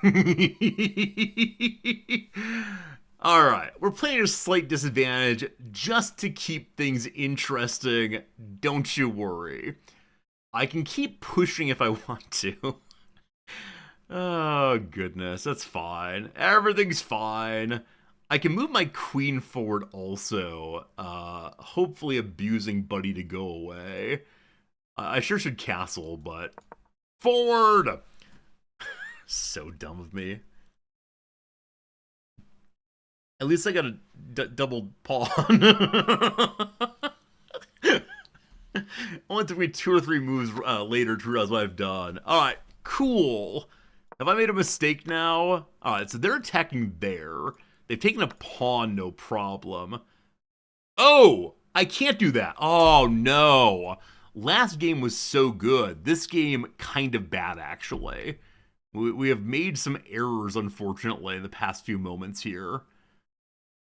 All right, we're playing at a slight disadvantage just to keep things interesting. Don't you worry. I can keep pushing if I want to. Oh, goodness. That's fine. Everything's fine. I can move my queen forward also, hopefully abusing Buddy to go away. I sure should castle, but forward! So dumb of me. At least I got a double pawn. Only took me 2 or 3 moves later to realize what I've done. All right, cool. Have I made a mistake now? All right, so they're attacking there. They've taken a pawn, no problem. Oh, I can't do that. Oh, no. Last game was so good. This game, kind of bad, actually. We have made some errors, unfortunately, in the past few moments here.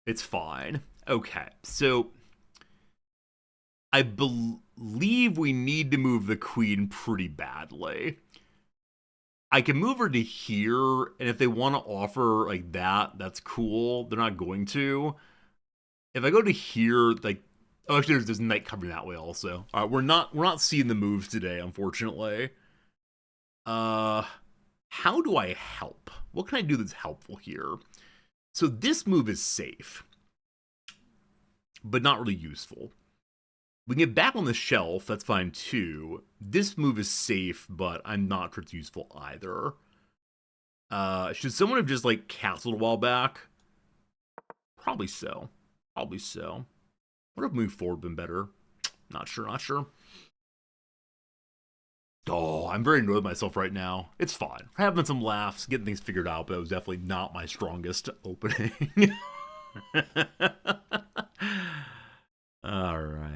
It's fine. Okay, so I believe we need to move the queen pretty badly. I can move her to here, and if they want to offer like that, that's cool. They're not going to. If I go to here, like, oh, actually, there's knight covering that way also. All right, we're not seeing the moves today, unfortunately. How do I help? What can I do that's helpful here? So this move is safe, but not really useful. We can get back on the shelf, that's fine too. This move is safe, but I'm not sure it's useful either. Should someone have just, like, castled a while back? Probably so. Probably so. What if move forward been better? Not sure, not sure. Oh, I'm very annoyed with myself right now. It's fine. We're having some laughs, getting things figured out, but it was definitely not my strongest opening. All right.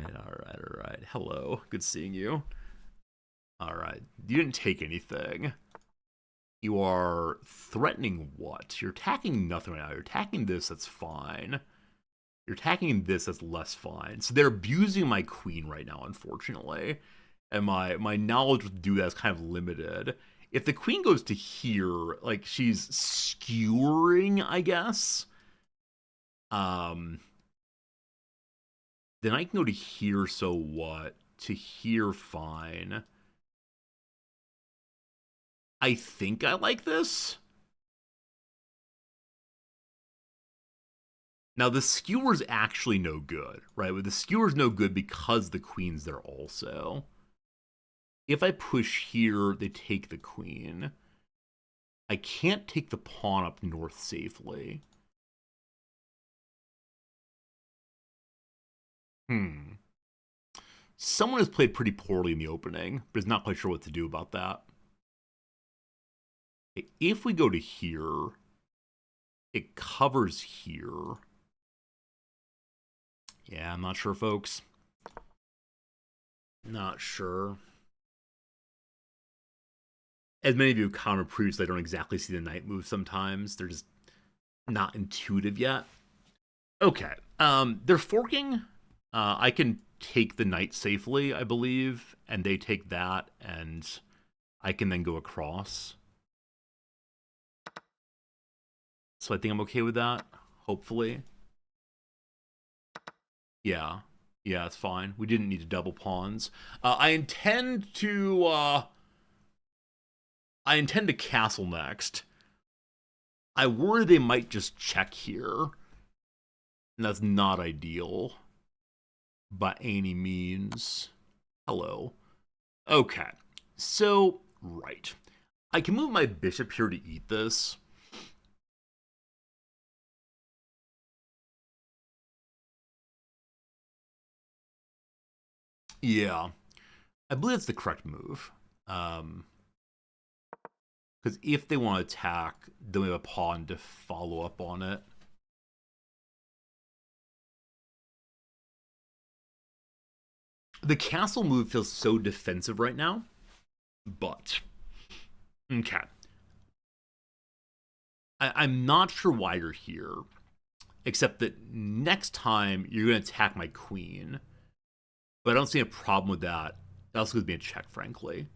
Hello. Good seeing you. All right. You didn't take anything. You are threatening what? You're attacking nothing right now. You're attacking this, that's fine. You're attacking this, that's less fine. So they're abusing my queen right now, unfortunately. And my knowledge to do that is kind of limited. If the queen goes to here, like, she's skewering, I guess. Then I can go to here, so what? To here, fine. I think I like this. Now, the skewer's actually no good, right? But the skewer's no good because the queen's there also. If I push here, they take the queen. I can't take the pawn up north safely. Someone has played pretty poorly in the opening, but is not quite sure what to do about that. If we go to here, it covers here. Yeah, I'm not sure, folks. Not sure. As many of you counter previously, I don't exactly see the knight move sometimes. They're just not intuitive yet. Okay. They're forking. I can take the knight safely, I believe, and they take that, and I can then go across. So I think I'm okay with that, hopefully. Yeah. Yeah, it's fine. We didn't need to double pawns. I intend to castle next. I worry they might just check here. And that's not ideal. By any means. Hello. Okay. So, right. I can move my bishop here to eat this. Yeah. I believe it's the correct move. Because if they want to attack, then we have a pawn to follow up on it. The castle move feels so defensive right now, but okay. I'm not sure why you're here, except that next time you're going to attack my queen, but I don't see a problem with that. That also gives me a check, frankly.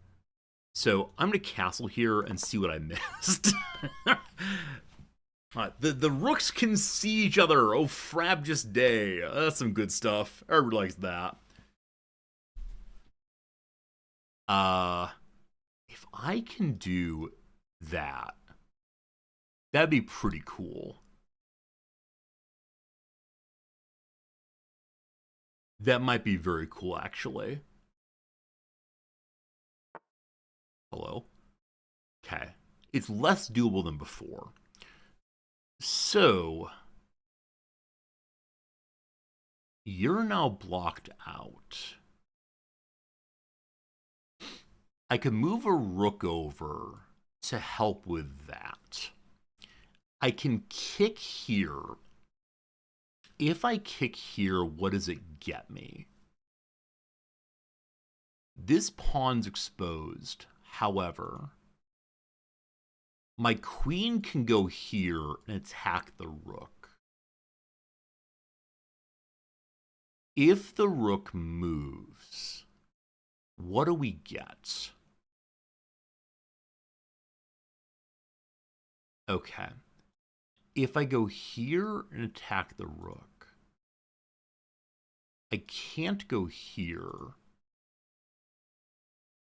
So I'm going to castle here and see what I missed. The rooks can see each other. Oh, frabjous day. That's some good stuff. Everybody likes that. If I can do that, that'd be pretty cool. That might be very cool, actually. Hello? Okay. It's less doable than before. So, you're now blocked out. I could move a rook over to help with that. I can kick here. If I kick here, what does it get me? This pawn's exposed. However, my queen can go here and attack the rook. If the rook moves, what do we get? Okay. If I go here and attack the rook, I can't go here.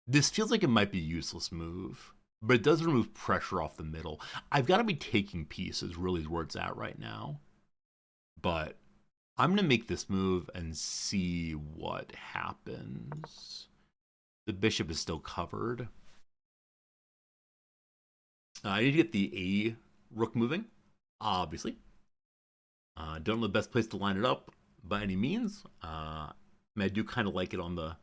This feels like it might be a useless move, but it does remove pressure off the middle. I've got to be taking pieces, really is where it's at right now. But I'm going to make this move and see what happens. The bishop is still covered. I need to get the A rook moving, obviously. Don't know the best place to line it up by any means. I do kind of like it on the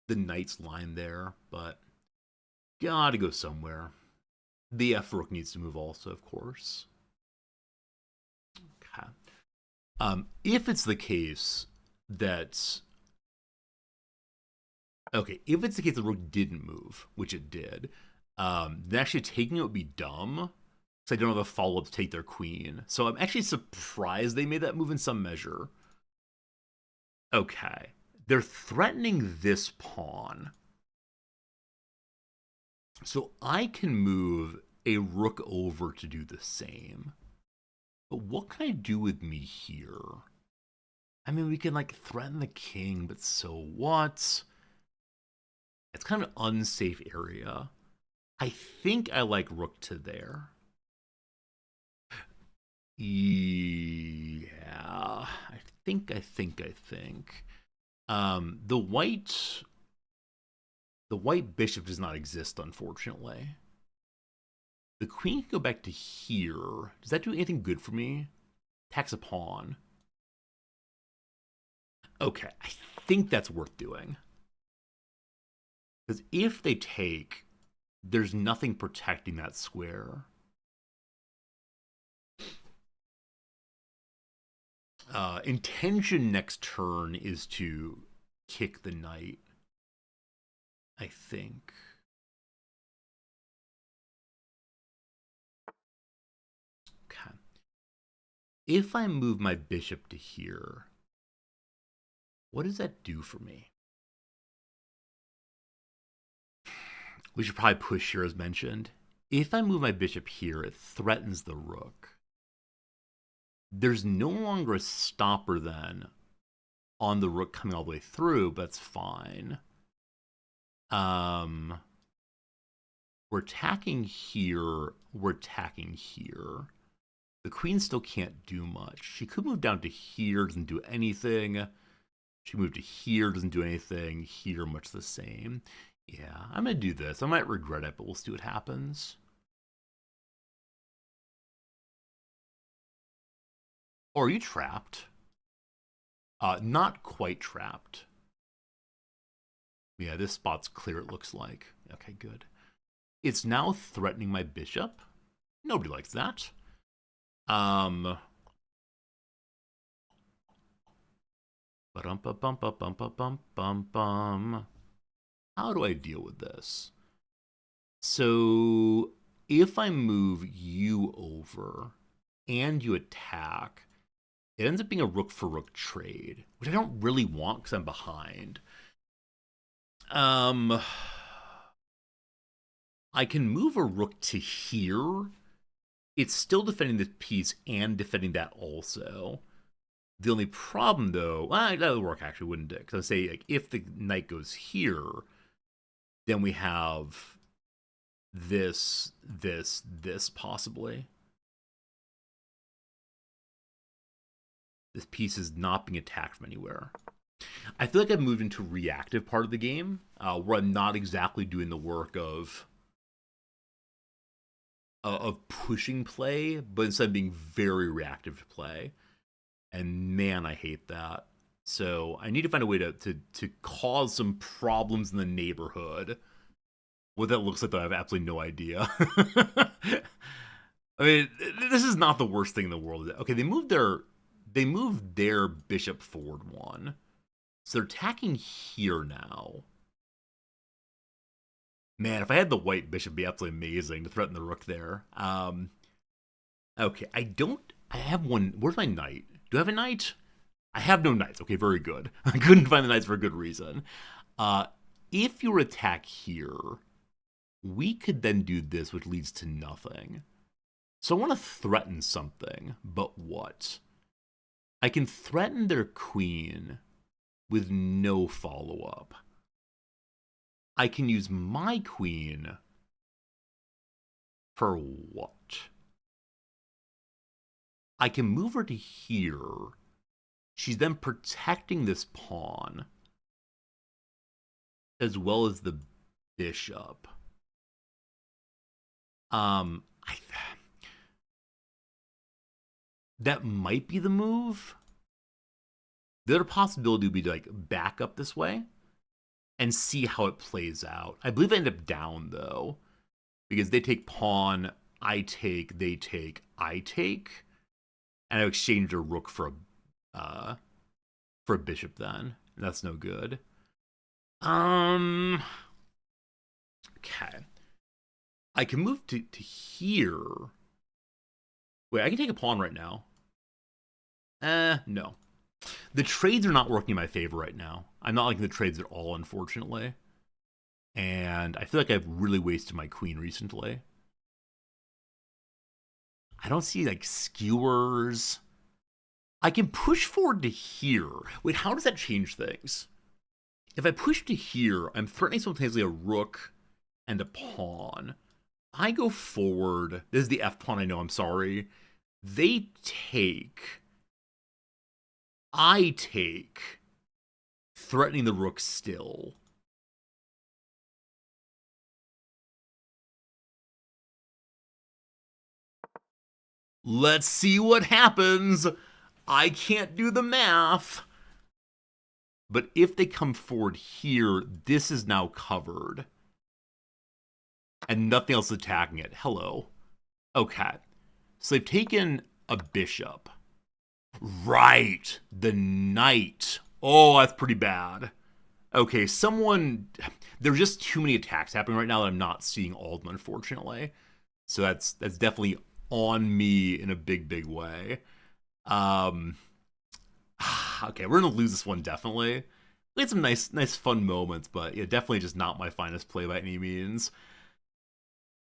knight's line there, but gotta go somewhere. The F rook needs to move also, of course. Okay. If it's the case that if it's the case the rook didn't move, which it did, then actually taking it would be dumb. Because I don't have a follow-up to take their queen. So I'm actually surprised they made that move in some measure. Okay. They're threatening this pawn. So I can move a rook over to do the same. But what can I do with me here? I mean, we can like threaten the king, but so what? It's kind of an unsafe area. I think I like rook to there. Yeah, I think. The white bishop does not exist, unfortunately. The queen can go back to here. Does that do anything good for me? Attacks a pawn. Okay, I think that's worth doing. Because if they take, there's nothing protecting that square. Intention next turn is to kick the knight, I think. Okay. If I move my bishop to here, what does that do for me? We should probably push here as mentioned. If I move my bishop here, it threatens the rook. There's no longer a stopper then on the rook coming all the way through, but that's fine. We're attacking here. We're attacking here. The queen still can't do much. She could move down to here, doesn't do anything. She moved to here, doesn't do anything. Here, much the same. Yeah, I'm going to do this. I might regret it, but we'll see what happens. Or are you trapped? Not quite trapped. Yeah, this spot's clear, it looks like. Okay, good. It's now threatening my bishop. Nobody likes that. How do I deal with this? So if I move you over and you attack, it ends up being a rook for rook trade, which I don't really want because I'm behind. I can move a rook to here. It's still defending this piece and defending that also. The only problem, though, that would work actually, wouldn't it? Because I say, like, if the knight goes here, then we have this possibly. This piece is not being attacked from anywhere. I feel like I've moved into a reactive part of the game, where I'm not exactly doing the work of pushing play, but instead being very reactive to play. And man, I hate that. So I need to find a way to cause some problems in the neighborhood. What that looks like, though, I have absolutely no idea. I mean, this is not the worst thing in the world. Okay, they moved their bishop forward one. So they're attacking here now. Man, if I had the white bishop, it'd be absolutely amazing to threaten the rook there. Okay, I have one. Where's my knight? Do I have a knight? I have no knights. Okay, very good. I couldn't find the knights for a good reason. If you attack here, we could then do this, which leads to nothing. So I want to threaten something, but what? I can threaten their queen with no follow-up. I can use my queen for what? I can move her to here. She's then protecting this pawn as well as the bishop. That might be the move. The other possibility would be to like back up this way and see how it plays out. I believe I end up down though, because they take pawn, I take, they take, I take, and I exchange a rook for a bishop. Then that's no good. Okay, I can move to here. Wait, I can take a pawn right now. No. The trades are not working in my favor right now. I'm not liking the trades at all, unfortunately. And I feel like I've really wasted my queen recently. I don't see, like, skewers. I can push forward to here. Wait, how does that change things? If I push to here, I'm threatening simultaneously a rook and a pawn. I go forward. This is the F pawn, I know, I'm sorry. They take. I take. Threatening the rook still. Let's see what happens. I can't do the math. But if they come forward here, this is now covered. And nothing else is attacking it. Hello. Okay. So they've taken a bishop. Right. The knight. Oh, that's pretty bad. Okay, there's just too many attacks happening right now that I'm not seeing all of them, unfortunately. So that's definitely on me in a big, big way. Okay, we're gonna lose this one definitely. We had some nice, fun moments, but yeah, definitely just not my finest play by any means.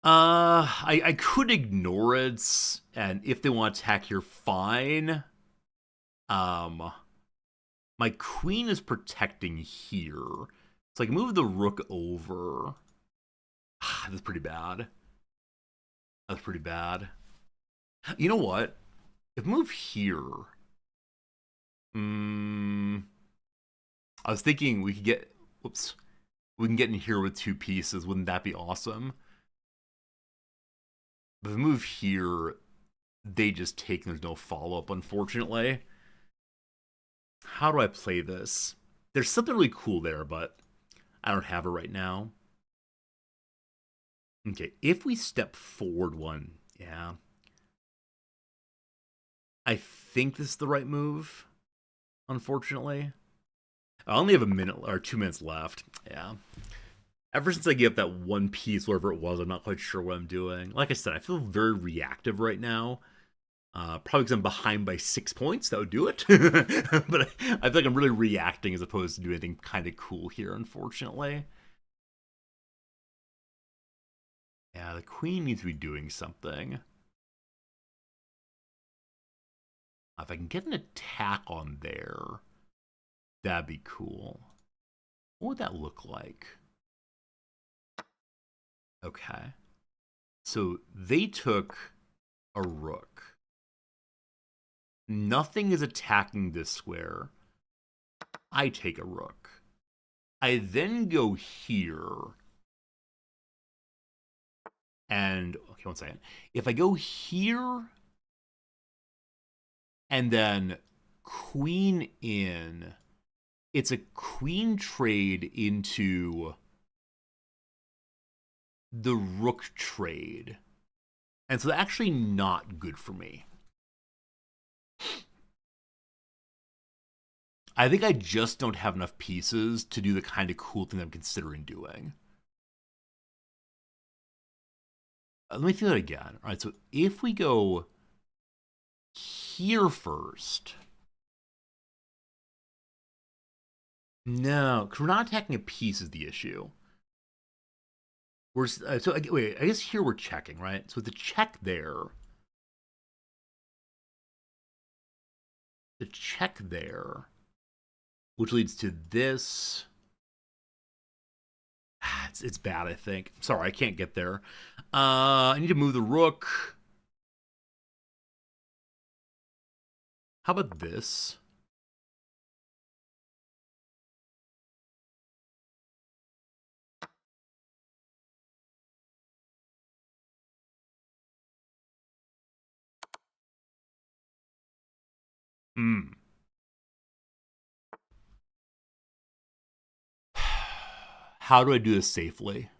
I could ignore it, and if they want to attack here, fine. My queen is protecting here, so I can move the rook over. That's pretty bad. That's pretty bad. You know what? If I move here, I was thinking we could get. Whoops. We can get in here with 2 pieces. Wouldn't that be awesome? But if I move here, they just take and there's no follow-up, unfortunately. How do I play this? There's something really cool there, but I don't have it right now. Okay, if we step forward one, yeah. I think this is the right move, unfortunately. I only have a minute or 2 minutes left. Yeah. Ever since I gave up that one piece, whatever it was, I'm not quite sure what I'm doing. Like I said, I feel very reactive right now. Probably because I'm behind by 6 points. That would do it. But I feel like I'm really reacting as opposed to doing anything kind of cool here, unfortunately. Yeah, the queen needs to be doing something. If I can get an attack on there, that'd be cool. What would that look like? Okay. So they took a rook. Nothing is attacking this square. I take a rook. I then go here. And, okay, one second. If I go here and then queen in, it's a queen trade into the rook trade. And so that's actually not good for me. I think I just don't have enough pieces to do the kind of cool thing I'm considering doing. Let me do that again. All right, so if we go here first. No, because we're not attacking a piece is the issue. Wait, I guess here we're checking, right? So with the check there, which leads to this. It's bad, I think. Sorry, I can't get there. I need to move the rook. How about this? How do I do this safely?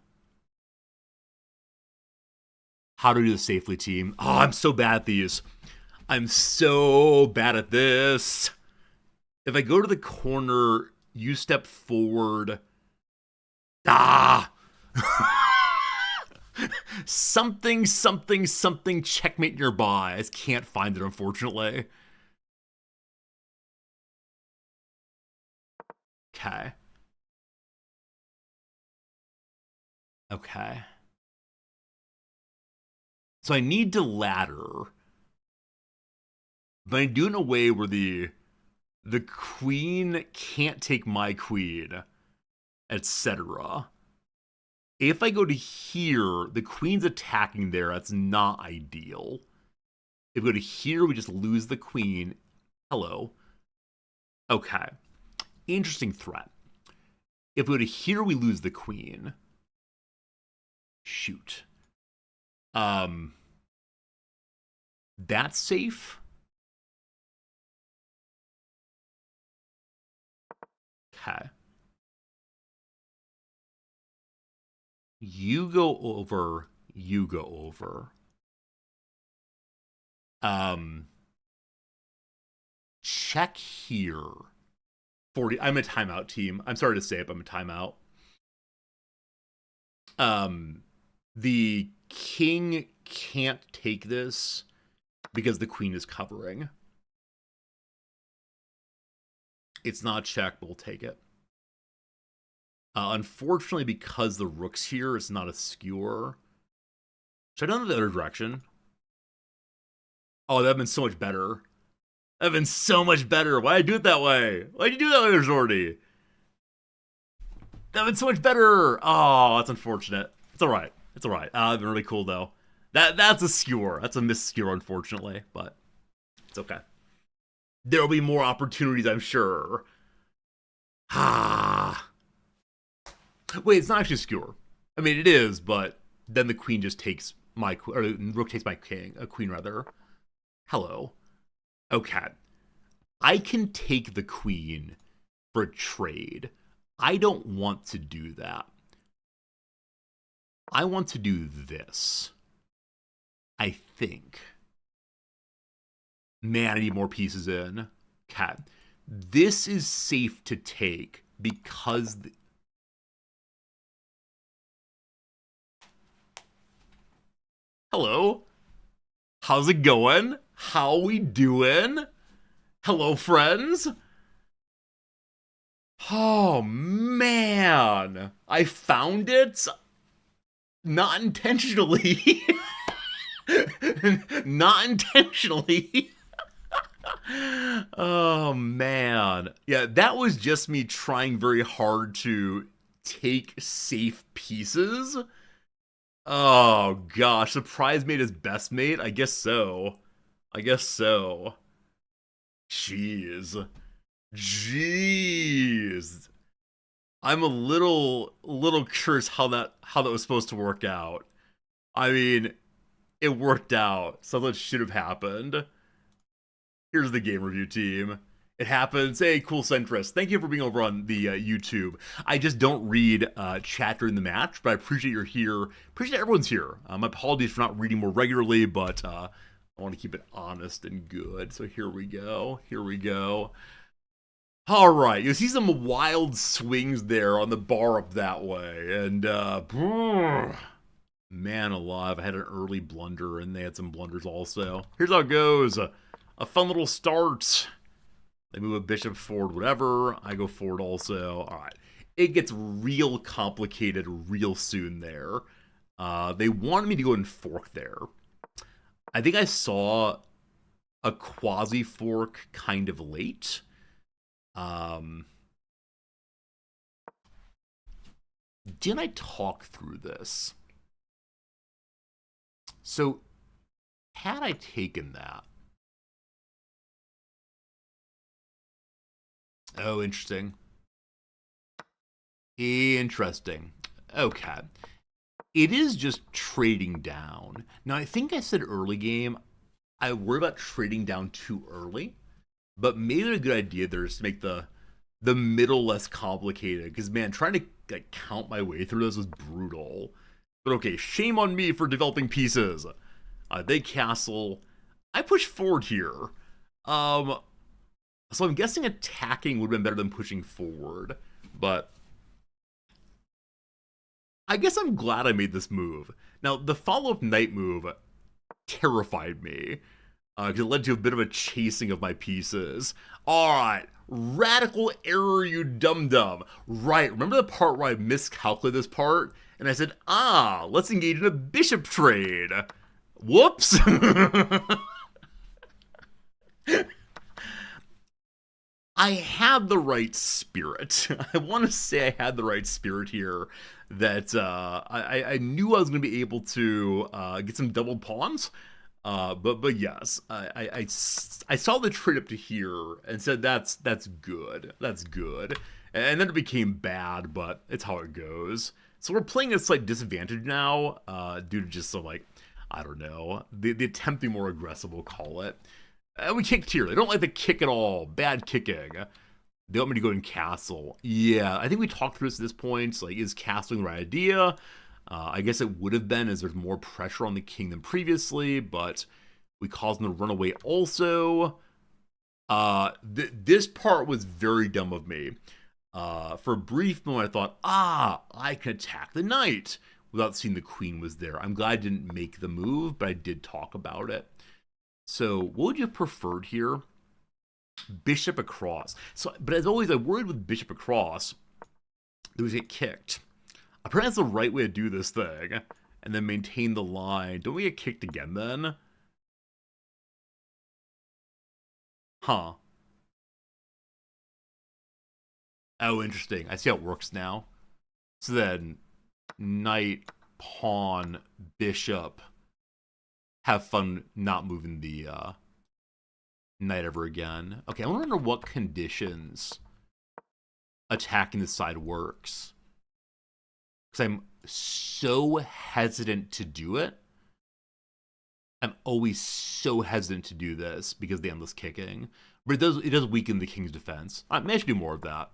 How do I do this safely, team? Oh, I'm so bad at these. I'm so bad at this. If I go to the corner, you step forward. Ah! something, checkmate nearby. I just can't find it, unfortunately. Okay. Okay. So I need to ladder. But I do it in a way where the queen can't take my queen, etc. If I go to here, the queen's attacking there. That's not ideal. If we go to here, we just lose the queen. Hello. Okay. Interesting threat. If we go to here, we lose the queen. Shoot. That's safe. Okay. You go over. You go over. Check here. 40. I'm a timeout team. I'm sorry to say it, but I'm a timeout. The king can't take this because the queen is covering. It's not a check, but we'll take it. Unfortunately, because the rook's here, it's not a skewer. Should I go in the other direction? Oh, that'd been so much better. That'd been so much better. Why'd I do it that way? Why'd you do that way, Zordy? That'd been so much better. Oh, that's unfortunate. It's alright. It's alright. That'd been really cool, though. That's a skewer. That's a missed skewer, unfortunately, but it's okay. There'll be more opportunities, I'm sure. Ah. Wait, it's not actually a skewer. I mean, it is, but then the queen just takes my... Or rook takes my king. A queen, rather. Hello. Okay. I can take the queen for a trade. I don't want to do that. I want to do this. I think. Man, I need more pieces in. Okay. This is safe to take because... Hello? How's it going? How we doing? Hello, friends? Oh, man. I found it. Not intentionally. Not intentionally. Oh, man. Yeah, that was just me trying very hard to take safe pieces. Oh, gosh. Surprise mate is best mate? I guess so. I guess so. Jeez. Jeez. I'm a little curious how that was supposed to work out. I mean, it worked out. Something should have happened. Here's the game review team. It happens. Hey, cool centrist. Thank you for being over on the YouTube. I just don't read chat during the match, but I appreciate you're here. Appreciate everyone's here. My apologies for not reading more regularly, but I want to keep it honest and good. So here we go. Here we go. All right. You see some wild swings there on the bar up that way. And, man alive, I had an early blunder, and they had some blunders also. Here's how it goes. A fun little start. They move a bishop forward, whatever. I go forward also. All right. It gets real complicated real soon there. They wanted me to go and fork there. I think I saw a quasi-fork kind of late. Didn't I talk through this? So, had I taken that? Oh, interesting. Interesting. Okay. It is just trading down. Now, I think I said early game, I worry about trading down too early. But maybe a good idea there is to make the middle less complicated. Because, man, trying to count my way through this was brutal. But okay, shame on me for developing pieces. They castle. I push forward here. So I'm guessing attacking would have been better than pushing forward. But I guess I'm glad I made this move. Now, the follow-up knight move terrified me. Because it led to a bit of a chasing of my pieces. Alright, radical error, you dum-dum. Right, remember the part where I miscalculated this part? And I said, let's engage in a bishop trade. Whoops. I had the right spirit. I want to say I had the right spirit here. That I knew I was going to be able to get some double pawns. But yes, I saw the trade up to here and said that's good. That's good. And then it became bad, but it's how it goes. So we're playing at a slight disadvantage now, due to just some, I don't know, the attempt to be more aggressive, we'll call it. We kicked here. They don't like the kick at all. Bad kicking. They want me to go in castle. Yeah, I think we talked through this at this point. Like, is castling the right idea? I guess it would have been, as there's more pressure on the king than previously, but we caused him to run away also. This part was very dumb of me. For a brief moment, I thought, I can attack the knight without seeing the queen was there. I'm glad I didn't make the move, but I did talk about it. So what would you have preferred here? Bishop across. So, but as always, I worried with bishop across, they would get kicked. Apparently that's the right way to do this thing, and then maintain the line. Don't we get kicked again then? Huh. Oh, interesting. I see how it works now. So then, knight, pawn, bishop. Have fun not moving the knight ever again. Okay, I wonder under what conditions attacking the side works. Because I'm so hesitant to do it. I'm always so hesitant to do this because of the endless kicking. But it does weaken the king's defense. I may should do more of that.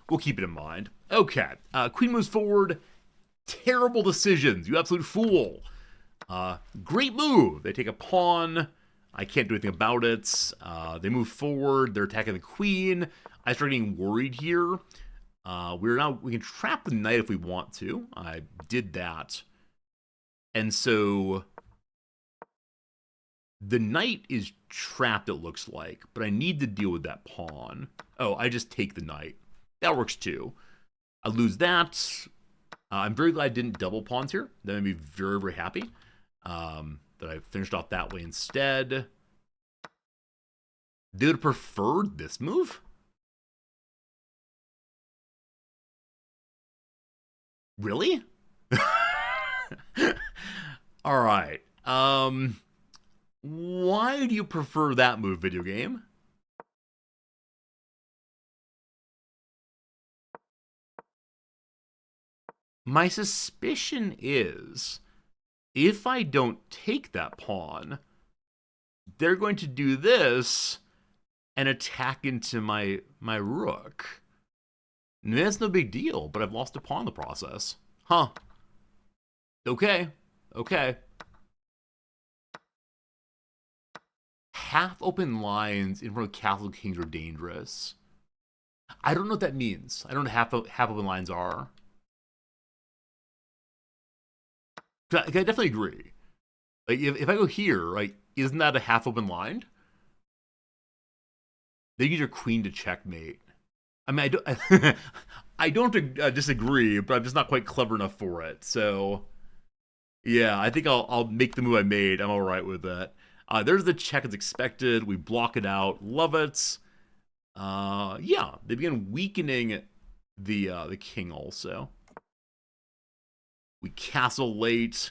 We'll keep it in mind. Okay, queen moves forward. Terrible decisions, you absolute fool. Great move. They take a pawn. I can't do anything about it. They move forward. They're attacking the queen. I start getting worried here. We can trap the knight if we want to. I did that. And so the knight is trapped, it looks like, but I need to deal with that pawn. Oh, I just take the knight. That works too. I lose that. I'm very glad I didn't double pawns here. That made me very, very happy that I finished off that way instead. They would have preferred this move. Really? All right. Why do you prefer that move, video game? My suspicion is, if I don't take that pawn, they're going to do this and attack into my rook. And that's no big deal, but I've lost a pawn in the process. Huh. Okay. Half open lines in front of castle kings are dangerous. I don't know what that means. I don't know what half open lines are. I definitely agree. Like, if I go here, like, isn't that a half open line? They use your queen to checkmate. I mean, I don't disagree, but I'm just not quite clever enough for it. So, yeah, I think I'll make the move I made. I'm all right with that. There's the check as expected. We block it out. Love it. Yeah, they begin weakening the king also. We castle late.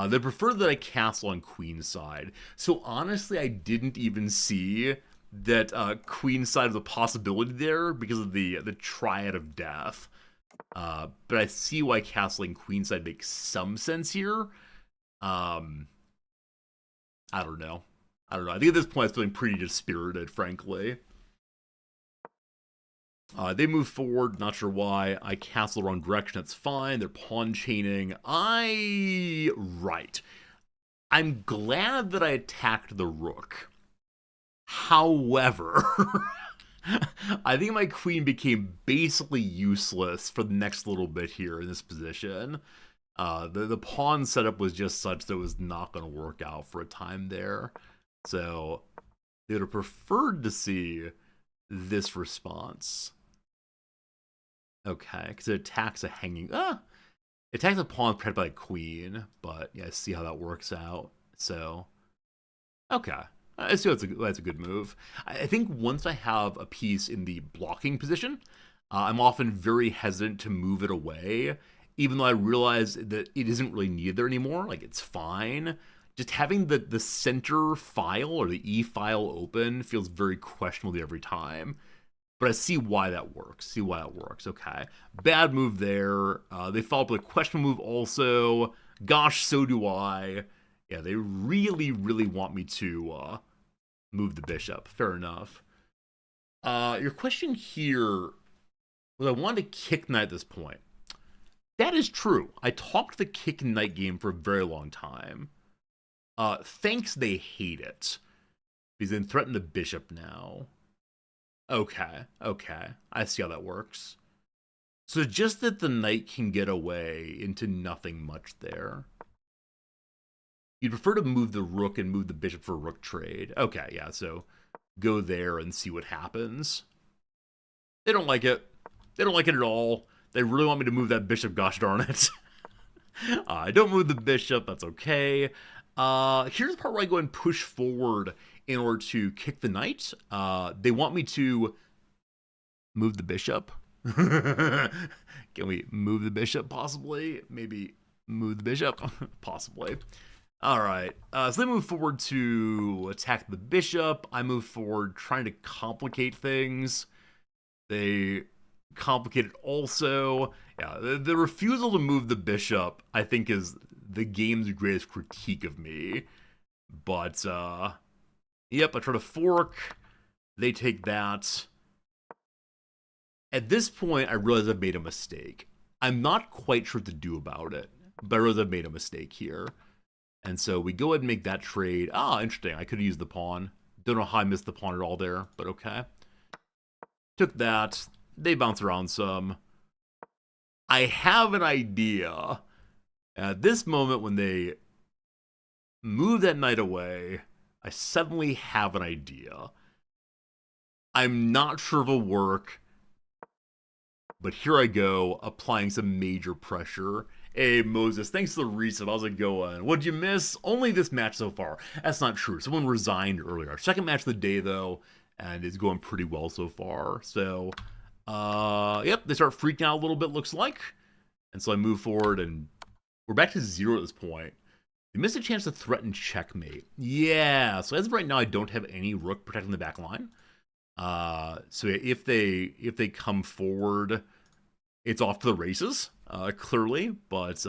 They prefer that I castle on queen's side. So honestly, I didn't even see that queen's side was a possibility there because of the triad of death. But I see why castling queen side makes some sense here. I don't know. I think at this point I'm feeling pretty dispirited, frankly. They move forward, not sure why. I castle the wrong direction, that's fine. They're pawn chaining. Right. I'm glad that I attacked the rook. However, I think my queen became basically useless for the next little bit here in this position. The pawn setup was just such that it was not going to work out for a time there. So they would have preferred to see this response. Okay, because it attacks a hanging... it attacks a pawn protected by a queen, but yeah, see how that works out. So, okay. I see that's a good move. I think once I have a piece in the blocking position, I'm often very hesitant to move it away, even though I realize that it isn't really needed there anymore. Like, it's fine. Just having the center file or the E file open feels very questionable every time. But I see why that works. Okay. Bad move there. They follow up with a questionable move also. Gosh, so do I. Yeah, they really, really want me to move the bishop. Fair enough. Your question here was I wanted to kick knight at this point. That is true. I talked the kick knight game for a very long time. Thanks they hate it. Because they threaten the bishop now. Okay. I see how that works. So just that the knight can get away into nothing much there. You'd prefer to move the rook and move the bishop for a rook trade. Okay, yeah, so go there and see what happens. They don't like it. They don't like it at all. They really want me to move that bishop, gosh darn it. I don't move the bishop, that's okay. Here's the part where I go and push forward in order to kick the knight. They want me to move the bishop. Can we move the bishop, possibly? Maybe move the bishop? Possibly. Alright, so they move forward to attack the bishop. I move forward trying to complicate things. They complicate it also. Yeah, the refusal to move the bishop, I think, is the game's greatest critique of me. But, yep, I try to fork. They take that. At this point, I realize I've made a mistake. I'm not quite sure what to do about it, but I realize I've made a mistake here. And so we go ahead and make that trade. Ah, interesting. I could have used the pawn. Don't know how I missed the pawn at all there, but okay. Took that. They bounce around some. I have an idea. At this moment, when they move that knight away, I suddenly have an idea. I'm not sure if it'll work, but here I go, applying some major pressure. Hey, Moses, thanks for the reset. How's it going? What'd you miss? Only this match so far. That's not true. Someone resigned earlier. Our second match of the day, though, and it's going pretty well so far. So, yep, they start freaking out a little bit, looks like. And so I move forward, and we're back to 0 at this point. They missed a chance to threaten checkmate. Yeah, so as of right now, I don't have any rook protecting the back line. So if they come forward, it's off to the races, clearly. But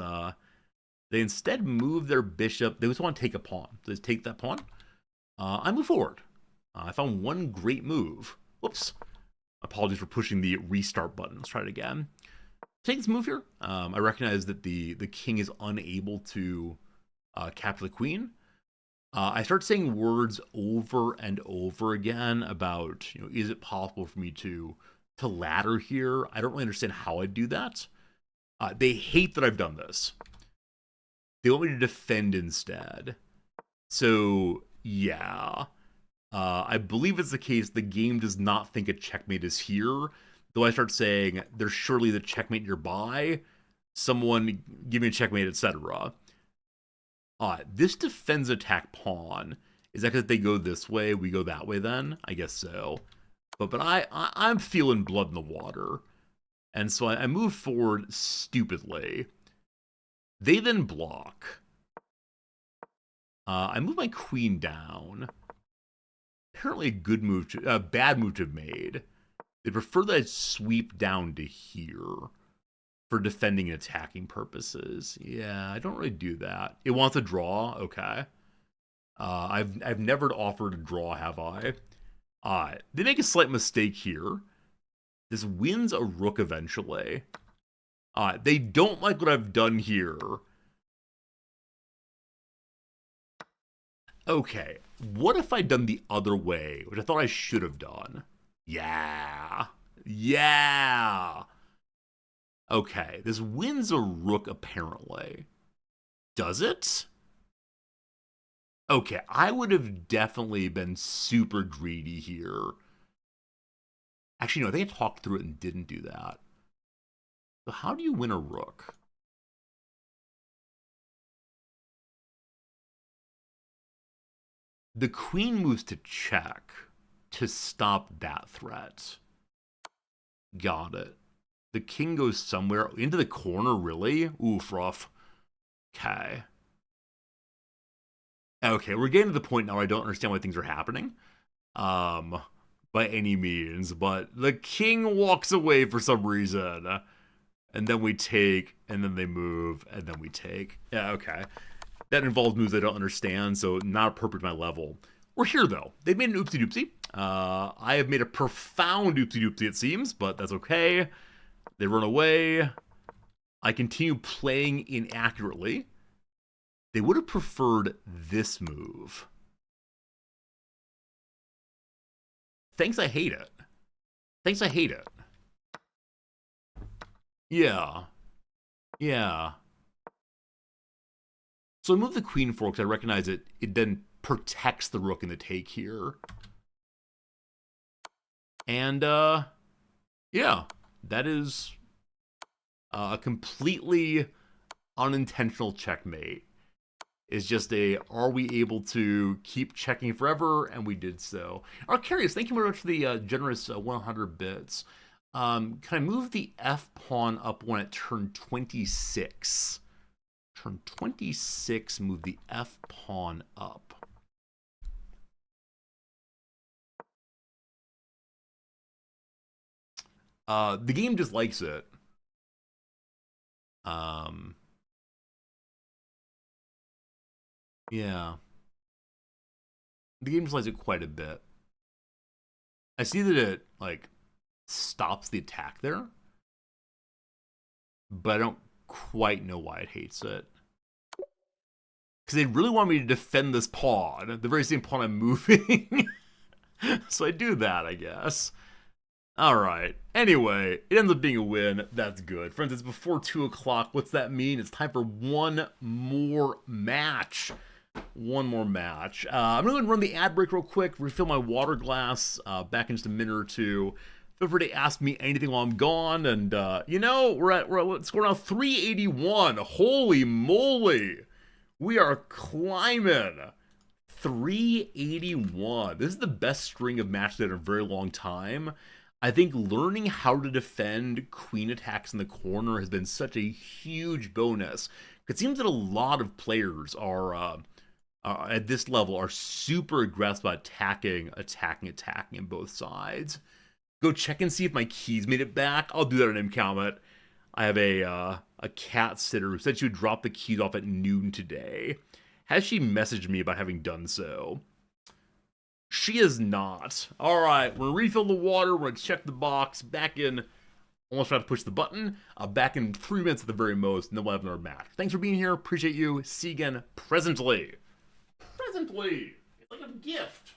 they instead move their bishop. They just want to take a pawn. They just take that pawn. I move forward. I found one great move. Whoops. Apologies for pushing the restart button. Let's try it again. Take this move here. I recognize that the king is unable to capture the queen. I start saying words over and over again about, is it possible for me to ladder here? I don't really understand how I do that. They hate that I've done this. They want me to defend instead. So, yeah. I believe it's the case the game does not think a checkmate is here. Though I start saying, there's surely the checkmate nearby. Someone give me a checkmate, etc. This defends attack pawn. Is that because they go this way, we go that way then? I guess so. But I'm feeling blood in the water. And so I move forward stupidly. They then block. I move my queen down. Apparently a good move, bad move to have made. They prefer that I sweep down to here for defending and attacking purposes. Yeah, I don't really do that. It wants a draw. Okay. I've never offered a draw, have I? They make a slight mistake here. This wins a rook eventually. They don't like what I've done here. Okay, what if I'd done the other way, which I thought I should have done? Yeah. Okay, this wins a rook apparently. Does it? Okay, I would have definitely been super greedy here. Actually, no, I think I talked through it and didn't do that. So how do you win a rook? The queen moves to check to stop that threat. Got it. The king goes somewhere into the corner, really? Oof, rough. Okay. Okay, we're getting to the point now where I don't understand why things are happening. By any means, but the king walks away for some reason. And then we take, and then they move, and then we take. Yeah, okay. That involves moves I don't understand, so not appropriate to my level. We're here, though. They've made an oopsie-doopsie. I have made a profound oopsie-doopsie, it seems, but that's okay. They run away. I continue playing inaccurately. They would have preferred this move. Thanks, I hate it. Thanks, I hate it. Yeah. Yeah. So I move the queen forward because I recognize it then protects the rook in the take here. And, yeah, that is a completely unintentional checkmate. It's just are we able to keep checking forever? And we did so. Arcarius, thank you very much for the generous 100 bits. Can I move the F pawn up one at turn 26? Turn 26, move the F pawn up. The game just likes it. Yeah. The game just likes it quite a bit. I see that it, like, stops the attack there, but I don't quite know why it hates it. Because they really want me to defend this pawn, the very same pawn I'm moving. So I do that, I guess. Alright. Anyway, it ends up being a win. That's good. Friends, it's before 2 o'clock. What's that mean? It's time for one more match. One more match. I'm going to run the ad break real quick, refill my water glass, back in just a minute or two. Feel free to ask me anything while I'm gone. And, you know, we're at score now 381. Holy moly. We are climbing. 381. This is the best string of matches in a very long time. I think learning how to defend queen attacks in the corner has been such a huge bonus. It seems that a lot of players are at this level are super aggressive about attacking on both sides. Go check and see if my keys made it back. I'll do that on Mcomet. I have a Catsitter who said she would drop the keys off at noon today. Has she messaged me about having done so? She is not. Alright, we're going to refill the water. We're going to check the box. Back in, almost forgot to push the button. Back in 3 minutes at the very most, and then we'll have another match. Thanks for being here. Appreciate you. See you again presently. Presently. It's like a gift.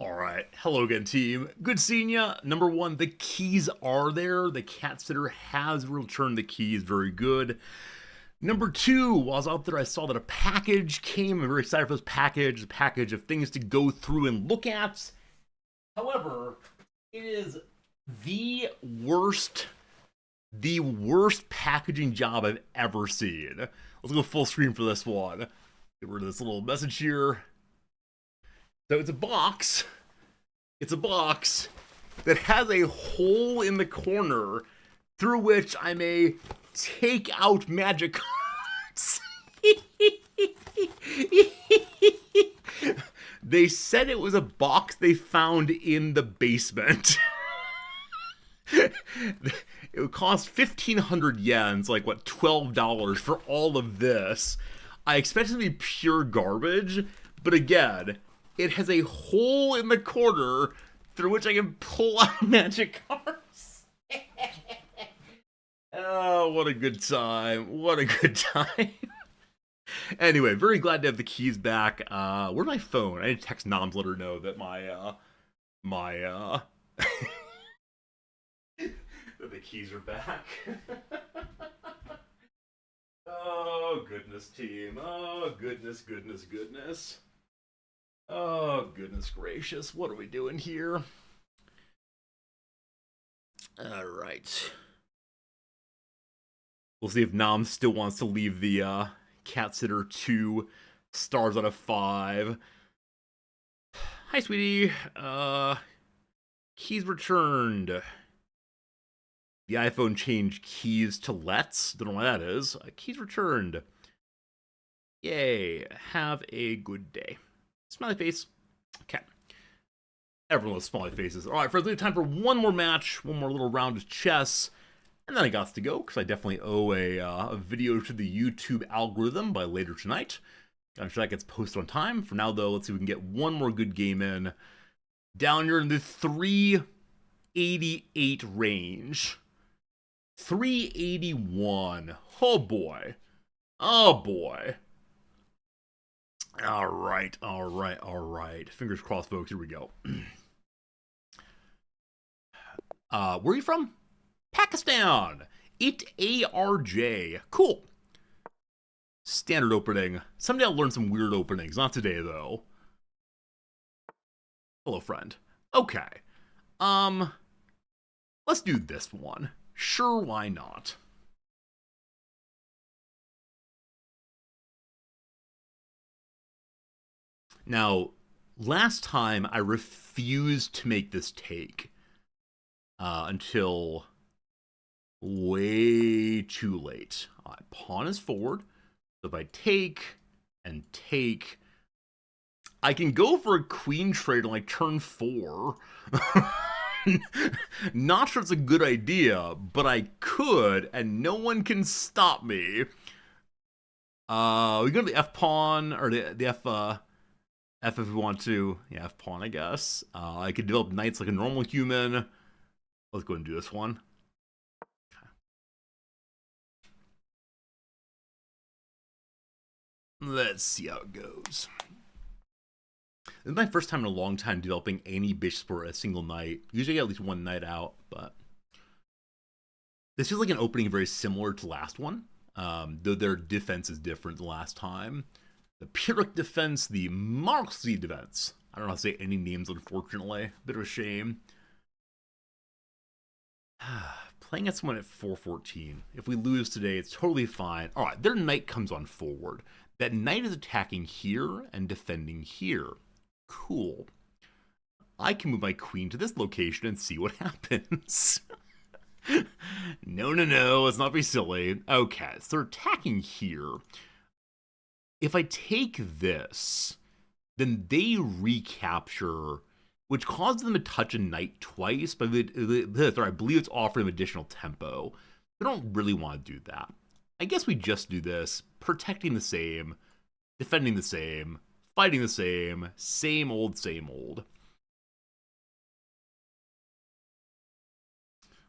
All right. Hello again, team. Good seeing ya. Number one, the keys are there. The Catsitter has returned the keys. Very good. Number two, while I was out there, I saw that a package came. I'm very excited for this package. A package of things to go through and look at. However, it is the worst packaging job I've ever seen. Let's go full screen for this one. Get rid of this little message here. So it's a box. It's a box that has a hole in the corner through which I may take out magic cards. They said it was a box they found in the basement. It would cost 1,500 yens, like what, $12 for all of this. I expect it to be pure garbage, but again, it has a hole in the corner through which I can pull out magic cards. Oh, what a good time. What a good time. Anyway, very glad to have the keys back. Where's my phone? I need to text Noms, let her know that that the keys are back. Oh, goodness, team. Oh, goodness. Oh, goodness gracious. What are we doing here? All right. We'll see if Nam still wants to leave the Catsitter 2 stars out of 5. Hi, sweetie. Keys returned. The iPhone changed keys to let's. Don't know what that is. Keys returned. Yay. Have a good day. Smiley face. Okay. Everyone loves smiley faces. All right, friends, we have time for one more match, one more little round of chess. And then I got to go, because I definitely owe a video to the YouTube algorithm by later tonight. I'm sure that gets posted on time. For now, though, let's see if we can get one more good game in. Down here in the 388 range. 381. Oh, boy. Oh, boy. All right. Fingers crossed, folks. Here we go. Where are you from? Pakistan. ARJ. Cool. Standard opening. Someday I'll learn some weird openings. Not today, though. Hello, friend. Okay. Let's do this one. Sure, why not? Now, last time I refused to make this take until way too late. Pawn is forward. So if I take and take, I can go for a queen trade on like turn 4. Not sure it's a good idea, but I could, and no one can stop me. We go to the F pawn, or the F if we want to. Yeah, F pawn, I guess. I could develop knights like a normal human. Let's go and do this one. Let's see how it goes. This is my first time in a long time developing any bishop for a single knight. Usually I get at least one knight out, but this feels like an opening very similar to last one, though their defense is different than last time. The Pyrrhic defense, the Marxy defense. I don't know how to say any names, unfortunately. Bit of a shame. Playing at someone at 414. If we lose today, it's totally fine. All right, their knight comes on forward. That knight is attacking here and defending here. Cool. I can move my queen to this location and see what happens. No, let's not be silly. Okay, so they're attacking here. If I take this, then they recapture, which causes them to touch a knight twice, but I believe it's offering them additional tempo. They don't really want to do that. I guess we just do this, protecting the same, defending the same, fighting the same, same old, same old.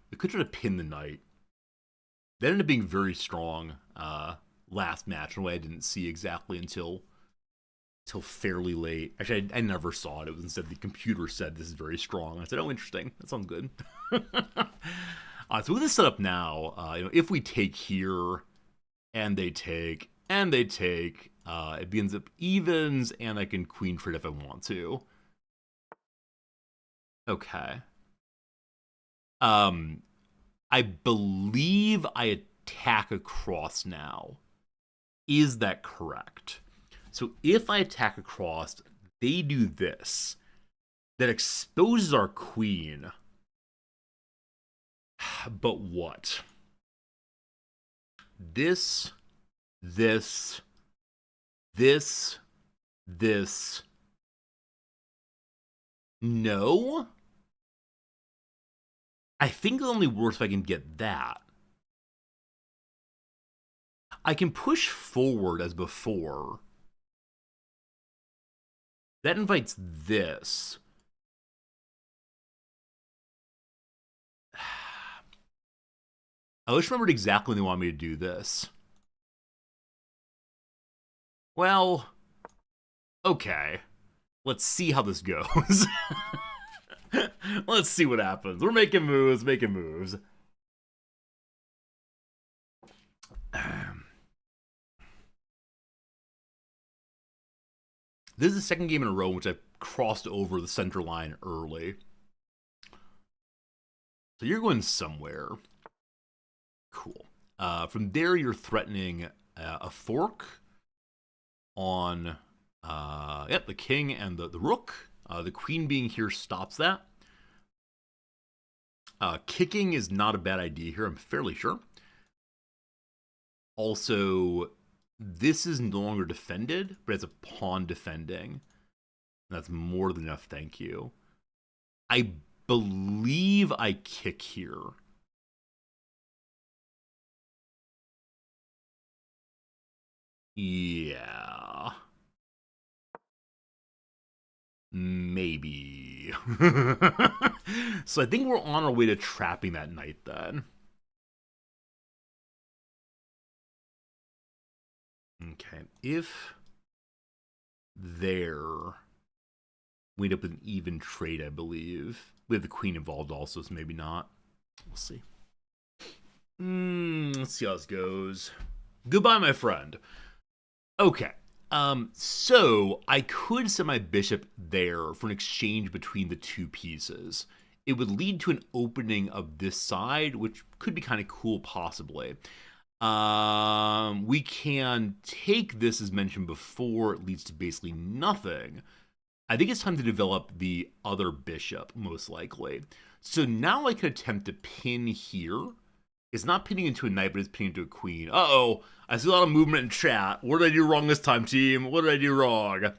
We could try to pin the knight. That ended up being very strong last match in a way I didn't see exactly until fairly late. Actually, I never saw it. It was instead the computer said this is very strong. I said, oh, interesting. That sounds good. So with this setup now, if we take here, and they take, it begins up evens, and I can queen trade if I want to. Okay. I believe I attack across now. Is that correct? So if I attack across, they do this. That exposes our queen. But what? This. No? I think it only works if I can get that. I can push forward as before. That invites this. I just remembered exactly when they want me to do this. Well, okay. Let's see how this goes. Let's see what happens. We're making moves, making moves. This is the second game in a row in which I've crossed over the center line early. So you're going somewhere. Cool. From there, you're threatening a fork on the king and the rook. The queen being here stops that. Kicking is not a bad idea here, I'm fairly sure. Also, this is no longer defended, but it's a pawn defending. That's more than enough, thank you. I believe I kick here. Yeah. Maybe. So I think we're on our way to trapping that knight then. Okay. If there, we end up with an even trade, I believe. We have the queen involved also, so maybe not. We'll see. Let's see how this goes. Goodbye, my friend. Okay. So I could send my bishop there for an exchange between the two pieces. It would lead to an opening of this side, which could be kind of cool, possibly. We can take this, as mentioned before. It leads to basically nothing. I think it's time to develop the other bishop, most likely. So now I can attempt to pin here. It's not pinning into a knight, but it's pinning into a queen. Uh-oh. I see a lot of movement in chat. What did I do wrong this time, team? What did I do wrong?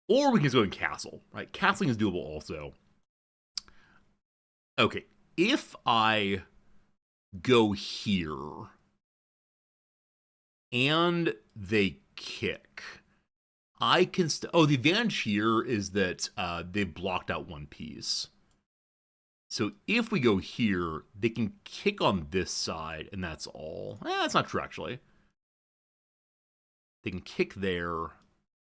Or we can just go in castle, right? Castling is doable also. Okay. If I go here and they kick, I can... the advantage here is that they blocked out one piece. So if we go here, they can kick on this side, and that's all. That's not true, actually. They can kick there.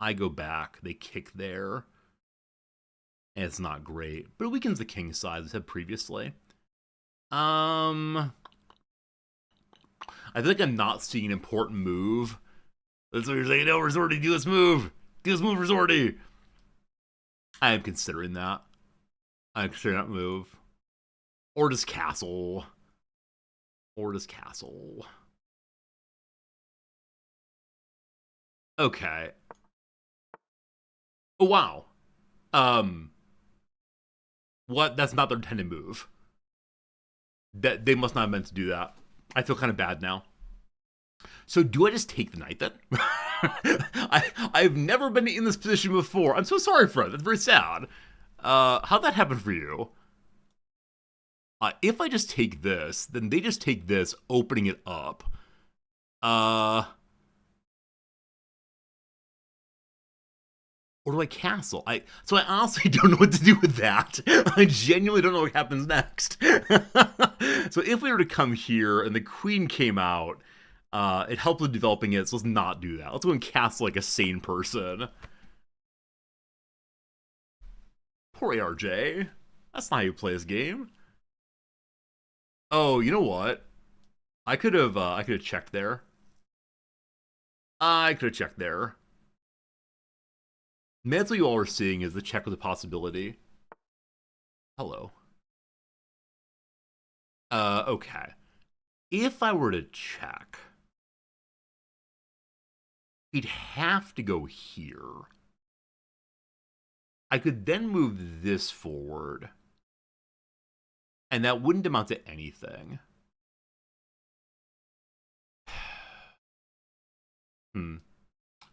I go back. They kick there. And it's not great. But it weakens the king side, as I said previously. I feel like I'm not seeing an important move. That's what you're saying. No, Resorty, do this move. Do this move, Resorty. I am considering that. I'm considering that move. Or just castle. Or just castle. Okay. Oh, wow. What? That's not their intended move. That they must not have meant to do that. I feel kind of bad now. So do I just take the knight then? I've never been in this position before. I'm so sorry, Fred. That's very sad. How'd that happen for you? If I just take this, then they just take this, opening it up. Or do I castle? So I honestly don't know what to do with that. I genuinely don't know what happens next. So if we were to come here and the queen came out, it helped with developing it, so let's not do that. Let's go and castle like a sane person. Poor ARJ. That's not how you play this game. Oh, you know what? I could have checked there. I could have checked there. Maybe that's what you all are seeing is the check with a possibility. Hello. Okay. If I were to check, he'd have to go here. I could then move this forward. And that wouldn't amount to anything.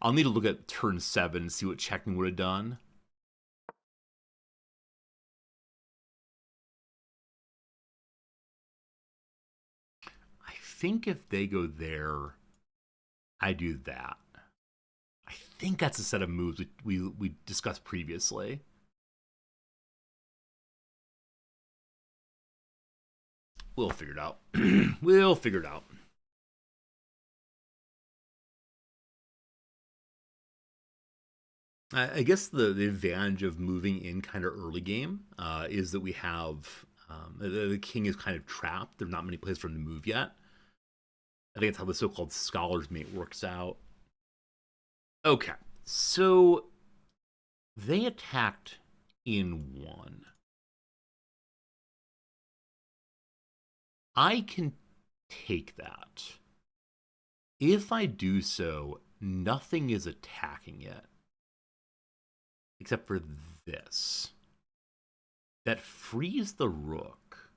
I'll need to look at turn 7 and see what checking would have done. think if they go there, I do that. I think that's a set of moves we discussed previously. We'll figure it out. We'll figure it out. I guess the advantage of moving in kind of early game is that we have the king is kind of trapped. There's not many places for him to move yet. I think that's how the so-called scholar's mate works out. Okay, so they attacked in 1. I can take that. If I do so, nothing is attacking it. Except for this. That frees the rook.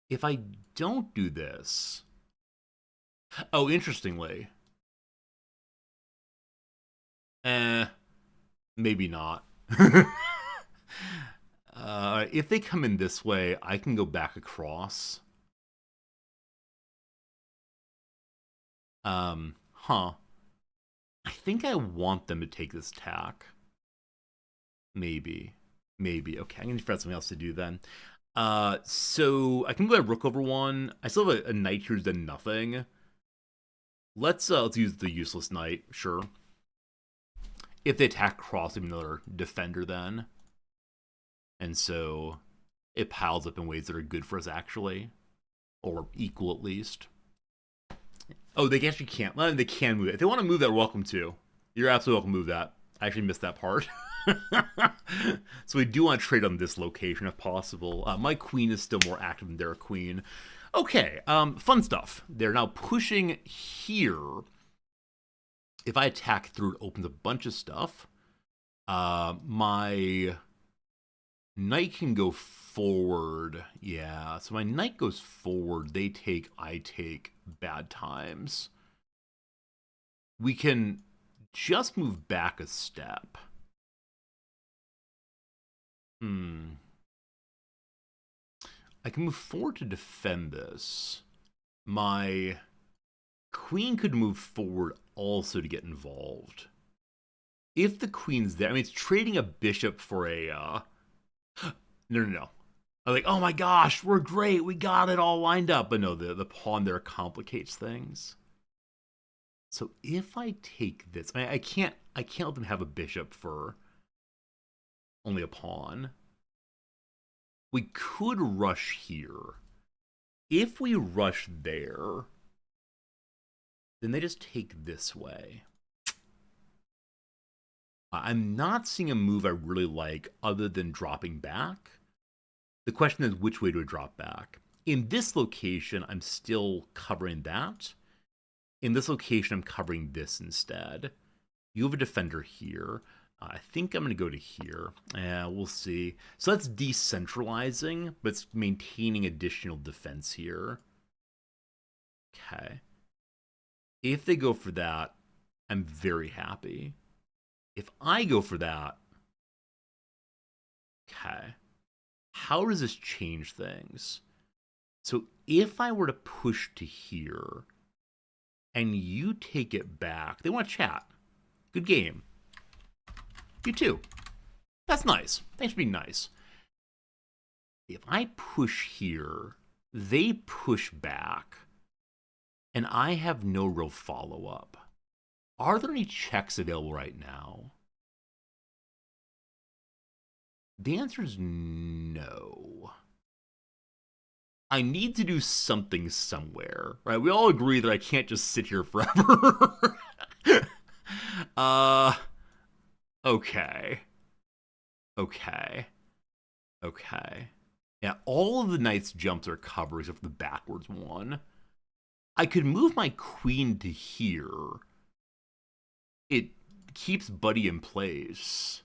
If I don't do this... Oh, interestingly. Maybe not. If they come in this way, I can go back across. I think I want them to take this tack. Maybe. Okay, I'm going to figure out something else to do then. So I can go ahead rook over 1. I still have a knight here who's done nothing. Let's use the useless knight, sure. If they attack cross, I'm another defender then. And so it piles up in ways that are good for us, actually. Or equal, at least. Oh, they actually can't. Well, they can move it. If they want to move that, welcome to. You're absolutely welcome to move that. I actually missed that part. So we do want to trade on this location if possible. My queen is still more active than their queen. Okay, fun stuff. They're now pushing here. If I attack through, it opens a bunch of stuff. My knight can go forward. Yeah, so my knight goes forward. They take, I take. Bad times. We can just move back a step. I can move forward to defend this. My queen could move forward also to get involved. If the queen's there, I mean, it's trading a bishop for a... No. I'm like, oh my gosh, we're great. We got it all lined up. But no, the pawn there complicates things. So if I take this, I can't let them have a bishop for only a pawn. We could rush here. If we rush there, then they just take this way. I'm not seeing a move I really like other than dropping back. The question is, which way do I drop back? In this location, I'm still covering that. In this location, I'm covering this instead. You have a defender here. I think I'm going to go to here. We'll see. So that's decentralizing, but it's maintaining additional defense here. Okay. If they go for that, I'm very happy. If I go for that, okay. How does this change things? So if I were to push to here and you take it back, they want to chat. Good game. You too. That's nice. Thanks for being nice. If I push here, they push back, and I have no real follow-up. Are there any checks available right now? The answer is no. I need to do something somewhere, right? We all agree that I can't just sit here forever. Okay. Yeah, all of the knight's jumps are covered except for the backwards one. I could move my queen to here. It keeps Buddy in place.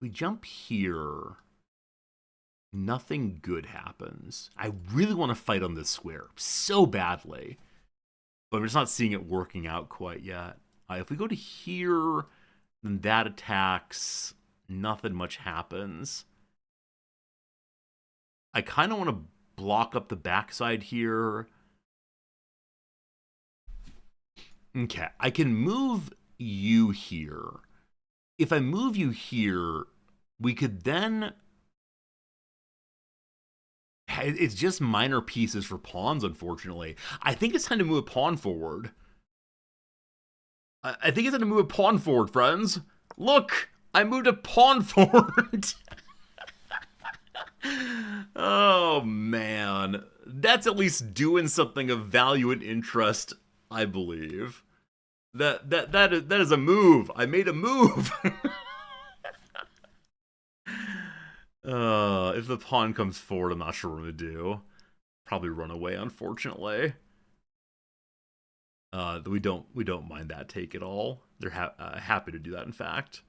We jump here. Nothing good happens. I really want to fight on this square so badly. But I'm just not seeing it working out quite yet. If we go to here, then that attacks. Nothing much happens. I kind of want to block up the backside here. Okay, I can move you here. If I move you here, we could then... It's just minor pieces for pawns, unfortunately. I think it's time to move a pawn forward. I think it's time to move a pawn forward, friends. Look, I moved a pawn forward. Oh, man. That's at least doing something of value and interest, I believe. That is a move. I made a move. If the pawn comes forward, I'm not sure what to do. Probably run away, unfortunately. We don't mind that take at all. They're happy to do that, in fact.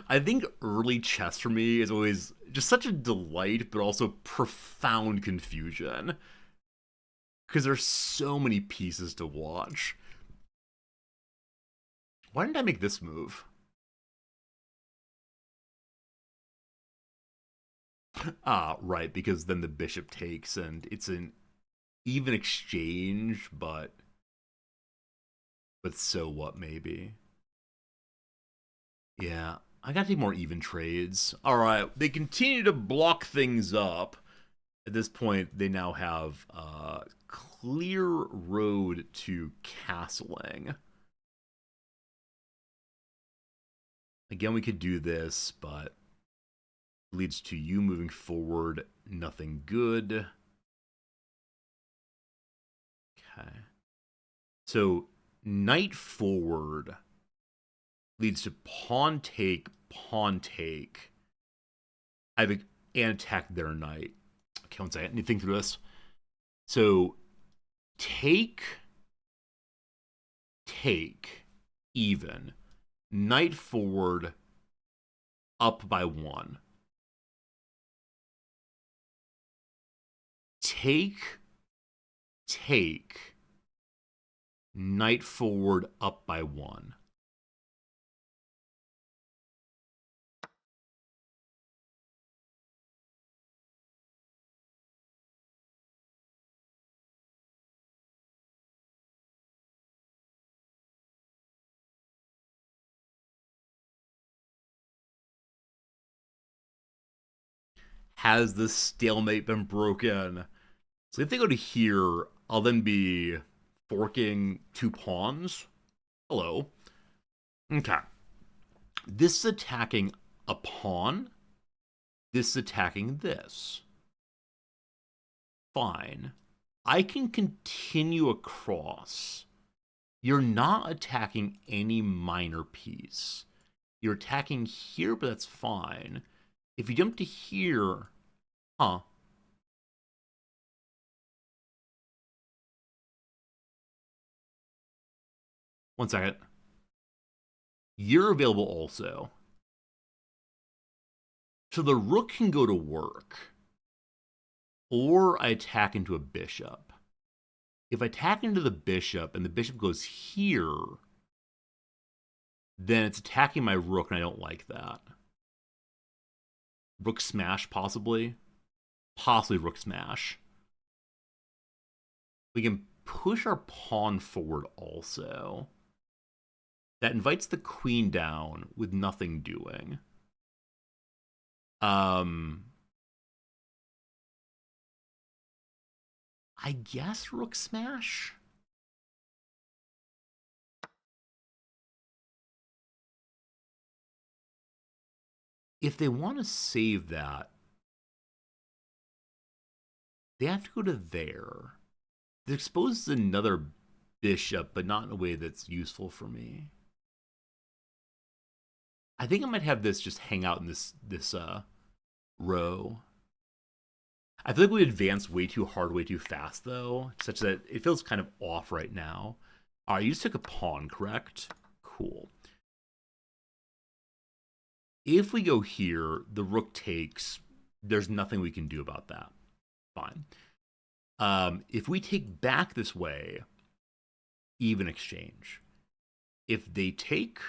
I think early chess for me is always just such a delight, but also profound confusion. Because there's so many pieces to watch. Why didn't I make this move? Right, because then the bishop takes, and it's an even exchange, but so what, maybe? Yeah, I gotta take more even trades. Alright, they continue to block things up. At this point, they now have a clear road to castling. Again, we could do this, but leads to you moving forward. Nothing good. Okay. So, knight forward leads to pawn take, pawn take. And attack their knight. Okay, one second. I need to think through this. So, take, even. Knight forward, up by 1. Take, knight forward, up by 1. Has the stalemate been broken? So if they go to here, I'll then be forking 2 pawns. Hello. Okay. This is attacking a pawn. This is attacking this. Fine. I can continue across. You're not attacking any minor piece. You're attacking here, but that's fine. If you jump to here, huh? One second. You're available also. So the rook can go to work. Or I attack into a bishop. If I attack into the bishop and the bishop goes here, then it's attacking my rook, and I don't like that. Rook smash, possibly. Possibly rook smash. We can push our pawn forward also. That invites the queen down with nothing doing. I guess rook smash? If they want to save that, they have to go to there. It exposes another bishop, but not in a way that's useful for me. I think I might have this just hang out in this row. I feel like we advanced way too hard, way too fast, though, such that it feels kind of off right now. All right, you just took a pawn, correct? Cool. If we go here, the rook takes. There's nothing we can do about that. Fine. If we take back this way, even exchange. If they take,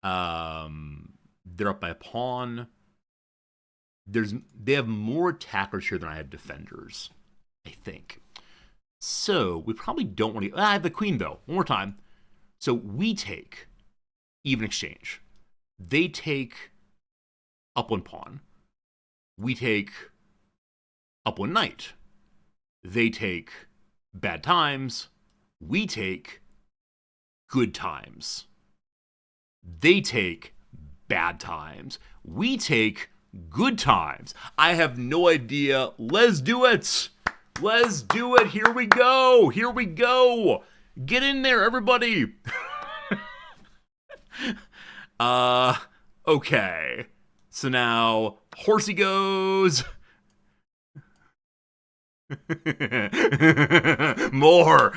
they're up by a pawn. they have more attackers here than I have defenders, I think. So we probably don't want to. I have the queen though. One more time. So we take even exchange. They take up one pawn. We take up one knight. They take bad times. We take good times. They take bad times. We take good times. I have no idea. Let's do it. Let's do it. Here we go. Here we go. Get in there, everybody. Okay. So now, horsey goes. More.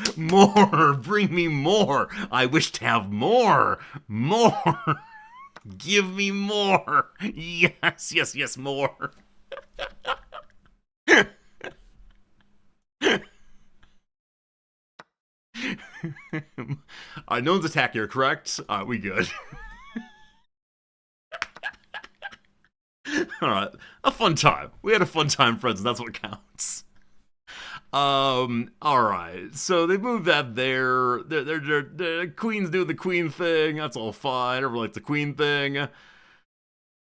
Bring me more. I wish to have more. Give me more. Yes, more. No one's attacked here, correct? We good. Alright, a fun time. We had a fun time, friends, and that's what counts. Alright, so they moved that there. The queen's doing the queen thing. That's all fine. Everyone likes the queen thing.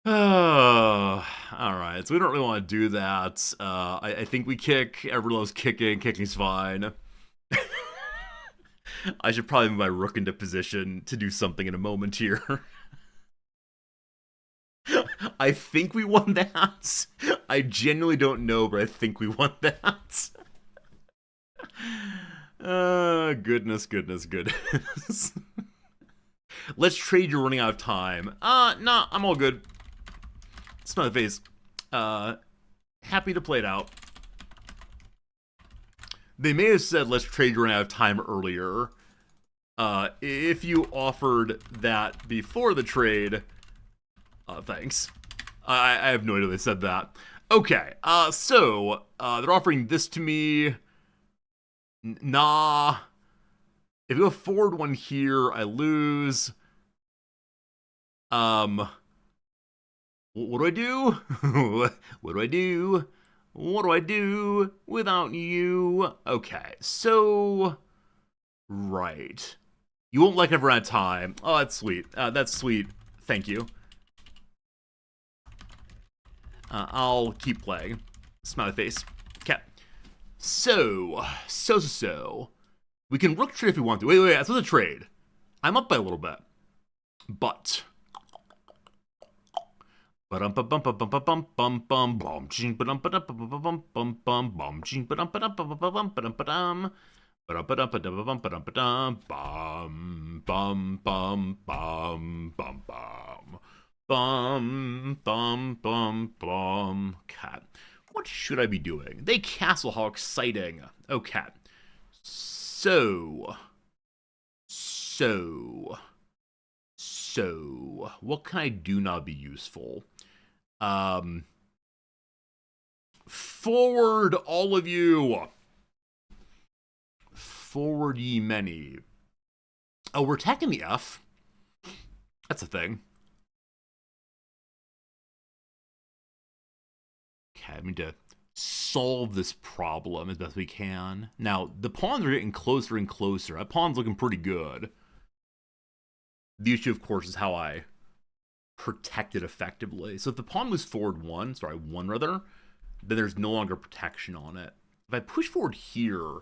Alright, so we don't really want to do that. I think we kick. Everyone loves kicking. Kicking's fine. I should probably move my rook into position to do something in a moment here. I think we won that. I genuinely don't know, but I think we won that. Goodness. Let's trade, you're running out of time. Nah, I'm all good. Smiley face. Happy to play it out. They may have said, let's trade, you're running out of time earlier. If you offered that before the trade, thanks. I have no idea they said that. Okay, so, they're offering this to me. Nah. If you go forward one here, I lose. What do I do? What do I do? What do I do without you? Okay, so... Right. You won't like ever at time. Oh, that's sweet. That's sweet. Thank you. I'll keep playing. Smiley face. Okay. So. We can rook trade if we want to. Wait, that's not a trade. I'm up by a little bit. But. Cat. What should I be doing? They castle, how exciting. Okay. So. What can I do now to be useful? Forward, all of you. Forward, ye many. Oh, we're attacking the F. That's a thing. Okay, I need to solve this problem as best we can. Now, the pawns are getting closer and closer. That pawn's looking pretty good. The issue, of course, is how I protect it effectively. So if the pawn moves forward one rather, then there's no longer protection on it. If I push forward here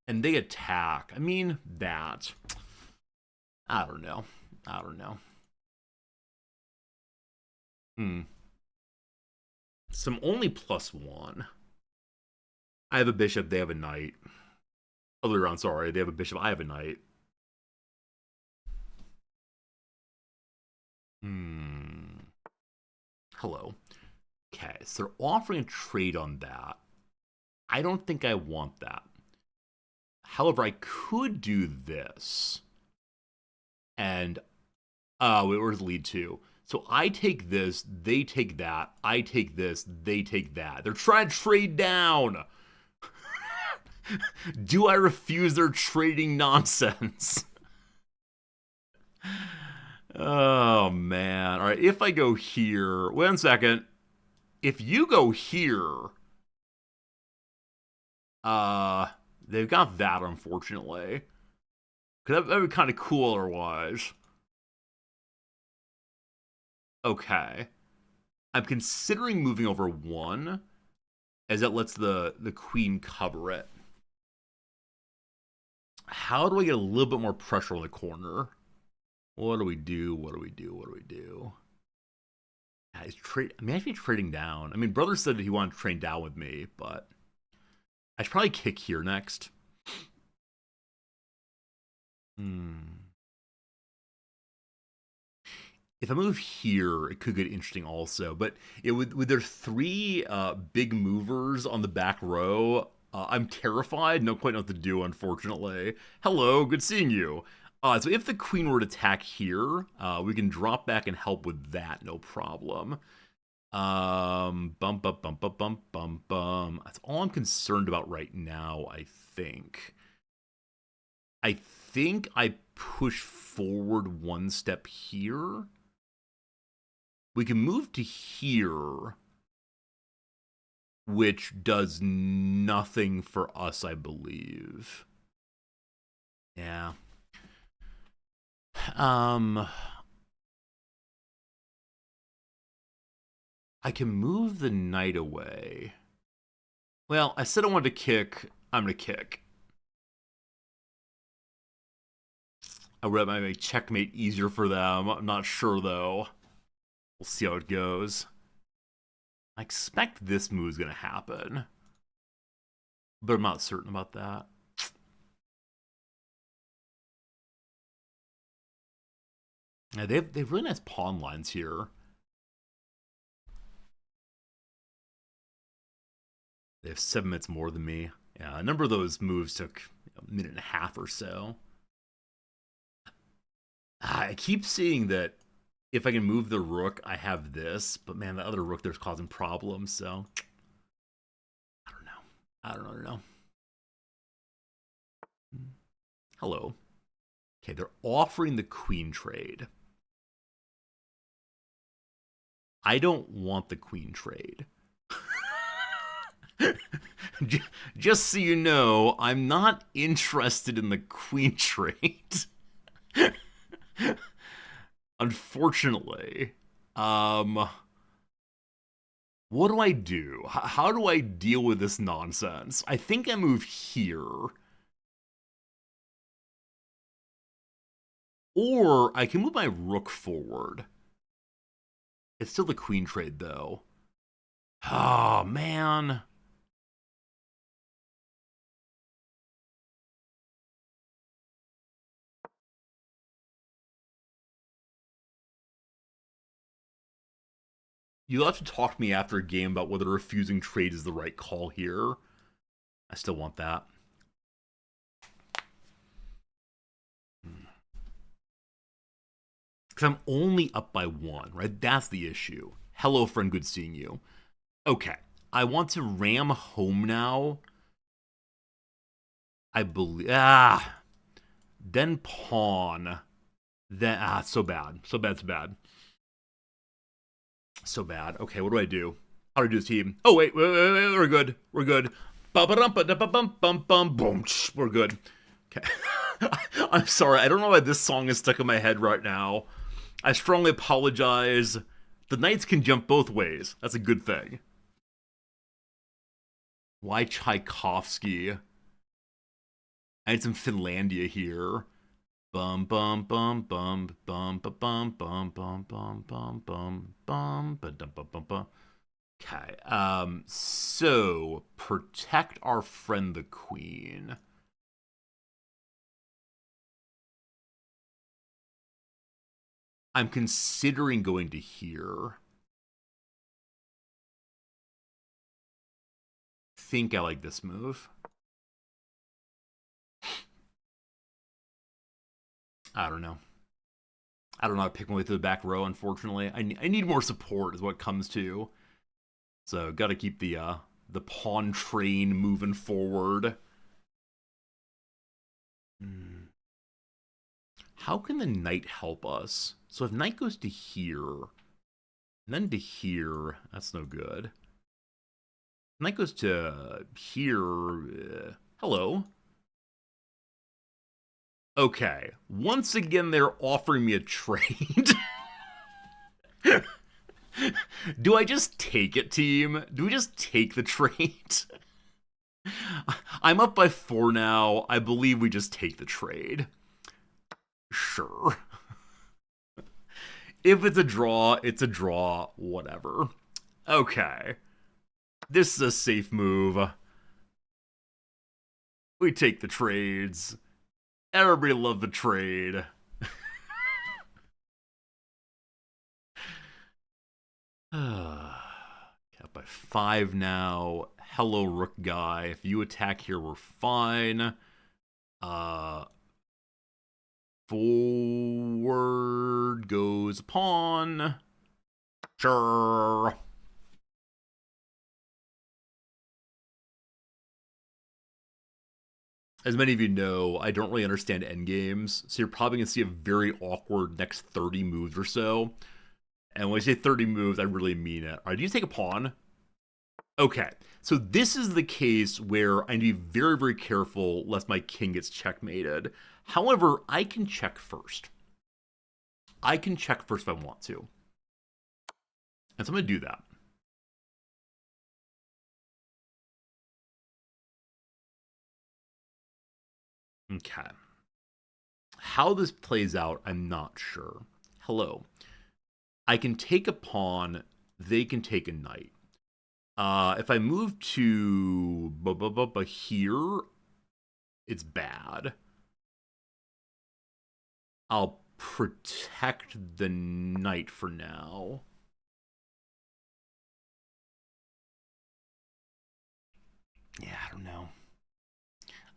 and they attack, I mean, that. I don't know. So I'm only +1. I have a bishop, they have a knight. Other way around, sorry. They have a bishop, I have a knight. Hello. Okay, so they're offering a trade on that. I don't think I want that. However, I could do this. And, where's the lead to? So I take this, they take that, I take this, they take that. They're trying to trade down. Do I refuse their trading nonsense? Oh, man. All right, if I go here... Wait 1 second. if you go here, they've got that, unfortunately. Because that would be kind of cool otherwise. Okay. I'm considering moving over one, as that lets the queen cover it. How do I get a little bit more pressure on the corner? What do we do? What do we do? What do we do? He's I should be trading down. I mean, brother said that he wanted to train down with me, but I should probably kick here next. If I move here, it could get interesting also. But with their three big movers on the back row, I'm terrified. No quite know what to do, unfortunately. Hello, good seeing you. So if the queen were to attack here, we can drop back and help with that, no problem. Bum, bum, bum, bum, bum, bum, bum. That's all I'm concerned about right now, I think. I think I push forward one step here. We can move to here, which does nothing for us, I believe. Yeah. I can move the knight away. Well, I said I wanted to kick. I'm going to kick. I would have made checkmate easier for them. I'm not sure, though. We'll see how it goes. I expect this move is going to happen, but I'm not certain about that. Yeah, they have really nice pawn lines here. They have 7 minutes more than me. Yeah, a number of those moves took a minute and a half or so. I keep seeing that if I can move the rook, I have this. But man, the other rook there's causing problems, so I don't know. Hello. Okay, they're offering the queen trade. I don't want the queen trade. Just so you know, I'm not interested in the queen trade. Unfortunately. What do I do? How do I deal with this nonsense? I think I move here. Or I can move my rook forward. It's still the queen trade, though. Oh, man. You'll have to talk to me after a game about whether refusing trade is the right call here. I still want that. Because I'm only up by 1, right? That's the issue. Hello, friend. Good seeing you. Okay. I want to ram home now. I believe... Then pawn. Then... so bad. So bad, so bad. So bad. Okay, what do I do? How do I do this team? Oh, wait. We're good. We're good. Boom. We're good. Okay. I'm sorry. I don't know why this song is stuck in my head right now. I strongly apologize. The knights can jump both ways. That's a good thing. Why Tchaikovsky? I need some Finlandia here. Bum bum bum bum bum bum bum bum bum bum bum bum bum bum bum. Okay. So protect our friend the queen. I'm considering going to here. Think I like this move. I don't know. I don't know how to pick my way through the back row, unfortunately. I need more support is what it comes to. So gotta keep the pawn train moving forward. How can the knight help us? So if knight goes to here, And then to here. That's no good. And that goes to here. Hello. Okay. Once again, they're offering me a trade. Do I just take it, team? Do we just take the trade? I'm up by 4 now. I believe we just take the trade. Sure. If it's a draw, it's a draw. Whatever. Okay. This is a safe move. We take the trades. Everybody love the trade. Up by 5 now. Hello, rook guy. If you attack here, we're fine. Forward goes pawn. Sure. As many of you know, I don't really understand endgames, so you're probably going to see a very awkward next 30 moves or so. And when I say 30 moves, I really mean it. All right, do you take a pawn? Okay, so this is the case where I need to be very, very careful lest my king gets checkmated. However, I can check first. I can check first if I want to. And so I'm going to do that. Okay. How this plays out, I'm not sure. Hello. I can take a pawn. They can take a knight. If I move to here, it's bad. I'll protect the knight for now. Yeah, I don't know.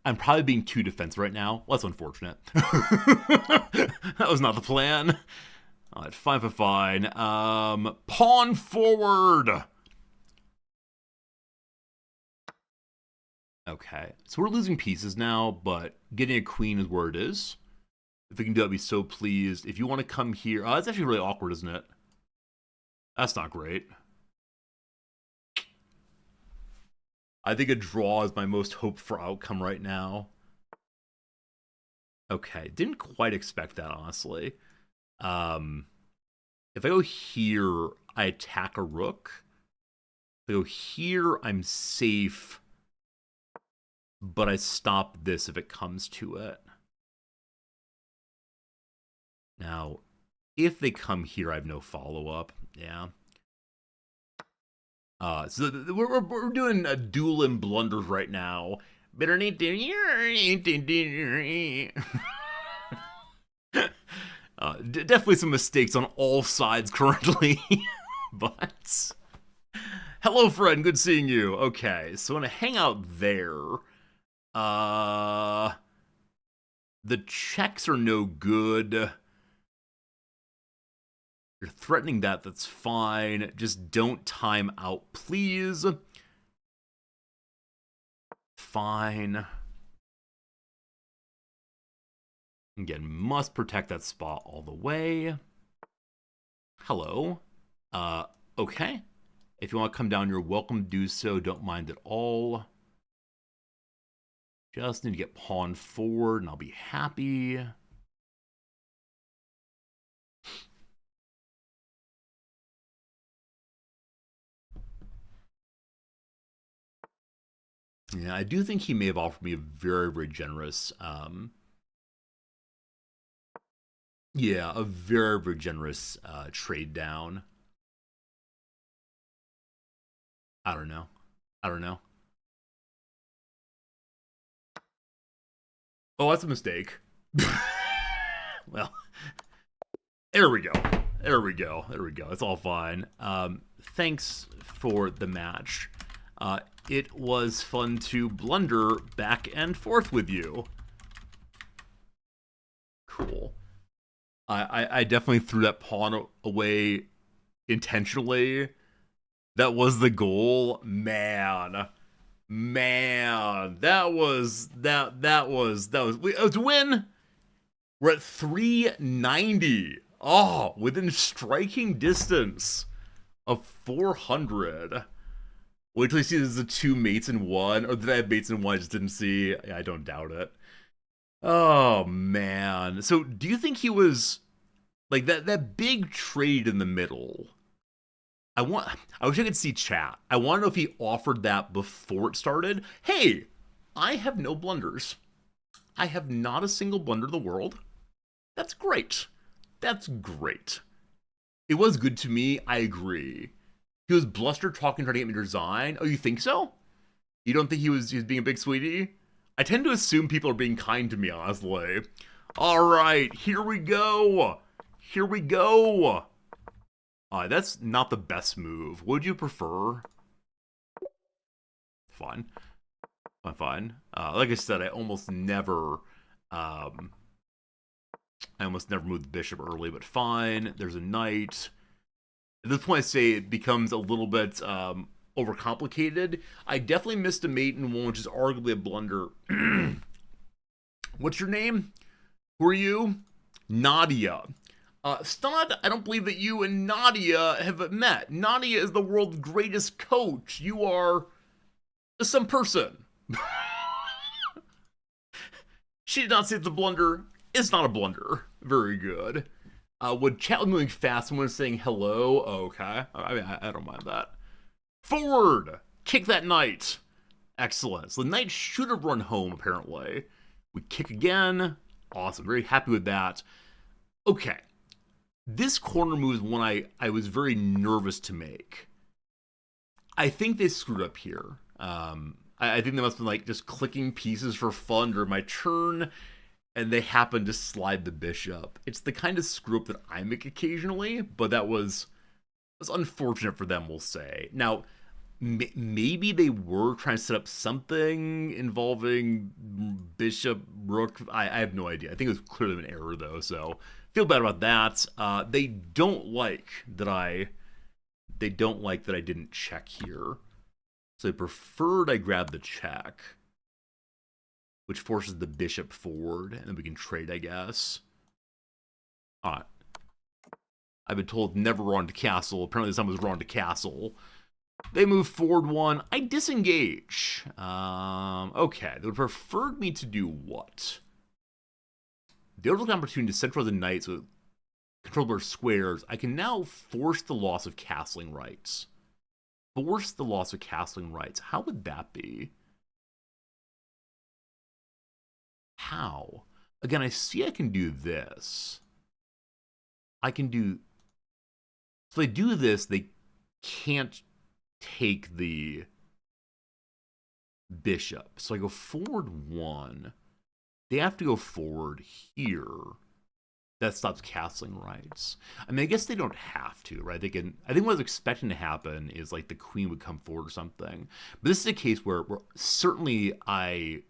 I'm probably being too defensive right now. Well, that's unfortunate. That was not the plan. All right, fine, fine. Pawn forward. Okay, so we're losing pieces now, but getting a queen is where it is. If we can do that, I'd be so pleased. If you want to come here... Oh, that's actually really awkward, isn't it? That's not great. I think a draw is my most hoped for outcome right now. Okay, didn't quite expect that, honestly. If I go here, I attack a rook. If I go here, I'm safe. But I stop this if it comes to it. Now, if they come here, I have no follow-up. Yeah. So we're doing a duel and blunders right now. Definitely some mistakes on all sides currently. But hello, friend. Good seeing you. Okay, so I'm gonna hang out there. The checks are no good. You're threatening that, that's fine. Just don't time out, please. Fine. Again, must protect that spot all the way. Hello. Okay. If you want to come down, you're welcome to do so. Don't mind at all. Just need to get pawn forward, and I'll be happy. Yeah, I do think he may have offered me a very, very generous, yeah, a very, very generous trade down. I don't know. I don't know. Oh, that's a mistake. Well, there we go. There we go. There we go. It's all fine. Thanks for the match. It was fun to blunder back and forth with you. Cool. I definitely threw that pawn away intentionally. That was the goal. Man, that was to win. We're at 390. Oh, within striking distance. of 400. Wait till you see there's the two mates in one, or did I have mates in one I just didn't see? I don't doubt it. Oh, man. So, do you think he was, like, that big trade in the middle? I wish I could see chat. I want to know if he offered that before it started. Hey, I have no blunders. I have not a single blunder in the world. That's great. That's great. It was good to me. I agree. He was bluster talking, trying to get me to resign. Oh, you think so? You don't think he was being a big sweetie? I tend to assume people are being kind to me, honestly. All right, here we go. Here we go. That's not the best move. What would you prefer? Fine. Fine. Like I said, I almost never move the bishop early, but fine. There's a knight. At this point, I say it becomes a little bit overcomplicated. I definitely missed a mate in one, which is arguably a blunder. What's your name? Who are you? Nadia. Stunned, I don't believe that you and Nadia have met. Nadia is the world's greatest coach. You are some person. She did not say it's a blunder. It's not a blunder. Very good. Would chat was moving fast, someone was saying hello. Okay. I mean, I don't mind that. Forward! Kick that knight. Excellent. So the knight should have run home, apparently. We kick again. Awesome. Very happy with that. Okay. This corner move is one I was very nervous to make. I think they screwed up here. I think they must have been like just clicking pieces for fun during my turn, and they happened to slide the bishop. It's the kind of screw up that I make occasionally, but that was unfortunate for them, we'll say. Now, maybe they were trying to set up something involving bishop, rook. I have no idea. I think it was clearly an error, though, so feel bad about that. They don't like that I didn't check here. So they preferred I grab the check, which forces the bishop forward, and then we can trade, I guess. Alright. I've been told never run to castle. Apparently this time was run to castle. They move forward one. I disengage. Okay. They would have preferred me to do what? They overlooked an opportunity to centralize the knights with controllable squares. I can now force the loss of castling rights. Force the loss of castling rights. How would that be? How? Again, I see I can do this. I can do... So they do this, they can't take the bishop. So I go forward one. They have to go forward here. That stops castling rights. I mean, I guess they don't have to, right? They can. I think what I was expecting to happen is like the queen would come forward or something. But this is a case where certainly I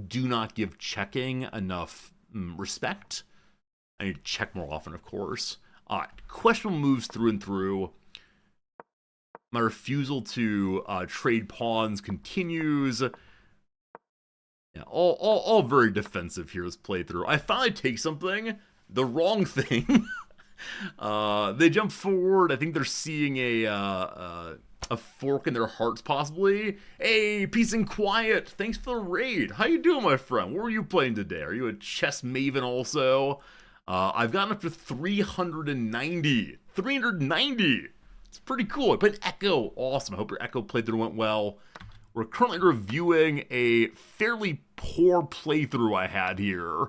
do not give checking enough respect. I need to check more often, of course. All right, questionable moves through and through. My refusal to trade pawns continues. Yeah, all very defensive here this playthrough. I finally take something. The wrong thing. They jump forward. I think they're seeing a fork in their hearts, possibly. Hey, peace and quiet. Thanks for the raid. How you doing, my friend? What were you playing today? Are you a chess maven also? I've gotten up to 390. 390. It's pretty cool. I played Echo. Awesome. I hope your Echo playthrough went well. We're currently reviewing a fairly poor playthrough I had here.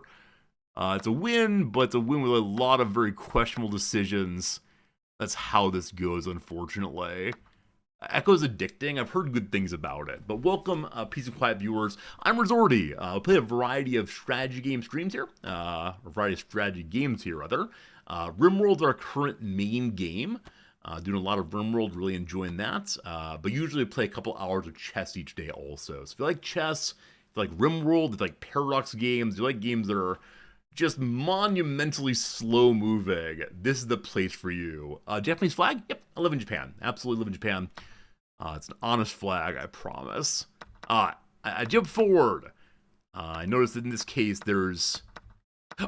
It's a win, but it's a win with a lot of very questionable decisions. That's how this goes, unfortunately. Echo's addicting. I've heard good things about it. But welcome, Peace and Quiet viewers. I'm Resorty. I play a variety of strategy game streams here. Rimworld's our current main game. Doing a lot of Rimworld, really enjoying that. But usually play a couple hours of chess each day also. So if you like chess, if you like Rimworld, if you like Paradox games, if you like games that are just monumentally slow moving, this is the place for you. Japanese flag? Yep, I live in Japan. Absolutely live in Japan. It's an honest flag, I promise. I jump forward. I noticed that in this case there's...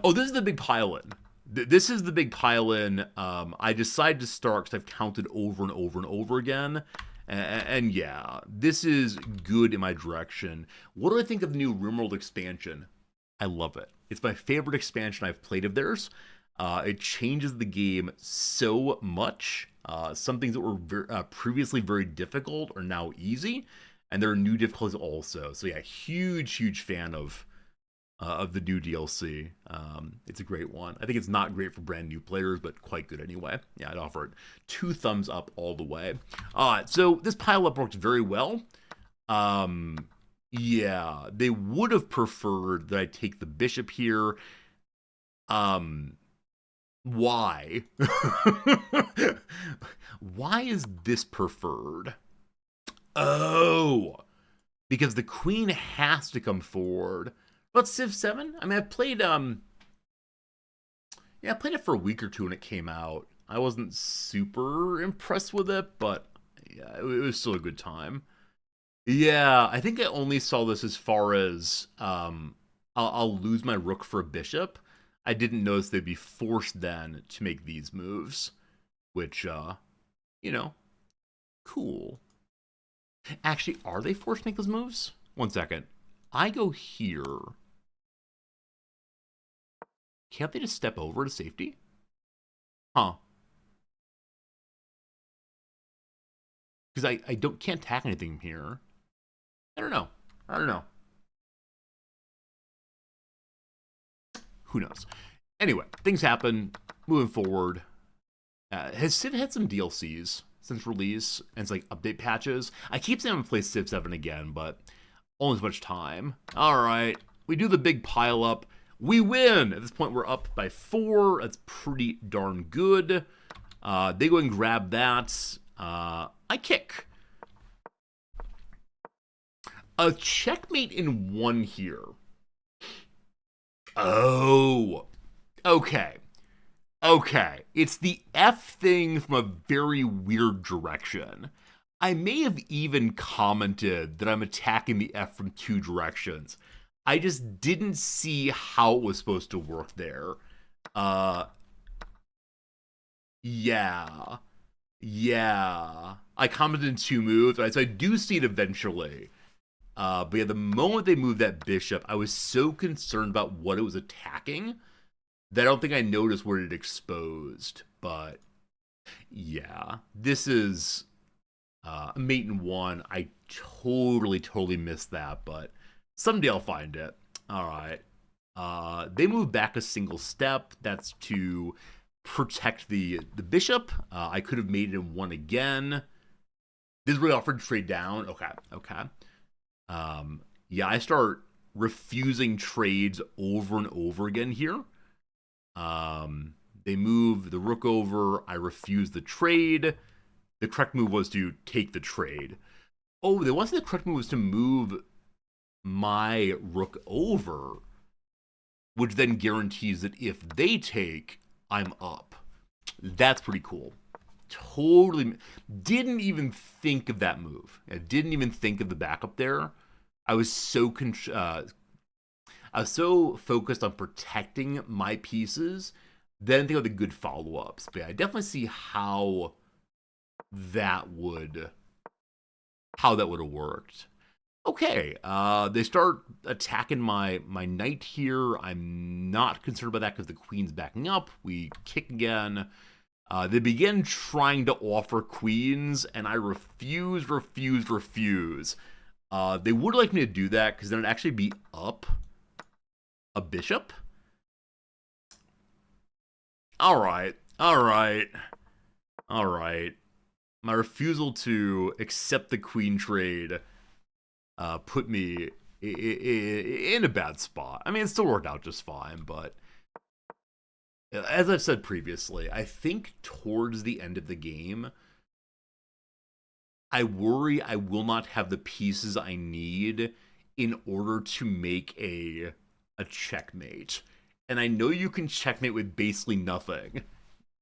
Oh, this is the big pile-in. This is the big pile-in. I decided to start because I've counted over and over and over again. And yeah, this is good in my direction. What do I think of the new Rimworld expansion? I love it. It's my favorite expansion I've played of theirs. It changes the game so much. Some things that were previously very difficult are now easy, and there are new difficulties also. So yeah, huge fan of the new DLC. It's a great one. I think it's not great for brand new players, but quite good anyway. Yeah, I'd offer it 2 thumbs up all the way. So this pile-up works very well. Yeah, they would have preferred that I take the bishop here. Why? Why is this preferred? Oh, because the queen has to come forward. But Civ 7? I mean, I played, yeah, I played it for a week or two when it came out. I wasn't super impressed with it, but yeah, it was still a good time. Yeah, I think I only saw this as far as, I'll lose my rook for a bishop. I didn't notice they'd be forced then to make these moves, which, you know, cool. Actually, are they forced to make those moves? One second. I go here. Can't they just step over to safety? Huh. Because I can't attack anything here. I don't know. Who knows? Anyway, things happen. Moving forward. Has Civ had some DLCs since release? And it's like update patches? I keep saying I'm going to play Civ 7 again, but only as much time. Alright. We do the big pile up. We win! At this point, we're up by 4. That's pretty darn good. They go and grab that. I kick. A checkmate in 1 here. Oh. Okay. It's the F thing from a very weird direction. I may have even commented that I'm attacking the F from 2 directions. I just didn't see how it was supposed to work there. Yeah. I commented in 2 moves, right? So I do see it eventually. But yeah, the moment they moved that bishop, I was so concerned about what it was attacking that I don't think I noticed where it exposed. But yeah, this is mate in 1. I totally missed that, but someday I'll find it. All right. They move back a single step. That's to protect the bishop. I could have made it in 1 again. This really offered to trade down. Okay. Yeah, I start refusing trades over and over again here. They move the rook over. I refuse the trade. The correct move was to take the trade. Oh, they wanted the correct move was to move my rook over, which then guarantees that if they take, I'm up. That's pretty cool. Totally didn't even think of that move. I didn't even think of the backup there. I was so focused on protecting my pieces, then think of the good follow-ups. But yeah, I definitely see how that would have worked. Okay, they start attacking my knight here. I'm not concerned about that because the queen's backing up. We kick again. They begin trying to offer queens, and I refuse. They would like me to do that because then it'd actually be up a bishop. All right. My refusal to accept the queen trade put me in a bad spot. I mean, it still worked out just fine, but as I've said previously, I think towards the end of the game, I worry I will not have the pieces I need in order to make a checkmate. And I know you can checkmate with basically nothing.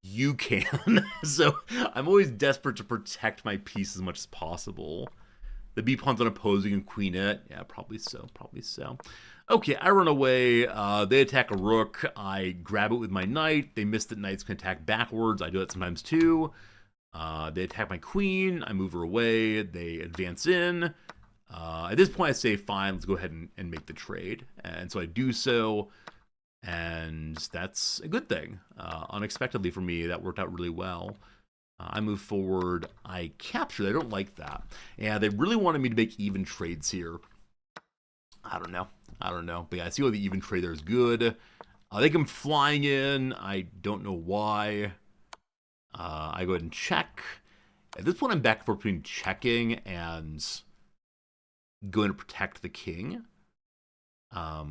You can. So I'm always desperate to protect my piece as much as possible. The B pawn's on opposing and queen-it. Yeah, probably so, probably so. Okay, I run away. They attack a rook. I grab it with my knight. They miss that knights can attack backwards. I do that sometimes too. They attack my queen. I move her away. They advance in. At this point, I say, fine, let's go ahead and make the trade. And so I do so, and that's a good thing. Unexpectedly for me, that worked out really well. I move forward. I capture. I don't like that. Yeah, they really wanted me to make even trades here. I don't know. But yeah, I see why the even trade there is good. I think I'm flying in. I don't know why. I go ahead and check. At this point, I'm back and forth between checking and going to protect the king. I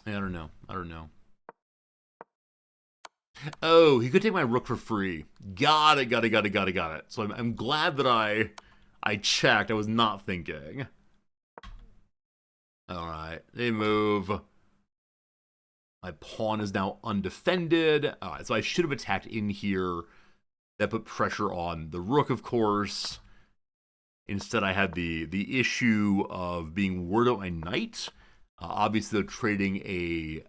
don't know. Oh, he could take my rook for free. Got it. So I'm glad that I checked. I was not thinking. All right, they move. My pawn is now undefended. All right, so I should have attacked in here. That put pressure on the rook, of course. Instead, I had the issue of being weirdo my knight. Obviously, they're trading a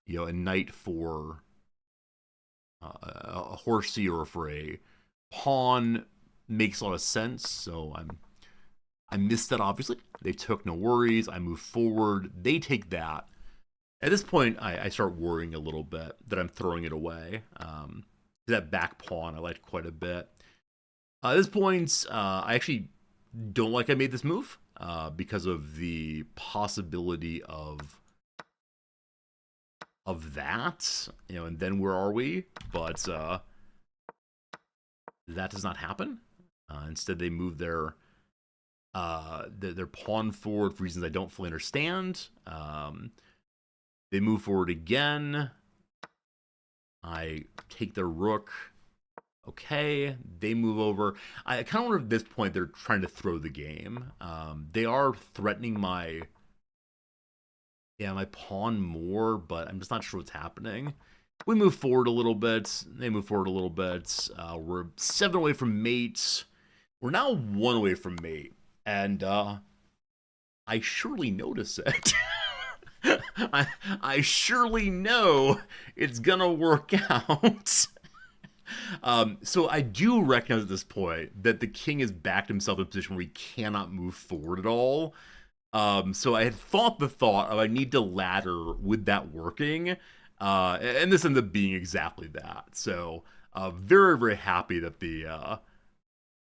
knight for a horsey or for a pawn makes a lot of sense. So I missed that, obviously. They took, no worries. I move forward. They take that. At this point, I start worrying a little bit that I'm throwing it away. That back pawn I liked quite a bit. At this point, I actually don't like I made this move because of the possibility of that. And then where are we? But that does not happen. Instead, they move their pawn forward for reasons I don't fully understand. They move forward again. I take their rook. Okay, they move over. I kind of wonder if at this point they're trying to throw the game. They are threatening my pawn more, but I'm just not sure what's happening. We move forward a little bit. They move forward a little bit. We're 7 away from mate. We're now 1 away from mate. And I surely notice it. I surely know it's gonna work out. So I do recognize at this point that the king has backed himself in a position where he cannot move forward at all. So I had thought the thought of I need to ladder with that working. And this ended up being exactly that. So very, very happy that the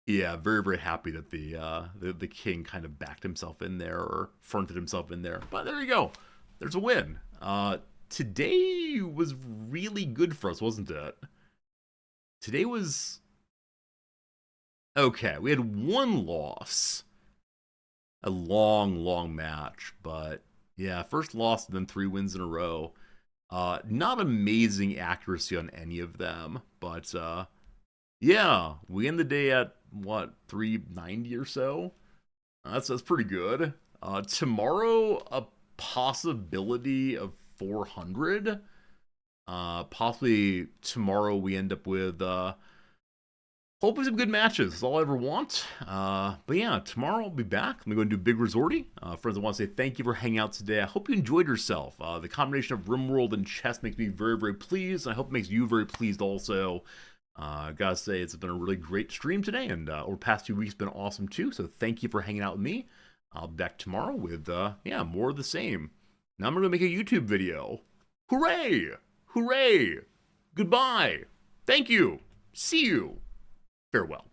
very happy that the king kind of backed himself in there or fronted himself in there. But there you go. There's a win. Today was really good for us, wasn't it? Today was okay. We had 1 loss. A long match, but yeah, first loss and then 3 wins in a row. Not amazing accuracy on any of them, but yeah, we end the day at what, 390 or so. That's pretty good. Tomorrow, a possibility of 400. Possibly tomorrow we end up with hopefully some good matches. That's all I ever want. But yeah, tomorrow I'll be back. I'm going to do Big Resorty. Friends, I want to say thank you for hanging out today. I hope you enjoyed yourself. The combination of Rimworld and chess makes me very, very pleased. And I hope it makes you very pleased also. Gotta say, it's been a really great stream today, and over the past 2 weeks been awesome too. So thank you for hanging out with me. I'll be back tomorrow with more of the same. Now I'm gonna make a YouTube video. Hooray! Hooray! Goodbye. Thank you. See you. Farewell.